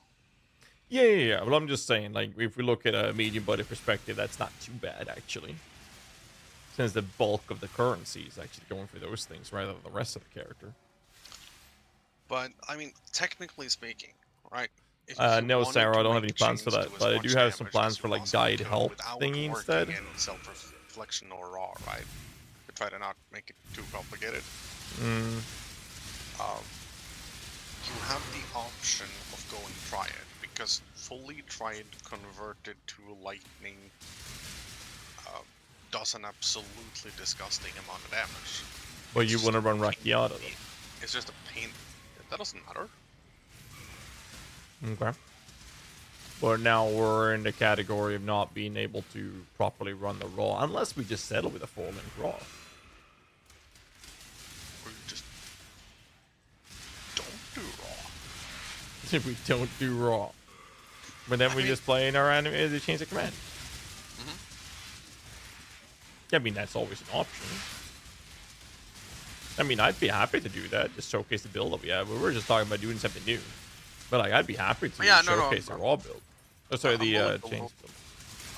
Yeah. Well, I'm just saying, like, if we look at a medium budget perspective, that's not too bad, actually. Since the bulk of the currency is actually going for those things rather than the rest of the character. But, I mean, technically speaking, right? No, Sarah, I don't have any plans for that, but I do have some plans for, like, guide help thingy instead. In self-reflection or raw, right? To try to not make it too complicated. You have the option of going Triad, because fully Triad converted to Lightning does an absolutely disgusting amount of damage. But you want to run Rakiata, though. It's just a pain. That doesn't matter. Okay. But now we're in the category of not being able to properly run the raw, unless we just settle with a full-length raw. Or you just don't do raw. If we don't do raw. But then we just play in our anime to change the command. I mean, that's always an option. I mean, I'd be happy to do that, just showcase the build that we have. We were just talking about doing something new. But like, I'd be happy to showcase the raw build. Oh, sorry, the change build.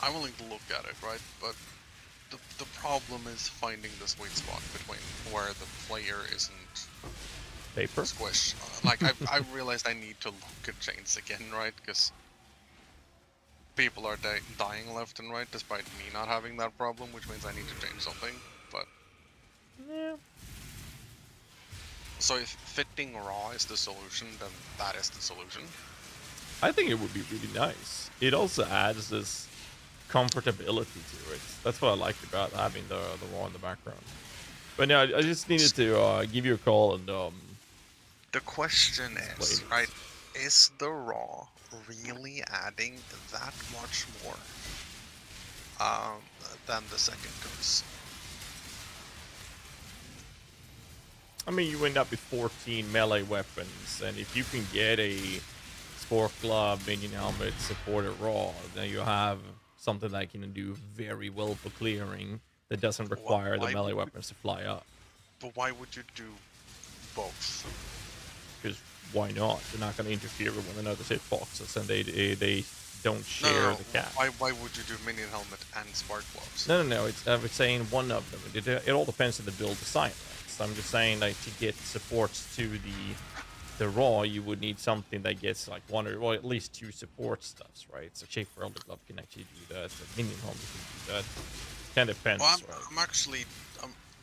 I'm willing to look at it, right? But the problem is finding the sweet spot between where the player isn't paper squish. Like, I realized I need to look at chains again, right? Because people are dying left and right, despite me not having that problem, which means I need to change something. But yeah. So if fitting raw is the solution, then that is the solution. I think it would be really nice. It also adds this comfortability to it. That's what I like about having the raw in the background. But no, I just needed to give you a call and the question is, right, is the raw really adding that much more than the second curse? I mean, you end up with 14 melee weapons, and if you can get a Sport Glove, Minion Helmet, supported raw, then you have something that can do very well for clearing that doesn't require the melee weapons to fly up. But why would you do both? Because why not? They're not going to interfere with one another's hitboxes, and they don't share the cap. Why would you do Minion Helmet and Spark Gloves? No. I'm saying one of them. It all depends on the build design. Right? So I'm just saying, like, to get supports to the raw, you would need something that gets like one or well, at least two support stuffs, right? So Shaper Elder Glove can actually do that. So Minion Helmet can do that. Kind of depends. Well, right? I'm actually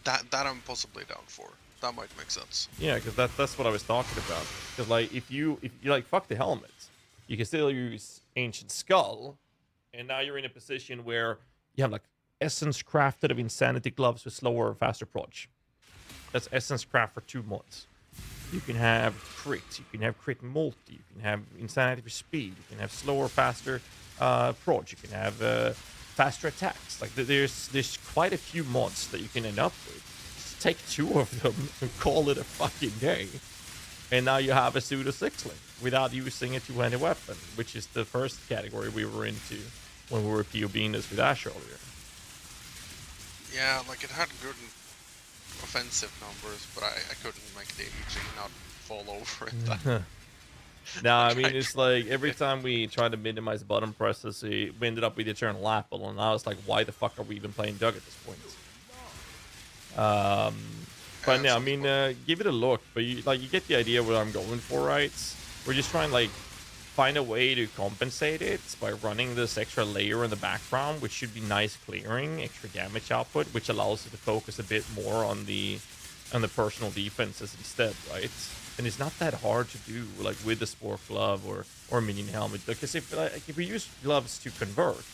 that I'm possibly down for. That might make sense. Yeah, because that's what I was talking about. Because like if you like fuck the helmet, you can still use Ancient Skull, and now you're in a position where you have like Essence crafted of Insanity Gloves with slower and faster proj. That's Essence craft for 2 months. You can have crit, you can have crit multi, you can have Insanity for speed, you can have slower, faster proj, you can have faster attacks. Like there's quite a few mods that you can end up with. Just take 2 of them and call it a fucking day. And now you have a pseudo 6-link without using a two-handed weapon, which is the first category we were into when we were POBing this with Ash earlier. Yeah, like it had good offensive numbers, but I couldn't make the AG not fall over it. No, I mean, it's like every time we try to minimize button presses, we ended up with Eternal Apple, and I was like, why the fuck are we even playing Doug at this point? But yeah, I mean, give it a look, but you get the idea what I'm going for, right? We're just trying like find a way to compensate it by running this extra layer in the background, which should be nice clearing, extra damage output, which allows you to focus a bit more on the personal defenses instead, right? And it's not that hard to do, like with the Sport Glove or Minion Helmet, because if we use gloves to convert,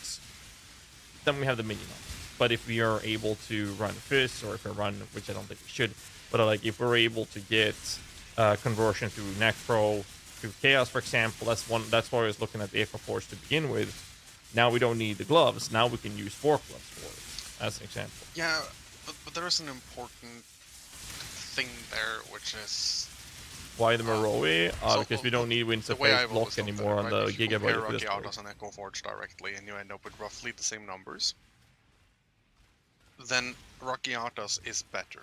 then we have the Minion Helmet. But if we are able to run Fist, or if we run, which I don't think we should, but like if we're able to get conversion through Necro, through Chaos, for example, that's why I was looking at the Echo Force to begin with. Now we don't need the gloves. Now we can use Sport Gloves for it. as an example. Yeah, but there is an important thing there, which is Why the Moroi? Because we don't need the Winds of way Fate I've always block looked at anymore it, on right? the If you compare Gigabyte for this point. Rakiatas and Echo Forge directly, and you end up with roughly the same numbers, then Rakiatas is better.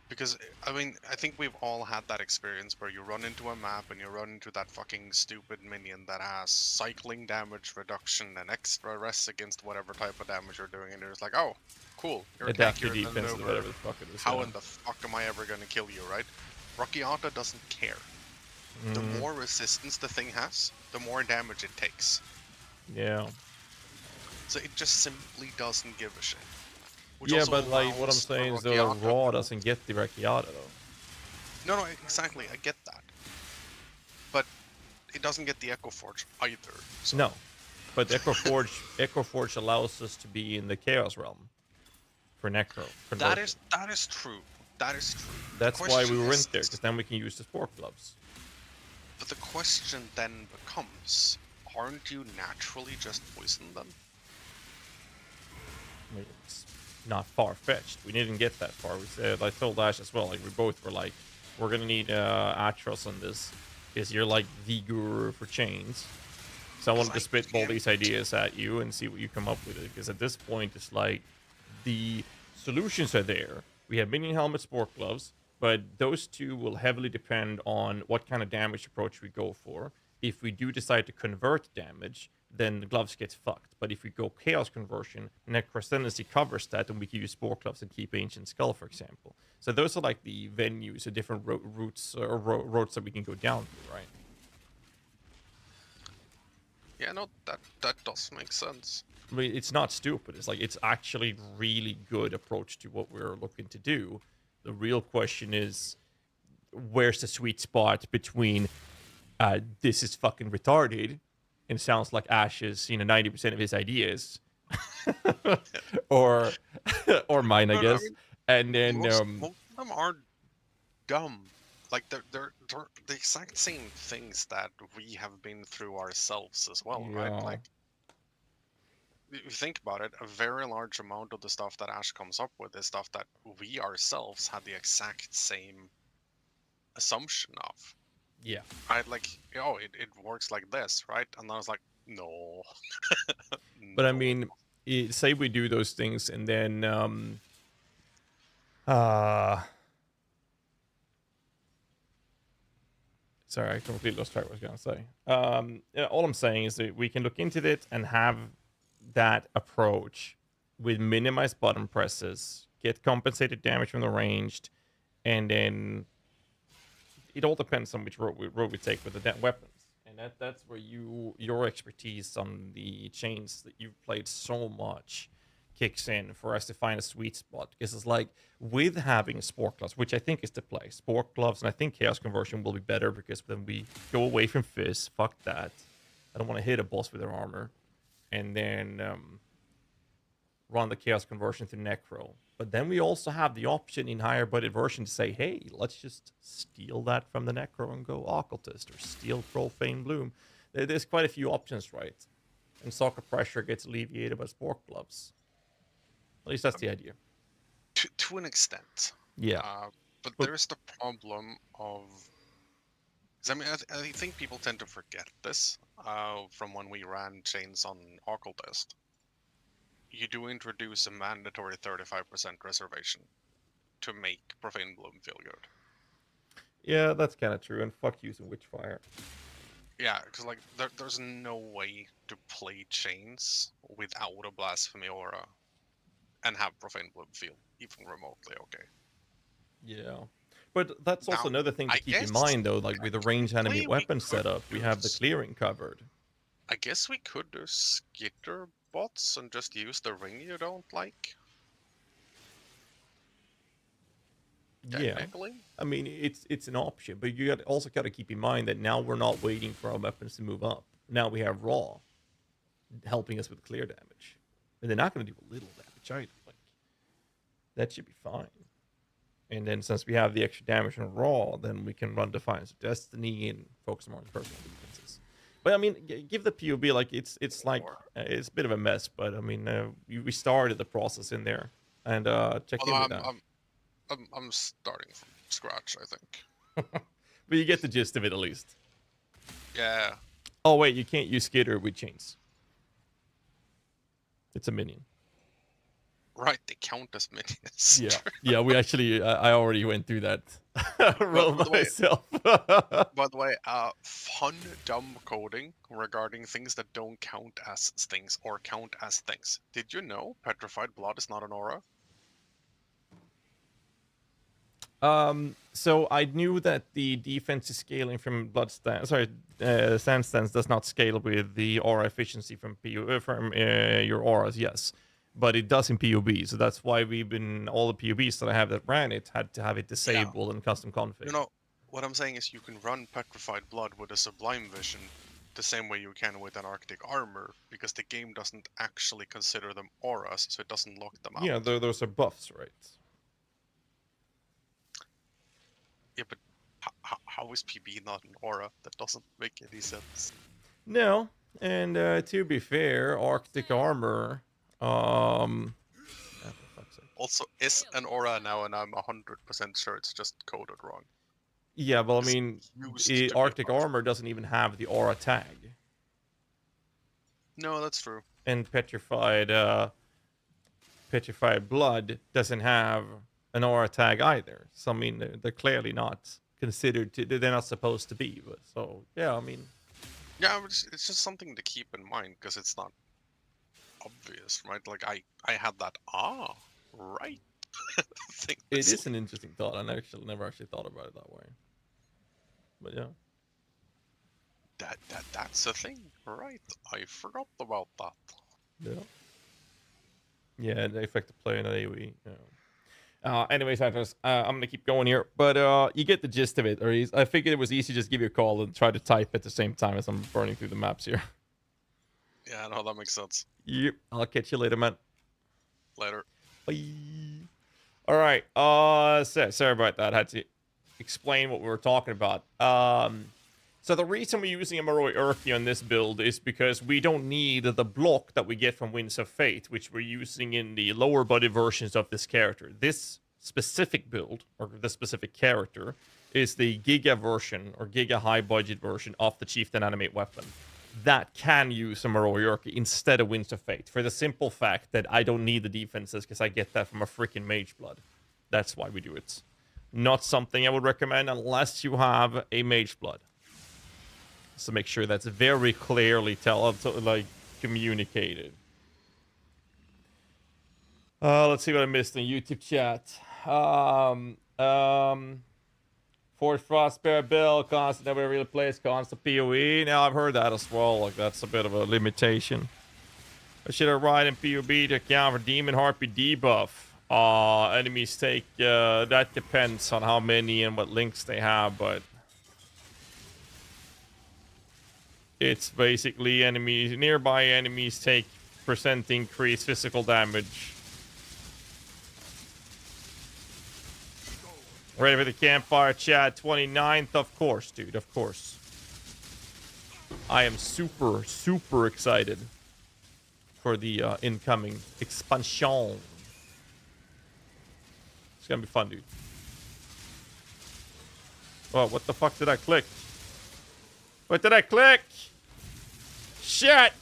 Because, I mean, I think we've all had that experience where you run into a map and you run into that fucking stupid minion that has cycling damage reduction and extra res against whatever type of damage you're doing, and you're just like, oh, cool, you're Adaptive tankier than defense, or Nuber. whatever the fuck it is. How yeah. in the fuck am I ever gonna kill you, right? Rakiata doesn't care. The more resistance the thing has, the more damage it takes. Yeah. So it just simply doesn't give a shit. Which Yeah, also but like what I'm allows saying a is though, Rakiata- Raw doesn't get the Rakiata though. No, exactly, I get that. But it doesn't get the Echo Forge either. So. No, but Echo Forge allows us to be in the Chaos Realm for Necro. That conversion. is true. That is true. That's why we went there, because then we can use the Spore Gloves. But the question then becomes, aren't you naturally just poison them? I mean, it's not far-fetched. We didn't get that far. We said, I told Ash as well, like we both were like, we're gonna need Atros on this, because you're like the guru for chains. So I wanted to spitball these ideas at you and see what you come up with it, because at this point it's like, the solutions are there. We have Minion Helmet, Sport Gloves, but those two will heavily depend on what kind of damage approach we go for. If we do decide to convert damage, then the gloves get fucked. But if we go Chaos Conversion, Necroscendency covers that, and we can use Spore Gloves and keep Ancient Skull, for example. So those are like the venues, the different routes or roads that we can go down to, right? Yeah, no, that does make sense. I mean, it's not stupid. It's like, it's actually really good approach to what we're looking to do. The real question is, where's the sweet spot between this is fucking retarded and sounds like Ash's, 90% of his ideas, or mine, I guess. And then most of them are dumb. Like they're the exact same things that we have been through ourselves as well, right? Like, if you think about it, a very large amount of the stuff that Ash comes up with is stuff that we ourselves had the exact same assumption of. Yeah. Right? Like, it works like this, right? And I was like, no. But I mean, say we do those things and then sorry, I completely lost track of what I was going to say. All I'm saying is that we can look into it and have that approach with minimized button presses, get compensated damage from the ranged, and then it all depends on which road we take with the weapons. And that's where your expertise on the chains that you've played so much kicks in for us to find a sweet spot. Because it's like, with having Sport Gloves, which I think is the play, Sport Gloves, and I think Chaos Conversion will be better, because then we go away from Fizz, fuck that. I don't want to hit a boss with their armor. And then run the Chaos Conversion to Necro. But then we also have the option in higher budget version to say, hey, let's just steal that from the Necro and go Occultist, or steal Profane Bloom. There's quite a few options, right? And Soccer Pressure gets alleviated by Sport Gloves. At least that's the idea. To an extent. Yeah. But there's the problem of... I mean, I think people tend to forget this from when we ran chains on Occultist. You do introduce a mandatory 35% reservation to make Profane Bloom feel good. Yeah, that's kind of true. And fuck using Witchfire. Yeah, because like there's no way to play chains without a Blasphemy Aura and have Profane Bloom feel even remotely okay. Yeah. But that's also Now, another thing to I keep in guess mind, though. Like, with the ranged enemy we weapon could setup, we have the use- clearing covered. I guess we could do skitter bots and just use the ring you don't like. Yeah. Technically. I mean, it's an option, but you also got to keep in mind that now we're not waiting for our weapons to move up. Now we have Raw helping us with clear damage. And they're not going to do a little damage either. Like, that should be fine. And then since we have the extra damage on Raw, then we can run Defiance of Destiny and focus more on personal defenses. But I mean, give the POB like it's like it's a bit of a mess. But I mean, we started the process in there, and check in with that. I'm starting from scratch, I think. But you get the gist of it at least. Yeah. Oh wait, you can't use Skitter with chains. It's a minion. Right, they count as minions. Yeah, yeah. We actually, I already went through that role by the way- myself. By the way, fun dumb coding regarding things that don't count as things or count as things. Did you know petrified blood is not an aura? So I knew that the defense is scaling from sand stance does not scale with the aura efficiency from your auras, yes, but it does in POB. So that's why all the POBs that I have that ran it had to have it disabled and custom config. You know, what I'm saying is you can run petrified blood with a sublime vision the same way you can with an arctic armor, because the game doesn't actually consider them auras, so it doesn't lock them out. Yeah, those are buffs, right? Yeah, but how is PB not an aura? That doesn't make any sense. No, and to be fair, arctic armor. For fuck's sake. Also, is an aura now, and I'm 100% sure it's just coded wrong. Yeah, well, I It's mean, used to be arctic a buff. armor doesn't even have the aura tag, No, that's true. and petrified blood doesn't have an aura tag either. So I mean, they're clearly not considered to. They're not supposed to be. But, so yeah, I mean, Yeah, but it's just something to keep in mind, because it's not obvious, right? Like, I had that, right. thing. it is an interesting thought. I never actually thought about it that way. But yeah. That's a thing, right? I forgot about that. Yeah. Yeah, they affect the player in AoE. Yeah. Anyways, I'm gonna keep going here, but you get the gist of it. Or I figured it was easy to just give you a call and try to type at the same time as I'm burning through the maps here. Yeah, no, that makes sense. Yep. I'll catch you later, man. Later. Bye. All right. Sorry about that. I had to explain what we were talking about. So the reason we're using a Moroi Urki on this build is because we don't need the block that we get from Winds of Fate, which we're using in the lower body versions of this character. This specific build, or the specific character, is the Giga version, or Giga high budget version of the Chieftain Animate weapon. That can use a Moroi Urki instead of Winds of Fate, for the simple fact that I don't need the defenses because I get that from a freaking Mage Blood. That's why we do it. Not something I would recommend unless you have a Mage Blood. So make sure that's very clearly communicated. Let's see what I missed in YouTube chat. Fort Frostbear Bill, constant never really plays constant PoE. Now I've heard that as well. Like that's a bit of a limitation. I should have ride in PoB to account for Demon Harpy debuff. Enemies take that depends on how many and what links they have, but it's basically nearby enemies take % increased physical damage. Ready for the campfire chat 29th? Of course, dude, of course. I am super, super excited for the incoming expansion. It's gonna be fun, dude. Oh, what the fuck did I click? What did I click? Shit!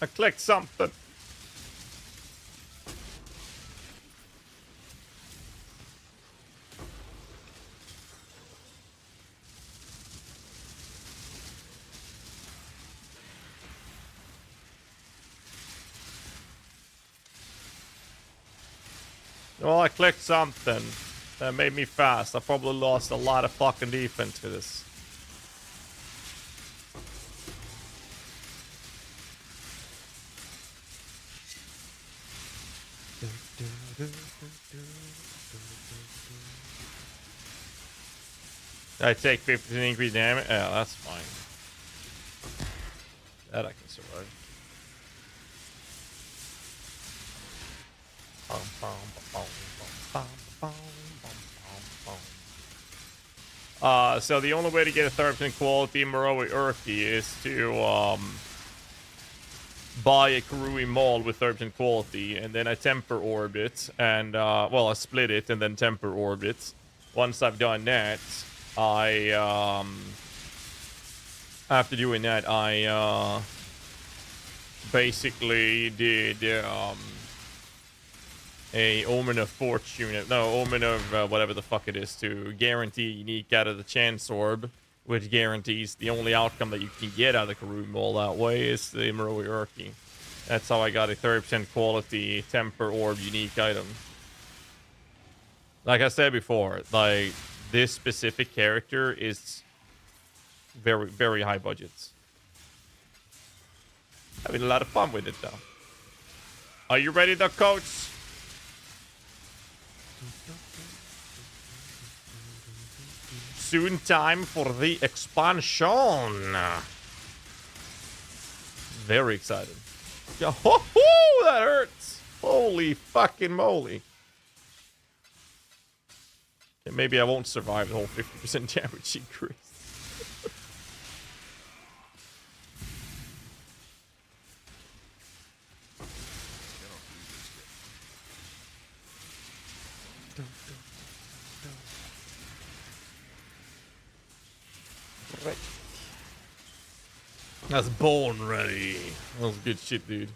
I clicked something. Well, I clicked something that made me fast. I probably lost a lot of fucking defense for this. I take 15 increased damage. Yeah, that's fine. That I can survive. So the only way to get a 30% quality Moroi Urki is to buy a Karui Maul with 30% quality, and then I temper orbit, and well, I split it and then temper orbit. Once I've done that, after doing that, I basically did a Omen of Fortune, no, Omen of whatever the fuck it is, to guarantee a unique out of the Chance Orb, which guarantees the only outcome that you can get out of the Karui Maul that way is the Moroi Urki. That's how I got a 30% quality Temper Orb unique item. Like I said before, like, this specific character is very, very high budgets. Having a lot of fun with it, though. Are you ready, though, coach? Soon time for the expansion. Very excited. Oh, that hurts. Holy fucking moly. Okay, maybe I won't survive the whole 50% damage increase. Right. That's bone ready. That was good shit, dude.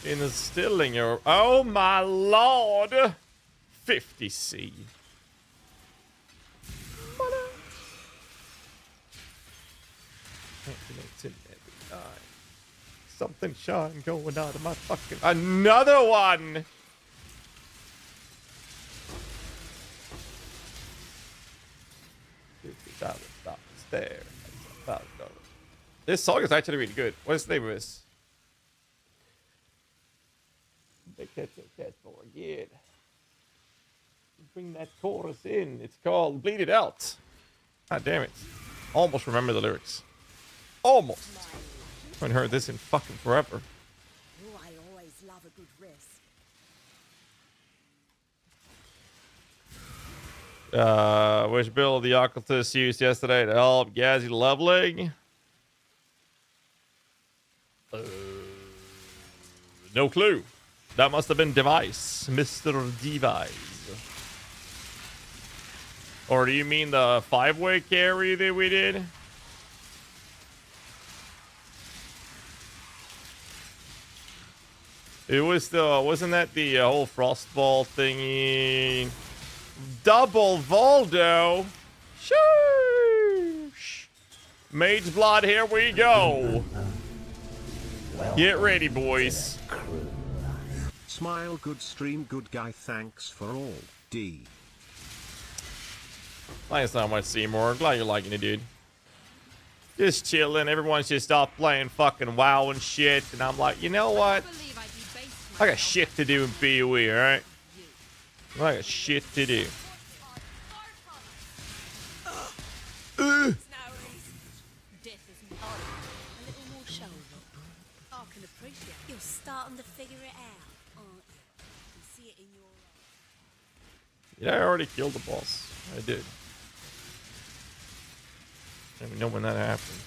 Instilling your... Oh my lord! 50C. Something shine going out of my fucking... Another one! $50,000 there. $1,000. This song is actually really good. What's the name of this? They catch your cat for again. Bring that chorus in. It's called Bleed It Out. God damn it. Almost remember the lyrics. Almost. I haven't heard this in fucking forever. Oh, I always love a good risk. Which build the occultist used yesterday to help GHAZZY leveling? No clue. That must have been Device, Mr. Device. Or do you mean the 5-way carry that we did? It was the, wasn't that the whole Frostball thingy? Double Voldo. Shoosh. Mage Blood, here we go. Get ready, boys. Smile, good stream, good guy, thanks for all. D. Thanks so much, Seymour. I'm glad you're liking it, dude. Just chilling. Everyone's just off playing fucking WoW and shit. And I'm like, you know what? I got shit to do in PoE, alright? I got shit to do. You're starting to figure it out, aren't you? You see it in your eyes. Yeah, I already killed the boss. I did. I don't even know when that happened.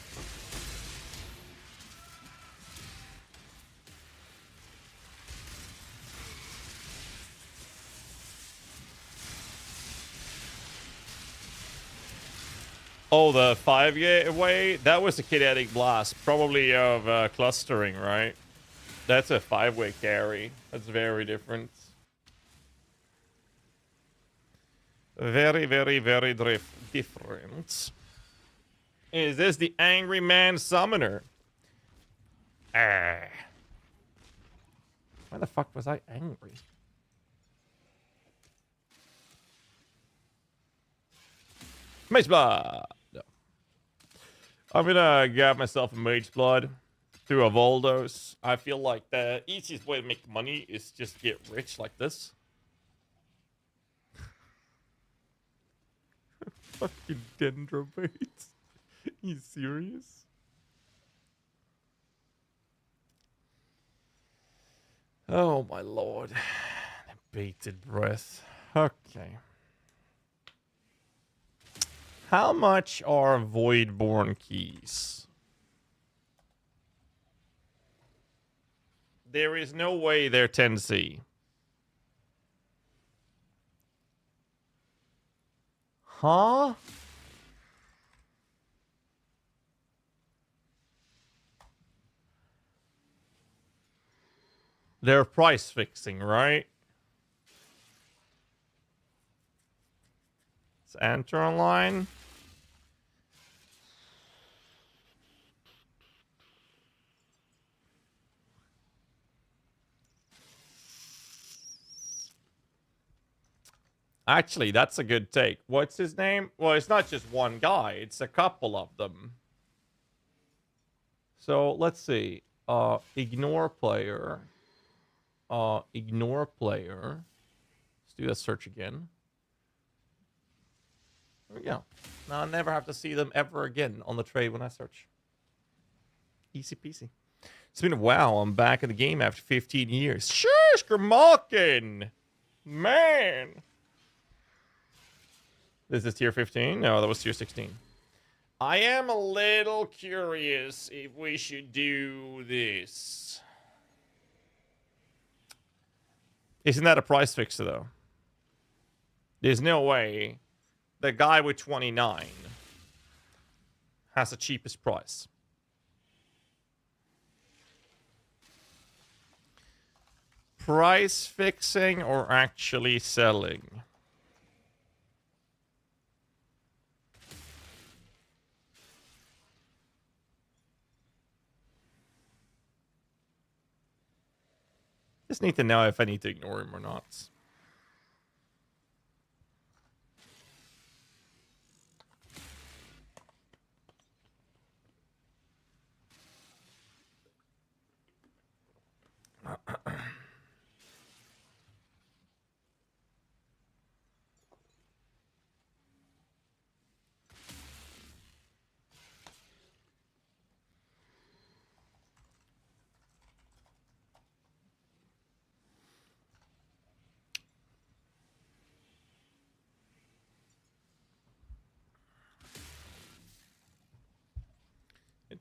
Oh, the 5-way? That was a kinetic blast. Probably of clustering, right? That's a 5-way carry. That's very different. Very, very, very different. Is this the Angry Man Summoner? Why the fuck was I angry? Mage Blood! No. I'm gonna grab myself a Mage Blood through a Voldos. I feel like the easiest way to make money is just get rich like this. Fucking Dendrobates. You serious? Oh my lord. Bated breath. Okay. How much are Voidborn keys? There is no way they're 10C. Huh? They're price fixing, right? Let's enter online. Actually, that's a good take. What's his name? Well, it's not just one guy. It's a couple of them. So, let's see. Ignore player. Ignore player. Let's do that search again. There we go. Now I'll never have to see them ever again on the trade when I search. Easy peasy. It's been a while. I'm back in the game after 15 years. Shush, Grimalkin! Man! This is tier 15? No, that was tier 16. I am a little curious if we should do this. Isn't that a price fixer, though? There's no way the guy with 29 has the cheapest price. Price fixing or actually selling? Just need to know if I need to ignore him or not.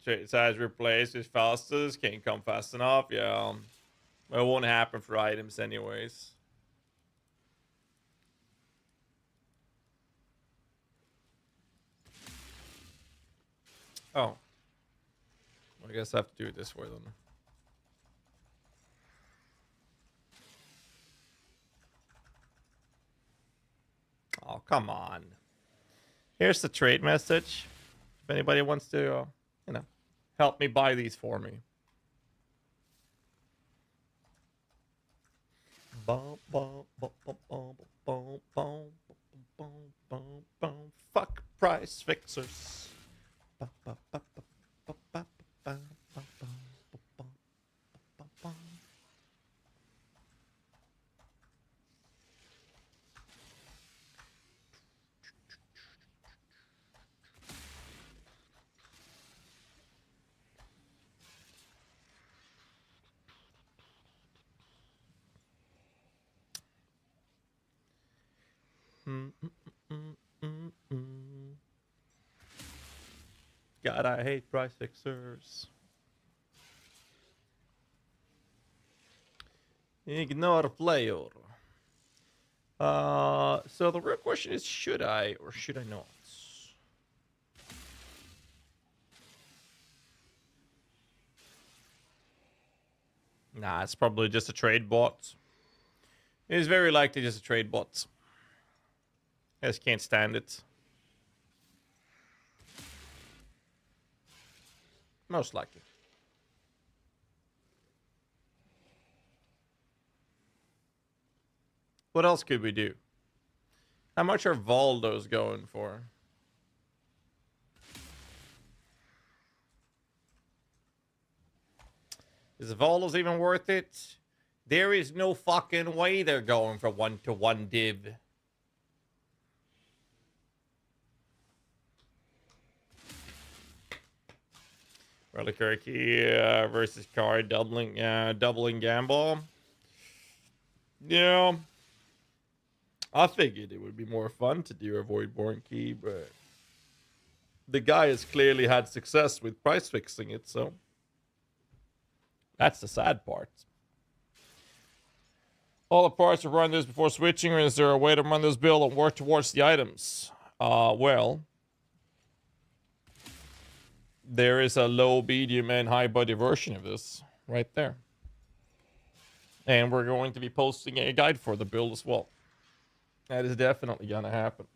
Trade size replaced with fastest. Can't come fast enough. Yeah. It won't happen for items anyways. Oh. I guess I have to do it this way then. Oh, come on. Here's the trade message. If anybody wants to, you know, help me buy these for me. Fuck price fixers. God, I hate price fixers. Ignore player. So the real question is, should I or should I not? Nah, it's probably just a trade bot. It is very likely just a trade bot. I just can't stand it. Most likely. What else could we do? How much are Valdos going for? Is Valdos even worth it? There is no fucking way they're going for 1-to-1 div. Reliquary versus card doubling gamble. Yeah. I figured it would be more fun to do a Voidborn key, but the guy has clearly had success with price fixing it, so that's the sad part. All the parts are run this before switching, or is there a way to run this build and work towards the items? Well, there is a low, medium, and high buddy version of this right there. And we're going to be posting a guide for the build as well. That is definitely gonna happen.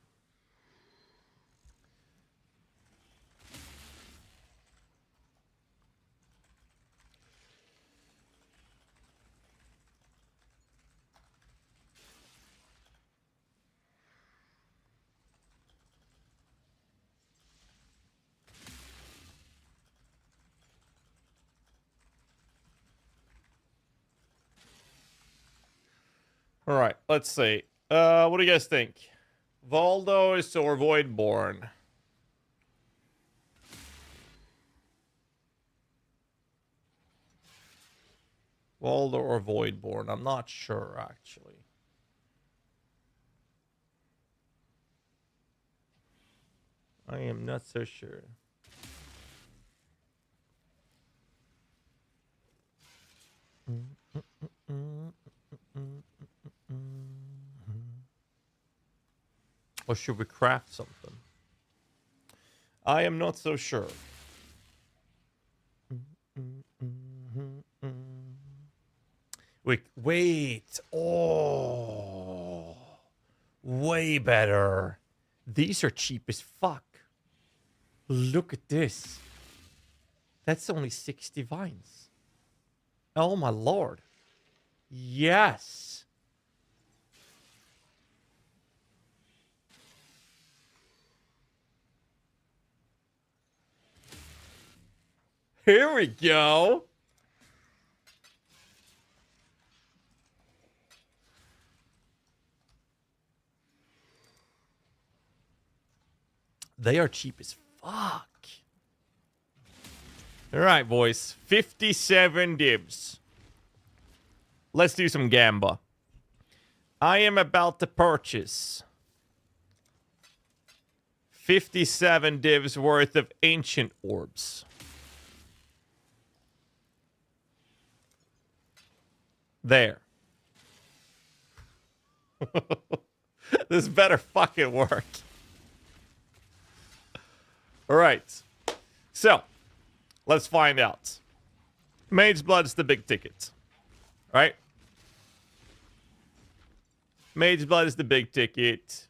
All right, let's see. What do you guys think? Valdos or Voidborn? Valdo or Voidborn? I'm not sure, actually. I am not so sure. Or should we craft something? I am not so sure. Wait. Oh. Way better. These are cheap as fuck. Look at this. That's only 60 vines. Oh my lord. Yes. Here we go. They are cheap as fuck. All right, boys. 57 dibs. Let's do some gamba. I am about to purchase 57 divs worth of ancient orbs. There. This better fucking work. All right. So, let's find out. Mage Blood's the big ticket. Right? Mage Blood is the big ticket.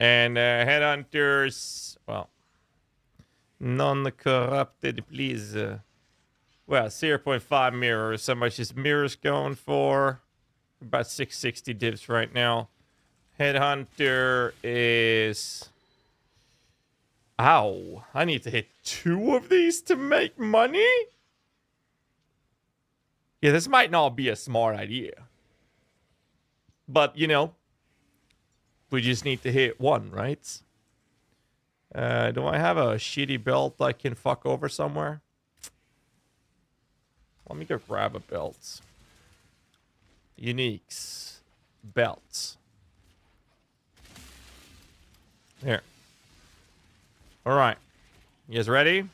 And Headhunters, well, non-corrupted, please. Well, 0.5 mirrors. How much is mirrors going for? About 660 divs right now. Headhunter is... Ow. I need to hit 2 of these to make money? Yeah, this might not be a smart idea. But, you know, we just need to hit 1, right? Do I have a shitty belt I can fuck over somewhere? Let me go grab a belt. Uniques. Belts. Here. Alright. You guys ready?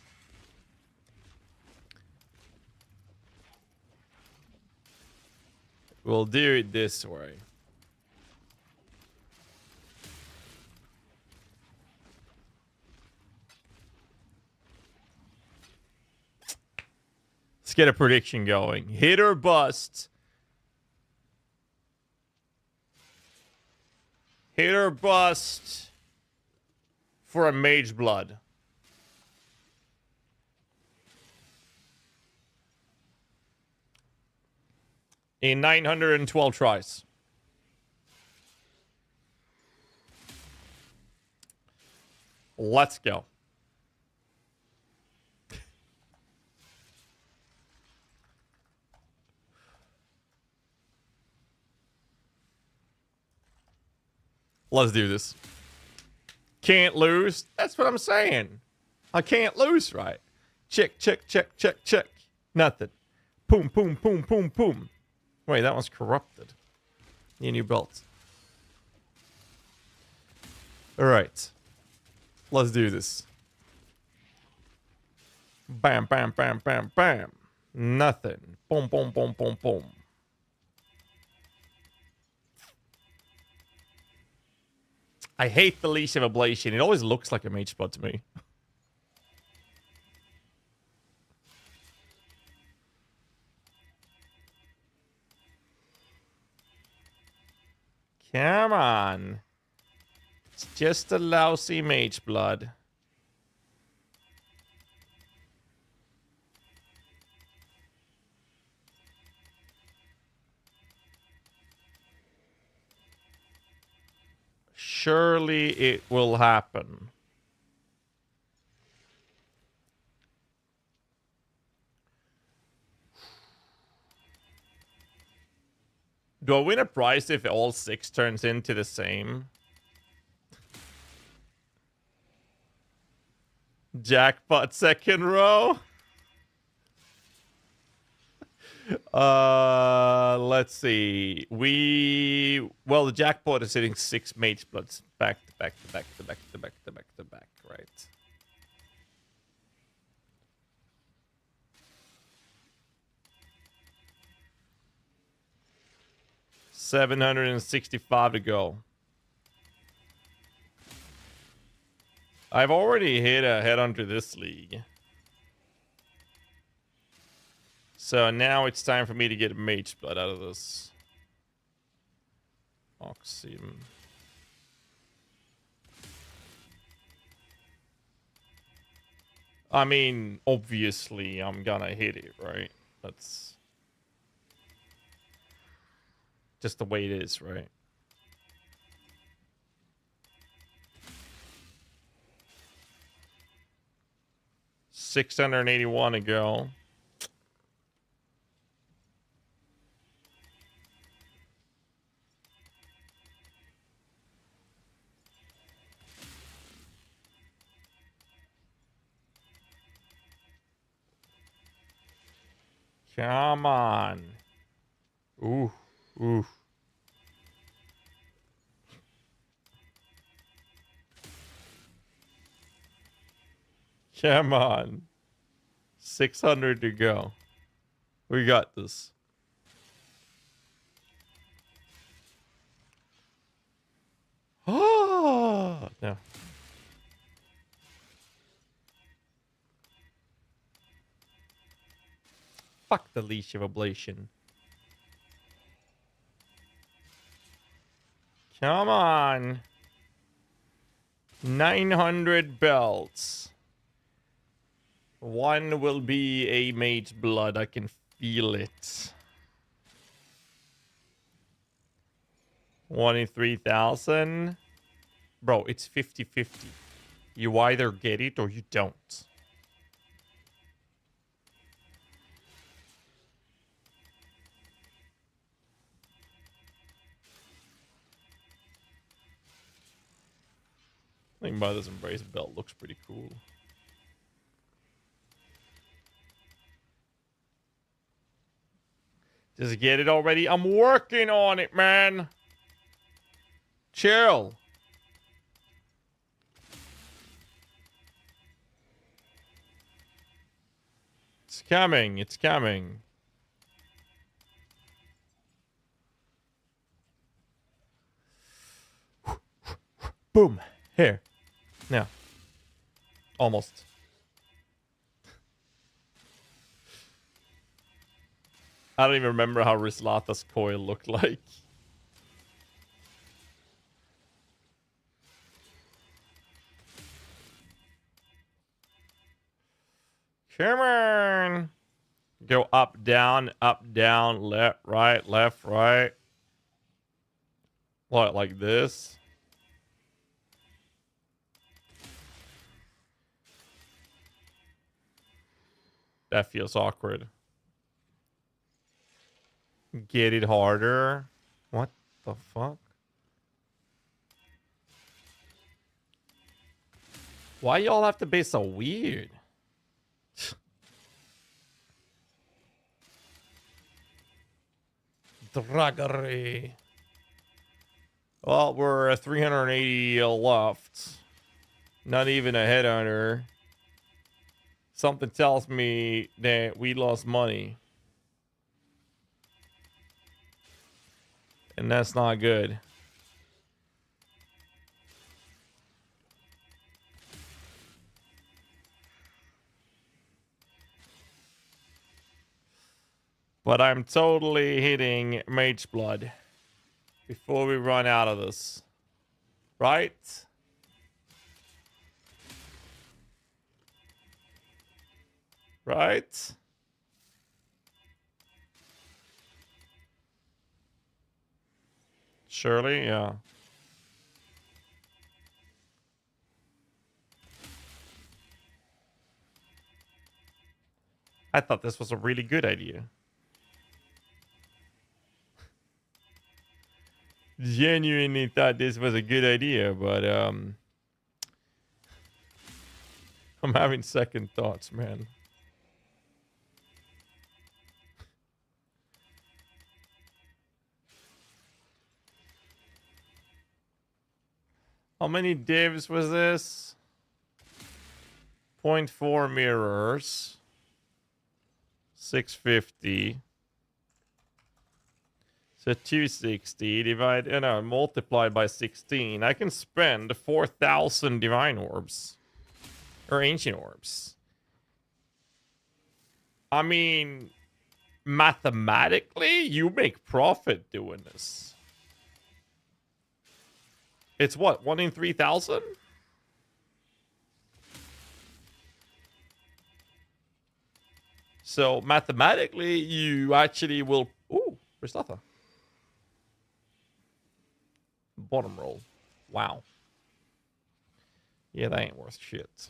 We'll do it this way. Let's get a prediction going. Hit or bust. Hit or bust for a Mage Blood. In 912 tries. Let's go. Let's do this. Can't lose. That's what I'm saying. I can't lose, right? Check, check, check, check, check. Nothing. Boom, boom, boom, boom, boom. Wait, that one's corrupted. Need a new belt. Alright. Let's do this. Bam, bam, bam, bam, bam. Nothing. Boom, boom, boom, boom, boom. I hate the Leash of Ablation. It always looks like a mage spot to me. Come on. It's just a lousy mage blood. Surely it will happen. Do I win a prize if all 6 turns into the same? Jackpot second row? Let's see. Well, the jackpot is hitting 6 mage bloods back to back to back to back to back to back to back, right? $765 to go. I've already hit a head onto this league. So now it's time for me to get a mage blood out of this. Oxym. I mean, obviously I'm gonna hit it, right? That's just the way it is, right? $681 to go. Come on. Ooh, ooh. Come on. 600 to go. We got this. Oh, no. Fuck the Leash of Ablation. Come on. 900 belts. One will be a mage blood. I can feel it. 1 in 3,000. Bro, it's 50-50. You either get it or you don't. I think Mother's Embrace belt looks pretty cool. Just get it already. I'm working on it, man. Chill. It's coming. It's coming. Boom. Here. Now. Almost. I don't even remember how Rislata's coil looked like. Come on. Go up, down, left, right. What, like this? That feels awkward. Get it harder. What the fuck? Why y'all have to be so weird? Draggery. Well, we're 380 left. Not even a headhunter. Something tells me that we lost money. And that's not good. But I'm totally hitting Mage Blood before we run out of this. Right? Right? Surely, yeah. I thought this was a really good idea. Genuinely thought this was a good idea, but I'm having second thoughts, man. How many divs was this? 0.4 mirrors. 650. So 260 divided, multiplied by 16. I can spend 4,000 divine orbs. Or ancient orbs. I mean, mathematically, you make profit doing this. It's what, 1 in 3,000? So mathematically, you actually will. Ooh, Ristata. Bottom roll. Wow. Yeah, that ain't worth shit.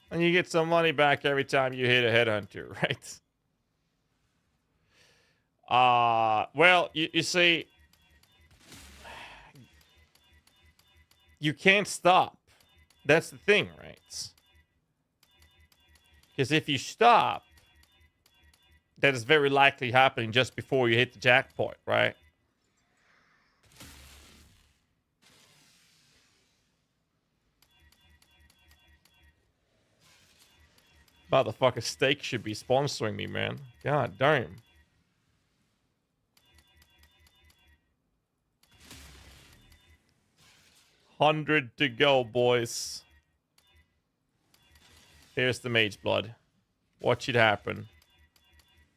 And you get some money back every time you hit a headhunter, right? Well, you see, you can't stop. That's the thing, right? Because if you stop, that is very likely happening just before you hit the jackpot, right? Motherfucker, Steak should be sponsoring me, man. God damn. $100 to go, boys. Here's the Mage Blood. Watch it happen.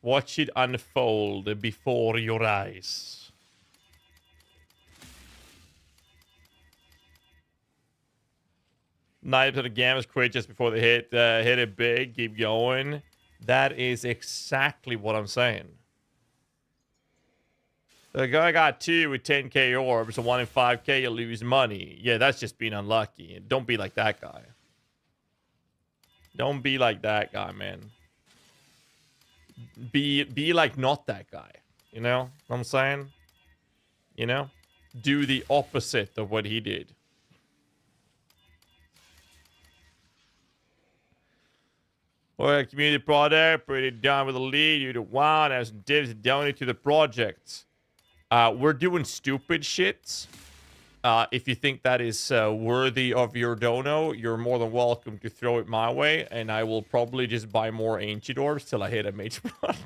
Watch it unfold before your eyes. Knives of the Gammas quit just before they hit it big. Keep going. That is exactly what I'm saying. The guy got 2 with 10k orbs and 1 in 5k, you lose money. Yeah, that's just being unlucky. Don't be like that guy. Don't be like that guy, man. Be like not that guy. You know what I'm saying? You know? Do the opposite of what he did. Well, community product, pretty done with the lead. You do wow, there's some divs donate to the project. We're doing stupid shit. If you think that is worthy of your dono, you're more than welcome to throw it my way, and I will probably just buy more ancient orbs till I hit a Mage Blood.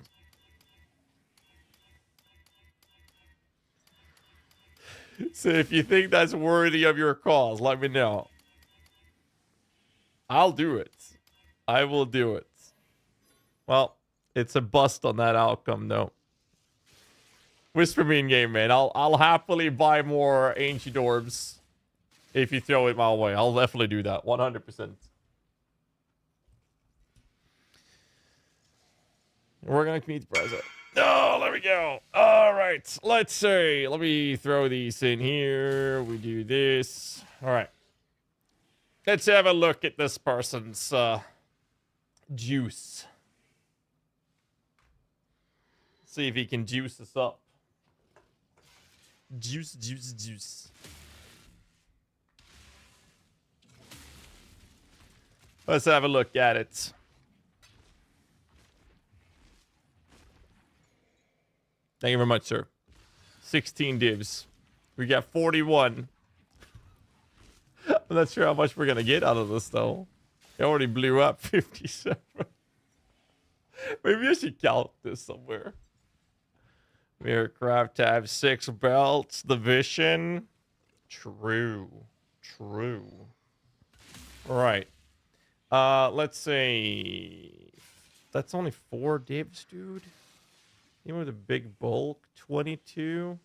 So if you think that's worthy of your cause, let me know. I'll do it. I will do it. Well, it's a bust on that outcome, though. Whisper me in game, man. I'll happily buy more ancient orbs if you throw it my way. I'll definitely do that. 100%. We're gonna meet the president. Oh, there we go. All right. Let's see. Let me throw these in here. We do this. All right. Let's have a look at this person's juice. See if he can juice us up. Juice, juice, juice. Let's have a look at it. Thank you very much, sir. 16 divs. We got 41. I'm not sure how much we're going to get out of this, though. It already blew up 57. Maybe I should count this somewhere. Mirrorcraft tab 6 belts. The Vision. True. True. All right. Let's say that's only 4 divs, dude. You know, the big bulk. 22.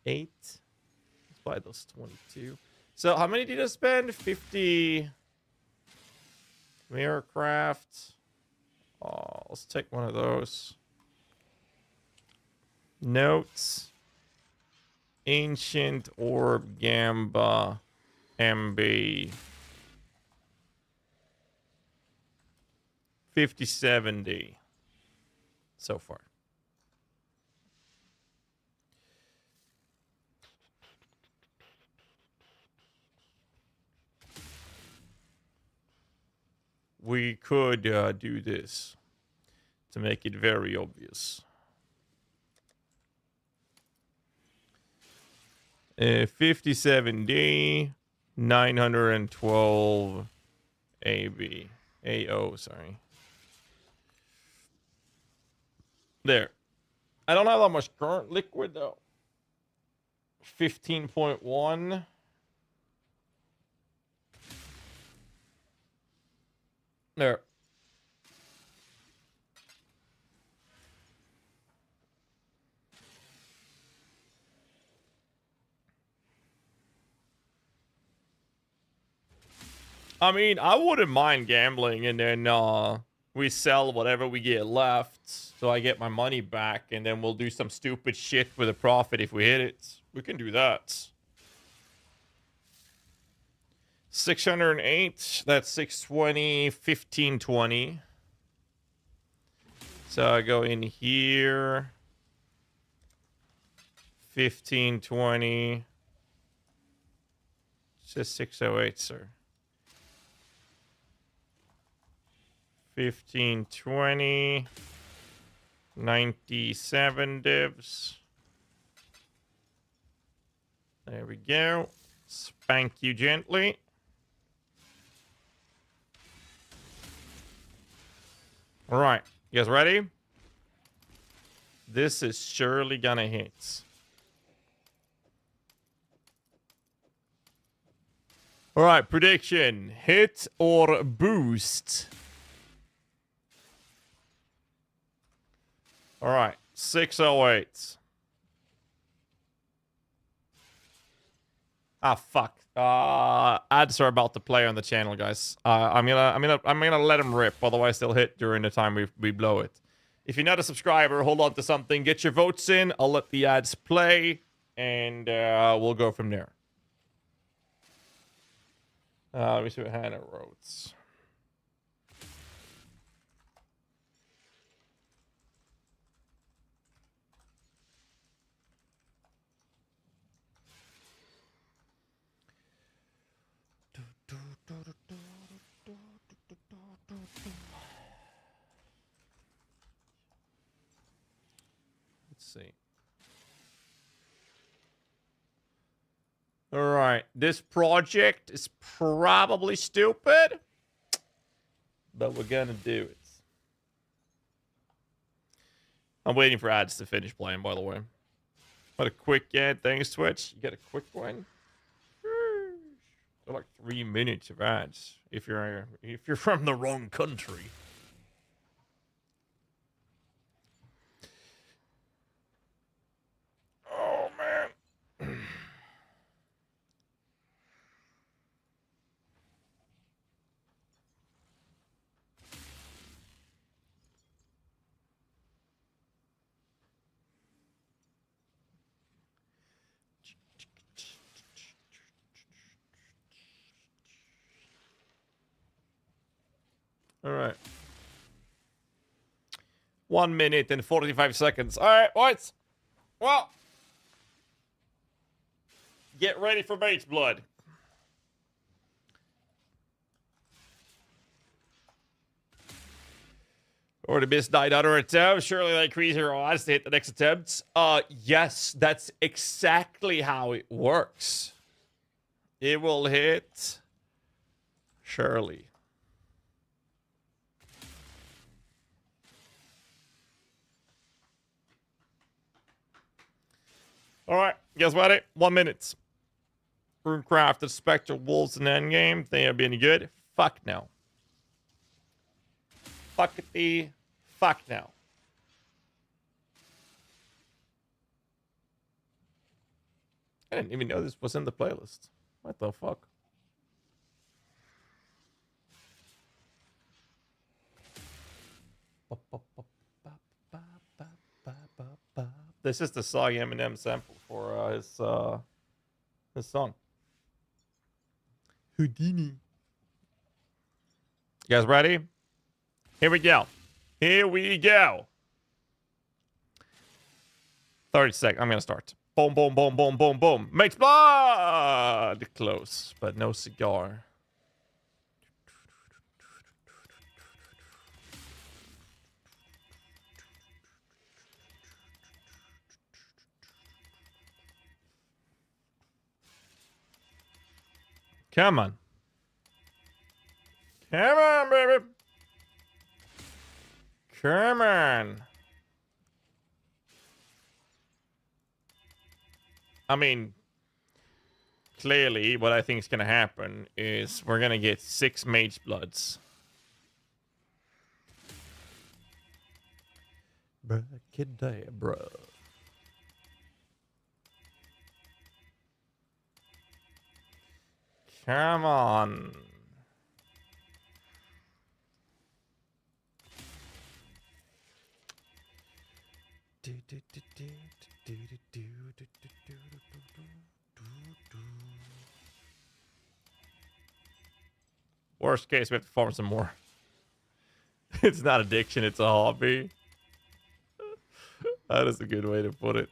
8. Let's buy those 22. So how many did I spend? 50. Mirrorcraft. Oh, let's take one of those. Notes. Ancient Orb Gamba MB. 5070 so far. We could do this to make it very obvious. 57D, 912 AB. AO, sorry. There. I don't have that much current liquid, though. 15.1. There. I mean, I wouldn't mind gambling and then we sell whatever we get left so I get my money back and then we'll do some stupid shit with a profit if we hit it. We can do that. 608, that's 620, 1520. So I go in here. 1520. It's just 608, sir. 1520. 97 divs. There we go. Spank you gently. All right, you guys ready? This is surely gonna hit. All right, prediction: hit or boost. All right, 608. Ah, fuck. Ads are about to play on the channel, guys. I'm gonna let them rip. Otherwise, they'll hit during the time we blow it. If you're not a subscriber, hold on to something. Get your votes in. I'll let the ads play, and we'll go from there. Let me see what Hannah wrote. Let's see. All right, this project is probably stupid, but we're gonna do it. I'm waiting for ads to finish playing, by the way. What a quick ad. Thanks, Twitch. You got a quick one? like 3 minutes of ads if you're from the wrong country. Oh man. All right. 1 minute and 45 seconds. All right, boys. Well, get ready for Mage Blood. Or the best died under attempt. Surely they increase your odds to hit the next attempt. Yes, that's exactly how it works. It will hit. Surely. All right, guess what? 1 minute. Runecrafted Spectral Wolves in Endgame. They have been good. Fuck no. Fuckity. Fuck no. I didn't even know this was in the playlist. What the fuck? This is the song Eminem sample for his song. Houdini. You guys ready? Here we go. Here we go. 30 seconds. I'm gonna start. Boom, boom, boom, boom, boom, boom. Makes blood. Close, but no cigar. Come on. Come on, baby. Come on. I mean, clearly what I think is going to happen is we're going to get 6 Mage Bloods. Bracadabra. Come on. Worst case, we have to farm some more. It's not addiction, it's a hobby. That is a good way to put it.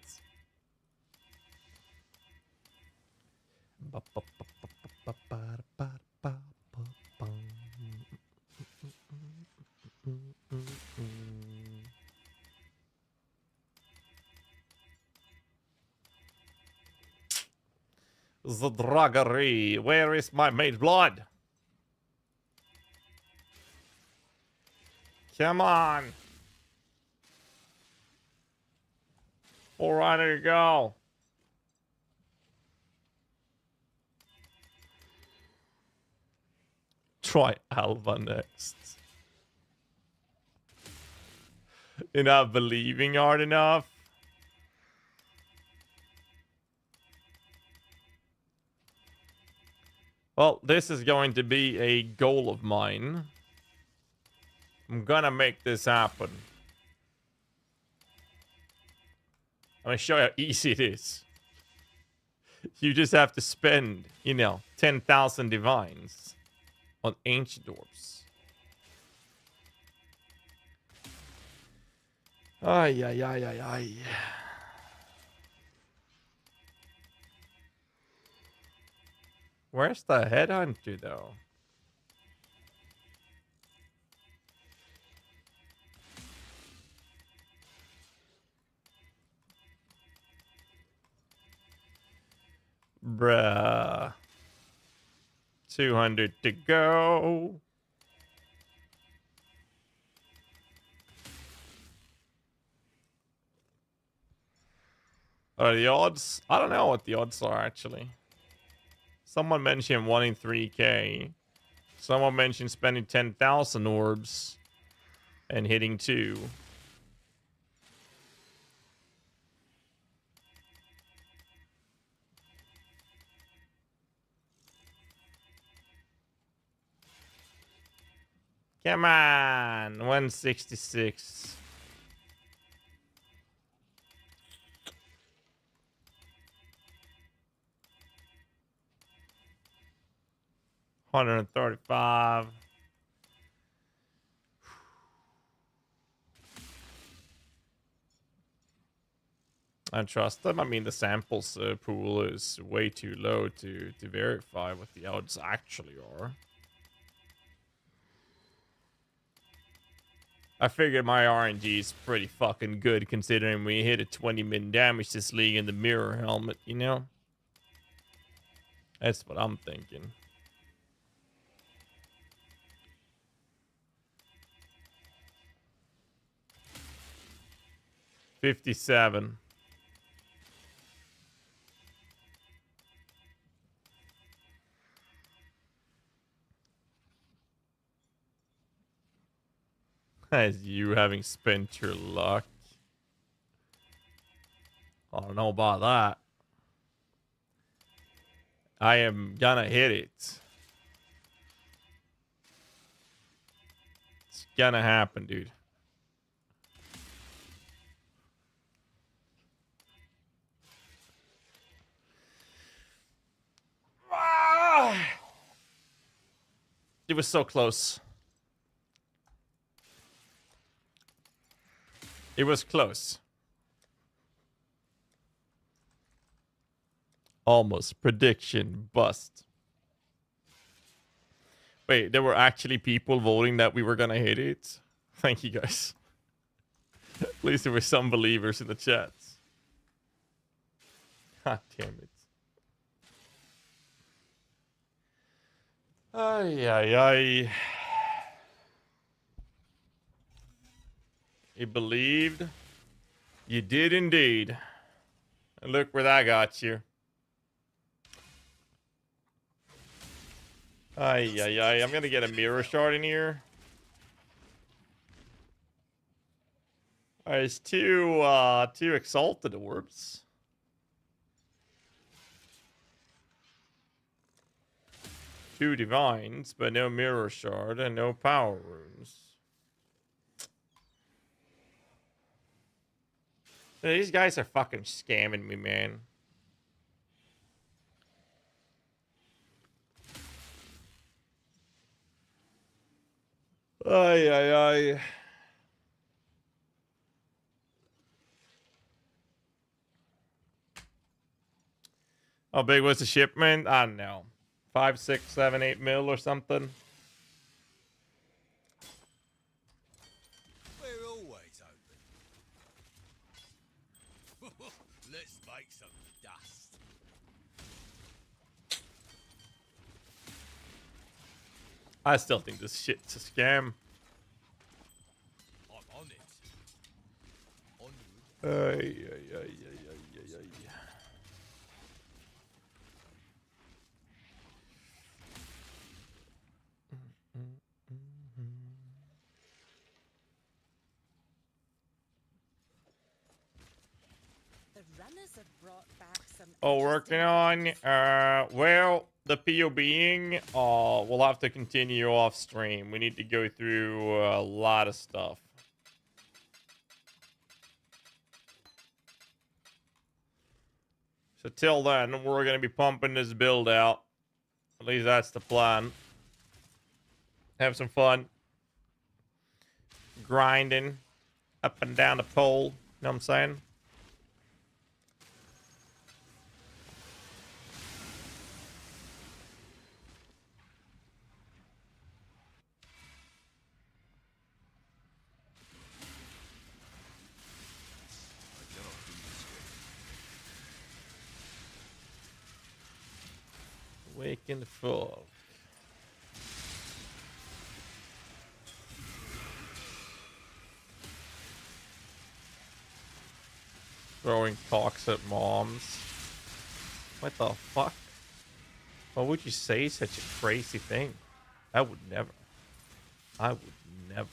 The druggery. Where is my Mage Blood? Come on. All right, there you go. Try Alva next. You're not believing hard enough. Well, this is going to be a goal of mine. I'm gonna make this happen. I'm gonna show you how easy it is. You just have to spend, 10,000 divines on ancient orbs. Ay, ay, ay, ay, ay. Where's the headhunter, though? Bruh. 200 to go. Are the odds? I don't know what the odds are, actually. Someone mentioned 1 in 3K. Someone mentioned spending 10,000 orbs and hitting 2. Come on, 166. $135. I trust them. I mean, the samples pool is way too low to verify what the odds actually are. I figured my RNG is pretty fucking good considering we hit a 20 min damage this league in the mirror helmet, you know? That's what I'm thinking. $57. As you having spent your luck. I don't know about that. I am gonna hit it. It's gonna happen, dude. It was so close. It was close. Almost prediction bust. Wait, there were actually people voting that we were gonna hit it? Thank you guys. At least there were some believers in the chats. God damn it. Ay, ay, ay. You believed? You did indeed. And look where that got you. Ay, ay, ay. I'm gonna get a mirror shard in here. There's two exalted orbs. Two divines, but no mirror shard and no power runes. These guys are fucking scamming me, man. Ay, ay, ay. How big was the shipment? I don't know. 5, 6, 7, 8 mil or something. We're always open. Let's make some dust. I still think this shit's a scam. I'm on it. Onward. Ay, ay, ay, ay, ay, ay, ay. The runners have brought back some. Oh, working on, well, the POBing, we'll have to continue off stream. We need to go through a lot of stuff. So till then, we're going to be pumping this build out. At least that's the plan. Have some fun. Grinding up and down the pole. You know what I'm saying? Wake in the fog. Throwing cocks at moms. What the fuck? Why would you say such a crazy thing? I would never. I would never.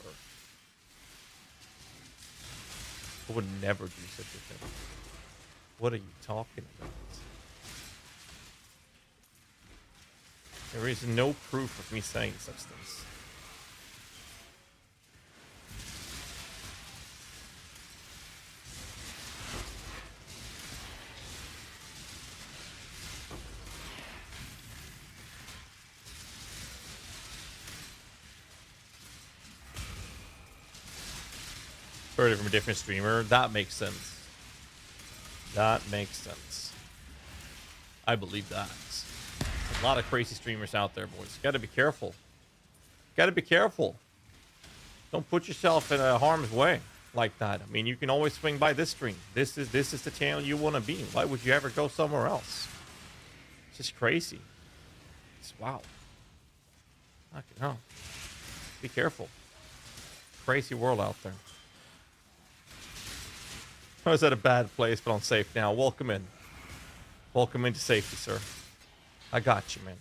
I would never do such a thing. What are you talking about? There is no proof of me saying such things. Heard it from a different streamer. That makes sense. That makes sense. I believe that. There's a lot of crazy streamers out there, boys. Gotta be careful. Gotta be careful. Don't put yourself in a harm's way like that. I mean, you can always swing by this stream. This is the channel you want to be. Why would you ever go somewhere else? It's just crazy. It's wow. Fucking hell. Be careful. Crazy world out there. I was at a bad place, but I'm safe now. Welcome in. Welcome into safety, sir. I got you, man.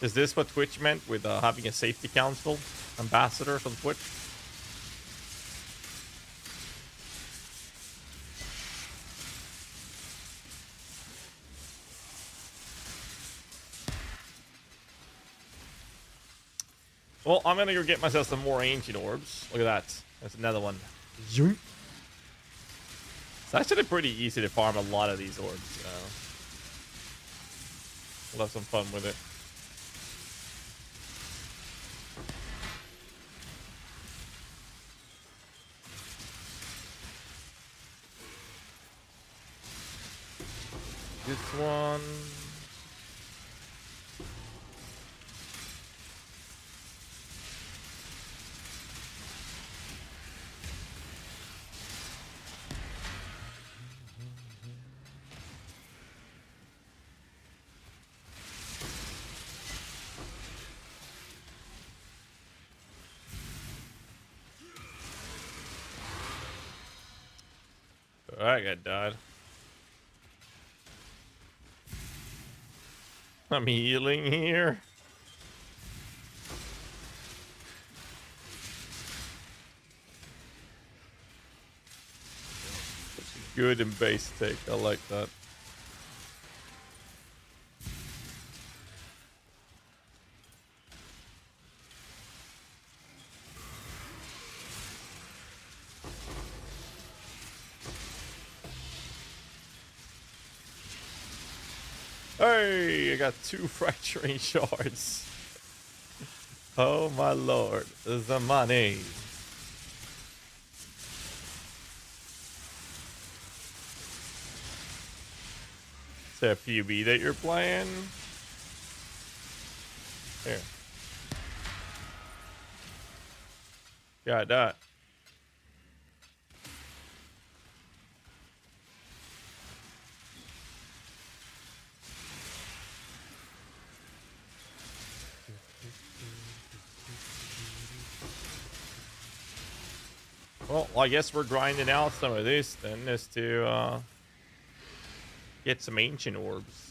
Is this what Twitch meant with having a safety council? Ambassadors on Twitch? Well, I'm gonna go get myself some more ancient orbs. Look at that. There's another one. Zoom. It's actually pretty easy to farm a lot of these orbs. We'll have some fun with it. This one. I got died. I'm healing here. Good and base take. I like that. Hey, I got 2 fracturing shards. Oh my lord, the money. Is that a PUB that you're playing? Here. Got that. Well, I guess we're grinding out some of this then, just to get some ancient orbs.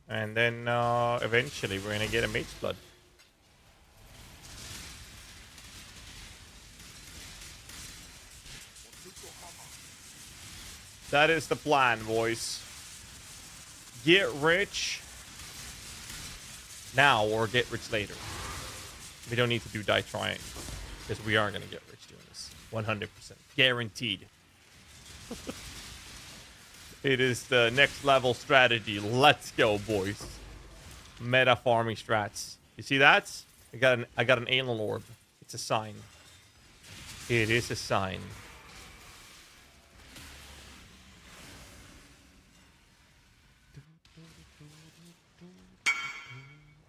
And then eventually we're gonna get a mage's blood. That is the plan, boys. Get rich now or get rich later. We don't need to do die trying, because we are gonna get rich doing this. 100%. Guaranteed. It is the next level strategy. Let's go, boys. Meta farming strats. You see that? I got an alien orb. It's a sign. It is a sign.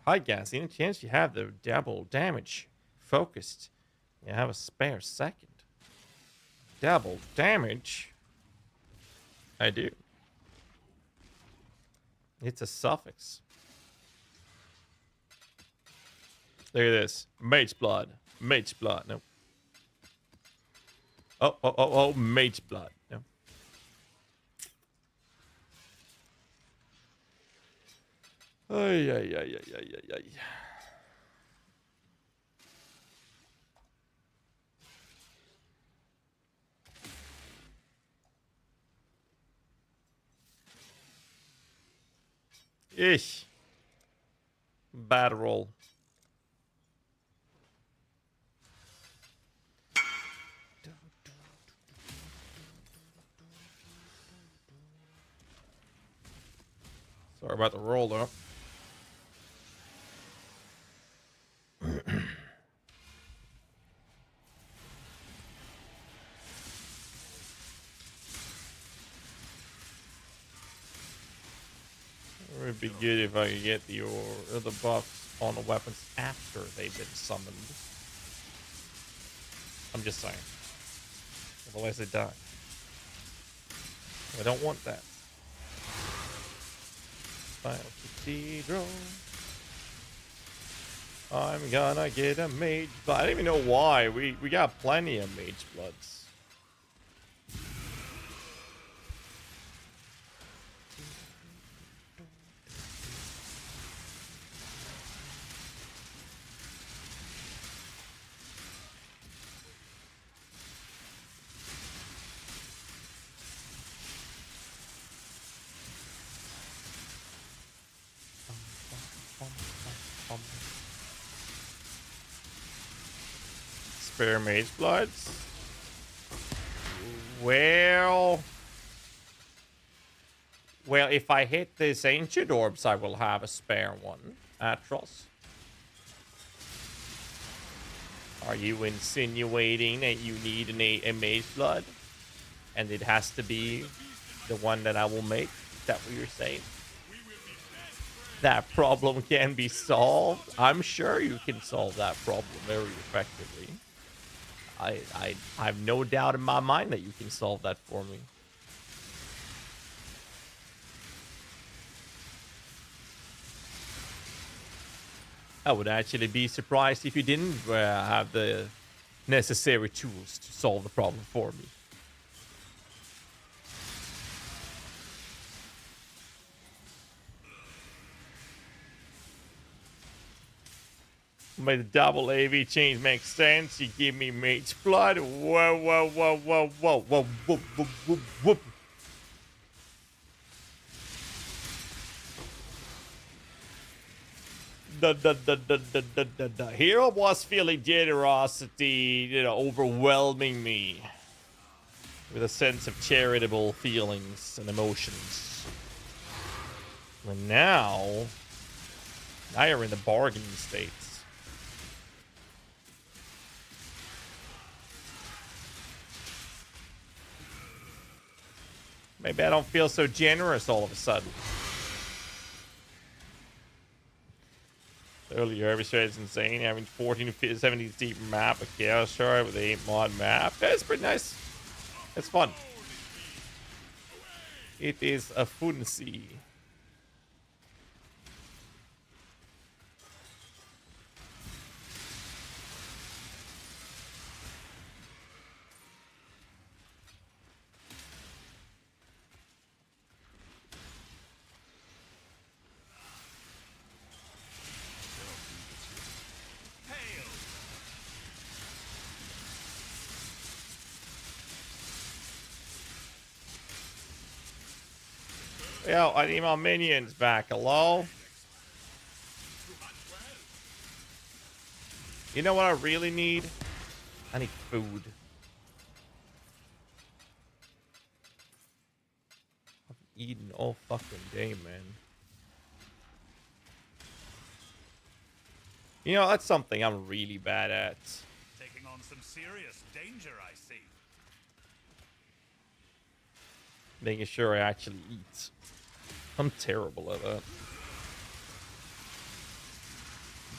Hi, GHAZZY. Any chance you have the double damage focused? You have a spare second. Double damage? I do. It's a suffix. Look at this. Mage blood. Mage blood. No. Oh, mage blood. No. Ay, ay, ay, ay, ay, ay, ay. Ish. Bad roll. Sorry about the roll, though. It would be good if I could get the other buffs on the weapons after they've been summoned. I'm just saying. Otherwise they die. I don't want that. Final Cathedral. I'm gonna get a mage blood. I don't even know why. We got plenty of mage bloods. Spare mage bloods. Well, if I hit this ancient orbs, I will have a spare one. Atros. Are you insinuating that you need a mage blood? And it has to be the one that I will make? Is that what you're saying? That problem can be solved? I'm sure you can solve that problem very effectively. I have no doubt in my mind that you can solve that for me. I would actually be surprised if you didn't have the necessary tools to solve the problem for me. But the double AV change makes sense. You give me mage blood. Whoa, whoa, whoa, whoa, whoa, whoa, whoop, whoop, whoop, whoop. The hero was feeling generosity, overwhelming me with a sense of charitable feelings and emotions. And now you're in the bargaining states. Maybe I don't feel so generous all of a sudden. Earlier, every strat is insane. Having 14 to 17 deep map, a chaos shard with 8 mod map. That's pretty nice. It's fun. It is a funsy. Yo, I need my minions back. Hello? You know what I really need? I need food. I've eaten all fucking day, man. You know, that's something I'm really bad at. Taking on some serious danger, I see. Making sure I actually eat. I'm terrible at that.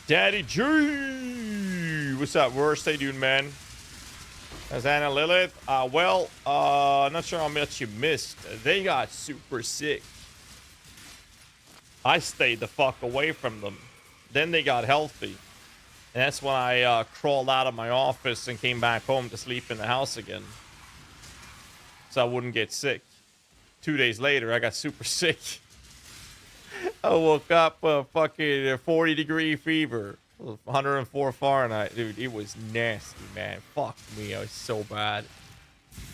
Daddy G! What's up? Worst they doing, man? As Anna Lilith? Not sure how much you missed. They got super sick. I stayed the fuck away from them. Then they got healthy. And that's when I crawled out of my office and came back home to sleep in the house again. So I wouldn't get sick. 2 days later, I got super sick. I woke up fucking 40-degree fever. 104 Fahrenheit. Dude, it was nasty, man. Fuck me. It was so bad.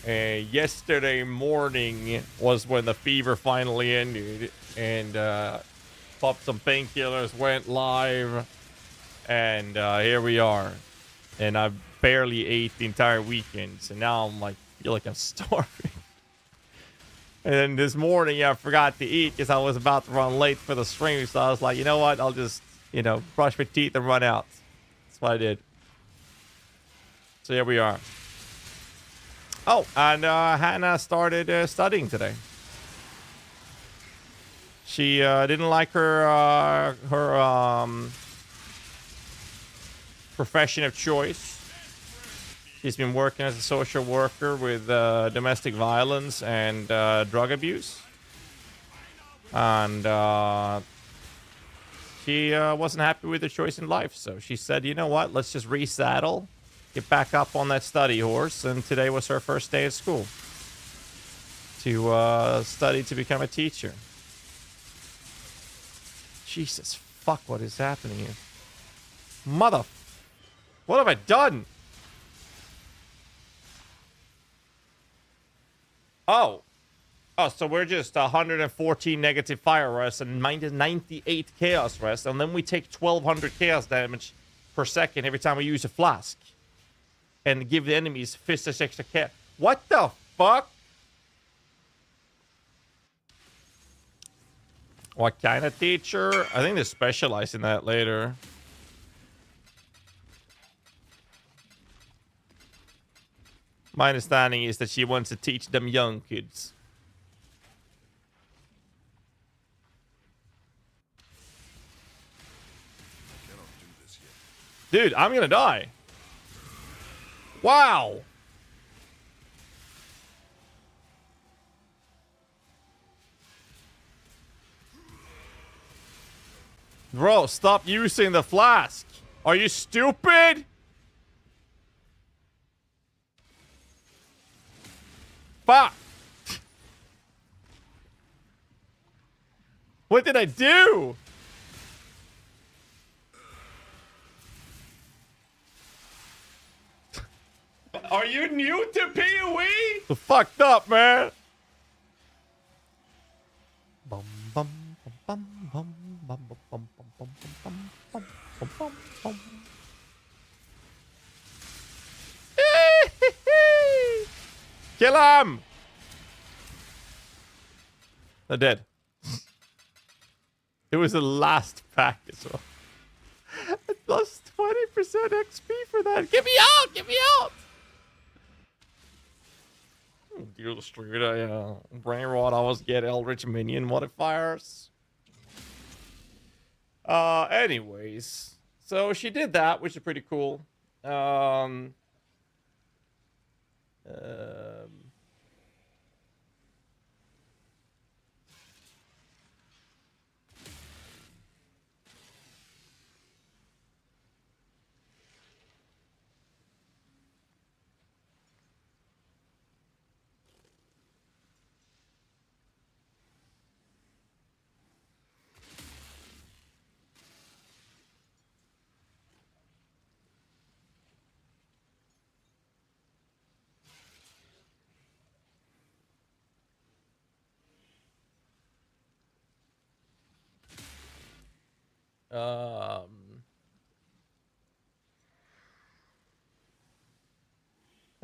And yesterday morning was when the fever finally ended. And popped some painkillers, went live. And here we are. And I barely ate the entire weekend. So now I'm like, feel like I'm starving. And then this morning, I forgot to eat because I was about to run late for the stream. So I was like, you know what? I'll just, brush my teeth and run out. That's what I did. So here we are. Oh, and Hannah started studying today. She didn't like her profession of choice. She's been working as a social worker with domestic violence and drug abuse. And she wasn't happy with her choice in life. So she said, you know what? Let's just resaddle, get back up on that study horse. And today was her first day at school to study to become a teacher. Jesus, fuck, what is happening here? Mother... What have I done? Oh, so we're just 114 negative fire rest and minus 98 chaos rest, and then we take 1200 chaos damage per second every time we use a flask, and give the enemies 56 extra chaos. What the fuck? What kind of teacher? I think they specialize in that later. My understanding is that she wants to teach them young kids. Dude, I'm gonna die. Wow. Bro, stop using the flask. Are you stupid? Fuck! What did I do? Are you new to PoE? Fucked up, man. Bum bum bum bum bum bum bum bum bum bum bum bum bum. Kill him! They're dead. It was the last pack as well. I lost 20% XP for that. Get me out! Get me out! Dear the street, brain rot. I always get Eldritch Minion modifiers. Anyways. So she did that, which is pretty cool.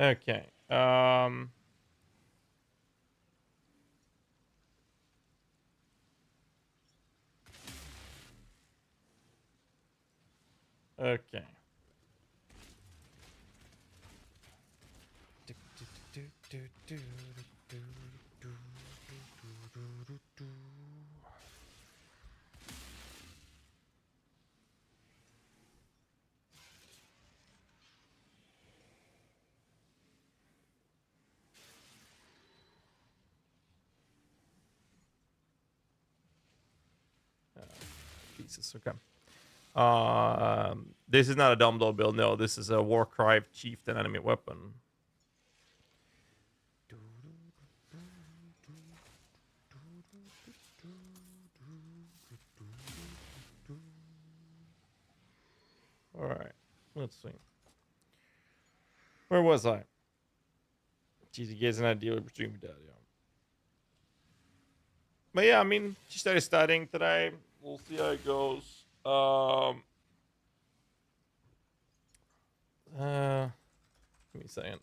Okay. Okay. Jesus, okay. This is not a Dumbledore build, no. This is a Warcry Chieftain enemy weapon. Let's see. Where was I? Jeez, he gets an idea of between that, yeah. But yeah, I mean, she started studying today. We'll see how it goes. Give me a second.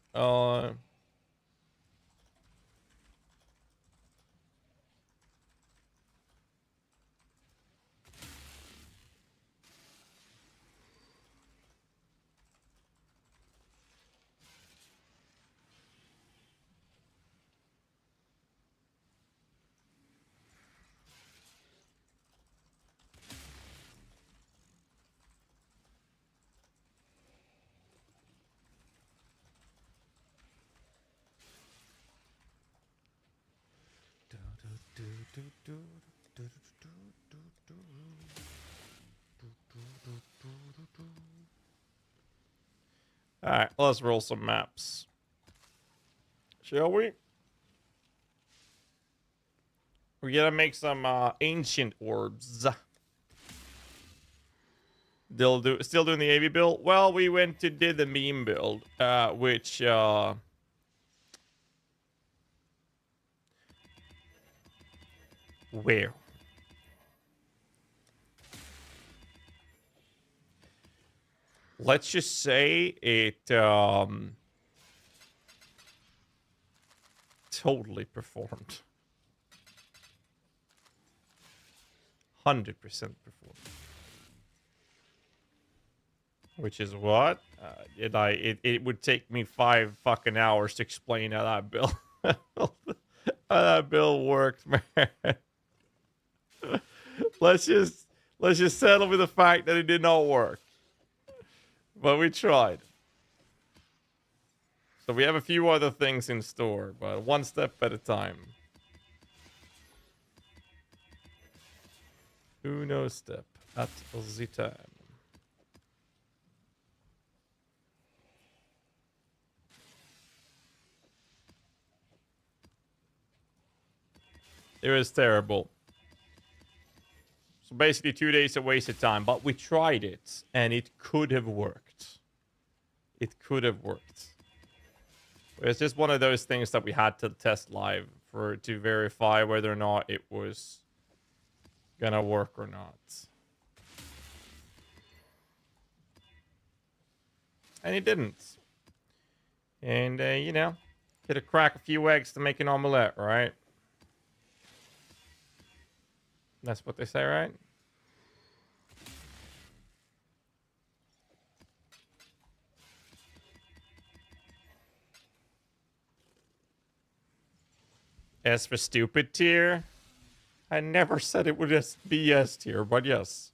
Alright, let's roll some maps. Shall we? We're gonna make some ancient orbs. Still doing the AV build? Well, we went to did the meme build, which where? Let's just say it totally performed. 100% performed. Which is what? It would take me 5 fucking hours to explain how that build how that build worked, man. Let's just settle with the fact that it did not work. But we tried. So we have a few other things in store, but one step at a time. Uno step at the time. It was terrible. So basically 2 days a waste of time, but we tried it and it could have worked. It could have worked. It's just one of those things that we had to test live to verify whether or not it was gonna work or not. And it didn't. And, you know, gotta crack a few eggs to make an omelette, right? That's what they say, right? S for stupid tier. I never said it would just be S tier, but yes.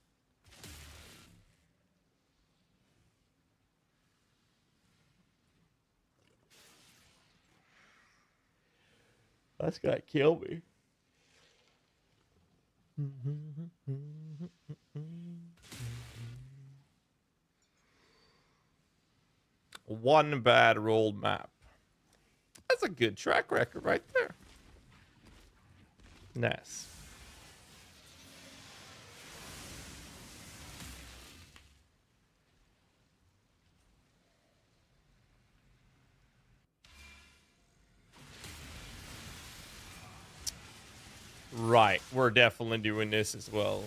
That's gonna kill me. One bad rolled map. That's a good track record right there. Nice. Right, we're definitely doing this as well.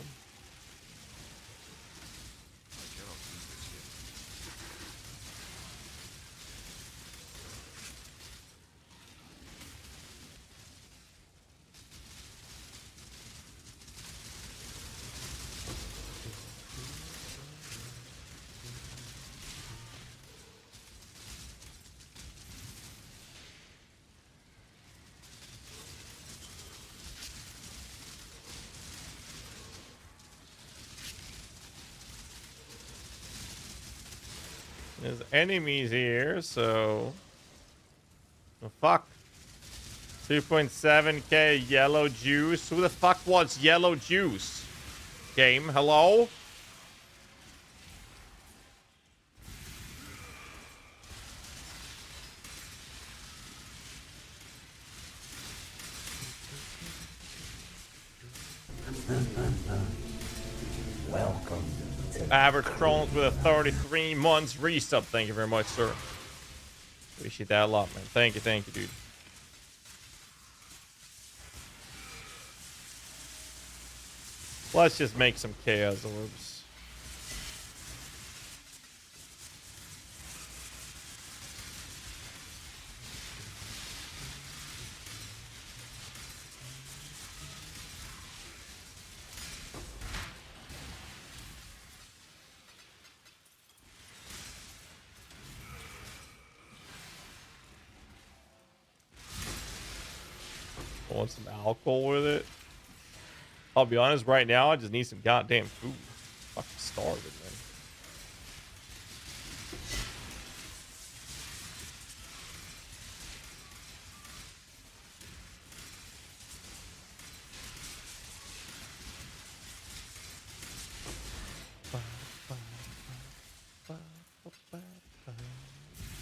There's enemies here, so... Oh, fuck. 2.7k yellow juice. Who the fuck wants yellow juice? Game, hello? Welcome to Average Thrones with a 33 months resub. Thank you very much, sir. Appreciate that a lot, man. Thank you, dude. Let's just make some chaos orbs. I want some alcohol with it. I'll be honest, right now I just need some goddamn food. Fucking starving, man.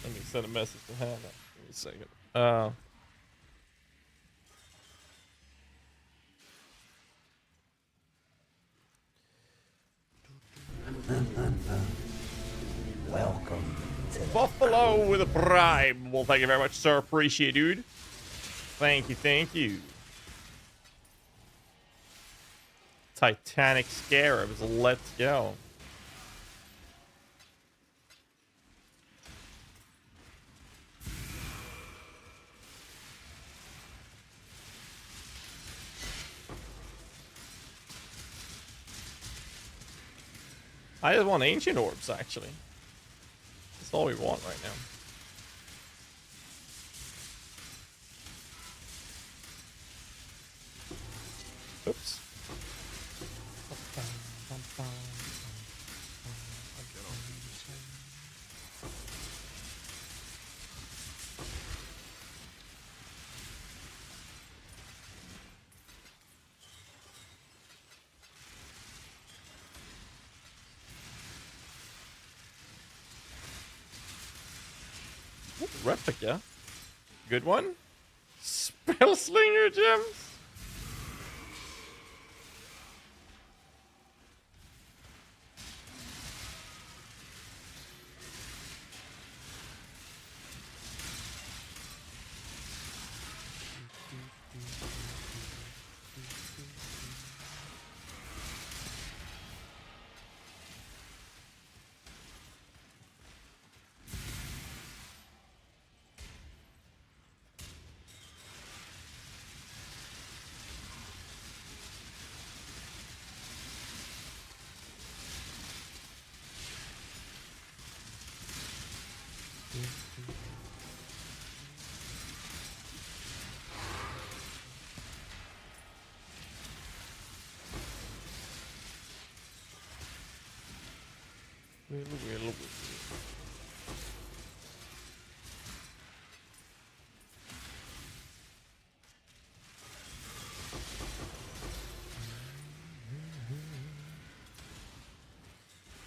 Let me send a message to Hannah. Give me a second. welcome to Buffalo with a bribe. Well, thank you very much, sir. Appreciate it, dude. Thank you. Titanic Scarabs. Let's go. I just want ancient orbs, actually. That's all we want right now. Oops. Ooh, replica. Good one. Spellslinger gems.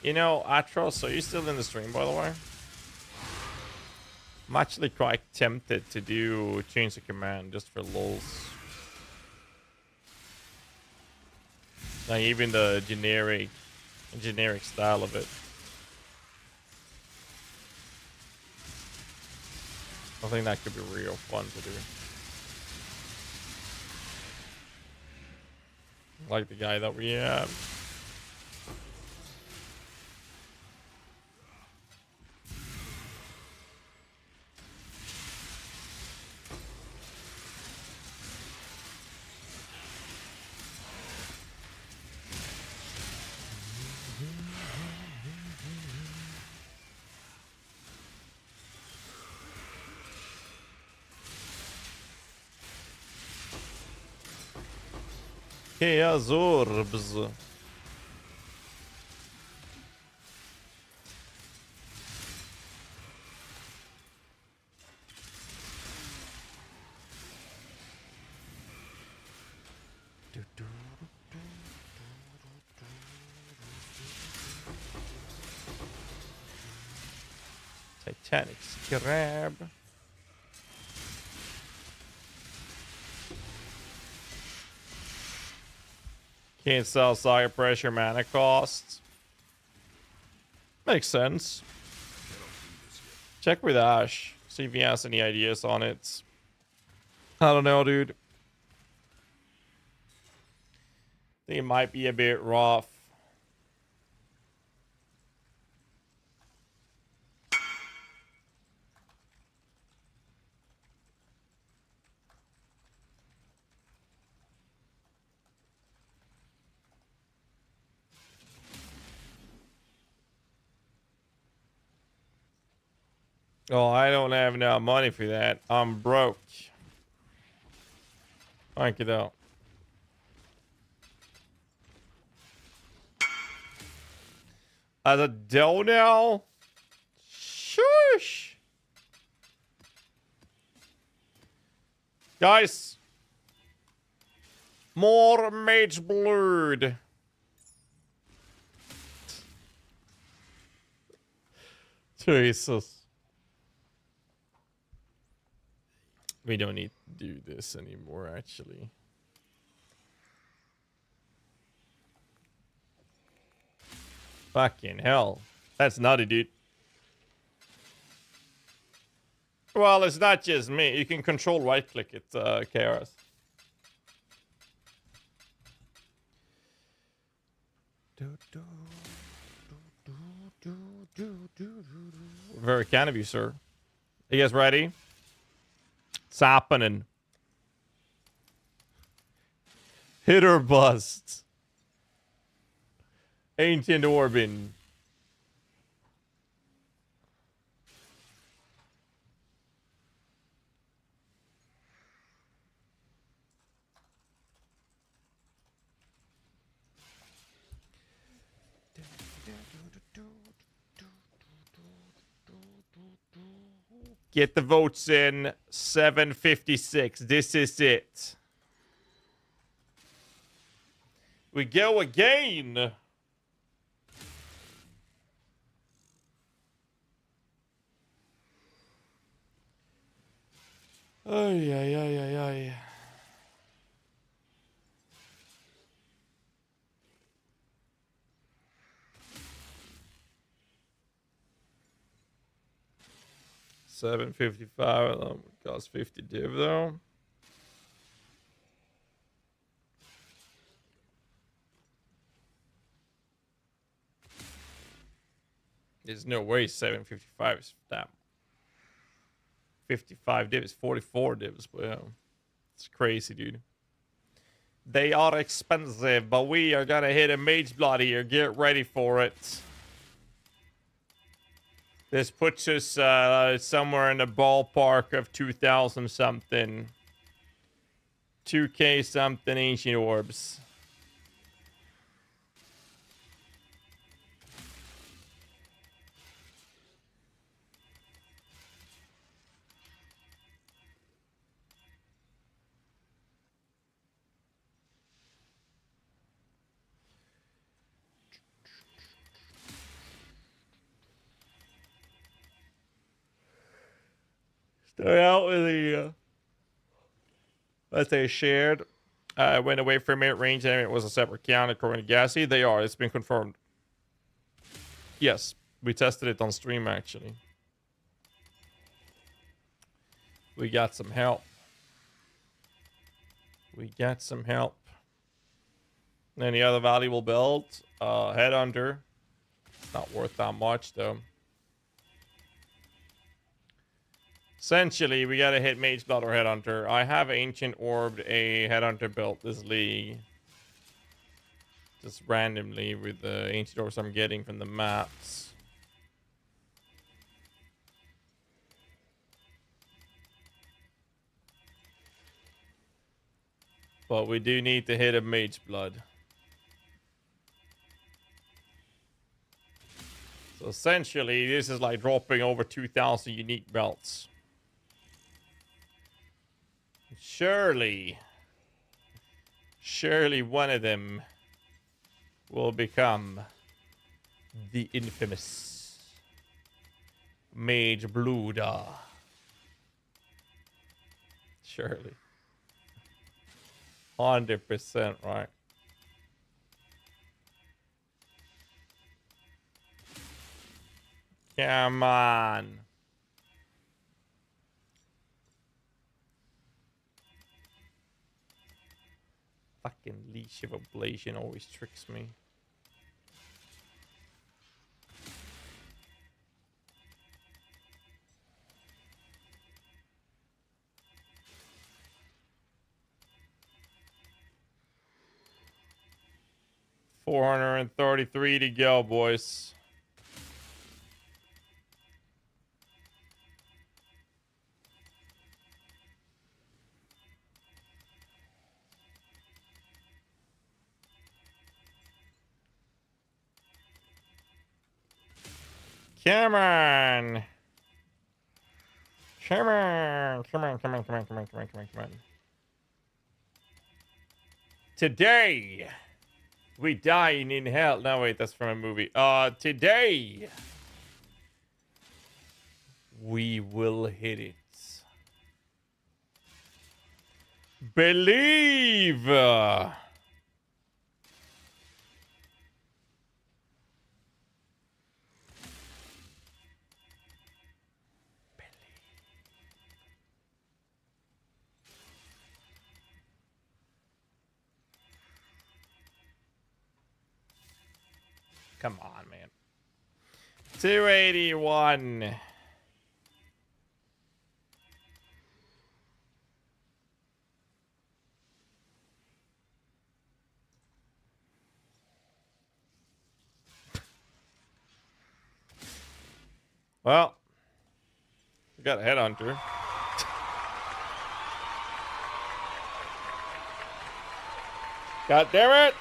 You know, Atros, are you still in the stream, by the way? I'm actually quite tempted to do change the command just for lulz. Like even the generic style of it. I think that could be real fun to do. Like the guy that we have. GHAZZY. Titanic Scarab. Can't sell Sire Pressure mana costs. Makes sense. Check with Ash. See if he has any ideas on it. I don't know, dude. I think it might be a bit rough. Oh, I don't have enough money for that. I'm broke. Thank you, though. As a dono? Shush! Guys! More Mage Blood. Jesus. We don't need to do this anymore, actually. Fucking hell. That's nutty, dude. Well, it's not just me. You can control right-click it, KRS. Very kind of you, sir. Are you guys ready? It's happening. Hit or bust. Ancient Orbin. Get the votes in. 756. This is it. We go again. Ay, ay, ay, ay, ay. $7.55 of them cost 50 div though. There's no way 7.55 is that. 55 divs, 44 divs, but yeah. It's crazy, dude. They are expensive, but we are gonna hit a Mage Blood here. Get ready for it. This puts us somewhere in the ballpark of 2,000 something. 2K something ancient orbs. Start out with the that they shared. Went away from it range and it was a separate count according to GHAZZY. They are. It's been confirmed. Yes, we tested it on stream actually. We got some help. We got some help. Any other valuable build? Headhunter. It's not worth that much though. Essentially, we gotta hit Mage Blood or Headhunter. I have Ancient Orbed a Headhunter built this league. Just randomly with the Ancient Orbs I'm getting from the maps. But we do need to hit a Mage Blood. So essentially, this is like dropping over 2,000 unique belts. Surely one of them will become the infamous Mage Bluda. Surely. 100%, right? Come on. Fucking Leash of Ablation always tricks me. $433 to go, boys. Come on. Come on. Come on, come on, come on, come on, come on, come on, come on. Today, we dine in hell. No, wait, that's from a movie. Today, we will hit it. Believe. Come on, man. 281. Well, we got a headhunter. God damn it!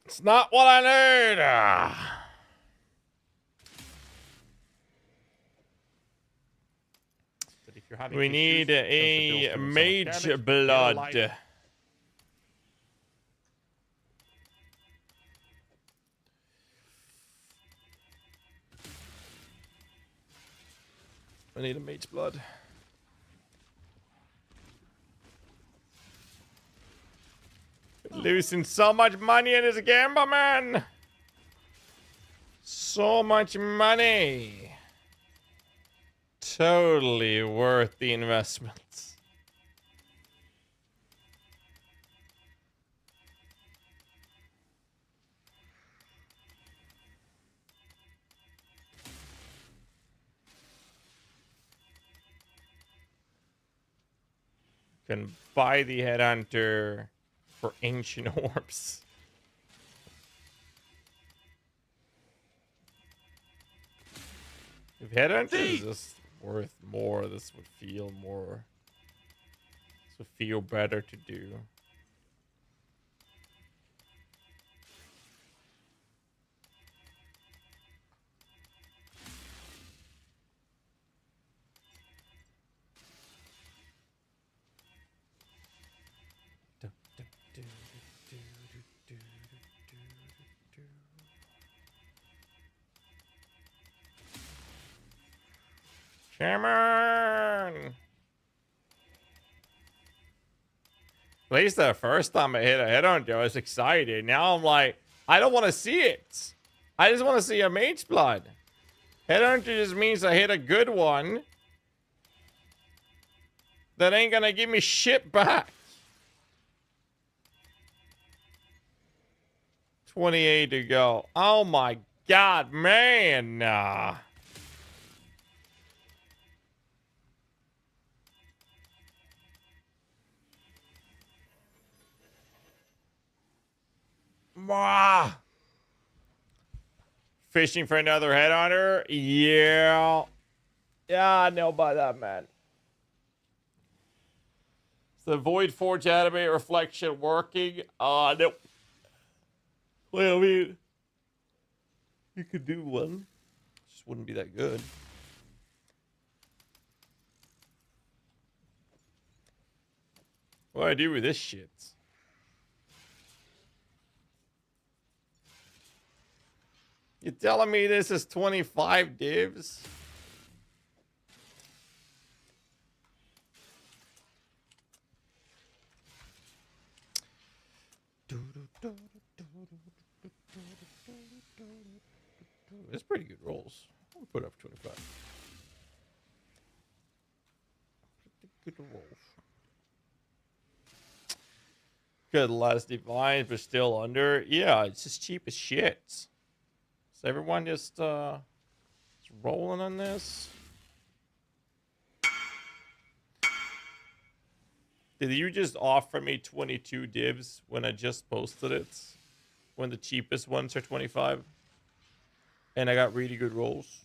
It's not what I need. We need a mage blood. I need a mage blood. Losing so much money in this gamble, man. So much money. Totally worth the investments. Can buy the headhunter for ancient orbs. If headhunter is just worth more, this would feel more. This would feel better to do. Come on! At least the first time I hit a headhunter, I was excited. Now I'm like, I don't want to see it. I just want to see a mage blood. Headhunter just means I hit a good one that ain't gonna give me shit back. 28 to go. Oh my god, man. Fishing for another headhunter? Yeah. Yeah, I know about that, man. Is the Void Forge Animate Reflection working? Nope. Well, I mean, you could do one. Just wouldn't be that good. What do I do with this shit? You telling me this is 25 divs? It's pretty good rolls. put up 25. Good rolls. Good, last divine, but still under. Yeah, it's just cheap as shit. So everyone just rolling on this. Did you just offer me 22 divs when I just posted it? When the cheapest ones are 25? And I got really good rolls.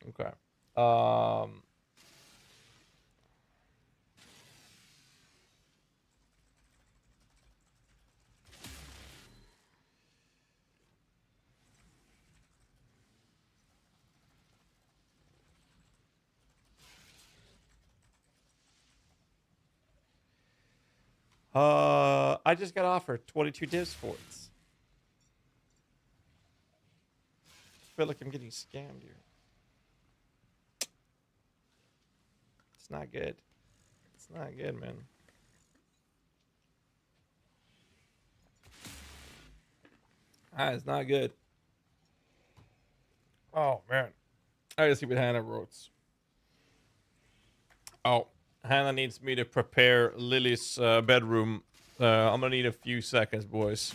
Okay. I just got offered 22 divs for it. I feel like I'm getting scammed here. It's not good. It's not good, man. It's not good. Oh, man. I gotta see what Hannah wrote. Oh, Hannah needs me to prepare Lily's bedroom. I'm gonna need a few seconds, boys.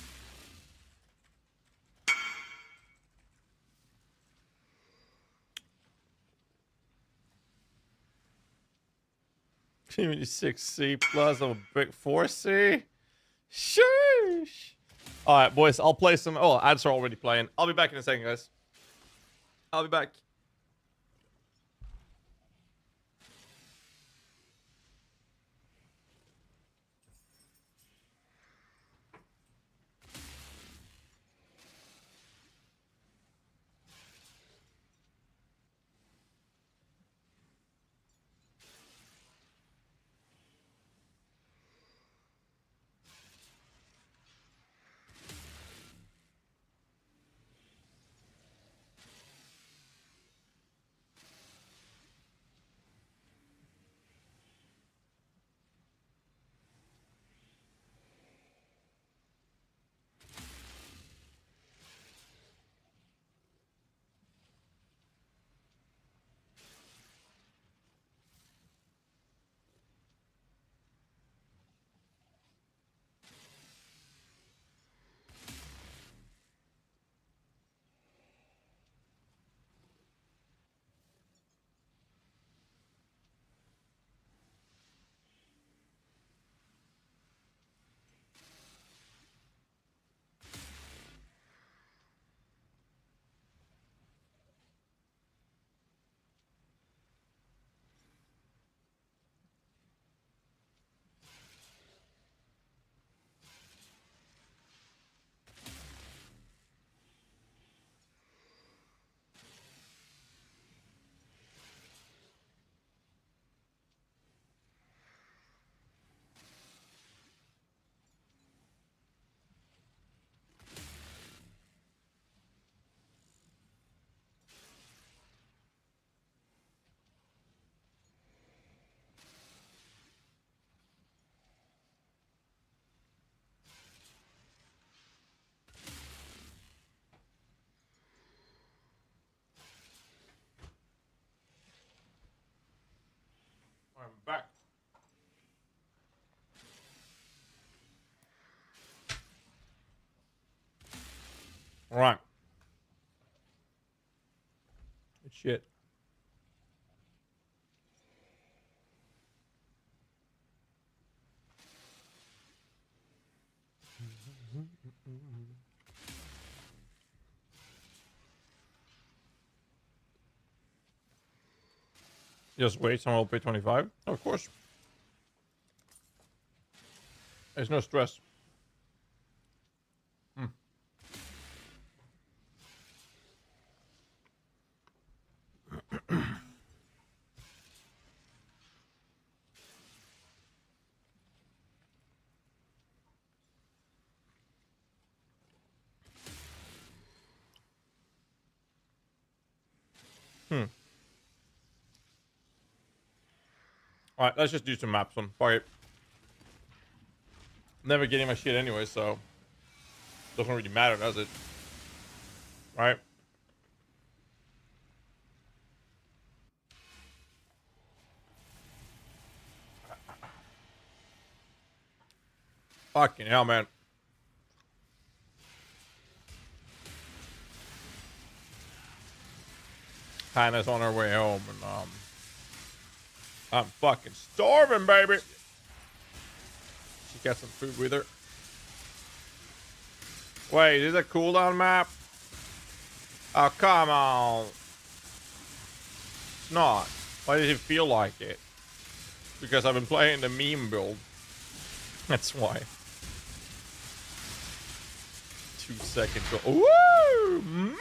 Community 6C plus. I'm a big 4C. Sheesh. Alright, boys. I'll play some. Oh, ads are already playing. I'll be back in a second, guys. I'll be back. I'm back. All right. Good shit. Just wait, someone will pay 25. Oh, of course. There's no stress. Alright, let's just do some maps on. Fuck it. Never getting my shit anyway, so doesn't really matter, does it? Right? Fucking hell, man. Hannah's on her way home, and I'm fucking starving, baby. She got some food with her. Wait, is it a cooldown map? Oh, come on. It's not. Why does it feel like it? Because I've been playing the meme build. That's why. 2 seconds. Woo! Money!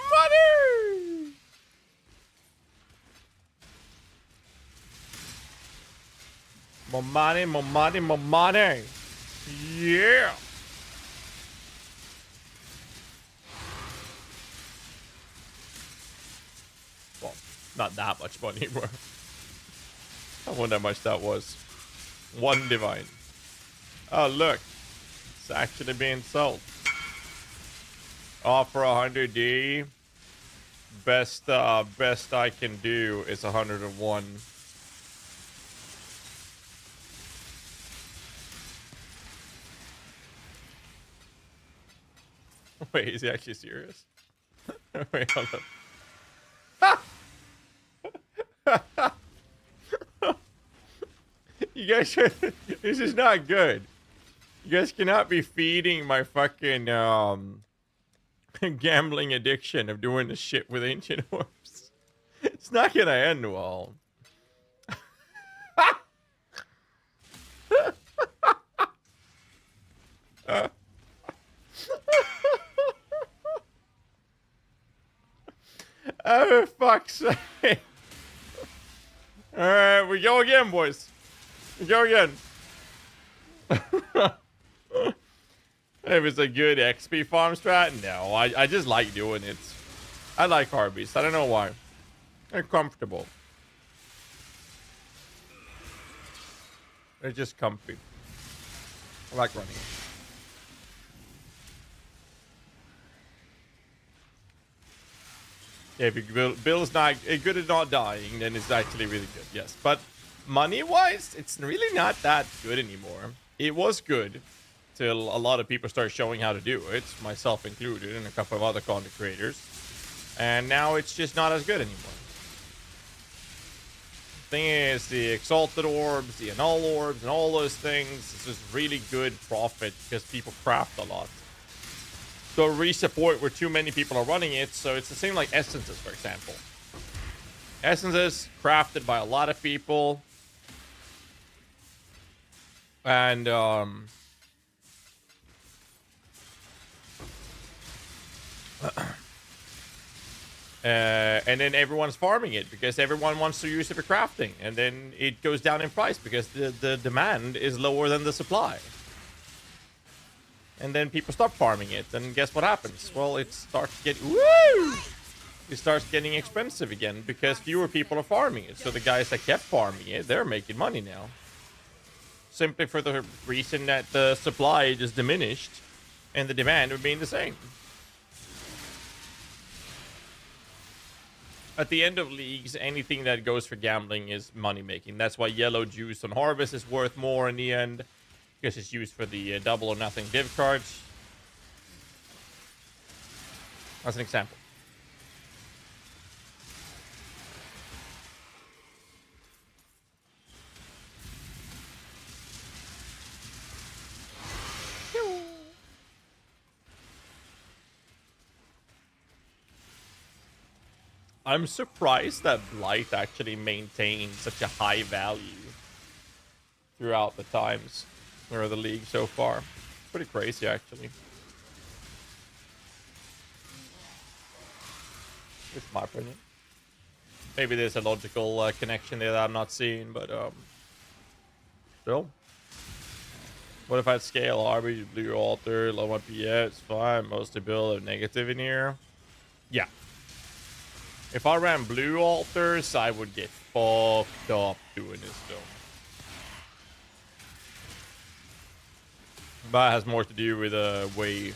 More money, more money, more money. Yeah. Well, not that much money, bro. I wonder how much that was. 1 divine. Oh, look. It's actually being sold. Offer 100D. Best I can do is 101. Wait, is he actually serious? Wait, hold up. You guys should, this is not good. You guys cannot be feeding my fucking gambling addiction of doing this shit with ancient orbs. It's not gonna end well. Oh, for fuck's sake. Alright, we go again, boys. We go again. If it's a good XP farm strat, no. I just like doing it. I like Harbies. I don't know why. They're comfortable. They're just comfy. I like running. Yeah, if your bill's not good at not dying, then it's actually really good. Yes, but money-wise, it's really not that good anymore. It was good till a lot of people started showing how to do it, myself included, and a couple of other content creators. And now it's just not as good anymore. Thing is, the Exalted Orbs, the Annul Orbs, and all those things, it's just really good profit because people craft a lot. So reach a point where too many people are running it, so it's the same like Essences, for example. Essences, crafted by a lot of people. And, and then everyone's farming it because everyone wants to use it for crafting. And then it goes down in price because the demand is lower than the supply. And then people stop farming it, and guess what happens? Well, it starts getting it starts getting expensive again because fewer people are farming it. So the guys that kept farming it, they're making money now. Simply for the reason that the supply just diminished and the demand remained the same. At the end of leagues, anything that goes for gambling is money making. That's why yellow juice on Harvest is worth more in the end. Because it's used for the double or nothing div cards. As an example. I'm surprised that Blight actually maintained such a high value throughout the times. Or the league so far. It's pretty crazy, actually. It's my opinion. Maybe there's a logical connection there that I'm not seeing, but still. What if I scale RB, blue altar, low up? Yeah, it's fine. Mostly build a negative in here. Yeah. If I ran blue altars, I would get fucked up doing this though. But it has more to do with the way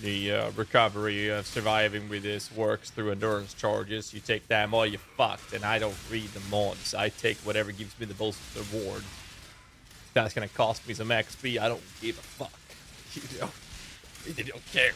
the recovery of surviving with this works through endurance charges. You take them, oh, you fucked, and I don't read the mods. I take whatever gives me the most reward. That's gonna cost me some XP. I don't give a fuck. You know, they don't care.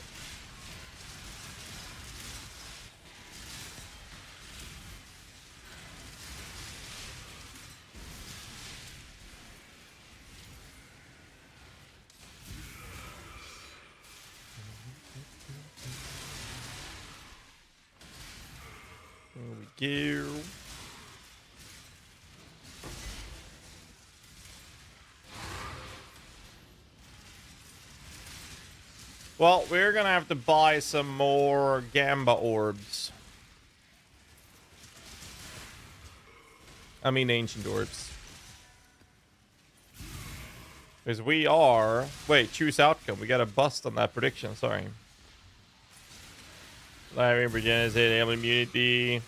There we go. Well, we're gonna have to buy some more Gamba orbs. I mean ancient orbs. Because we are... Wait, choose outcome. We got a bust on that prediction, sorry. Library Virginia's alien immunity.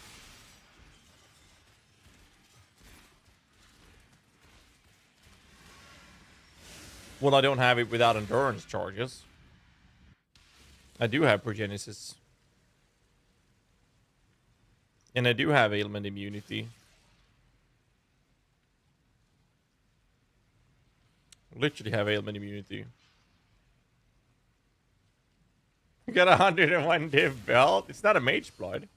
Well, I don't have it without endurance charges. I do have Progenesis. And I do have ailment immunity. Literally have ailment immunity. You got 101 div belt. It's not a mage blood.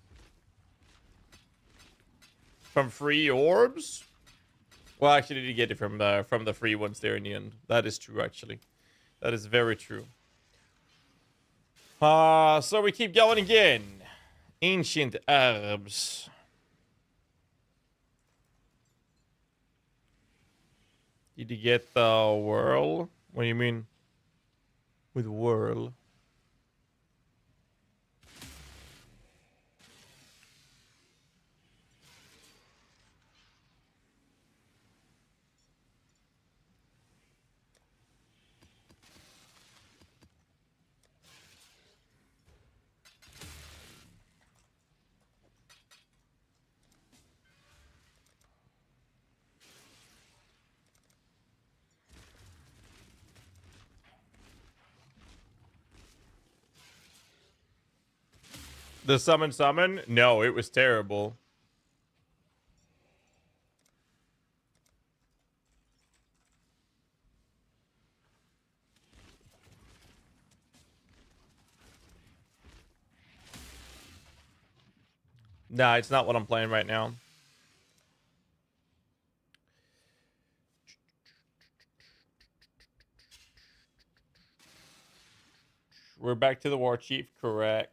From free orbs? Well, actually, did you get it from the free ones there in the end? That is true, actually. That is very true. So we keep going again. Ancient herbs. Did you get the whirl? What do you mean with whirl? The summon? No, it was terrible. Nah, it's not what I'm playing right now. We're back to the War Chief, correct.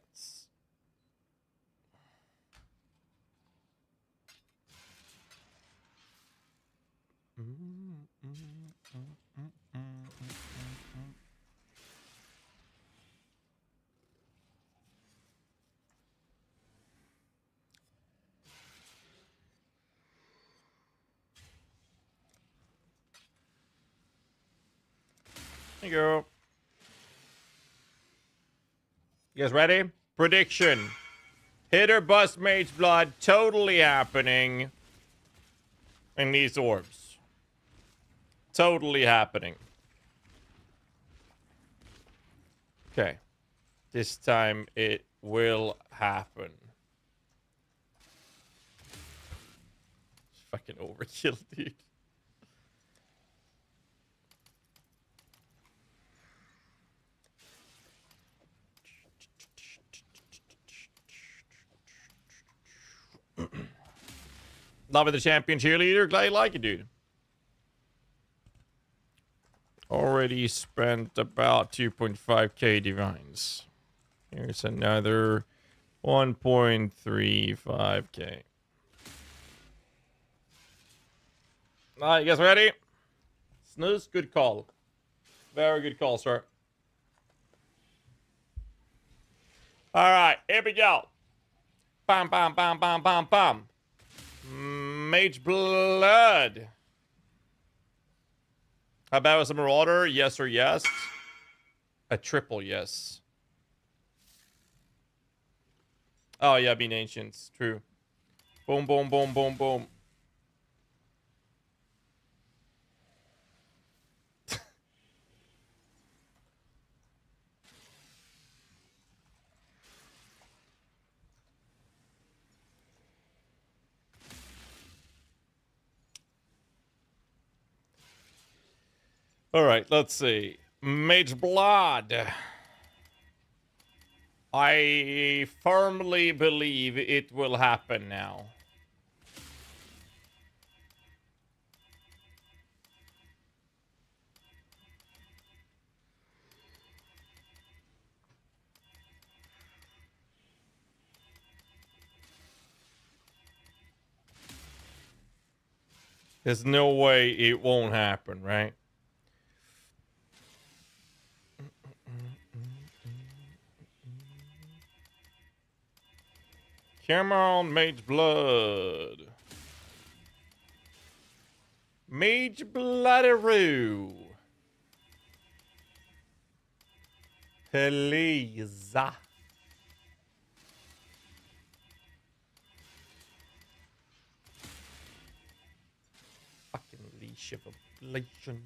There you go. You guys ready? Prediction. Hit or bust Mage Blood. Totally happening. In these orbs. Totally happening. Okay. This time it will happen. It's fucking overkill, dude. Loving the champion cheerleader. Glad you like it, dude. Already spent about 2.5k divines. Here's another 1.35k. Alright, you guys ready? Snooze, good call. Very good call, sir. Alright, here we go. Bam, bam, bam, bam, bam, bam. Mage Blood. How about was a Marauder? Yes or yes? A triple yes. Oh, yeah, being ancients. True. Boom, boom, boom, boom, boom. All right, let's see. Mage Blood. I firmly believe it will happen now. There's no way it won't happen, right? Come on, Mage Blood. Mage Bloodaroo. Please. Fucking leash of ablation.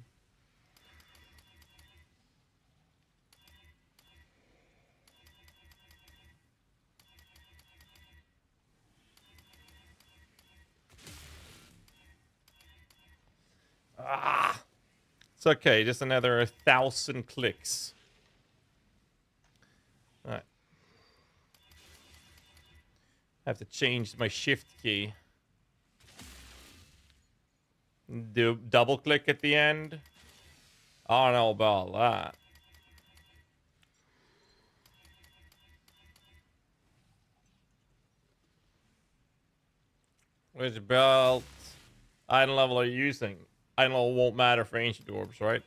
Ah, it's okay. Just another 1,000 clicks. All right. I have to change my shift key. Do double click at the end. I don't know about that. Which belt? Item level are you using? Item level won't matter for ancient orbs, right?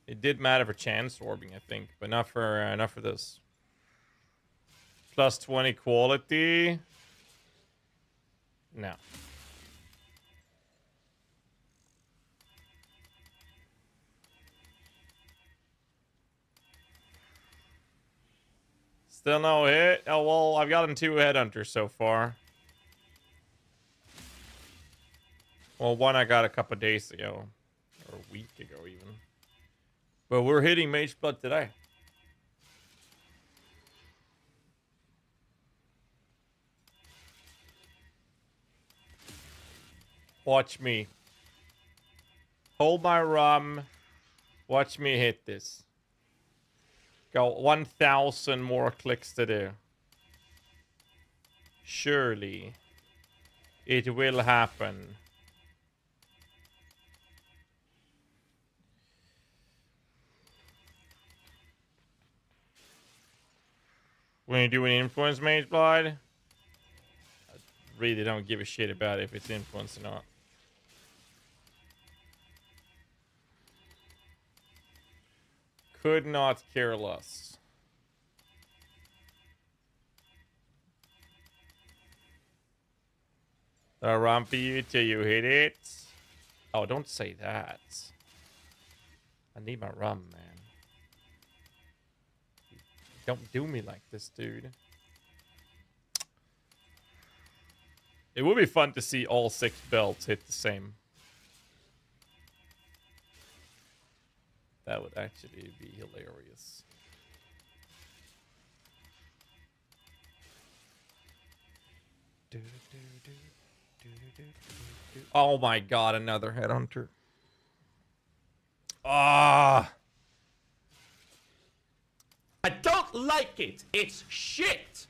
It did matter for chance orbing, I think, but not for this. Plus 20 quality. No. Still no hit. Oh well, I've gotten 2 headhunters so far. Well, one I got a couple days ago. Or a week ago, even. But we're hitting Mage Blood today. Watch me. Hold my rum. Watch me hit this. Got 1,000 more clicks to do. Surely. It will happen. When you do an influence Mage Blood, I really don't give a shit about if it's influence or not. Could not care less. I'll run for you till you hit it. Oh, don't say that. I need my rum, man. Don't do me like this, dude. It would be fun to see all 6 belts hit the same. That would actually be hilarious. Oh my god, another headhunter. Ah. I don't like it. It's shit.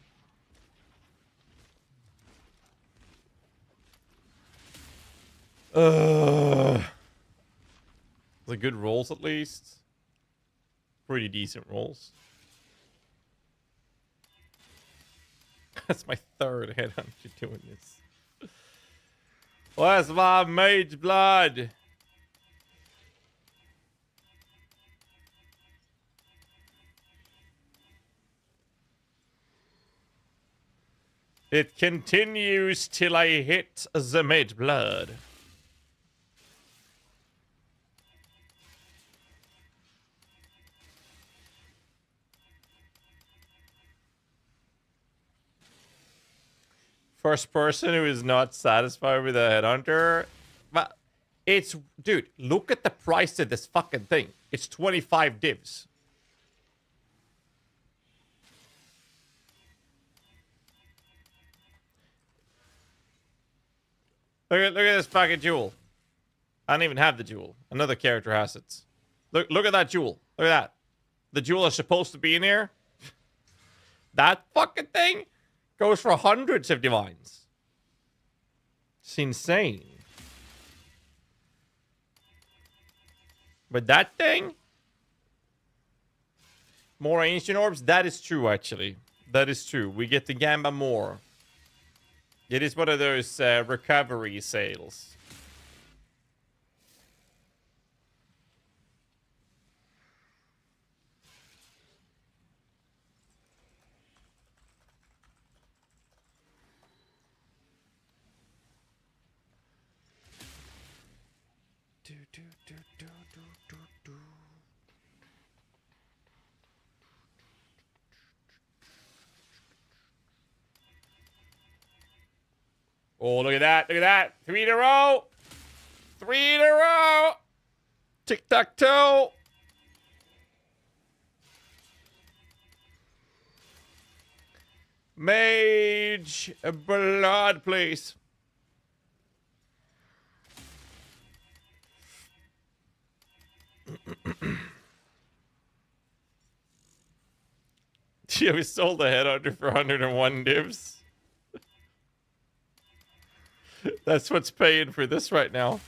The good rolls at least. Pretty decent rolls. That's my 3rd headhunter doing this. Where's my Mage Blood? It continues till I hit the Mage Blood. First person who is not satisfied with a headhunter. But it's, dude, look at the price of this fucking thing. It's 25 divs. Look at this fucking jewel. I don't even have the jewel. Another character has it. Look at that jewel. Look at that. The jewel is supposed to be in here. That fucking thing goes for hundreds of divines. It's insane. But that thing, more ancient orbs. That is true, actually. That is true. We get the Gamba more. It is one of those recovery sales. Oh, look at that. Look at that. 3 in a row. 3 in a row. Tic-tac-toe. Mage blood, please. Yeah, we sold the headhunter for 101 divs. That's what's paying for this right now.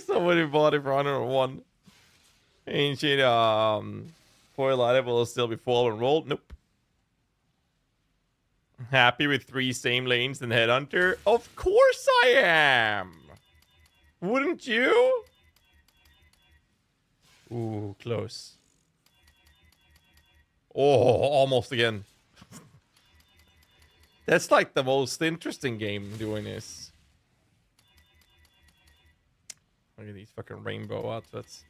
Somebody bought it for 101. Ancient foil item will still be full and rolled. Nope. Happy with 3 same lanes than headhunter? Of course I am. Wouldn't you? Ooh, close. Oh, almost again. That's like the most interesting game doing this. Look at these fucking rainbow outfits.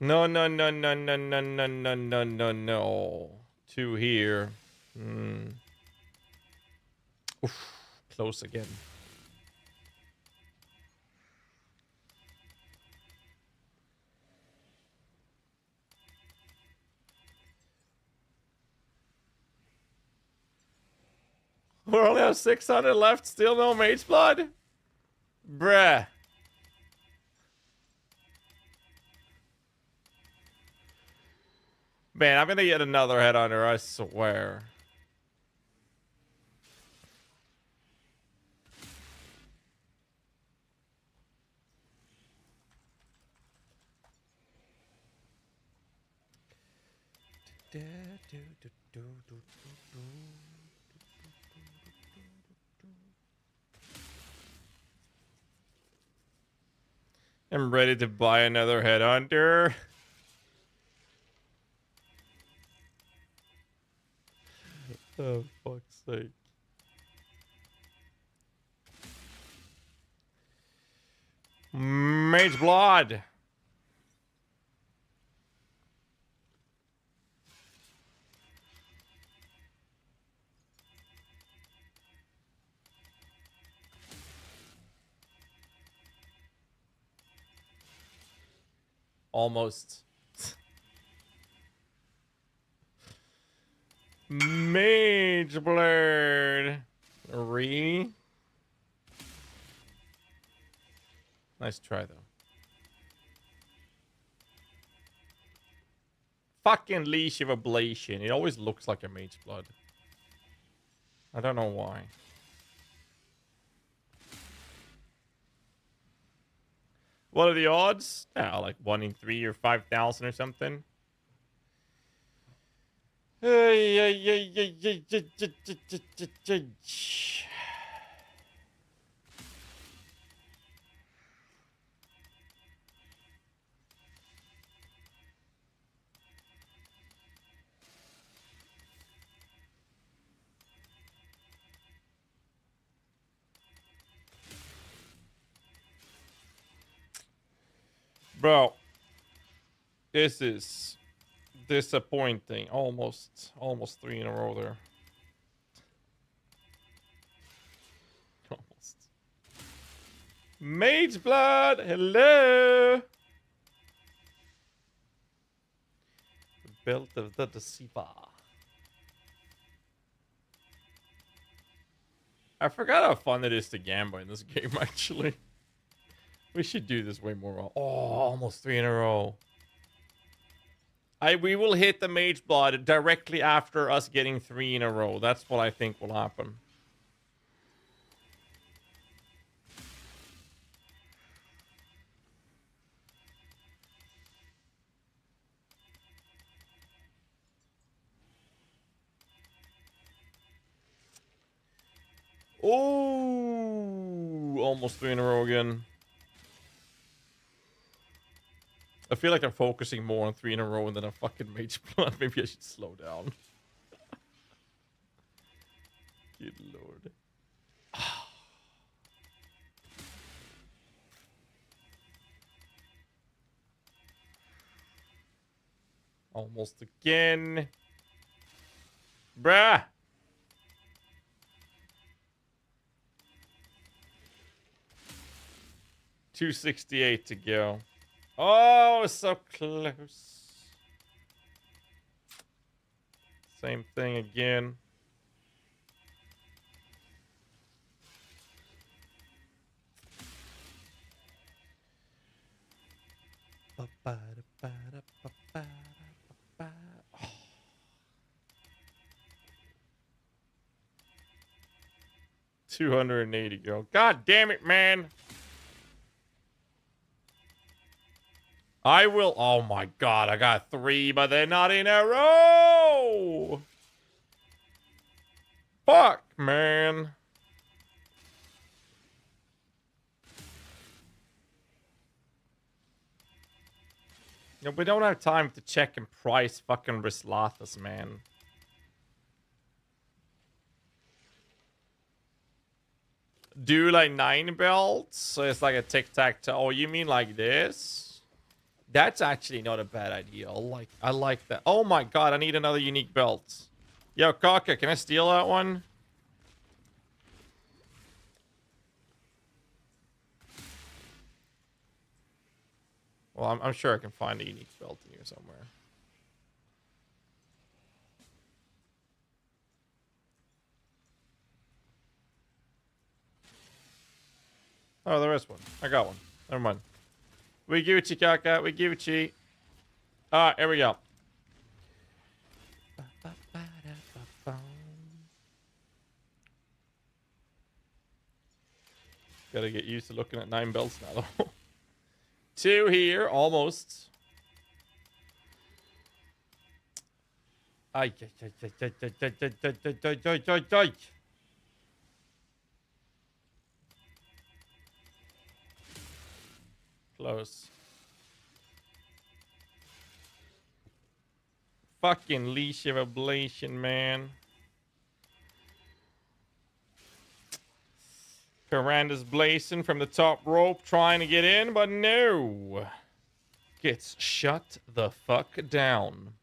No, no, no, no, no, no, no, no, no, no, no. 2 here. Oof, close again. We only have 600 left. Still no mage blood? Bruh. Man, I'm gonna get another headhunter, I swear. I'm ready to buy another headhunter. Oh, fuck's sake. Mage blood. Almost. Mage blade. Nice try, though. Fucking Leash of Ablation. It always looks like a mage blood. I don't know why. What are the odds? Like 1 in 3 or 5,000 or something. Bro, this is disappointing. Almost 3 in a row there. Almost. Mage blood, hello. The belt of the deceiver. I forgot how fun it is to gamble in this game, actually. We should do this way more. Oh, almost 3 in a row. We will hit the Mage Blood directly after us getting 3 in a row. That's what I think will happen. Oh, almost 3 in a row again. I feel like I'm focusing more on 3 in a row than a fucking Mage Blood. Maybe I should slow down. Good lord. Almost again. Bruh. $268 to go. Oh, so close. Same thing again. $280 go. God damn it, man. I will. Oh my god, I got 3, but they're not in a row. Fuck, man. No, we don't have time to check and price fucking Rislathus, man. Do like 9 belts? So it's like a tic-tac-toe. Oh, you mean like this? That's actually not a bad idea. I like that. Oh my god, I need another unique belt. Yo, Kaka, can I steal that one? Well, I'm sure I can find a unique belt in here somewhere. Oh, there is one. I got one. Never mind. We Gucci, Kaka. We Gucci. Alright, here we go. Gotta get used to looking at 9 belts now, though. 2 here, almost. Ay. Close. Fucking Leash of Ablation, man. Piranda's blazing from the top rope, trying to get in, but no. Gets shut the fuck down.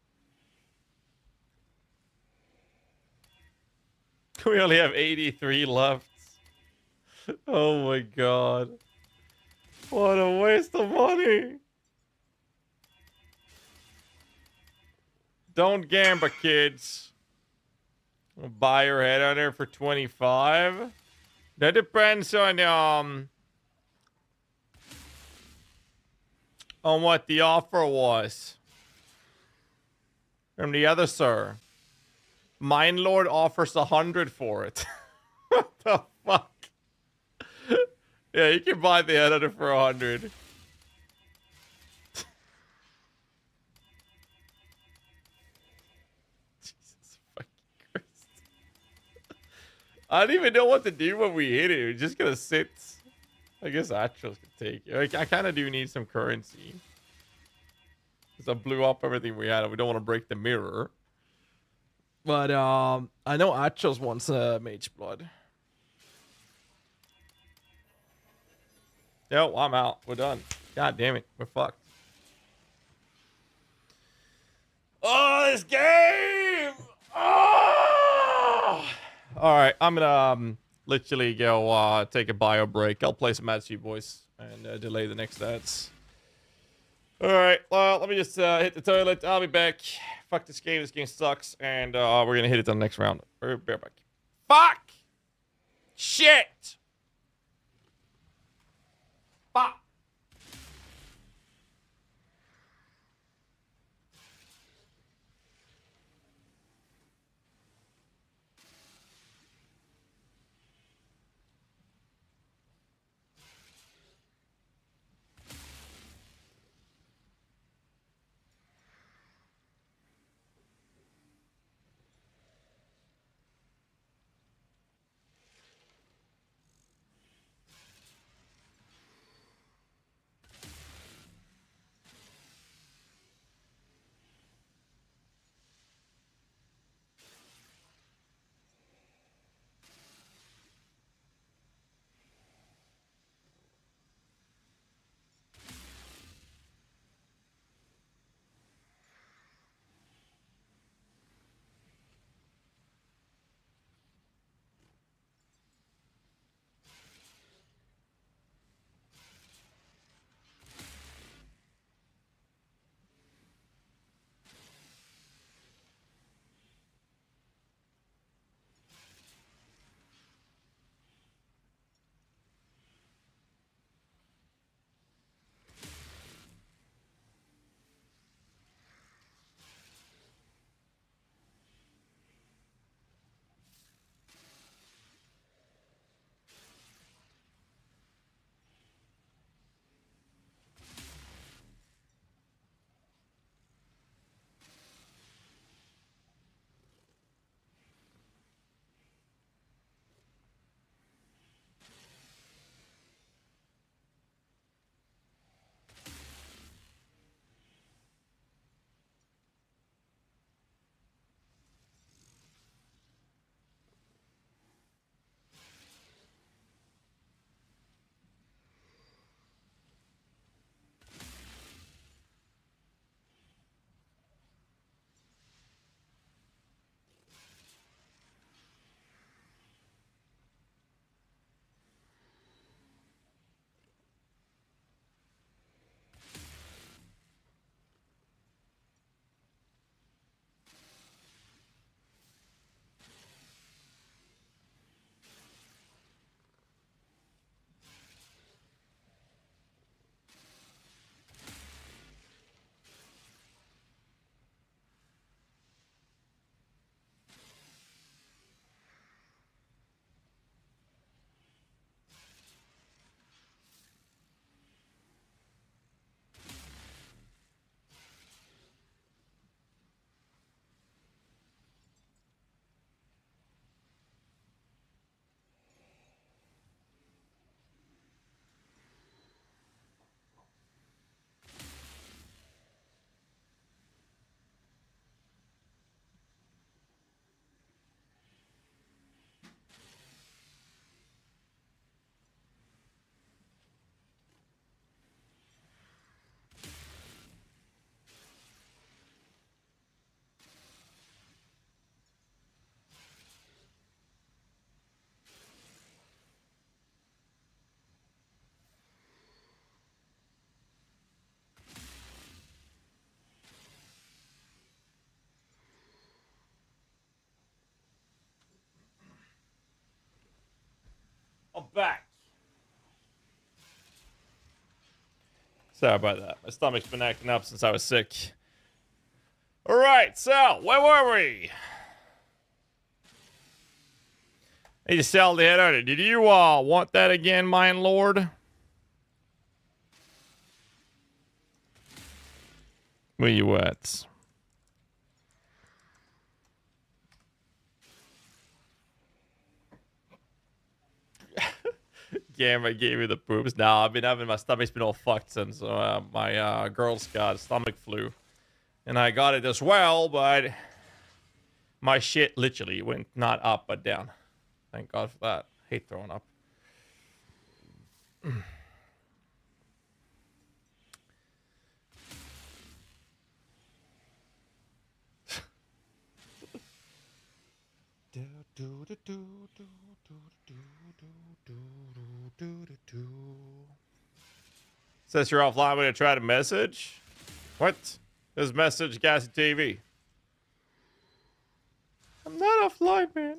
We only have 83 left. Oh my god. What a waste of money. Don't gamble, kids. We'll buy your head on there for 25. That depends on what the offer was from the other sir. Mindlord offers 100 for it. What the fuck? Yeah, you can buy the head on it for 100. Jesus fucking Christ. I don't even know what to do when we hit it. We're just gonna sit. I guess Atros could take it. I kind of do need some currency. Because I blew up everything we had and we don't want to break the mirror. But I know Atros wants Mage Blood. Yo, I'm out. We're done. God damn it. We're fucked. Oh, this game! Oh! Alright, I'm gonna literally go take a bio break. I'll play some ads for you boys and delay the next ads. Alright, well, let me just hit the toilet. I'll be back. Fuck this game. This game sucks. And we're gonna hit it on the next round. We're back. Fuck! Shit! Fuck! I'm back. Sorry about that. My stomach's been acting up since I was sick. All right, so where were we? Need to sell the head out. Did you want that again, mine lord? Where you at? Gamma gave me the poops. Nah, I've been having my stomach's been all fucked since my girl's got stomach flu, and I got it as well. But my shit literally went not up but down. Thank God for that. Hate throwing up. Says you're offline. I'm gonna try to message. What? This message, GHAZZY TV. I'm not offline, man.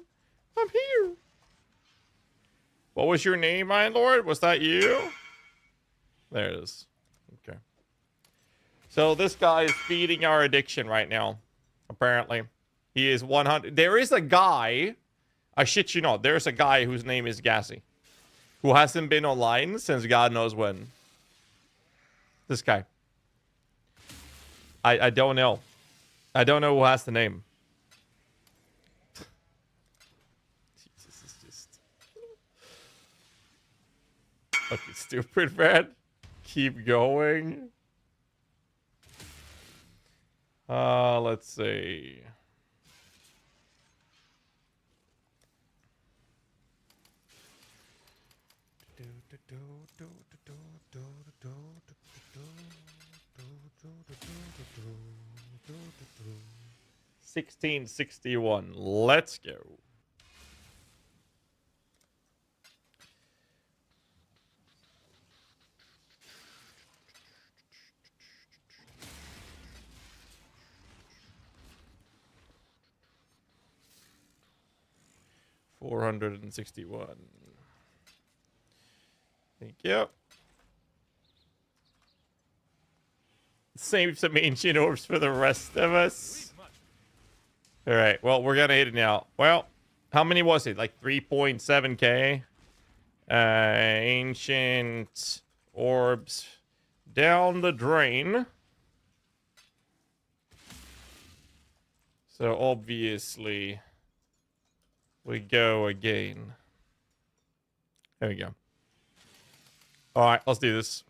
I'm here. What was your name, my lord? Was that you? There it is. Okay. So this guy is feeding our addiction right now. Apparently. He is 100. There is a guy. I shit you not. There's a guy whose name is GHAZZY. Who hasn't been online since God knows when. This guy. I don't know. I don't know who has the name. Jesus, it's just... Okay, stupid, man. Keep going. Let's see. $16.61. Let's go. $461. Thank you. Save some ancient orbs for the rest of us. All right. Well, we're gonna hit it now. Well, how many was it? Like 3.7k. Ancient orbs down the drain. So obviously, we go again. There we go. All right, let's do this.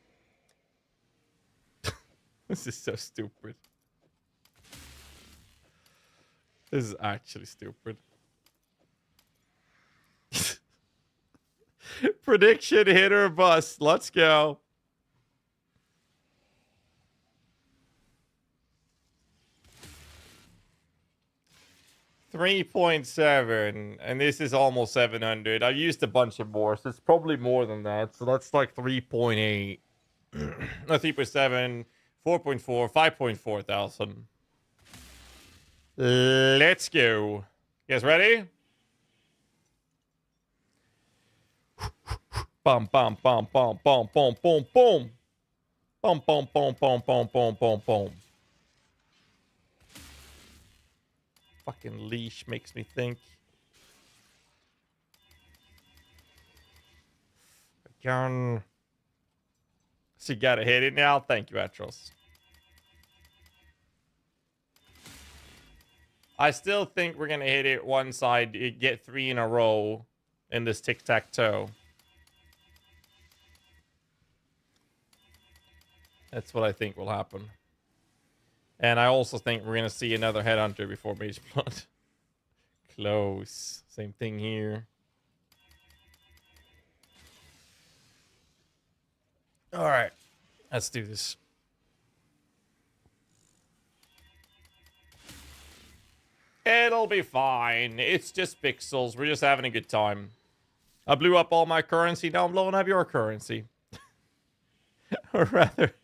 This is so stupid. This is actually stupid. Prediction hit or bust. Let's go. $3.7, and this is almost 700. I've used a bunch of more, so it's probably more than that. So that's like 3.8. No, 3.7, 4.4, 5.4 thousand. Let's go. You guys ready? Bum bum bum bum bum bum bum boom. Bum bum bum bum bum bum bum bum. Fucking leash makes me think. Again. So you gotta hit it now. Thank you, Atros. I still think we're gonna hit it one side, get 3 in a row in this tic-tac-toe. That's what I think will happen. And I also think we're gonna see another headhunter before Mage Blood. Close. Same thing here. Alright. Let's do this. It'll be fine. It's just pixels. We're just having a good time. I blew up all my currency. Now I'm blowing up your currency. Or rather,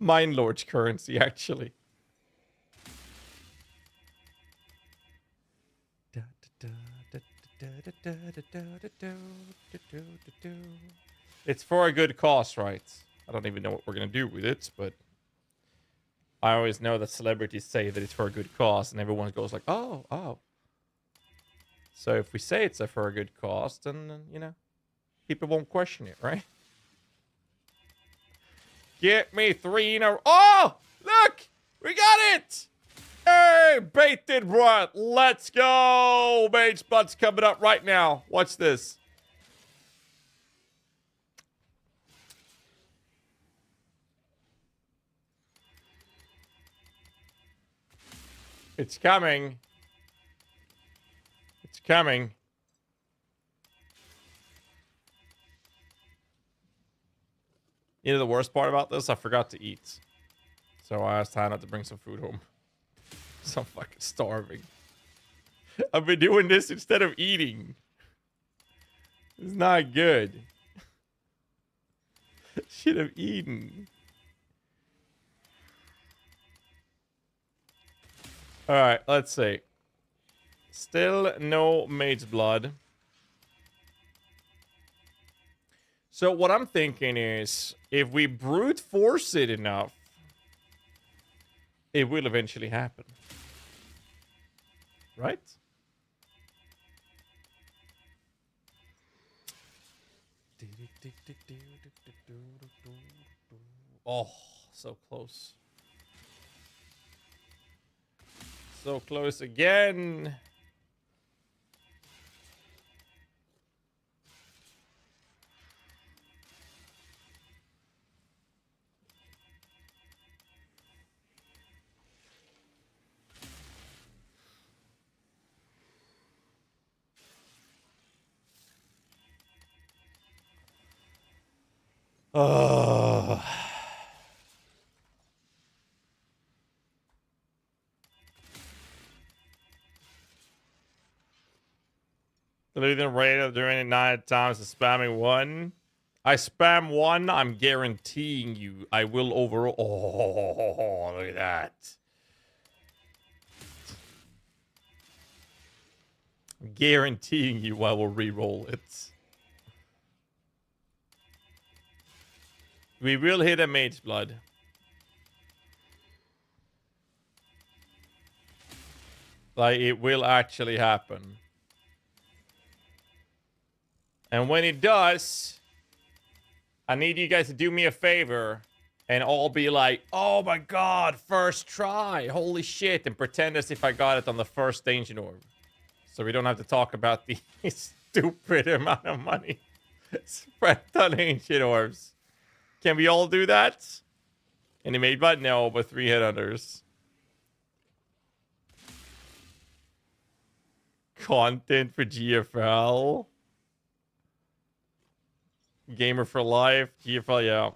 Mind Lord's currency, actually. It's for a good cause, right? I don't even know what we're going to do with it, but I always know that celebrities say that it's for a good cause, and everyone goes like, oh, oh. So if we say it's for a good cause, then, you know, people won't question it, right? Get me 3 in a... Oh! Look! We got it! Hey! Baited rut! Let's go! Mage Blood's coming up right now. Watch this. It's coming. It's coming. You know the worst part about this? I forgot to eat. So I asked Hannah to bring some food home. So I'm fucking starving. I've been doing this instead of eating. It's not good. Should have eaten. Alright, let's see. Still no Mage's Blood. So what I'm thinking is, if we brute force it enough, it will eventually happen. Right? Oh, so close. So close again. Oh. Deleting rate of doing it 9 times and spamming 1. I spam 1, I'm guaranteeing you I will overall. Oh, look at that. I'm guaranteeing you I will re-roll it. We will hit a mage blood. Like, it will actually happen. And when it does, I need you guys to do me a favor and all be like, oh my god, first try, holy shit, and pretend as if I got it on the first ancient orb. So we don't have to talk about the stupid amount of money spent on ancient orbs. Can we all do that? Any made but no, but 3 headhunters. Content for GFL. Gamer for life. GFL, yeah.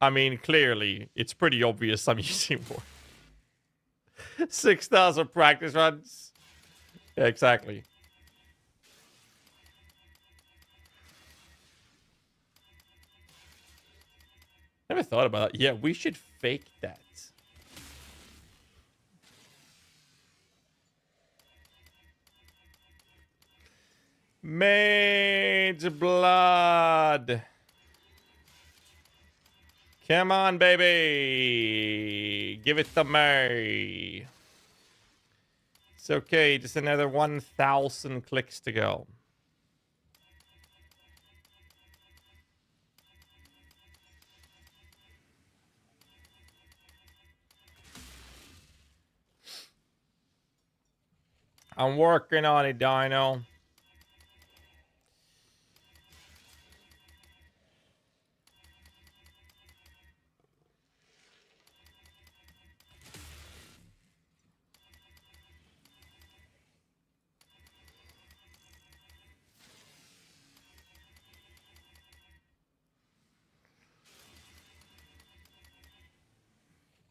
I mean, clearly, it's pretty obvious I'm using more. 6,000 practice runs. Yeah, exactly. Never thought about that. Yeah, we should fake that. Mage blood. Come on, baby. Give it to me. It's okay. Just another 1,000 clicks to go. I'm working on it, Dino.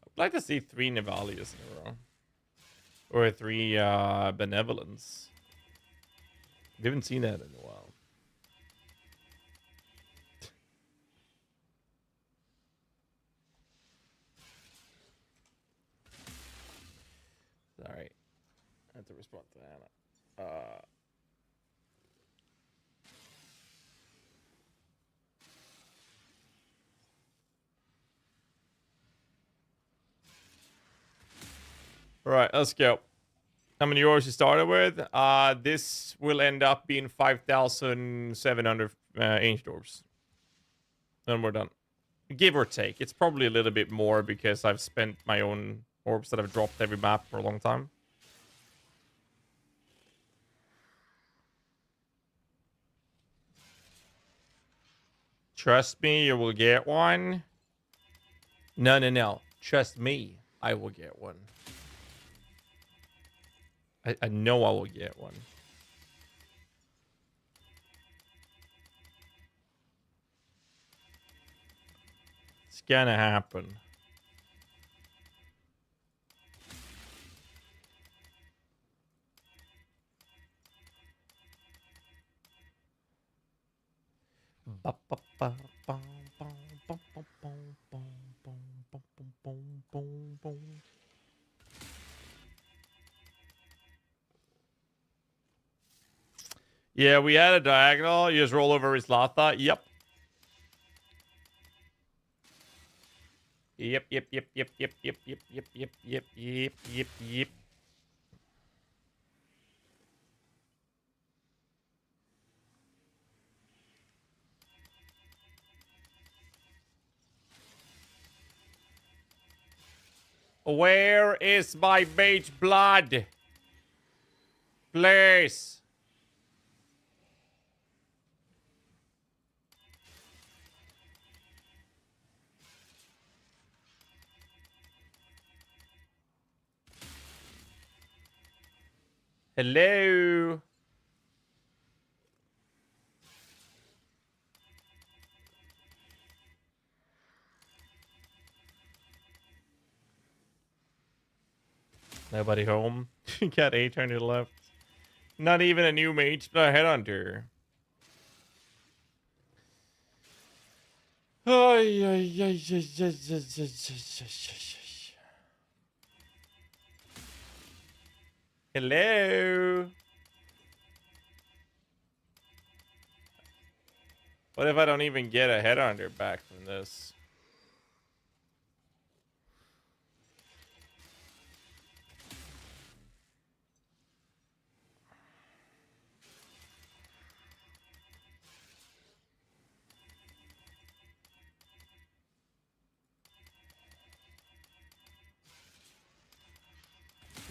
I'd like to see 3 Nivalias in a row. Or 3 Benevolence. We haven't seen that in a while. Sorry. I have to respond to Anna. All right, let's go. How many euros you started with? This will end up being 5,700 ancient orbs. Then we're done. Give or take. It's probably a little bit more because I've spent my own orbs that I've dropped every map for a long time. Trust me, you will get one. No, no, no. Trust me, I will get one. I know I will get one. It's gonna happen. Yeah, we had a diagonal. You just roll over his Latha. Yep. Yep, yep, yep, yep, yep, yep, yep, yep, yep, yep, yep, yep, yep. Where is my mage blood? Please. Hello. Nobody home. Got 800 left. Not even a new mage, but a headhunter. Ay, ay, ay, ay, ay, ay, ay, ay. Hello. What if I don't even get a headhunter back from this?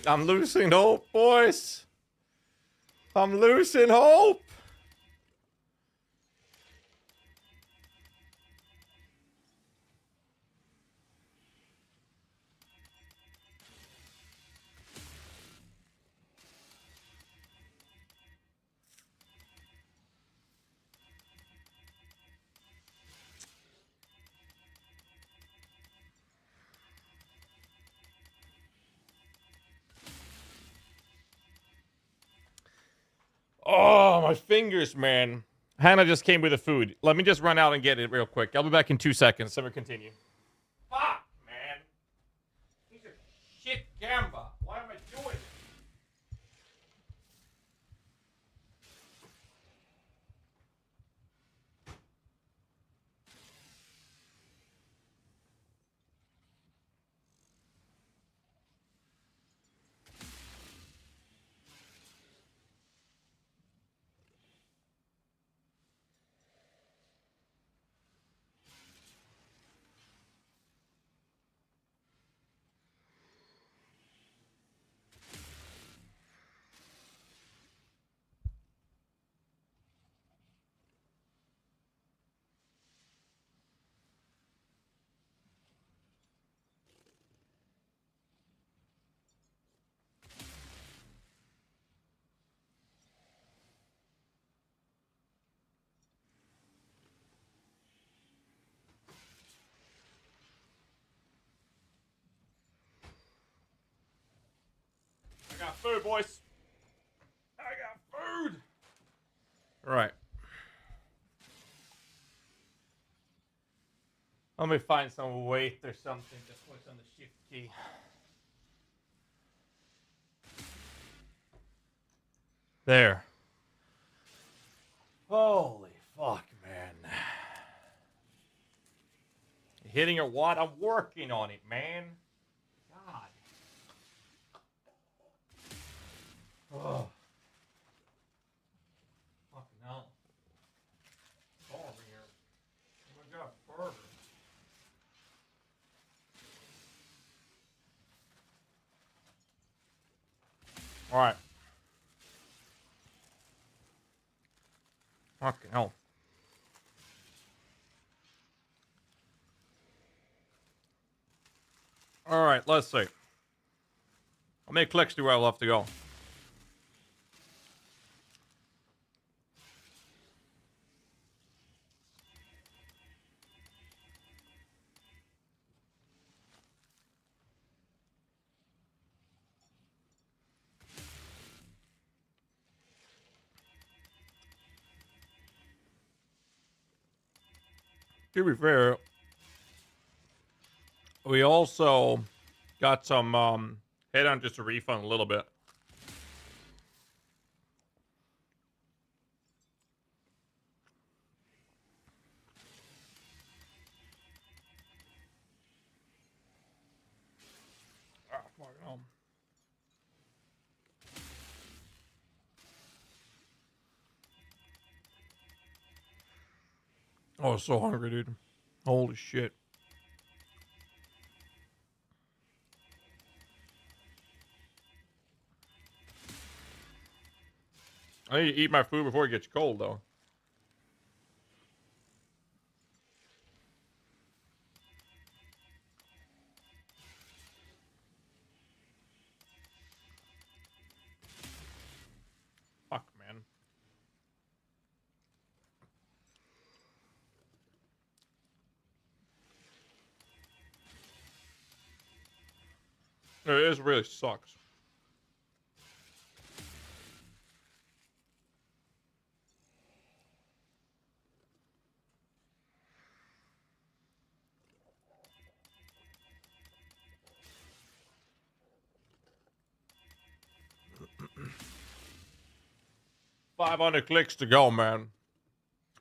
I'm losing hope, boys. I'm losing hope. Oh, my fingers, man. Hannah just came with the food. Let me just run out and get it real quick. I'll be back in 2 seconds. So we continue. Fuck, man. He's a shit gamba. Why am I doing it? I got food, boys. I got food. All right. Let me find some weight or something to push on the shift key. There. Holy fuck, man. Hitting or what? I'm working on it, man. God. Oh. Fucking hell. It's all over here. Oh my god, burger. Alright. Fucking hell. Alright, let's see. How many clicks do I have to go? To be fair, we also got some headhunters to refund a little bit. Oh, so hungry, dude. Holy shit. I need to eat my food before it gets cold, though. Fuck, man. It really sucks. $500 clicks to go, man.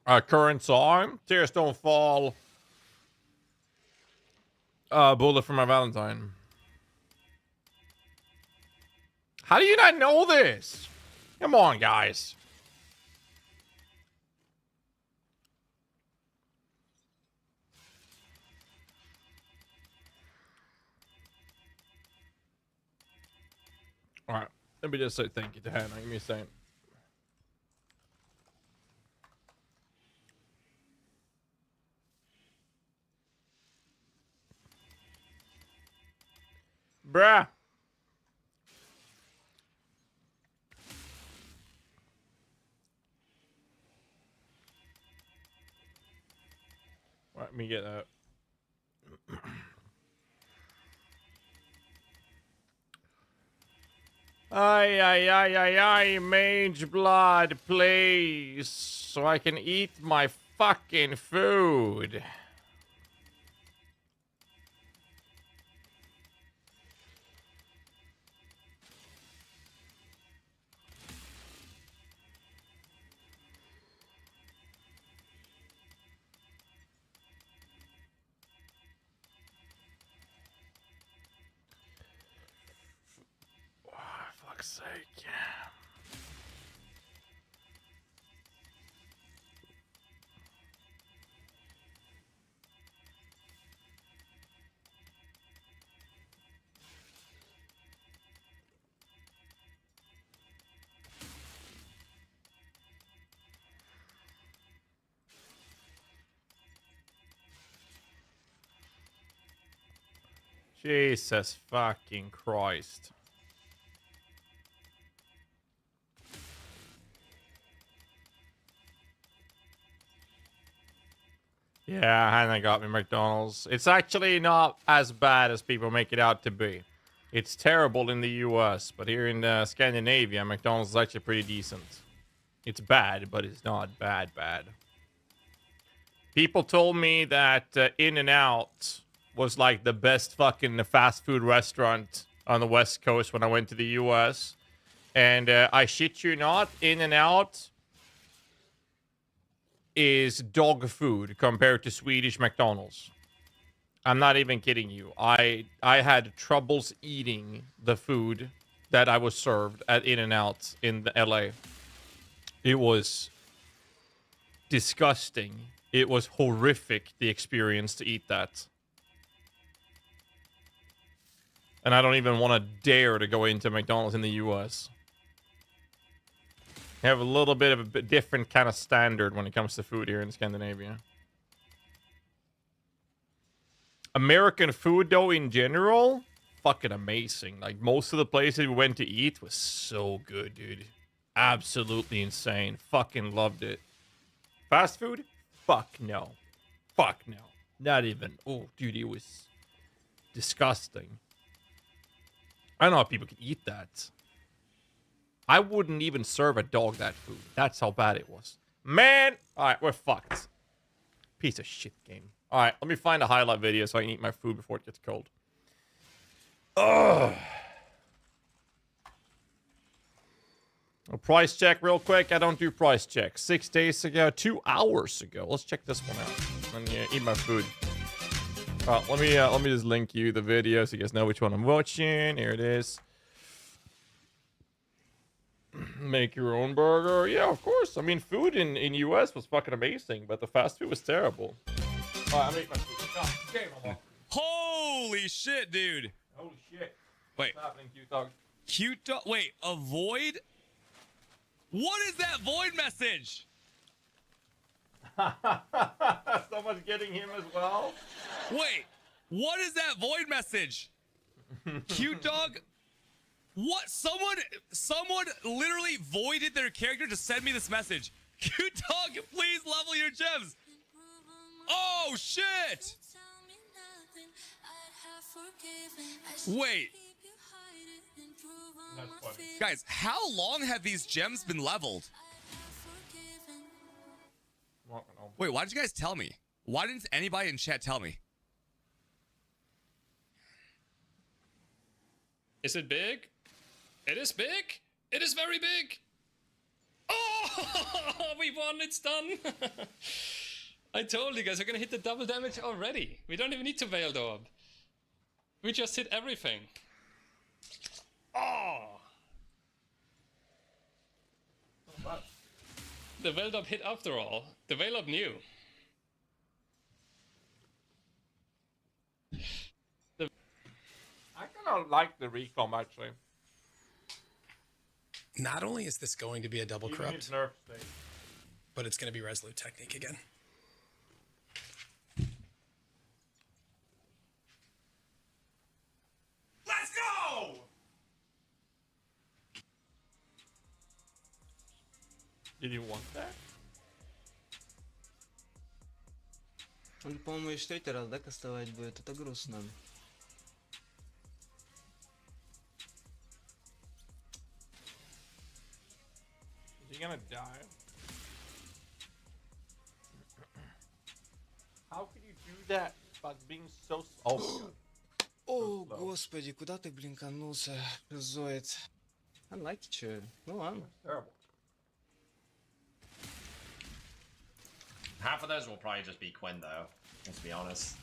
Current song, Tears Don't Fall. Bullet for My Valentine. How do you not know this? Come on, guys. All right. Let me just say thank you to Hannah. Give me a second. Bruh. Let me get that. Ay, mage blood, please. So I can eat my fucking food. Fuck's sake. Jesus fucking Christ. Yeah, Hannah got me McDonald's. It's actually not as bad as people make it out to be. It's terrible in the US, but here in Scandinavia, McDonald's is actually pretty decent. It's bad, but it's not bad. People told me that In-N-Out was like the best fucking fast food restaurant on the West Coast when I went to the US. And I shit you not, In-N-Out is dog food compared to Swedish McDonald's. I'm not even kidding you. I had troubles eating the food that I was served at In-N-Out in the LA. It was disgusting. It was horrific, the experience to eat that. And I don't even want to dare to go into McDonald's in the US. They have a little bit of a different kind of standard when it comes to food here in Scandinavia. American food, though, in general, fucking amazing. Like, most of the places we went to eat was so good, dude. Absolutely insane. Fucking loved it. Fast food? Fuck no. Fuck no. Not even. Oh, dude, it was disgusting. I don't know how people can eat that. I wouldn't even serve a dog that food. That's how bad it was. Man! Alright, we're fucked. Piece of shit game. Alright, let me find a highlight video so I can eat my food before it gets cold. Ugh. A price check real quick. I don't do price checks. 6 days ago, 2 hours ago. Let's check this one out. And yeah, eat my food. Let me just link you the video so you guys know which one I'm watching. Here it is. Make your own burger? Yeah, of course. I mean, food in US was fucking amazing, but the fast food was terrible. I make my food. God damn, I'm off. Holy shit, dude. Holy shit. Wait. What's happening, cute dog? Cute dog. Wait, avoid? What is that void message? Someone's getting him as well? Wait, what is that void message? Cute dog? What? Someone literally voided their character to send me this message. Cute dog, please level your gems. Oh, shit. Wait. That's funny. Guys, how long have these gems been leveled? Wait, why did you guys tell me? Why didn't anybody in chat tell me? Is it big? It is big. It is very big. Oh, we won. It's done. I told you guys we're gonna hit the double damage already. We don't even need to Veiled Orb. We just hit everything. Oh. The Veiled Orb hit after all. The Veiled Orb knew. I kind of like the recom actually. Not only is this going to be a double Even corrupt, his nerf state. but it's going to be Resolute Technique again. Let's go! Did you want that? Он, по-моему, еще третий раз, да, кастовать будет? Это грустно. Is he gonna die? How could you do that by being so... Oh my god. О, господи, куда ты, блинканулся, Зоид? Unlucky, чё? Ну ладно. Terrible. Half of those will probably just be Quinn, though. Let's be honest.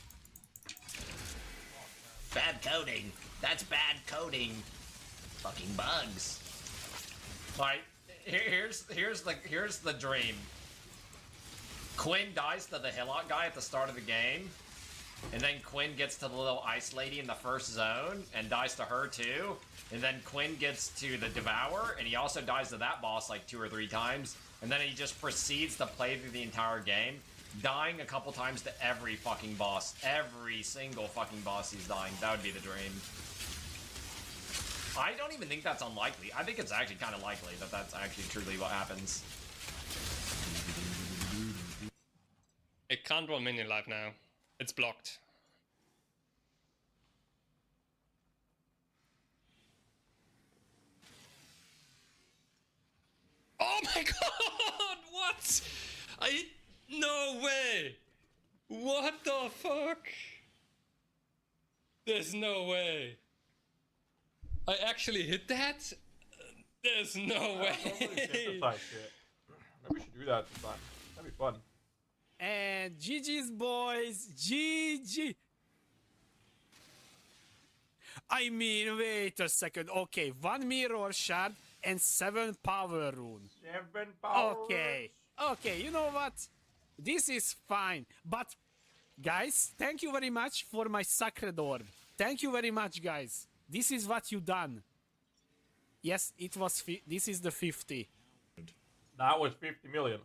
Bad coding. That's bad coding. Fucking bugs. Like, here's the dream. Quinn dies to the Hillock guy at the start of the game, and then Quinn gets to the little ice lady in the first zone and dies to her too. And then Quinn gets to the Devour, and he also dies to that boss like 2 or 3 times. And then he just proceeds to play through the entire game, dying a couple times to every fucking boss. Every single fucking boss he's dying. That would be the dream. I don't even think that's unlikely. I think it's actually kind of likely that that's actually truly what happens. It can't roll minion life now. It's blocked. Oh my god! What? No way! What the fuck? There's no way. I actually hit that? There's no way. Maybe we should do that sometime. That'd be fun. And GG's, boys. GG. I mean, wait a second. Okay, 1 mirror shard and 7 power rune. 7 power Okay. Okay, you know what? This is fine. But, guys, thank you very much for my sacred orb. Thank you very much, guys. This is what you done. Yes, it was. This is the 50. That was 50 million.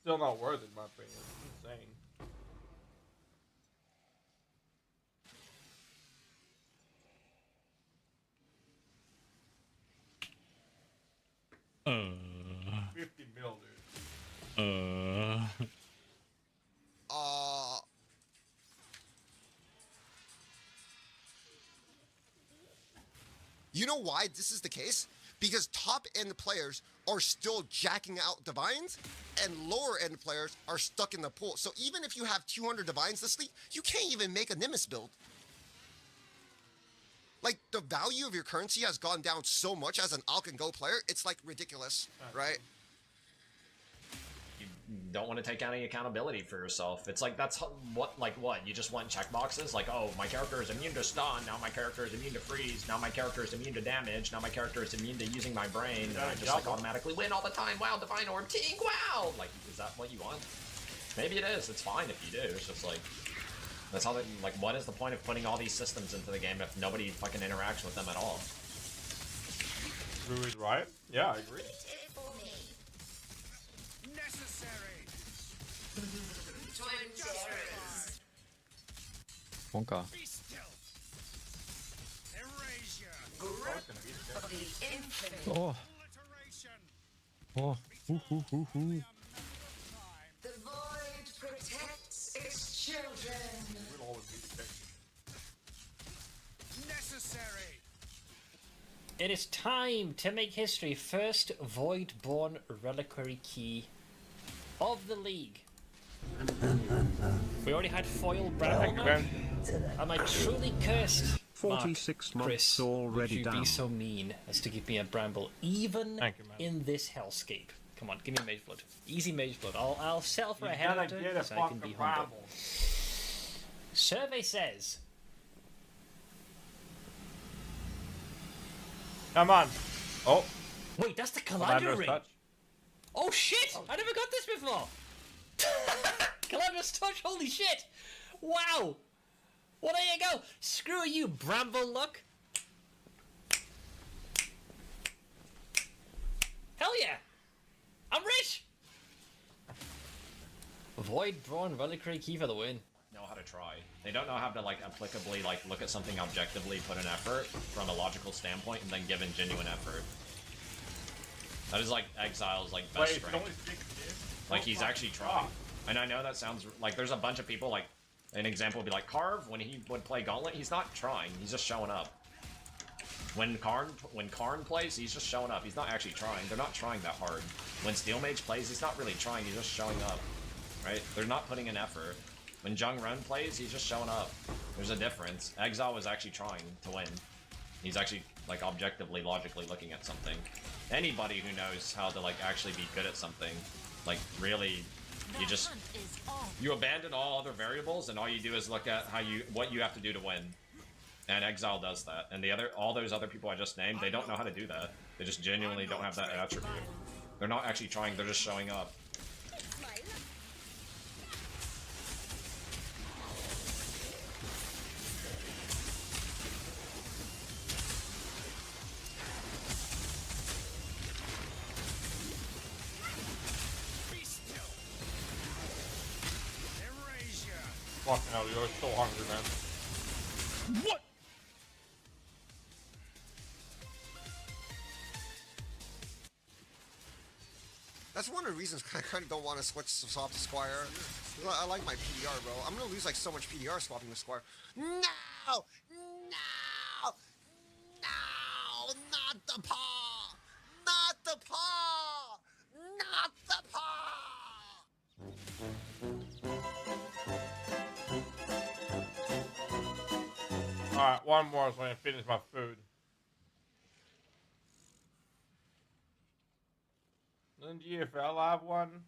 Still not worth it, in my opinion. It's insane. Uh. 50 mil, dude. You know why this is the case? Because top end players are still jacking out divines, and lower end players are stuck in the pool. So even if you have 200 divines this league, you can't even make a Nimbus build. Like, the value of your currency has gone down so much as an Alk and Go player, it's like ridiculous, right? don't want to take any accountability for yourself. It's like, that's what you just want checkboxes? Like, oh, my character is immune to stun, now my character is immune to freeze, now my character is immune to damage, now my character is immune to using my brain, and I just like automatically win all the time. Wow, Divine Orb, Tink, wow! Like, is that what you want? Maybe it is. It's fine if you do. It's just like, that's how they, like, what is the point of putting all these systems into the game if nobody fucking interacts with them at all? Rui's right. Yeah, I agree. Wonka. Oh. Oh. The void protects its children. Necessary. It is time to make history. First Voidborn Reliquary Key of the League. We already had foil Bramble. Am I truly cursed? 46 Mark, months Chris, already would you down. be so mean as to give me a Bramble, even in this hellscape? Come on, give me Mage Blood. Easy Mage Blood. I'll sell for a head so I can be humble. Survey says. Come on. Oh. Wait, that's the Commander ring. Oh shit! I never got this before. Commander's touch. Holy shit! Wow. Well, there you go. Screw you, Bramble Luck. Hell yeah! I'm rich! Voidborn Reliquary Key for the win. Know how to try. They don't know how to like applicably like look at something objectively, put an effort from a logical standpoint, and then give in genuine effort. That is like Exile's like best strength. Like he's actually trying. And I know that sounds like there's a bunch of people like an example would be like Carve when he would play Gauntlet, he's not trying, he's just showing up. When Karn plays, he's just showing up. He's not actually trying. They're not trying that hard. When Steel Mage plays, he's not really trying. He's just showing up, right? They're not putting in effort. When Jung Run plays, he's just showing up. There's a difference. Exile was actually trying to win. He's actually like objectively, logically looking at something. Anybody who knows how to like actually be good at something, like really, you abandon all other variables and all you do is look at what you have to do to win. And Exile does that. And all those other people I just named, they don't know how to do that. They just genuinely don't have that attribute. They're not actually trying, they're just showing up. Fucking hell, you're so hungry, man. What? That's one of the reasons I kind of don't want to switch to swap to Squire. I like my PDR, bro. I'm gonna lose like so much PDR swapping to Squire. No! No! No! Not the paw! Not the paw! Not the paw! Alright, one more so I can finish my food. Doesn't GFL have one?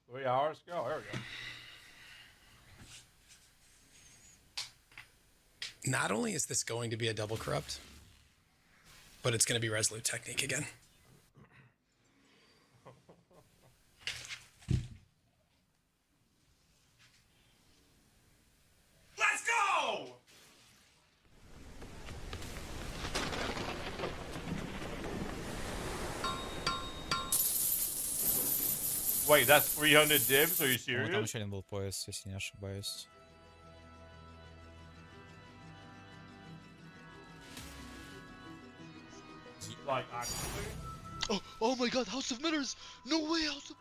Three hours ago? There we go. Not only is this going to be a double corrupt, but it's going to be Resolute Technique again. Let's go! Wait, that's 300 divs? Are you serious? Там еще один был пояс, если не ошибаюсь. Like, actually? Oh my god, House of Mirrors! No way, House of...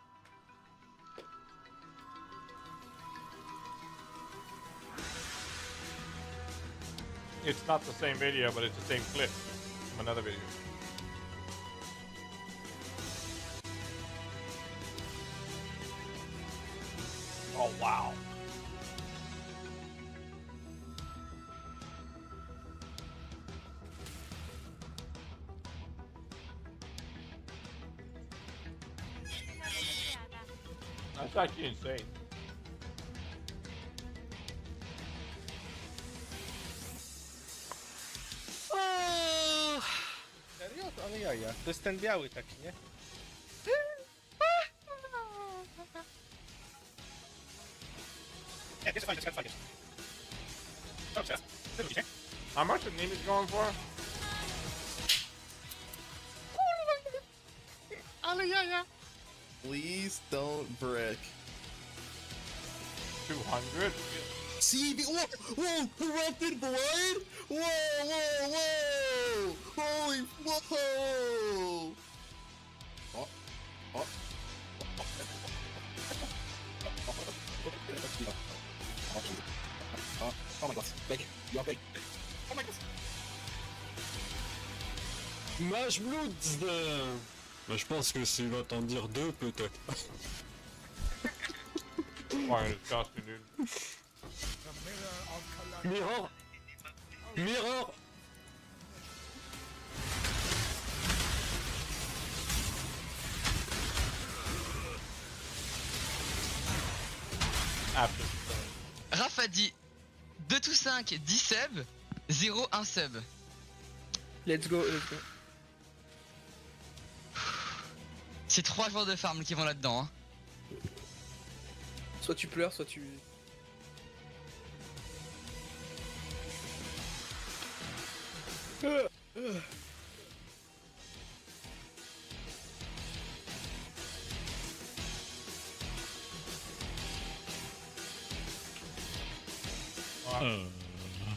It's not the same video, but it's the same clip from another video. Oh, wow. That's actually insane. Serio? Ale jaja. To jest ten biały taki, nie? Nie, fajnie. Dobrze. How much the name is going for? Ale jaja. Please don't brick. 200? CB. Whoa! Erupted blood! Whoa! Holy whoa! Oh. Oh my god. Big. You are big. Oh my god. Mage Bloods Bah, je pense que s'il va t'en dire deux, peut-être. Fucking disgusting, dude. Mirror! Mirror! Raph a dit 2 to 5, 10 sub, 0, 1 sub. Let's go. C'est 3 joueurs de farm qui vont là-dedans. Hein. Soit tu pleures, soit tu...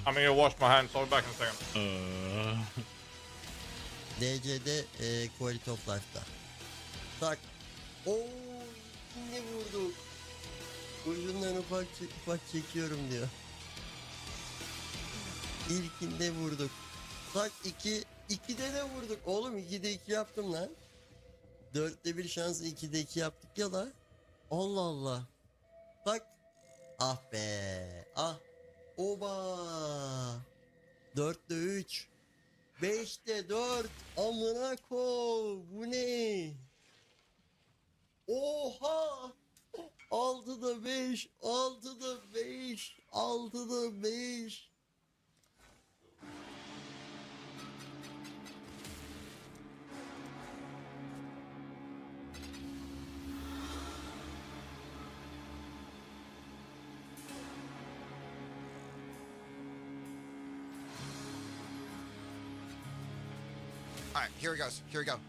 I'm gonna wash my hands. I'll be back in a second. DC'de Quality of Life'da. Tak. Oo, ne vurduk? Ucundan ufak çekiyorum diyor. İlkinde vurduk. Tak 2'de de vurduk. Oğlum 2'de 2 yaptım lan. 4'te 1 şansı 2'de 2 yaptık ya la. Allah Allah. Tak. Ah be. Ah. Oba. 4'te 3. 5'te 4. Amına koy. Bu ne? Oha. 6'da 5. 6'da 5. 6'da 5. All right, here he goes. Here we go.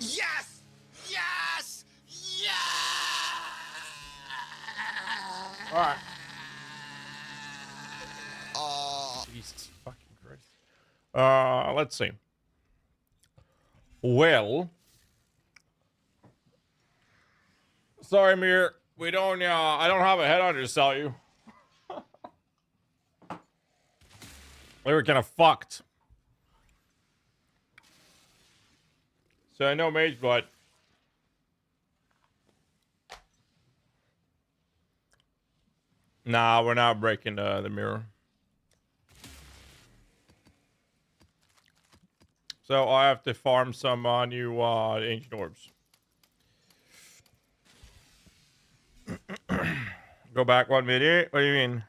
Yes! Yes! Yes! All right. Jesus fucking Christ. Let's see. Well, sorry, Mir. We don't. I don't have a headhunter to sell you. We were kind of fucked. So I know Mage Blood. Nah, we're not breaking the mirror. So I have to farm some new ancient orbs. Go back 1 minute. What do you mean?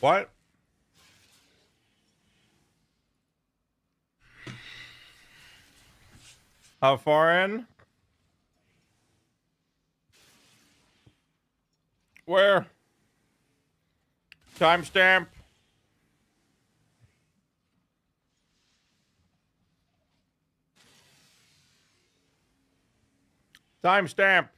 What? How far in? Where? Timestamp. Timestamp.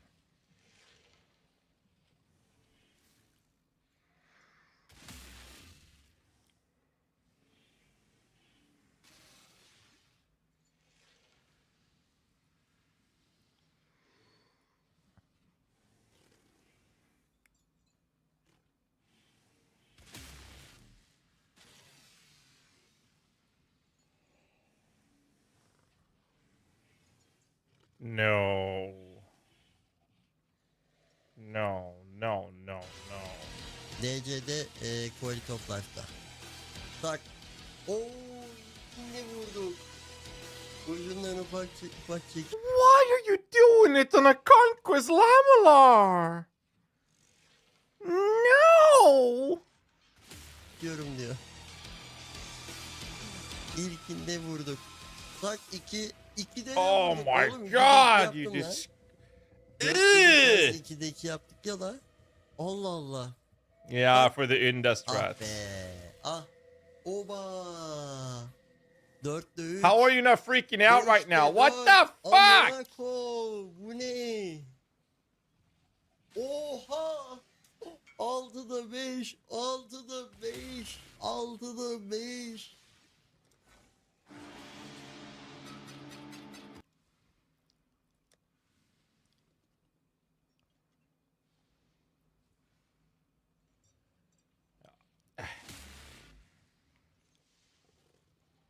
No. No, no, no, no. DC'de Quality of Life'da. Tak. Oo, ne vurduk? Ucundan ufak çek. Why are you doing it on a Conquest Lamellar? No! Diyorum diyor. İlkinde vurduk. Tak 2'de de Oh vurduk. my Oğlum, god, you 2'de 2 just... yaptım lan. 2'de 2 yaptık ya la. Allah Allah. Yeah, for the Industrats. Ah be. Ah. Oba. 4'te 3. How are you not freaking out right now? What the fuck? Amına koy. Bu ne? Oha. 6'da 5. 6'da 5. 6'da 5.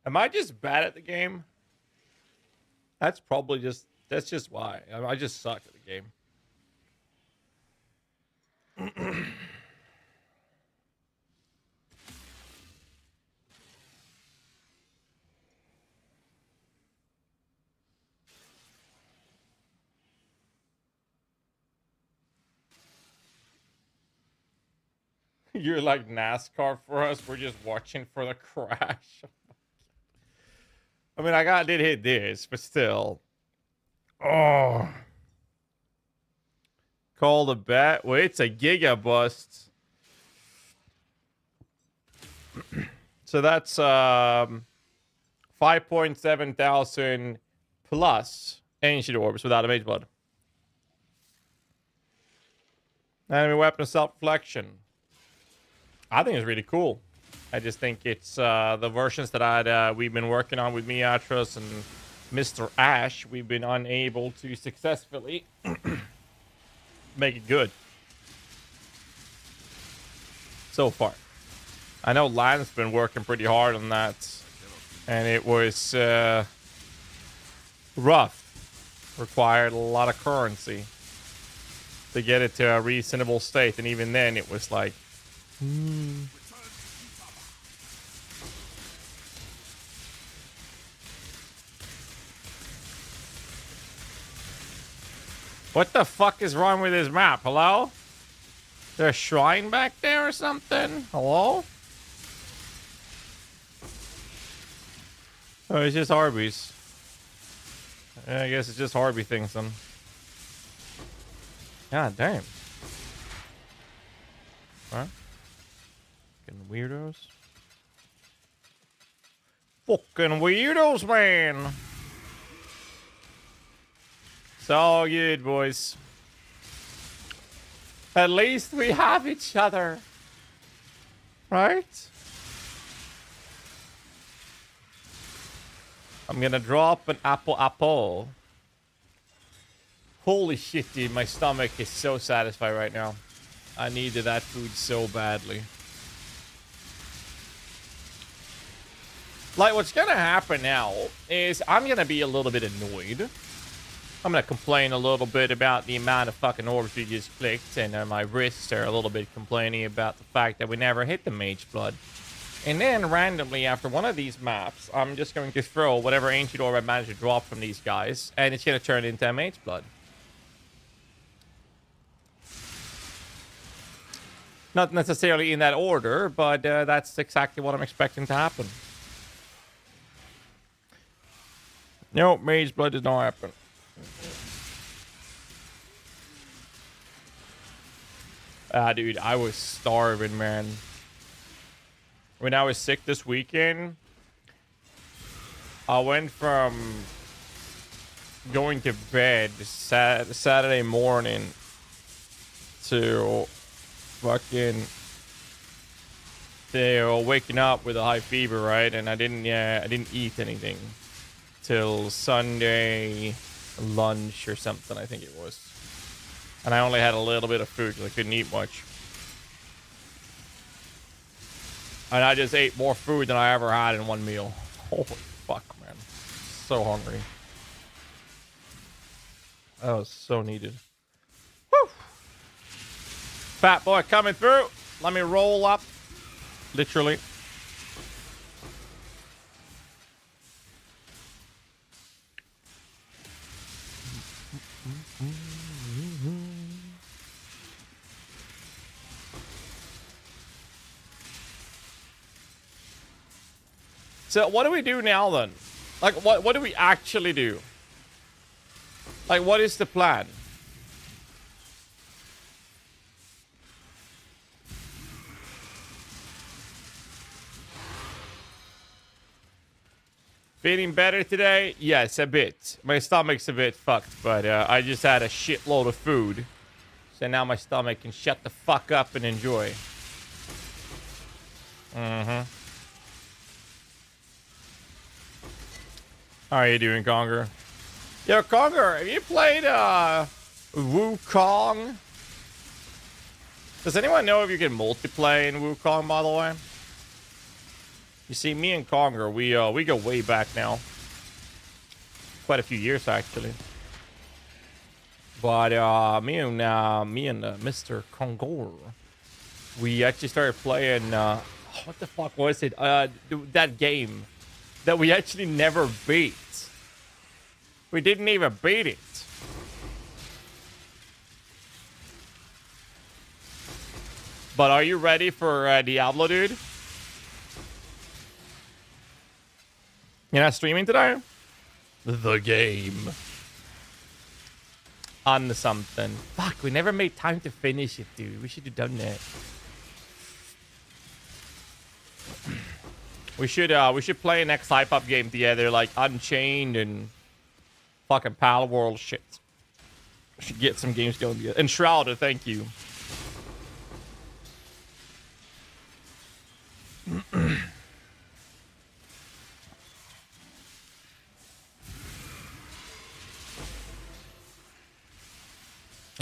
Am I just bad at the game? That's just why. I just suck at the game. You're like NASCAR for us. We're just watching for the crash. I mean, did hit this, but still. Oh. Call the bat. Well, it's a giga bust. So that's 5.7 thousand plus ancient orbs without a mage blood. Enemy weapon of self-reflection. I think it's really cool. I just think it's the versions that we've been working on with Miatras and Mr. Ash. We've been unable to successfully make it good so far. I know Lan's been working pretty hard on that, and it was rough. Required a lot of currency to get it to a reasonable state, and even then it was like What the fuck is wrong with this map? Hello? Is there a shrine back there or something? Hello? Oh, it's just Arby's. Yeah, I guess it's just Harvey things then. God damn. Huh? Fucking weirdos. Fucking weirdos, man. It's all good, boys. At least we have each other. Right? I'm gonna drop an apple. Holy shit, dude. My stomach is so satisfied right now. I needed that food so badly. Like, what's gonna happen now is I'm gonna be a little bit annoyed. I'm gonna complain a little bit about the amount of fucking orbs we just clicked, and my wrists are a little bit complaining about the fact that we never hit the Mage Blood. And then randomly after one of these maps, I'm just going to throw whatever ancient orb I managed to drop from these guys, and it's gonna turn into a Mage Blood. Not necessarily in that order, but that's exactly what I'm expecting to happen. Nope, Mage Blood did not happen. Dude, I was starving, man. When I was sick this weekend, I went from going to bed Saturday morning to fucking waking up with a high fever, right? And I didn't eat anything till Sunday lunch or something, I think it was. And I only had a little bit of food because I couldn't eat much. And I just ate more food than I ever had in one meal. Holy fuck, man. So hungry. That was so needed. Woo! Fat boy coming through. Let me roll up. Literally. So what do we do now then? Like, what do we actually do? Like, what is the plan? Feeling better today? Yes, a bit. My stomach's a bit fucked, but I just had a shitload of food. So now my stomach can shut the fuck up and enjoy. Mm-hmm. How are you doing, Conger? Yo, Conger, have you played Wukong? Does anyone know if you can multiplayer in Wukong, by the way? You see, me and Conger, we go way back now. Quite a few years, actually. But me and Mr. Conger, we actually started playing. What the fuck was it? That game that we actually never beat. We didn't even beat it. But are you ready for Diablo, dude? You're not streaming today? The game. On something. Fuck, we never made time to finish it, dude. We should have done that. We should play an Exile Epoch game together, like Unchained and fucking Pal World shit. We should get some games going together. And Shrouder, thank you.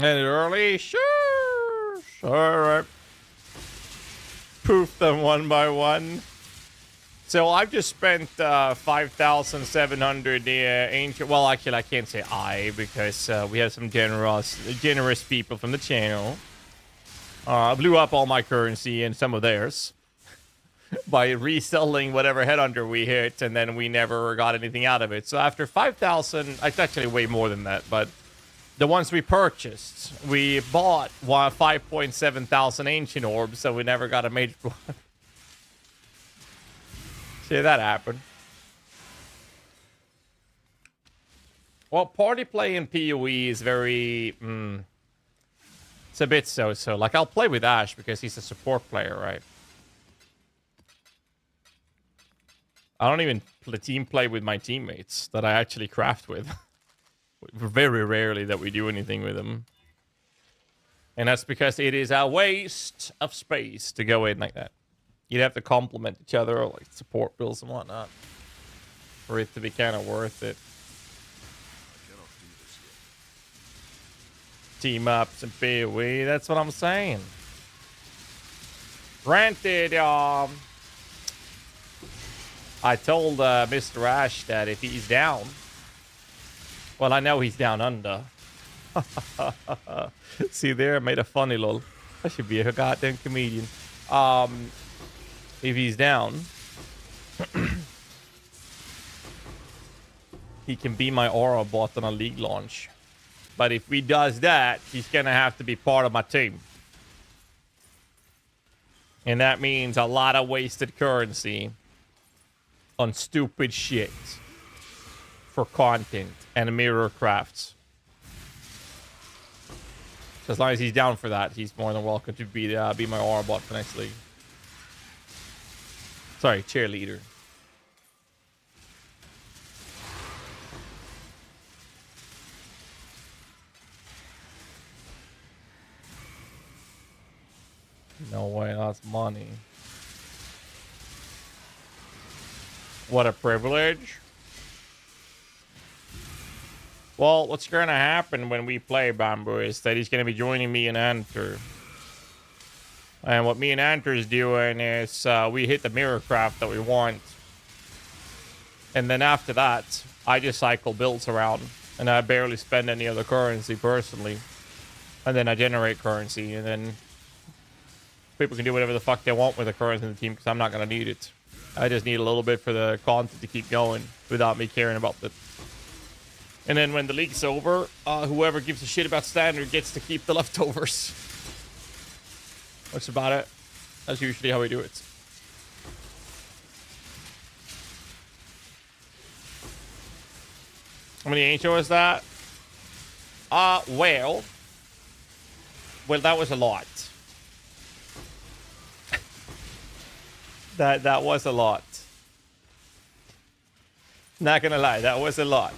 And early? Sure. Alright. Poof them one by one. So I've just spent 5,700 ancient. Well, actually, I can't say I because we have some generous people from the channel. I blew up all my currency and some of theirs by reselling whatever headhunter we hit, and then we never got anything out of it. So after 5,000, it's actually way more than that, but the ones we purchased, we bought 5.7 thousand ancient orbs, so we never got a major blood. See, that happened. Well, party play in PoE is very... it's a bit so-so. Like, I'll play with Ash because he's a support player, right? I don't even team play with my teammates that I actually craft with. Very rarely that we do anything with them. And that's because it is a waste of space to go in like that. You'd have to complement each other, like support builds and whatnot, for it to be kind of worth it. Team ups and PoE, that's what I'm saying. Granted, I told Mr. Ash that if he's down, well, I know he's down under. See there, I made a funny lol. I should be a goddamn comedian. If he's down, he can be my aura bot on a league launch. But if he does that, he's gonna have to be part of my team. And that means a lot of wasted currency on stupid shit for content and mirror crafts. So as long as he's down for that, he's more than welcome to be my aura bot for next league. Sorry, cheerleader. No way, that's money. What a privilege. Well, what's going to happen when we play Bamboo is that he's going to be joining me and Enter. And what me and Enter is doing is we hit the mirror craft that we want. And then after that, I just cycle builds around. And I barely spend any other currency personally. And then I generate currency. And then people can do whatever the fuck they want with the currency in the team because I'm not going to need it. I just need a little bit for the content to keep going without me caring about it. And then when the league's over, whoever gives a shit about standard gets to keep the leftovers. That's about it. That's usually how we do it. How many angel was that? Well, that was a lot. that was a lot. Not gonna lie, that was a lot.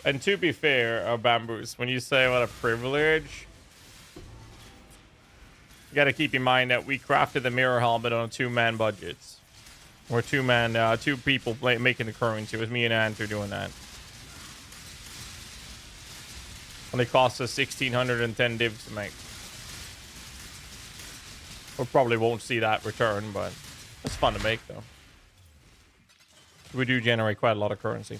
And to be fair, Bamboos, when you say what a privilege, you gotta keep in mind that we crafted the mirror helmet on a 2-man budget. Or 2-man, 2 people making the currency. It was me and Andrew doing that. And it cost us 1,610 divs to make. We probably won't see that return, but it's fun to make, though. We do generate quite a lot of currency.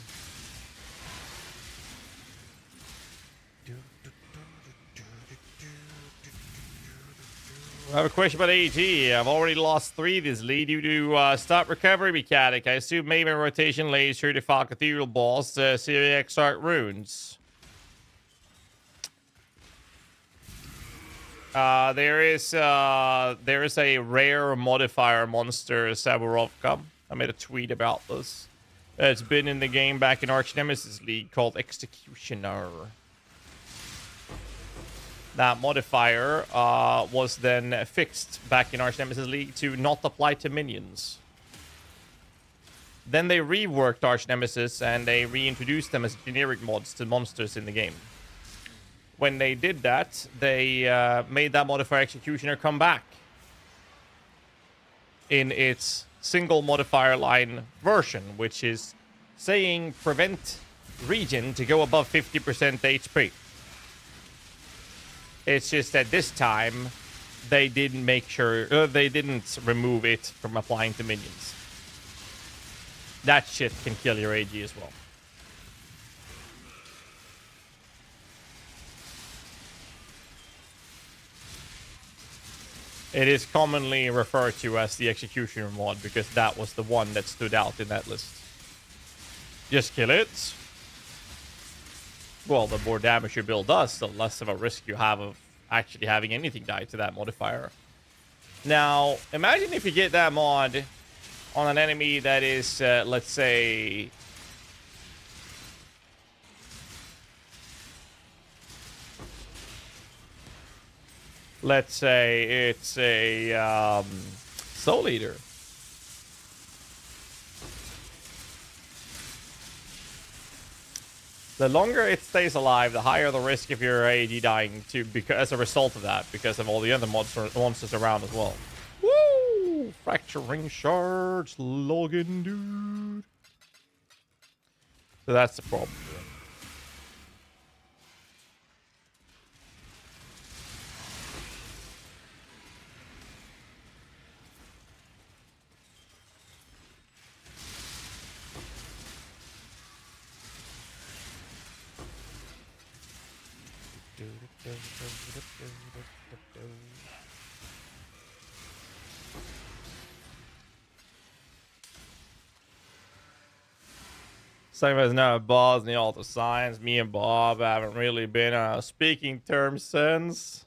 I have a question about AG. I've already lost 3 this lead due to stop recovery mechanic. I assume maybe rotation laser to fall cathedral balls, Series X art runes. There is a rare modifier monster, Saburovka. I made a tweet about this. It's been in the game back in Arch Nemesis League called Executioner. That modifier was then fixed back in Arch Nemesis League to not apply to minions. Then they reworked Arch Nemesis and they reintroduced them as generic mods to monsters in the game. When they did that, they made that modifier Executioner come back in its single modifier line version, which is saying prevent regen to go above 50% HP. It's just that this time they didn't make sure they didn't remove it from applying to minions. That shit can kill your AG as well. It is commonly referred to as the Executioner mod because that was the one that stood out in that list. Just kill it. Well, the more damage your build does, the less of a risk you have of actually having anything die to that modifier. Now, imagine if you get that mod on an enemy that is, let's say... Let's say it's a Soul Eater. The longer it stays alive, the higher the risk of your AD dying too, because as a result of that, because of all the other monsters around as well. Woo! Fracturing shards, login, dude. So that's the problem. Same as now Bob's in the Altar Science. Me and Bob haven't really been on speaking terms since.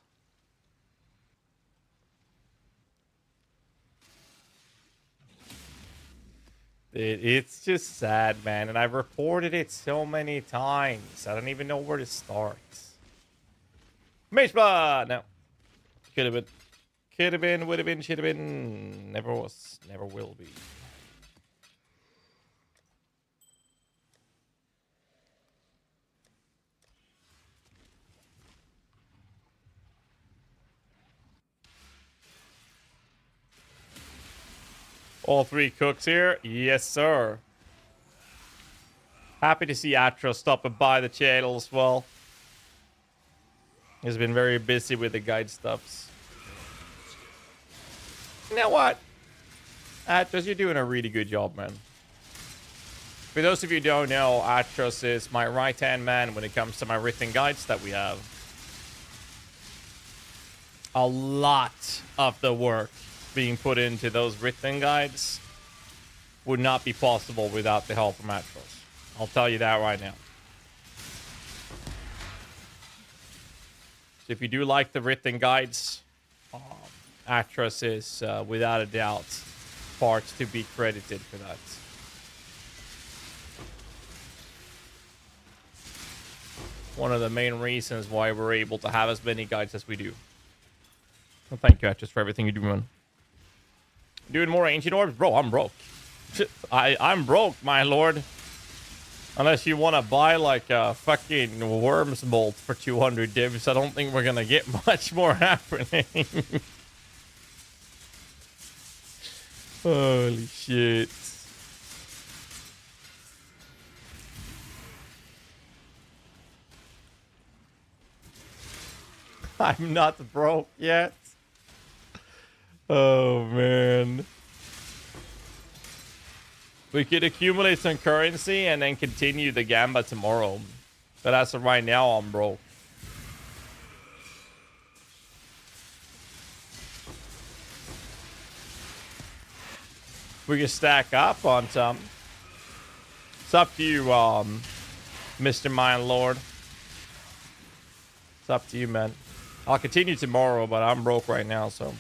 It's just sad, man. And I've reported it so many times. I don't even know where to start. Mage Blood! No. Could have been. Could have been, would have been, should have been. Never was, never will be. All 3 cooks here? Yes, sir. Happy to see Atro stopping by the channel as well. He's been very busy with the guide stuffs. You know what? Atros, you're doing a really good job, man. For those of you who don't know, Atros is my right-hand man when it comes to my written guides that we have. A lot of the work being put into those written guides would not be possible without the help from Atros. I'll tell you that right now. If you do like the written guides, Atros is without a doubt part to be credited for that. One of the main reasons why we're able to have as many guides as we do. Well, thank you, Atros, for everything you do, man. Doing more ancient orbs? Bro, I'm broke. I'm broke, my lord. Unless you want to buy like a fucking worms bolt for 200 divs, I don't think we're gonna get much more happening. Holy shit. I'm not broke yet. Oh, man. We could accumulate some currency and then continue the gamba tomorrow. But as of right now, I'm broke. We can stack up on some. It's up to you, Mr. Mine Lord. It's up to you, man. I'll continue tomorrow, but I'm broke right now, so.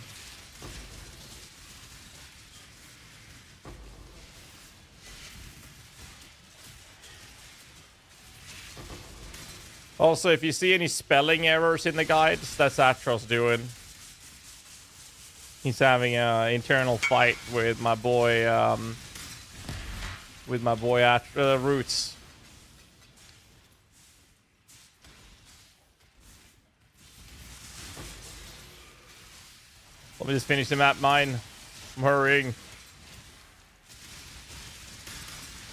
Also, if you see any spelling errors in the guides, that's Atros doing. He's having an internal fight with my boy, Roots. Let me just finish the map mine. I'm hurrying.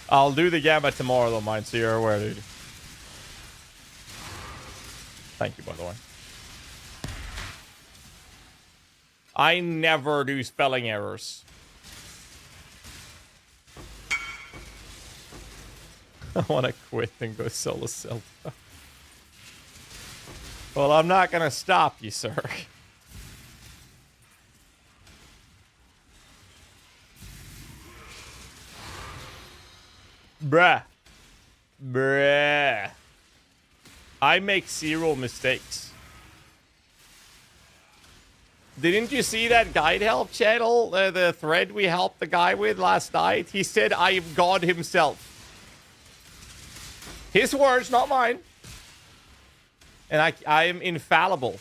I'll do the gamba tomorrow though, mine, so you're aware, dude. Thank you, by the way. I never do spelling errors. I want to quit and go solo Zelda. Well, I'm not going to stop you, sir. Bruh. Bruh. I make 0 mistakes. Didn't you see that guide help channel? The thread we helped the guy with last night? He said, I am God himself. His words, not mine. And I am infallible.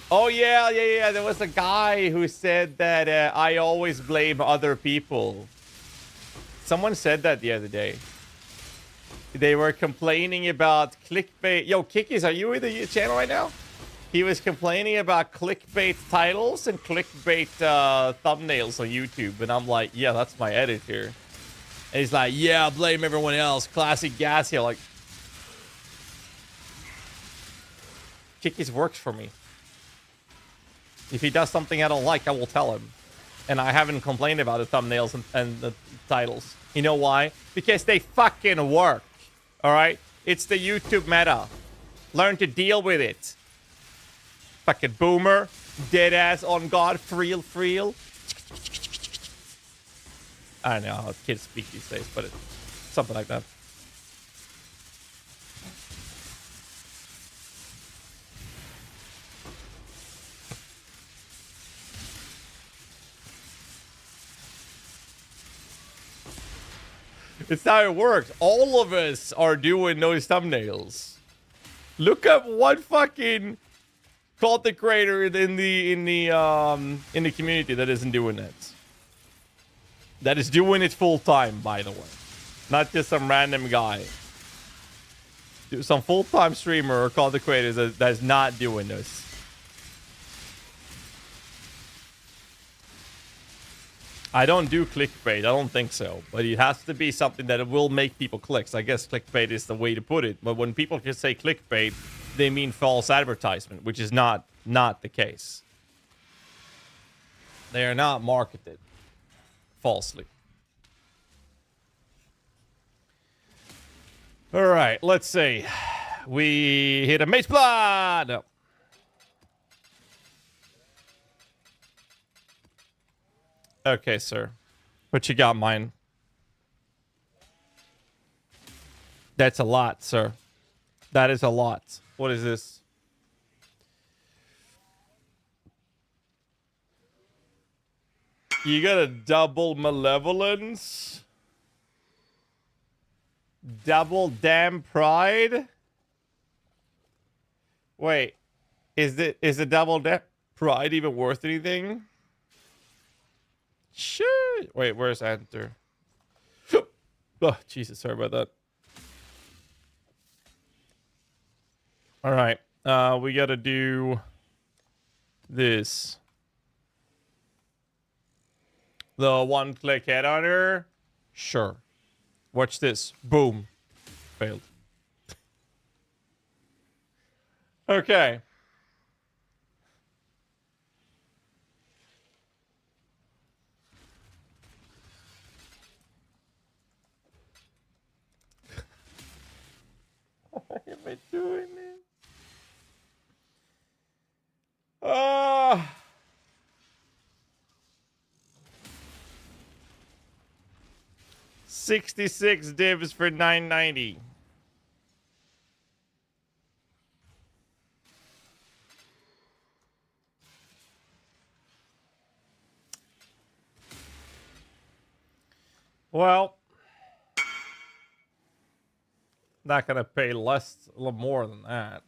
Oh, yeah. There was a guy who said that I always blame other people. Someone said that the other day. They were complaining about clickbait. Yo, Kikis, are you with the channel right now? He was complaining about clickbait titles and clickbait thumbnails on YouTube. And I'm like, yeah, that's my editor. And he's like, yeah, blame everyone else. Classic GHAZZY. Like, Kikis works for me. If he does something I don't like, I will tell him. And I haven't complained about the thumbnails and the titles. You know why? Because they fucking work. Alright? It's the YouTube meta. Learn to deal with it. Fucking boomer. Dead ass on God. Freel. I don't know how kids speak these days, but it's something like that. It's how it works. All of us are doing those thumbnails. Look up one fucking content creator in the community that isn't doing that. That is doing it full time, by the way. Not just some random guy. Some full-time streamer or content creator that is not doing this. I don't do clickbait. I don't think so. But it has to be something that will make people click. So I guess clickbait is the way to put it. But when people just say clickbait, they mean false advertisement, which is not the case. They are not marketed falsely. All right, let's see. We hit a Mace Blood. No. Okay, sir. What you got, mine? That's a lot, sir. That is a lot. What is this? You got a double malevolence. Double damn pride. Wait, is the double damn pride even worth anything? Shit. Wait, where's enter? Oh, Jesus, sorry about that. All right, we gotta do this. The one-click head on her. Sure. Watch this. Boom. Failed. Okay. Why am I doing this? 66 divs for 990. Well, not gonna pay less, a little more than that.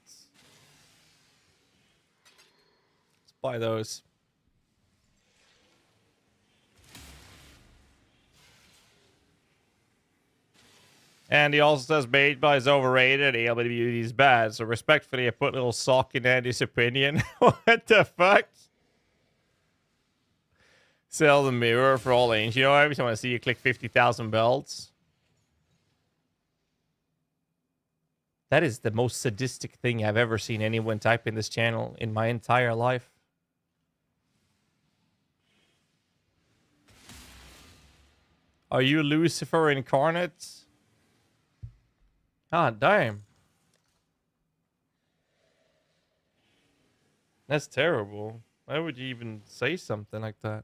Let's buy those. And he also says Mage is overrated, ALWD is bad. So respectfully, I put a little sock in Andy's opinion. What the fuck? Sell the mirror for all ancient. You know, every time I see you click 50,000 belts. That is the most sadistic thing I've ever seen anyone type in this channel in my entire life. Are you Lucifer incarnate? Ah, damn. That's terrible. Why would you even say something like that?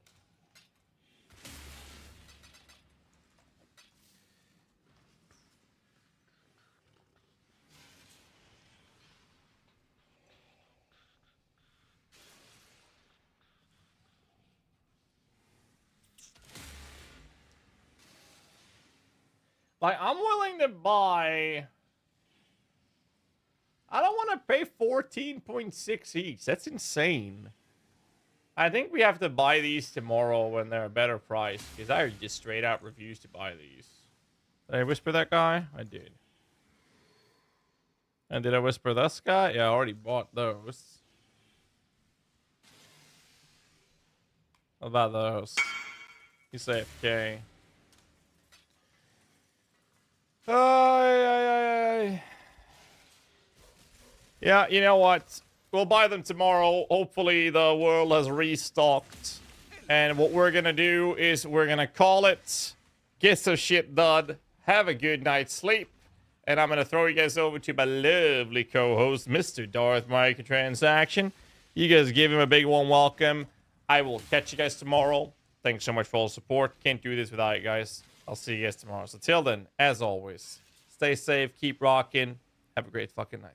Like, I'm willing to buy... I don't want to pay 14.6 each. That's insane. I think we have to buy these tomorrow when they're a better price. Because I just straight out refuse to buy these. Did I whisper that guy? I did. And did I whisper this guy? Yeah, I already bought those. What about those? He's AFK. Yeah, you know what? We'll buy them tomorrow. Hopefully the world has restocked. And what we're gonna do is we're gonna call it. Get some shit done. Have a good night's sleep. And I'm gonna throw you guys over to my lovely co-host, Mr. Darth Microtransaction. You guys give him a big warm welcome. I will catch you guys tomorrow. Thanks so much for all the support. Can't do this without you guys. I'll see you guys tomorrow. So till then, as always, stay safe, keep rocking. Have a great fucking night.